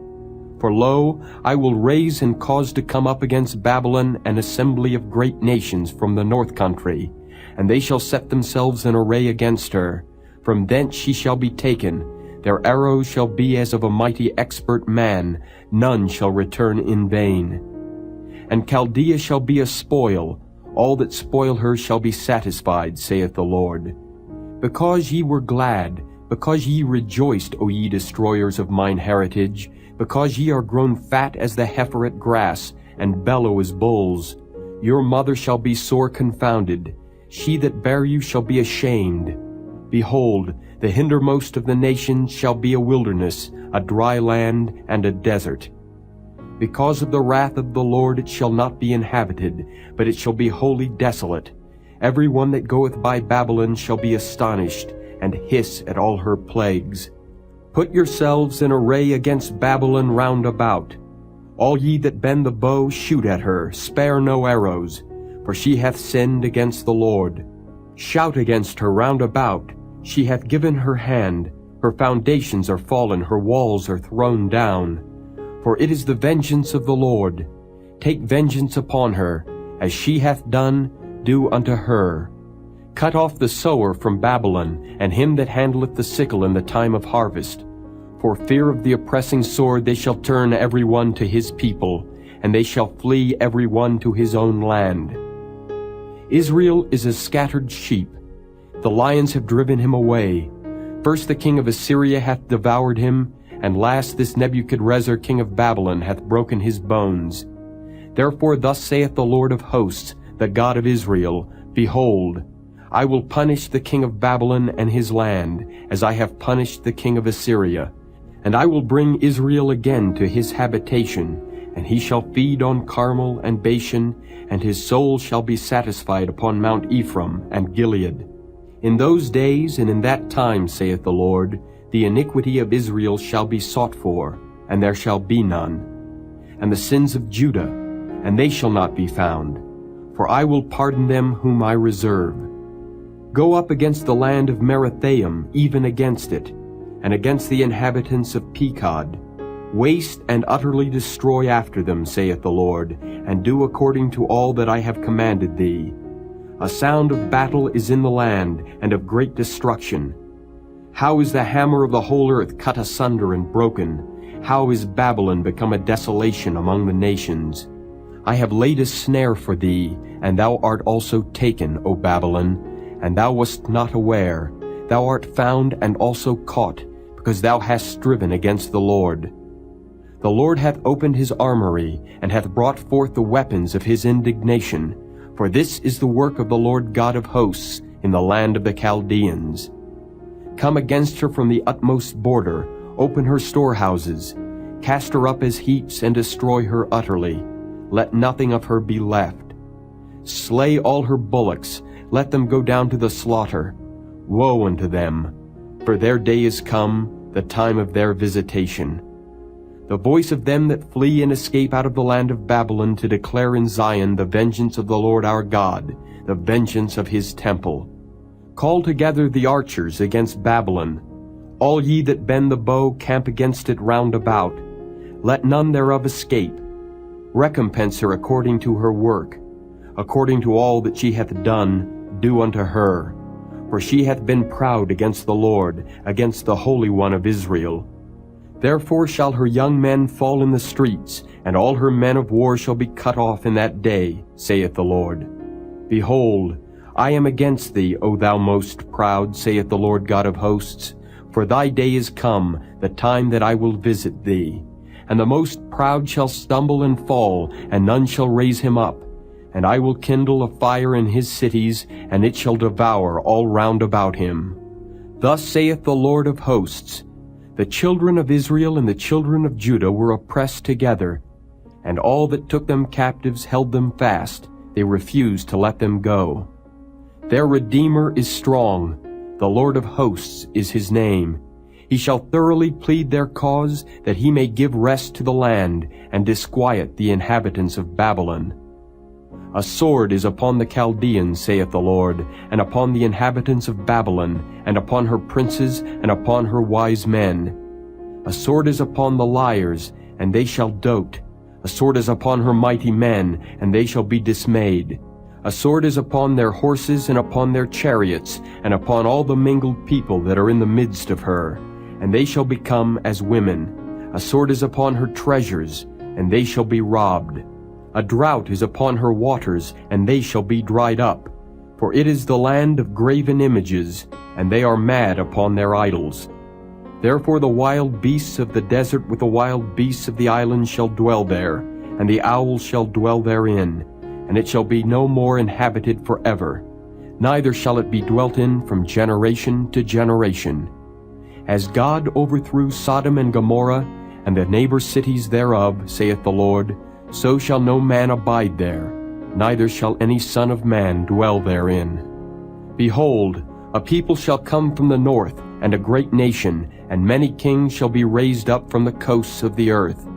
For lo, I will raise and cause to come up against Babylon an assembly of great nations from the north country, and they shall set themselves in array against her. From thence she shall be taken. Their arrows shall be as of a mighty expert man, none shall return in vain. And Chaldea shall be a spoil, all that spoil her shall be satisfied, saith the Lord. Because ye were glad, because ye rejoiced, O ye destroyers of mine heritage, because ye are grown fat as the heifer at grass, and bellow as bulls, your mother shall be sore confounded, she that bare you shall be ashamed. Behold, the hindermost of the nations shall be a wilderness, a dry land, and a desert. Because of the wrath of the Lord it shall not be inhabited, but it shall be wholly desolate. Every one that goeth by Babylon shall be astonished, and hiss at all her plagues. Put yourselves in array against Babylon round about. All ye that bend the bow, shoot at her, spare no arrows, for she hath sinned against the Lord. Shout against her round about. She hath given her hand, her foundations are fallen, her walls are thrown down. For it is the vengeance of the Lord. Take vengeance upon her, as she hath done, do unto her. Cut off the sower from Babylon, and him that handleth the sickle in the time of harvest. For fear of the oppressing sword they shall turn every one to his people, and they shall flee every one to his own land. Israel is as scattered sheep. The lions have driven him away. First the king of Assyria hath devoured him, and last this Nebuchadrezzar king of Babylon hath broken his bones. Therefore thus saith the Lord of hosts, the God of Israel, Behold, I will punish the king of Babylon and his land, as I have punished the king of Assyria. And I will bring Israel again to his habitation, and he shall feed on Carmel and Bashan, and his soul shall be satisfied upon Mount Ephraim and Gilead. In those days and in that time, saith the Lord, the iniquity of Israel shall be sought for, and there shall be none. And the sins of Judah, and they shall not be found, for I will pardon them whom I reserve. Go up against the land of Merathaim, even against it, and against the inhabitants of Pekod. Waste and utterly destroy after them, saith the Lord, and do according to all that I have commanded thee. A sound of battle is in the land, and of great destruction. How is the hammer of the whole earth cut asunder and broken? How is Babylon become a desolation among the nations? I have laid a snare for thee, and thou art also taken, O Babylon, and thou wast not aware. Thou art found and also caught, because thou hast striven against the Lord. The Lord hath opened his armory, and hath brought forth the weapons of his indignation. For this is the work of the Lord God of hosts in the land of the Chaldeans. Come against her from the utmost border, open her storehouses, cast her up as heaps, and destroy her utterly. Let nothing of her be left. Slay all her bullocks, let them go down to the slaughter. Woe unto them, for their day is come, the time of their visitation. The voice of them that flee and escape out of the land of Babylon, to declare in Zion the vengeance of the Lord our God, the vengeance of his temple. Call together the archers against Babylon. All ye that bend the bow camp against it round about. Let none thereof escape. Recompense her according to her work. According to all that she hath done, do unto her. For she hath been proud against the Lord, against the Holy One of Israel. Therefore shall her young men fall in the streets, and all her men of war shall be cut off in that day, saith the Lord. Behold, I am against thee, O thou most proud, saith the Lord God of hosts. For thy day is come, the time that I will visit thee. And the most proud shall stumble and fall, and none shall raise him up. And I will kindle a fire in his cities, and it shall devour all round about him. Thus saith the Lord of hosts, the children of Israel and the children of Judah were oppressed together, and all that took them captives held them fast. They refused to let them go. Their Redeemer is strong. The Lord of hosts is his name. He shall thoroughly plead their cause, that he may give rest to the land, and disquiet the inhabitants of Babylon. A sword is upon the Chaldeans, saith the Lord, and upon the inhabitants of Babylon, and upon her princes, and upon her wise men. A sword is upon the liars, and they shall dote. A sword is upon her mighty men, and they shall be dismayed. A sword is upon their horses, and upon their chariots, and upon all the mingled people that are in the midst of her, and they shall become as women. A sword is upon her treasures, and they shall be robbed. A drought is upon her waters, and they shall be dried up. For it is the land of graven images, and they are mad upon their idols. Therefore the wild beasts of the desert with the wild beasts of the islands shall dwell there, and the owls shall dwell therein, and it shall be no more inhabited forever, neither shall it be dwelt in from generation to generation. As God overthrew Sodom and Gomorrah, and the neighbor cities thereof, saith the Lord, so shall no man abide there, neither shall any son of man dwell therein. Behold, a people shall come from the north, and a great nation, and many kings shall be raised up from the coasts of the earth.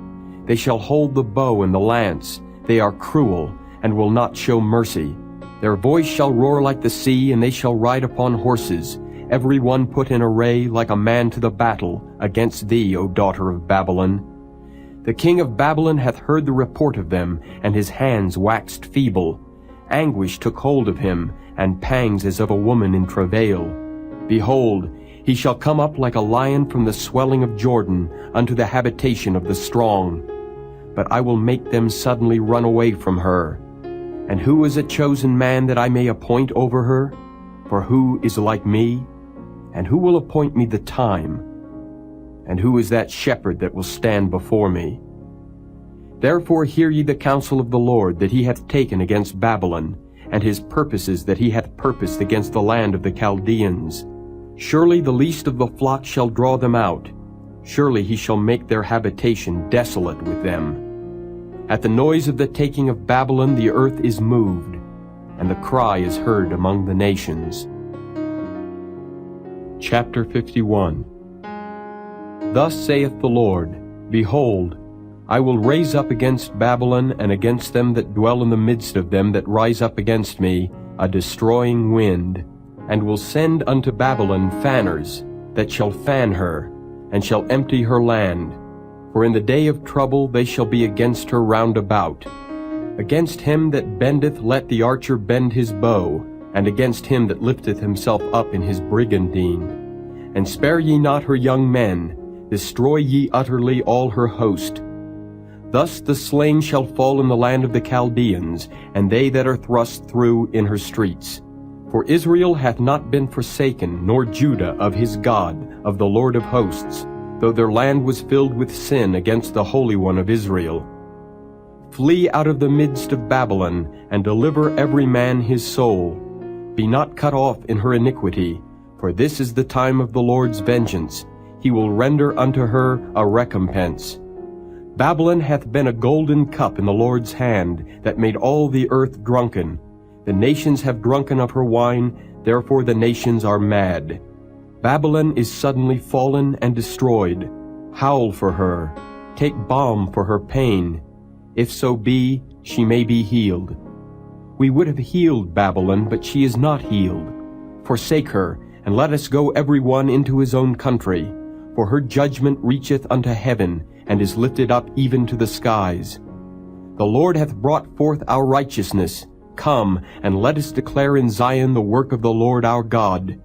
They shall hold the bow and the lance. They are cruel, and will not show mercy. Their voice shall roar like the sea, and they shall ride upon horses, every one put in array like a man to the battle, against thee, O daughter of Babylon. The king of Babylon hath heard the report of them, and his hands waxed feeble. Anguish took hold of him, and pangs as of a woman in travail. Behold, he shall come up like a lion from the swelling of Jordan, unto the habitation of the strong. But I will make them suddenly run away from her. And who is a chosen man that I may appoint over her? For who is like me? And who will appoint me the time? And who is that shepherd that will stand before me? Therefore hear ye the counsel of the Lord that he hath taken against Babylon, and his purposes that he hath purposed against the land of the Chaldeans. Surely the least of the flock shall draw them out. Surely he shall make their habitation desolate with them. At the noise of the taking of Babylon the earth is moved, and the cry is heard among the nations. Chapter 51. Thus saith the Lord, Behold, I will raise up against Babylon and against them that dwell in the midst of them that rise up against me a destroying wind, and will send unto Babylon fanners, that shall fan her, and shall empty her land. For in the day of trouble they shall be against her round about. Against him that bendeth let the archer bend his bow, and against him that lifteth himself up in his brigandine. And spare ye not her young men, destroy ye utterly all her host. Thus the slain shall fall in the land of the Chaldeans, and they that are thrust through in her streets. For Israel hath not been forsaken, nor Judah of his God, of the Lord of hosts, though their land was filled with sin against the Holy One of Israel. Flee out of the midst of Babylon, and deliver every man his soul. Be not cut off in her iniquity, for this is the time of the Lord's vengeance. He will render unto her a recompense. Babylon hath been a golden cup in the Lord's hand, that made all the earth drunken. The nations have drunken of her wine, therefore the nations are mad. Babylon is suddenly fallen and destroyed. Howl for her, take balm for her pain. If so be, she may be healed. We would have healed Babylon, but she is not healed. Forsake her, and let us go every one into his own country. For her judgment reacheth unto heaven, and is lifted up even to the skies. The Lord hath brought forth our righteousness. Come, and let us declare in Zion the work of the Lord our God.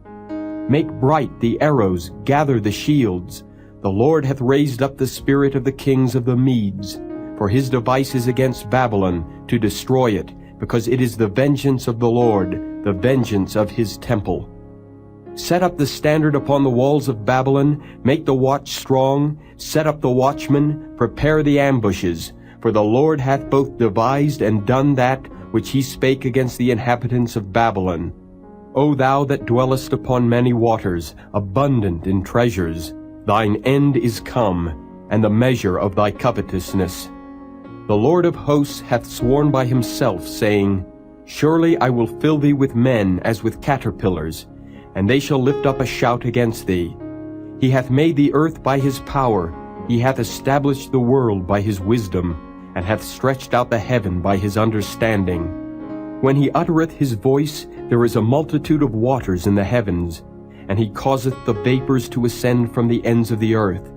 Make bright the arrows, gather the shields. The Lord hath raised up the spirit of the kings of the Medes. For his device is against Babylon, to destroy it, because it is the vengeance of the Lord, the vengeance of his temple. Set up the standard upon the walls of Babylon, make the watch strong, set up the watchmen, prepare the ambushes. For the Lord hath both devised and done that which he spake against the inhabitants of Babylon. O thou that dwellest upon many waters, abundant in treasures, thine end is come, and the measure of thy covetousness. The Lord of hosts hath sworn by himself, saying, Surely I will fill thee with men as with caterpillars, and they shall lift up a shout against thee. He hath made the earth by his power, he hath established the world by his wisdom, and hath stretched out the heaven by his understanding. When he uttereth his voice, there is a multitude of waters in the heavens, and he causeth the vapors to ascend from the ends of the earth.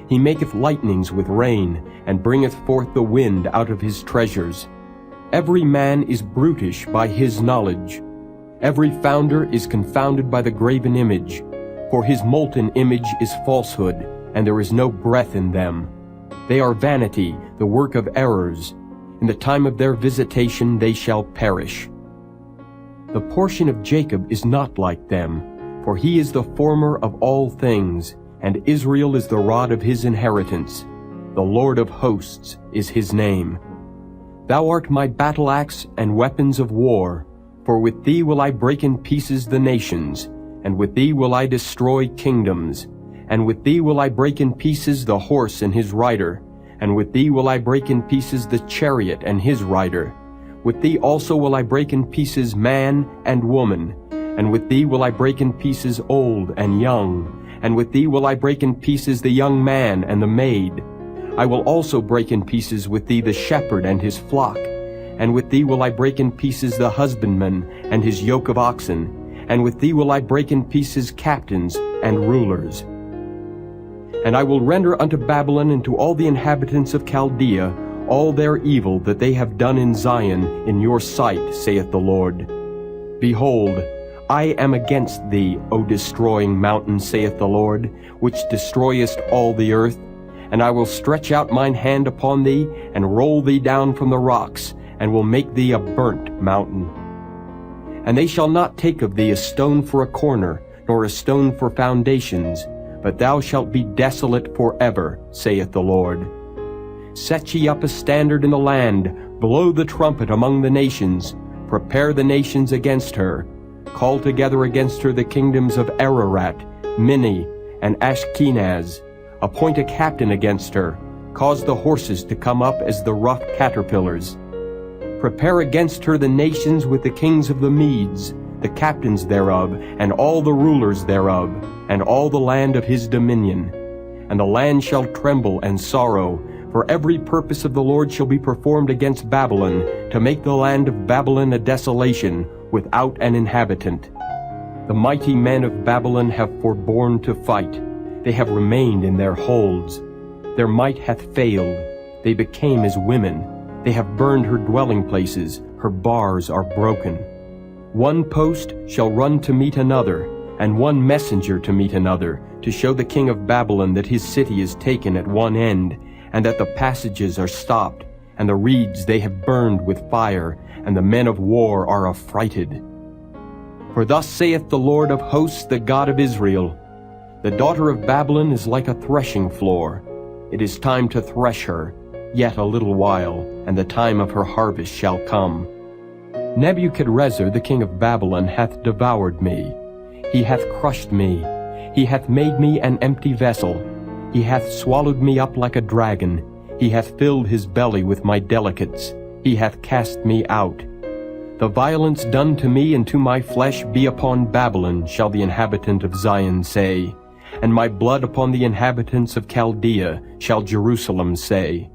He maketh lightnings with rain, and bringeth forth the wind out of his treasures. Every man is brutish by his knowledge. Every founder is confounded by the graven image. For his molten image is falsehood, and there is no breath in them. They are vanity, the work of errors. In the time of their visitation they shall perish. The portion of Jacob is not like them, for he is the former of all things, and Israel is the rod of his inheritance. The Lord of hosts is his name. Thou art my battle-axe and weapons of war, for with thee will I break in pieces the nations, and with thee will I destroy kingdoms, and with thee will I break in pieces the horse and his rider, and with thee will I break in pieces the chariot and his rider. With thee also will I break in pieces man and woman, and with thee will I break in pieces old and young, and with thee will I break in pieces the young man and the maid. I will also break in pieces with thee the shepherd and his flock, and with thee will I break in pieces the husbandman and his yoke of oxen, and with thee will I break in pieces captains and rulers. And I will render unto Babylon and to all the inhabitants of Chaldea all their evil that they have done in Zion in your sight, saith the Lord. Behold, I am against thee, O destroying mountain, saith the Lord, which destroyest all the earth. And I will stretch out mine hand upon thee, and roll thee down from the rocks, and will make thee a burnt mountain. And they shall not take of thee a stone for a corner, nor a stone for foundations, but thou shalt be desolate forever, saith the Lord. Set ye up a standard in the land, blow the trumpet among the nations, prepare the nations against her. Call together against her the kingdoms of Ararat, Minni, and Ashkenaz. Appoint a captain against her. Cause the horses to come up as the rough caterpillars. Prepare against her the nations with the kings of the Medes, the captains thereof, and all the rulers thereof, and all the land of his dominion. And the land shall tremble and sorrow, for every purpose of the Lord shall be performed against Babylon, to make the land of Babylon a desolation, without an inhabitant. The mighty men of Babylon have forborne to fight. They have remained in their holds. Their might hath failed. They became as women. They have burned her dwelling places. Her bars are broken. One post shall run to meet another, and one messenger to meet another, to show the king of Babylon that his city is taken at one end, and that the passages are stopped, and the reeds they have burned with fire, and the men of war are affrighted. For thus saith the Lord of hosts, the God of Israel, the daughter of Babylon is like a threshing floor. It is time to thresh her, yet a little while, and the time of her harvest shall come. Nebuchadrezzar the king of Babylon hath devoured me. He hath crushed me. He hath made me an empty vessel. He hath swallowed me up like a dragon. He hath filled his belly with my delicates. He hath cast me out. The violence done to me and to my flesh be upon Babylon, shall the inhabitant of Zion say. And my blood upon the inhabitants of Chaldea, shall Jerusalem say.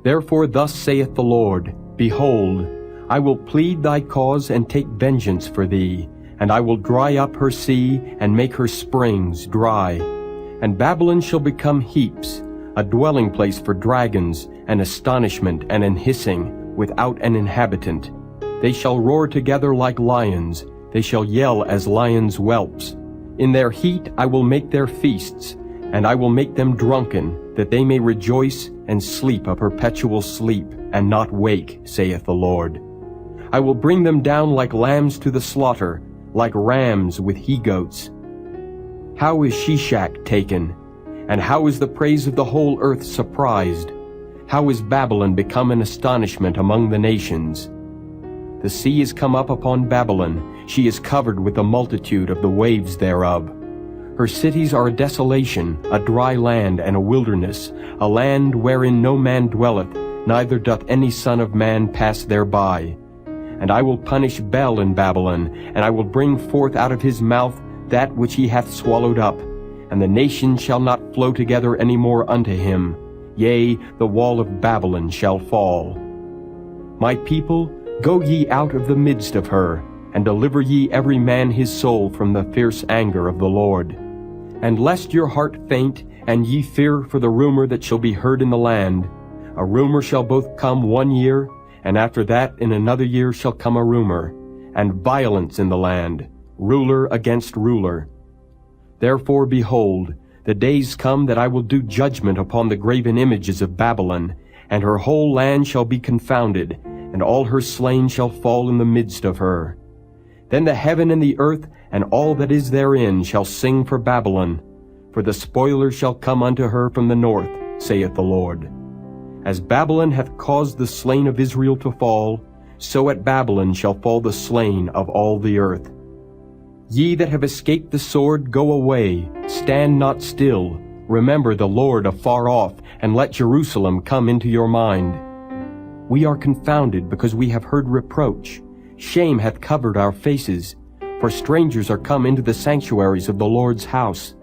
Therefore thus saith the Lord, Behold, I will plead thy cause and take vengeance for thee, and I will dry up her sea, and make her springs dry. And Babylon shall become heaps, a dwelling place for dragons, an astonishment and an hissing, without an inhabitant. They shall roar together like lions, they shall yell as lions' whelps. In their heat I will make their feasts, and I will make them drunken, that they may rejoice and sleep a perpetual sleep, and not wake, saith the Lord. I will bring them down like lambs to the slaughter, like rams with he-goats. How is Shishak taken? And how is the praise of the whole earth surprised? How is Babylon become an astonishment among the nations? The sea is come up upon Babylon, she is covered with the multitude of the waves thereof. Her cities are a desolation, a dry land and a wilderness, a land wherein no man dwelleth, neither doth any son of man pass thereby. And I will punish Bel in Babylon, and I will bring forth out of his mouth that which he hath swallowed up, and the nations shall not flow together any more unto him. Yea, the wall of Babylon shall fall. My people, go ye out of the midst of her, and deliver ye every man his soul from the fierce anger of the Lord. And lest your heart faint, and ye fear for the rumor that shall be heard in the land, a rumor shall both come 1 year, and after that in another year shall come a rumor, and violence in the land, ruler against ruler. Therefore, behold, the days come that I will do judgment upon the graven images of Babylon, and her whole land shall be confounded, and all her slain shall fall in the midst of her. Then the heaven and the earth and all that is therein shall sing for Babylon, for the spoiler shall come unto her from the north, saith the Lord. As Babylon hath caused the slain of Israel to fall, so at Babylon shall fall the slain of all the earth. Ye that have escaped the sword, go away, stand not still, remember the Lord afar off, and let Jerusalem come into your mind. We are confounded because we have heard reproach. Shame hath covered our faces, for strangers are come into the sanctuaries of the Lord's house.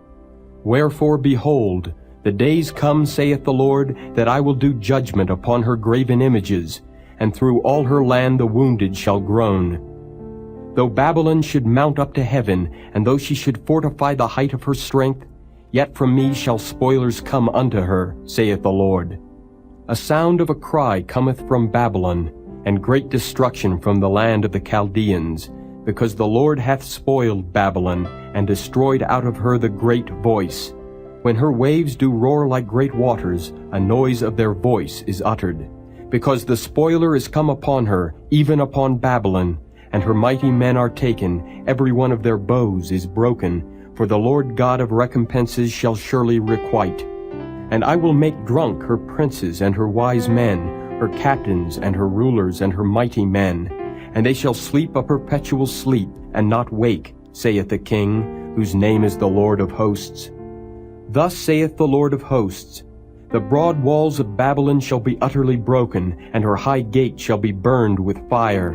Wherefore, behold, the days come, saith the Lord, that I will do judgment upon her graven images, and through all her land the wounded shall groan. Though Babylon should mount up to heaven, and though she should fortify the height of her strength, yet from me shall spoilers come unto her, saith the Lord. A sound of a cry cometh from Babylon, and great destruction from the land of the Chaldeans, because the Lord hath spoiled Babylon, and destroyed out of her the great voice. When her waves do roar like great waters, a noise of their voice is uttered. Because the spoiler is come upon her, even upon Babylon, and her mighty men are taken, every one of their bows is broken, for the Lord God of recompenses shall surely requite. And I will make drunk her princes and her wise men, her captains and her rulers and her mighty men, and they shall sleep a perpetual sleep, and not wake, saith the King, whose name is the Lord of hosts. Thus saith the Lord of hosts, the broad walls of Babylon shall be utterly broken, and her high gate shall be burned with fire.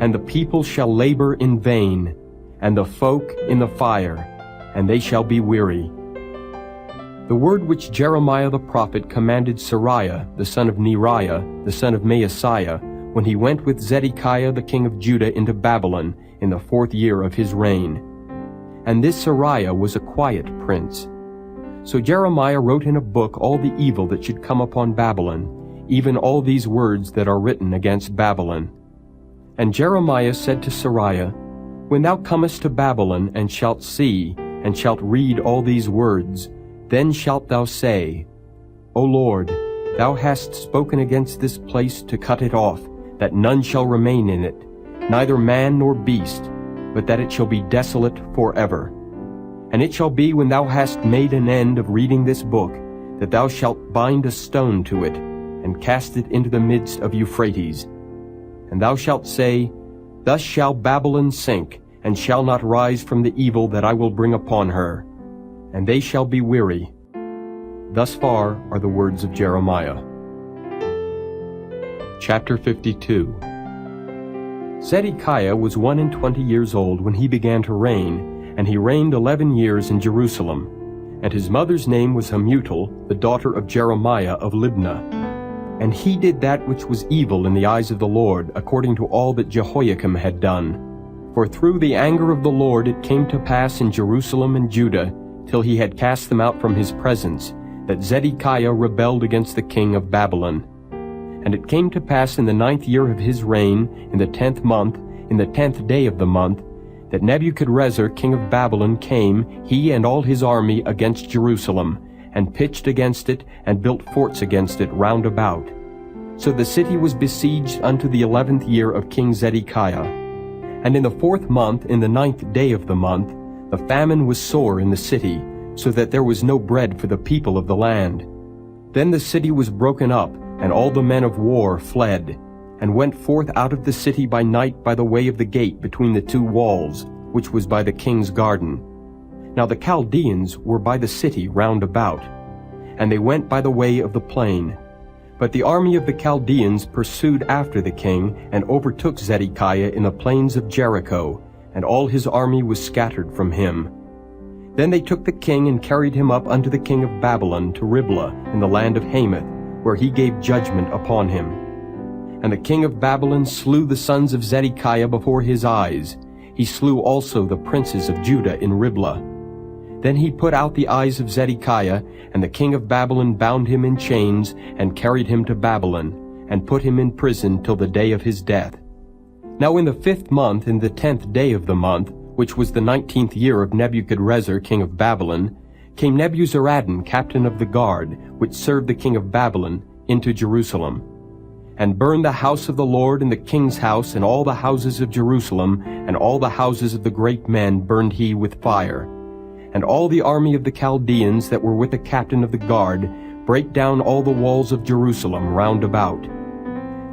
And the people shall labor in vain, and the folk in the fire, and they shall be weary. The word which Jeremiah the prophet commanded Seraiah, the son of Neriah, the son of Maaseiah, when he went with Zedekiah the king of Judah into Babylon in the 4th year of his reign. And this Seraiah was a quiet prince. So Jeremiah wrote in a book all the evil that should come upon Babylon, even all these words that are written against Babylon. And Jeremiah said to Seraiah, When thou comest to Babylon, and shalt see, and shalt read all these words, then shalt thou say, O Lord, thou hast spoken against this place to cut it off, that none shall remain in it, neither man nor beast, but that it shall be desolate forever. And it shall be, when thou hast made an end of reading this book, that thou shalt bind a stone to it, and cast it into the midst of Euphrates. And thou shalt say, Thus shall Babylon sink, and shall not rise from the evil that I will bring upon her. And they shall be weary. Thus far are the words of Jeremiah. Chapter 52. Zedekiah was 21 years old when he began to reign, and he reigned 11 years in Jerusalem. And his mother's name was Hamutal, the daughter of Jeremiah of Libnah. And he did that which was evil in the eyes of the Lord, according to all that Jehoiakim had done. For through the anger of the Lord it came to pass in Jerusalem and Judah, till he had cast them out from his presence, that Zedekiah rebelled against the king of Babylon. And it came to pass in the 9th year of his reign, in the 10th month, in the 10th day of the month, that Nebuchadrezzar king of Babylon came, he and all his army, against Jerusalem, and pitched against it, and built forts against it round about. So the city was besieged unto the 11th year of King Zedekiah. And in the 4th month, in the 9th day of the month, the famine was sore in the city, so that there was no bread for the people of the land. Then the city was broken up, and all the men of war fled, and went forth out of the city by night by the way of the gate between the two walls, which was by the king's garden. Now the Chaldeans were by the city round about, and they went by the way of the plain. But the army of the Chaldeans pursued after the king, and overtook Zedekiah in the plains of Jericho, and all his army was scattered from him. Then they took the king and carried him up unto the king of Babylon to Riblah in the land of Hamath, where he gave judgment upon him. And the king of Babylon slew the sons of Zedekiah before his eyes. He slew also the princes of Judah in Riblah. Then he put out the eyes of Zedekiah, and the king of Babylon bound him in chains, and carried him to Babylon, and put him in prison till the day of his death. Now in the 5th month, in the 10th day of the month, which was the 19th year of Nebuchadrezzar king of Babylon, came Nebuzaradan captain of the guard, which served the king of Babylon, into Jerusalem, and burned the house of the Lord and the king's house, and all the houses of Jerusalem, and all the houses of the great men burned he with fire. And all the army of the Chaldeans that were with the captain of the guard brake down all the walls of Jerusalem round about.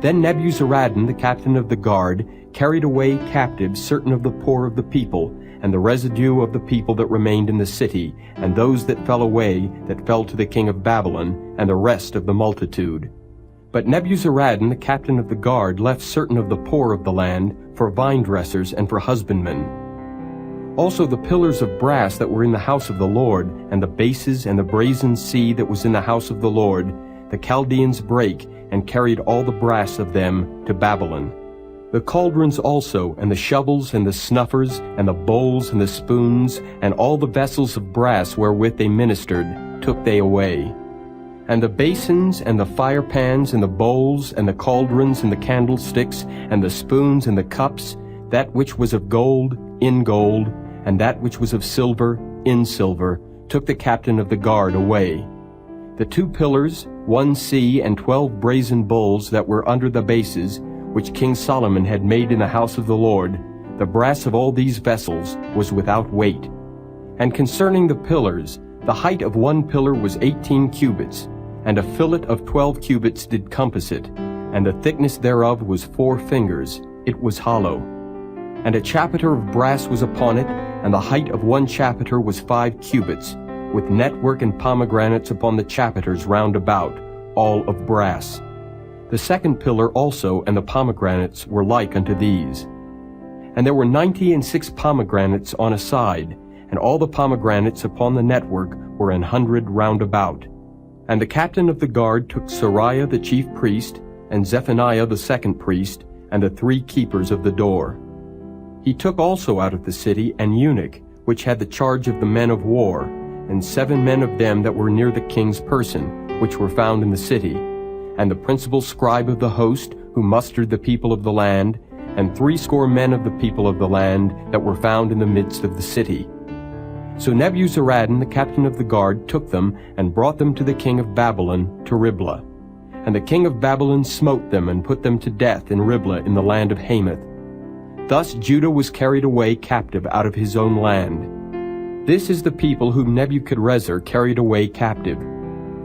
Then Nebuzaradan the captain of the guard carried away captive certain of the poor of the people, and the residue of the people that remained in the city, and those that fell away, that fell to the king of Babylon, and the rest of the multitude. But Nebuzaradan the captain of the guard left certain of the poor of the land for vine dressers and for husbandmen. Also the pillars of brass that were in the house of the Lord, and the bases and the brazen sea that was in the house of the Lord, the Chaldeans brake, and carried all the brass of them to Babylon. The cauldrons also, and the shovels, and the snuffers, and the bowls, and the spoons, and all the vessels of brass wherewith they ministered, took they away. And the basins, and the firepans, and the bowls, and the cauldrons, and the candlesticks, and the spoons, and the cups, that which was of gold, in gold, and that which was of silver, in silver, took the captain of the guard away. The 2 pillars, 1 sea, and 12 brazen bulls that were under the bases, which King Solomon had made in the house of the Lord, the brass of all these vessels was without weight. And concerning the pillars, the height of 1 pillar was 18 cubits, and a fillet of 12 cubits did compass it, and the thickness thereof was 4 fingers, it was hollow. And a chapiter of brass was upon it, and the height of 1 chapiter was 5 cubits, with network and pomegranates upon the chapiters round about, all of brass. The 2nd pillar also and the pomegranates were like unto these. And there were 96 pomegranates on a side, and all the pomegranates upon the network were 100 round about. And the captain of the guard took Sariah the chief priest, and Zephaniah the 2nd priest, and the 3 keepers of the door. He took also out of the city an eunuch, which had the charge of the men of war, and 7 men of them that were near the king's person, which were found in the city, and the principal scribe of the host, who mustered the people of the land, and 80 men of the people of the land that were found in the midst of the city. So Nebuzaradan the captain of the guard took them, and brought them to the king of Babylon to Riblah. And the king of Babylon smote them, and put them to death in Riblah in the land of Hamath. Thus Judah was carried away captive out of his own land. This is the people whom Nebuchadrezzar carried away captive.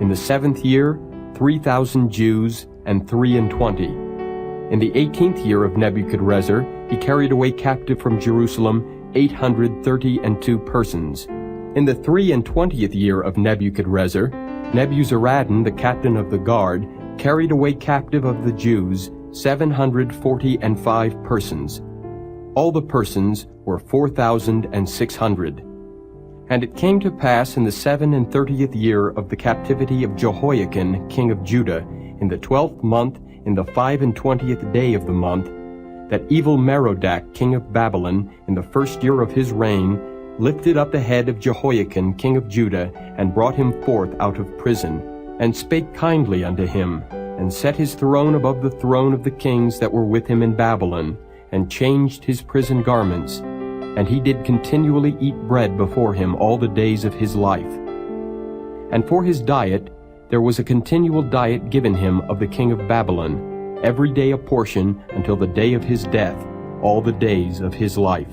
In the 7th year, 3,000 Jews, and 23. In the 18th year of Nebuchadrezzar, he carried away captive from Jerusalem 832 persons. In the 23 year of Nebuchadrezzar, Nebuzaradan, the captain of the guard, carried away captive of the Jews 745 persons. All the persons were 4,600. And it came to pass in the 37th year of the captivity of Jehoiakim king of Judah, in the 12th month, in the 25th day of the month, that evil Merodach, king of Babylon, in the first year of his reign, lifted up the head of Jehoiakim, king of Judah, and brought him forth out of prison, and spake kindly unto him, and set his throne above the throne of the kings that were with him in Babylon, and changed his prison garments, and he did continually eat bread before him all the days of his life. And for his diet there was a continual diet given him of the king of Babylon, every day a portion until the day of his death, all the days of his life.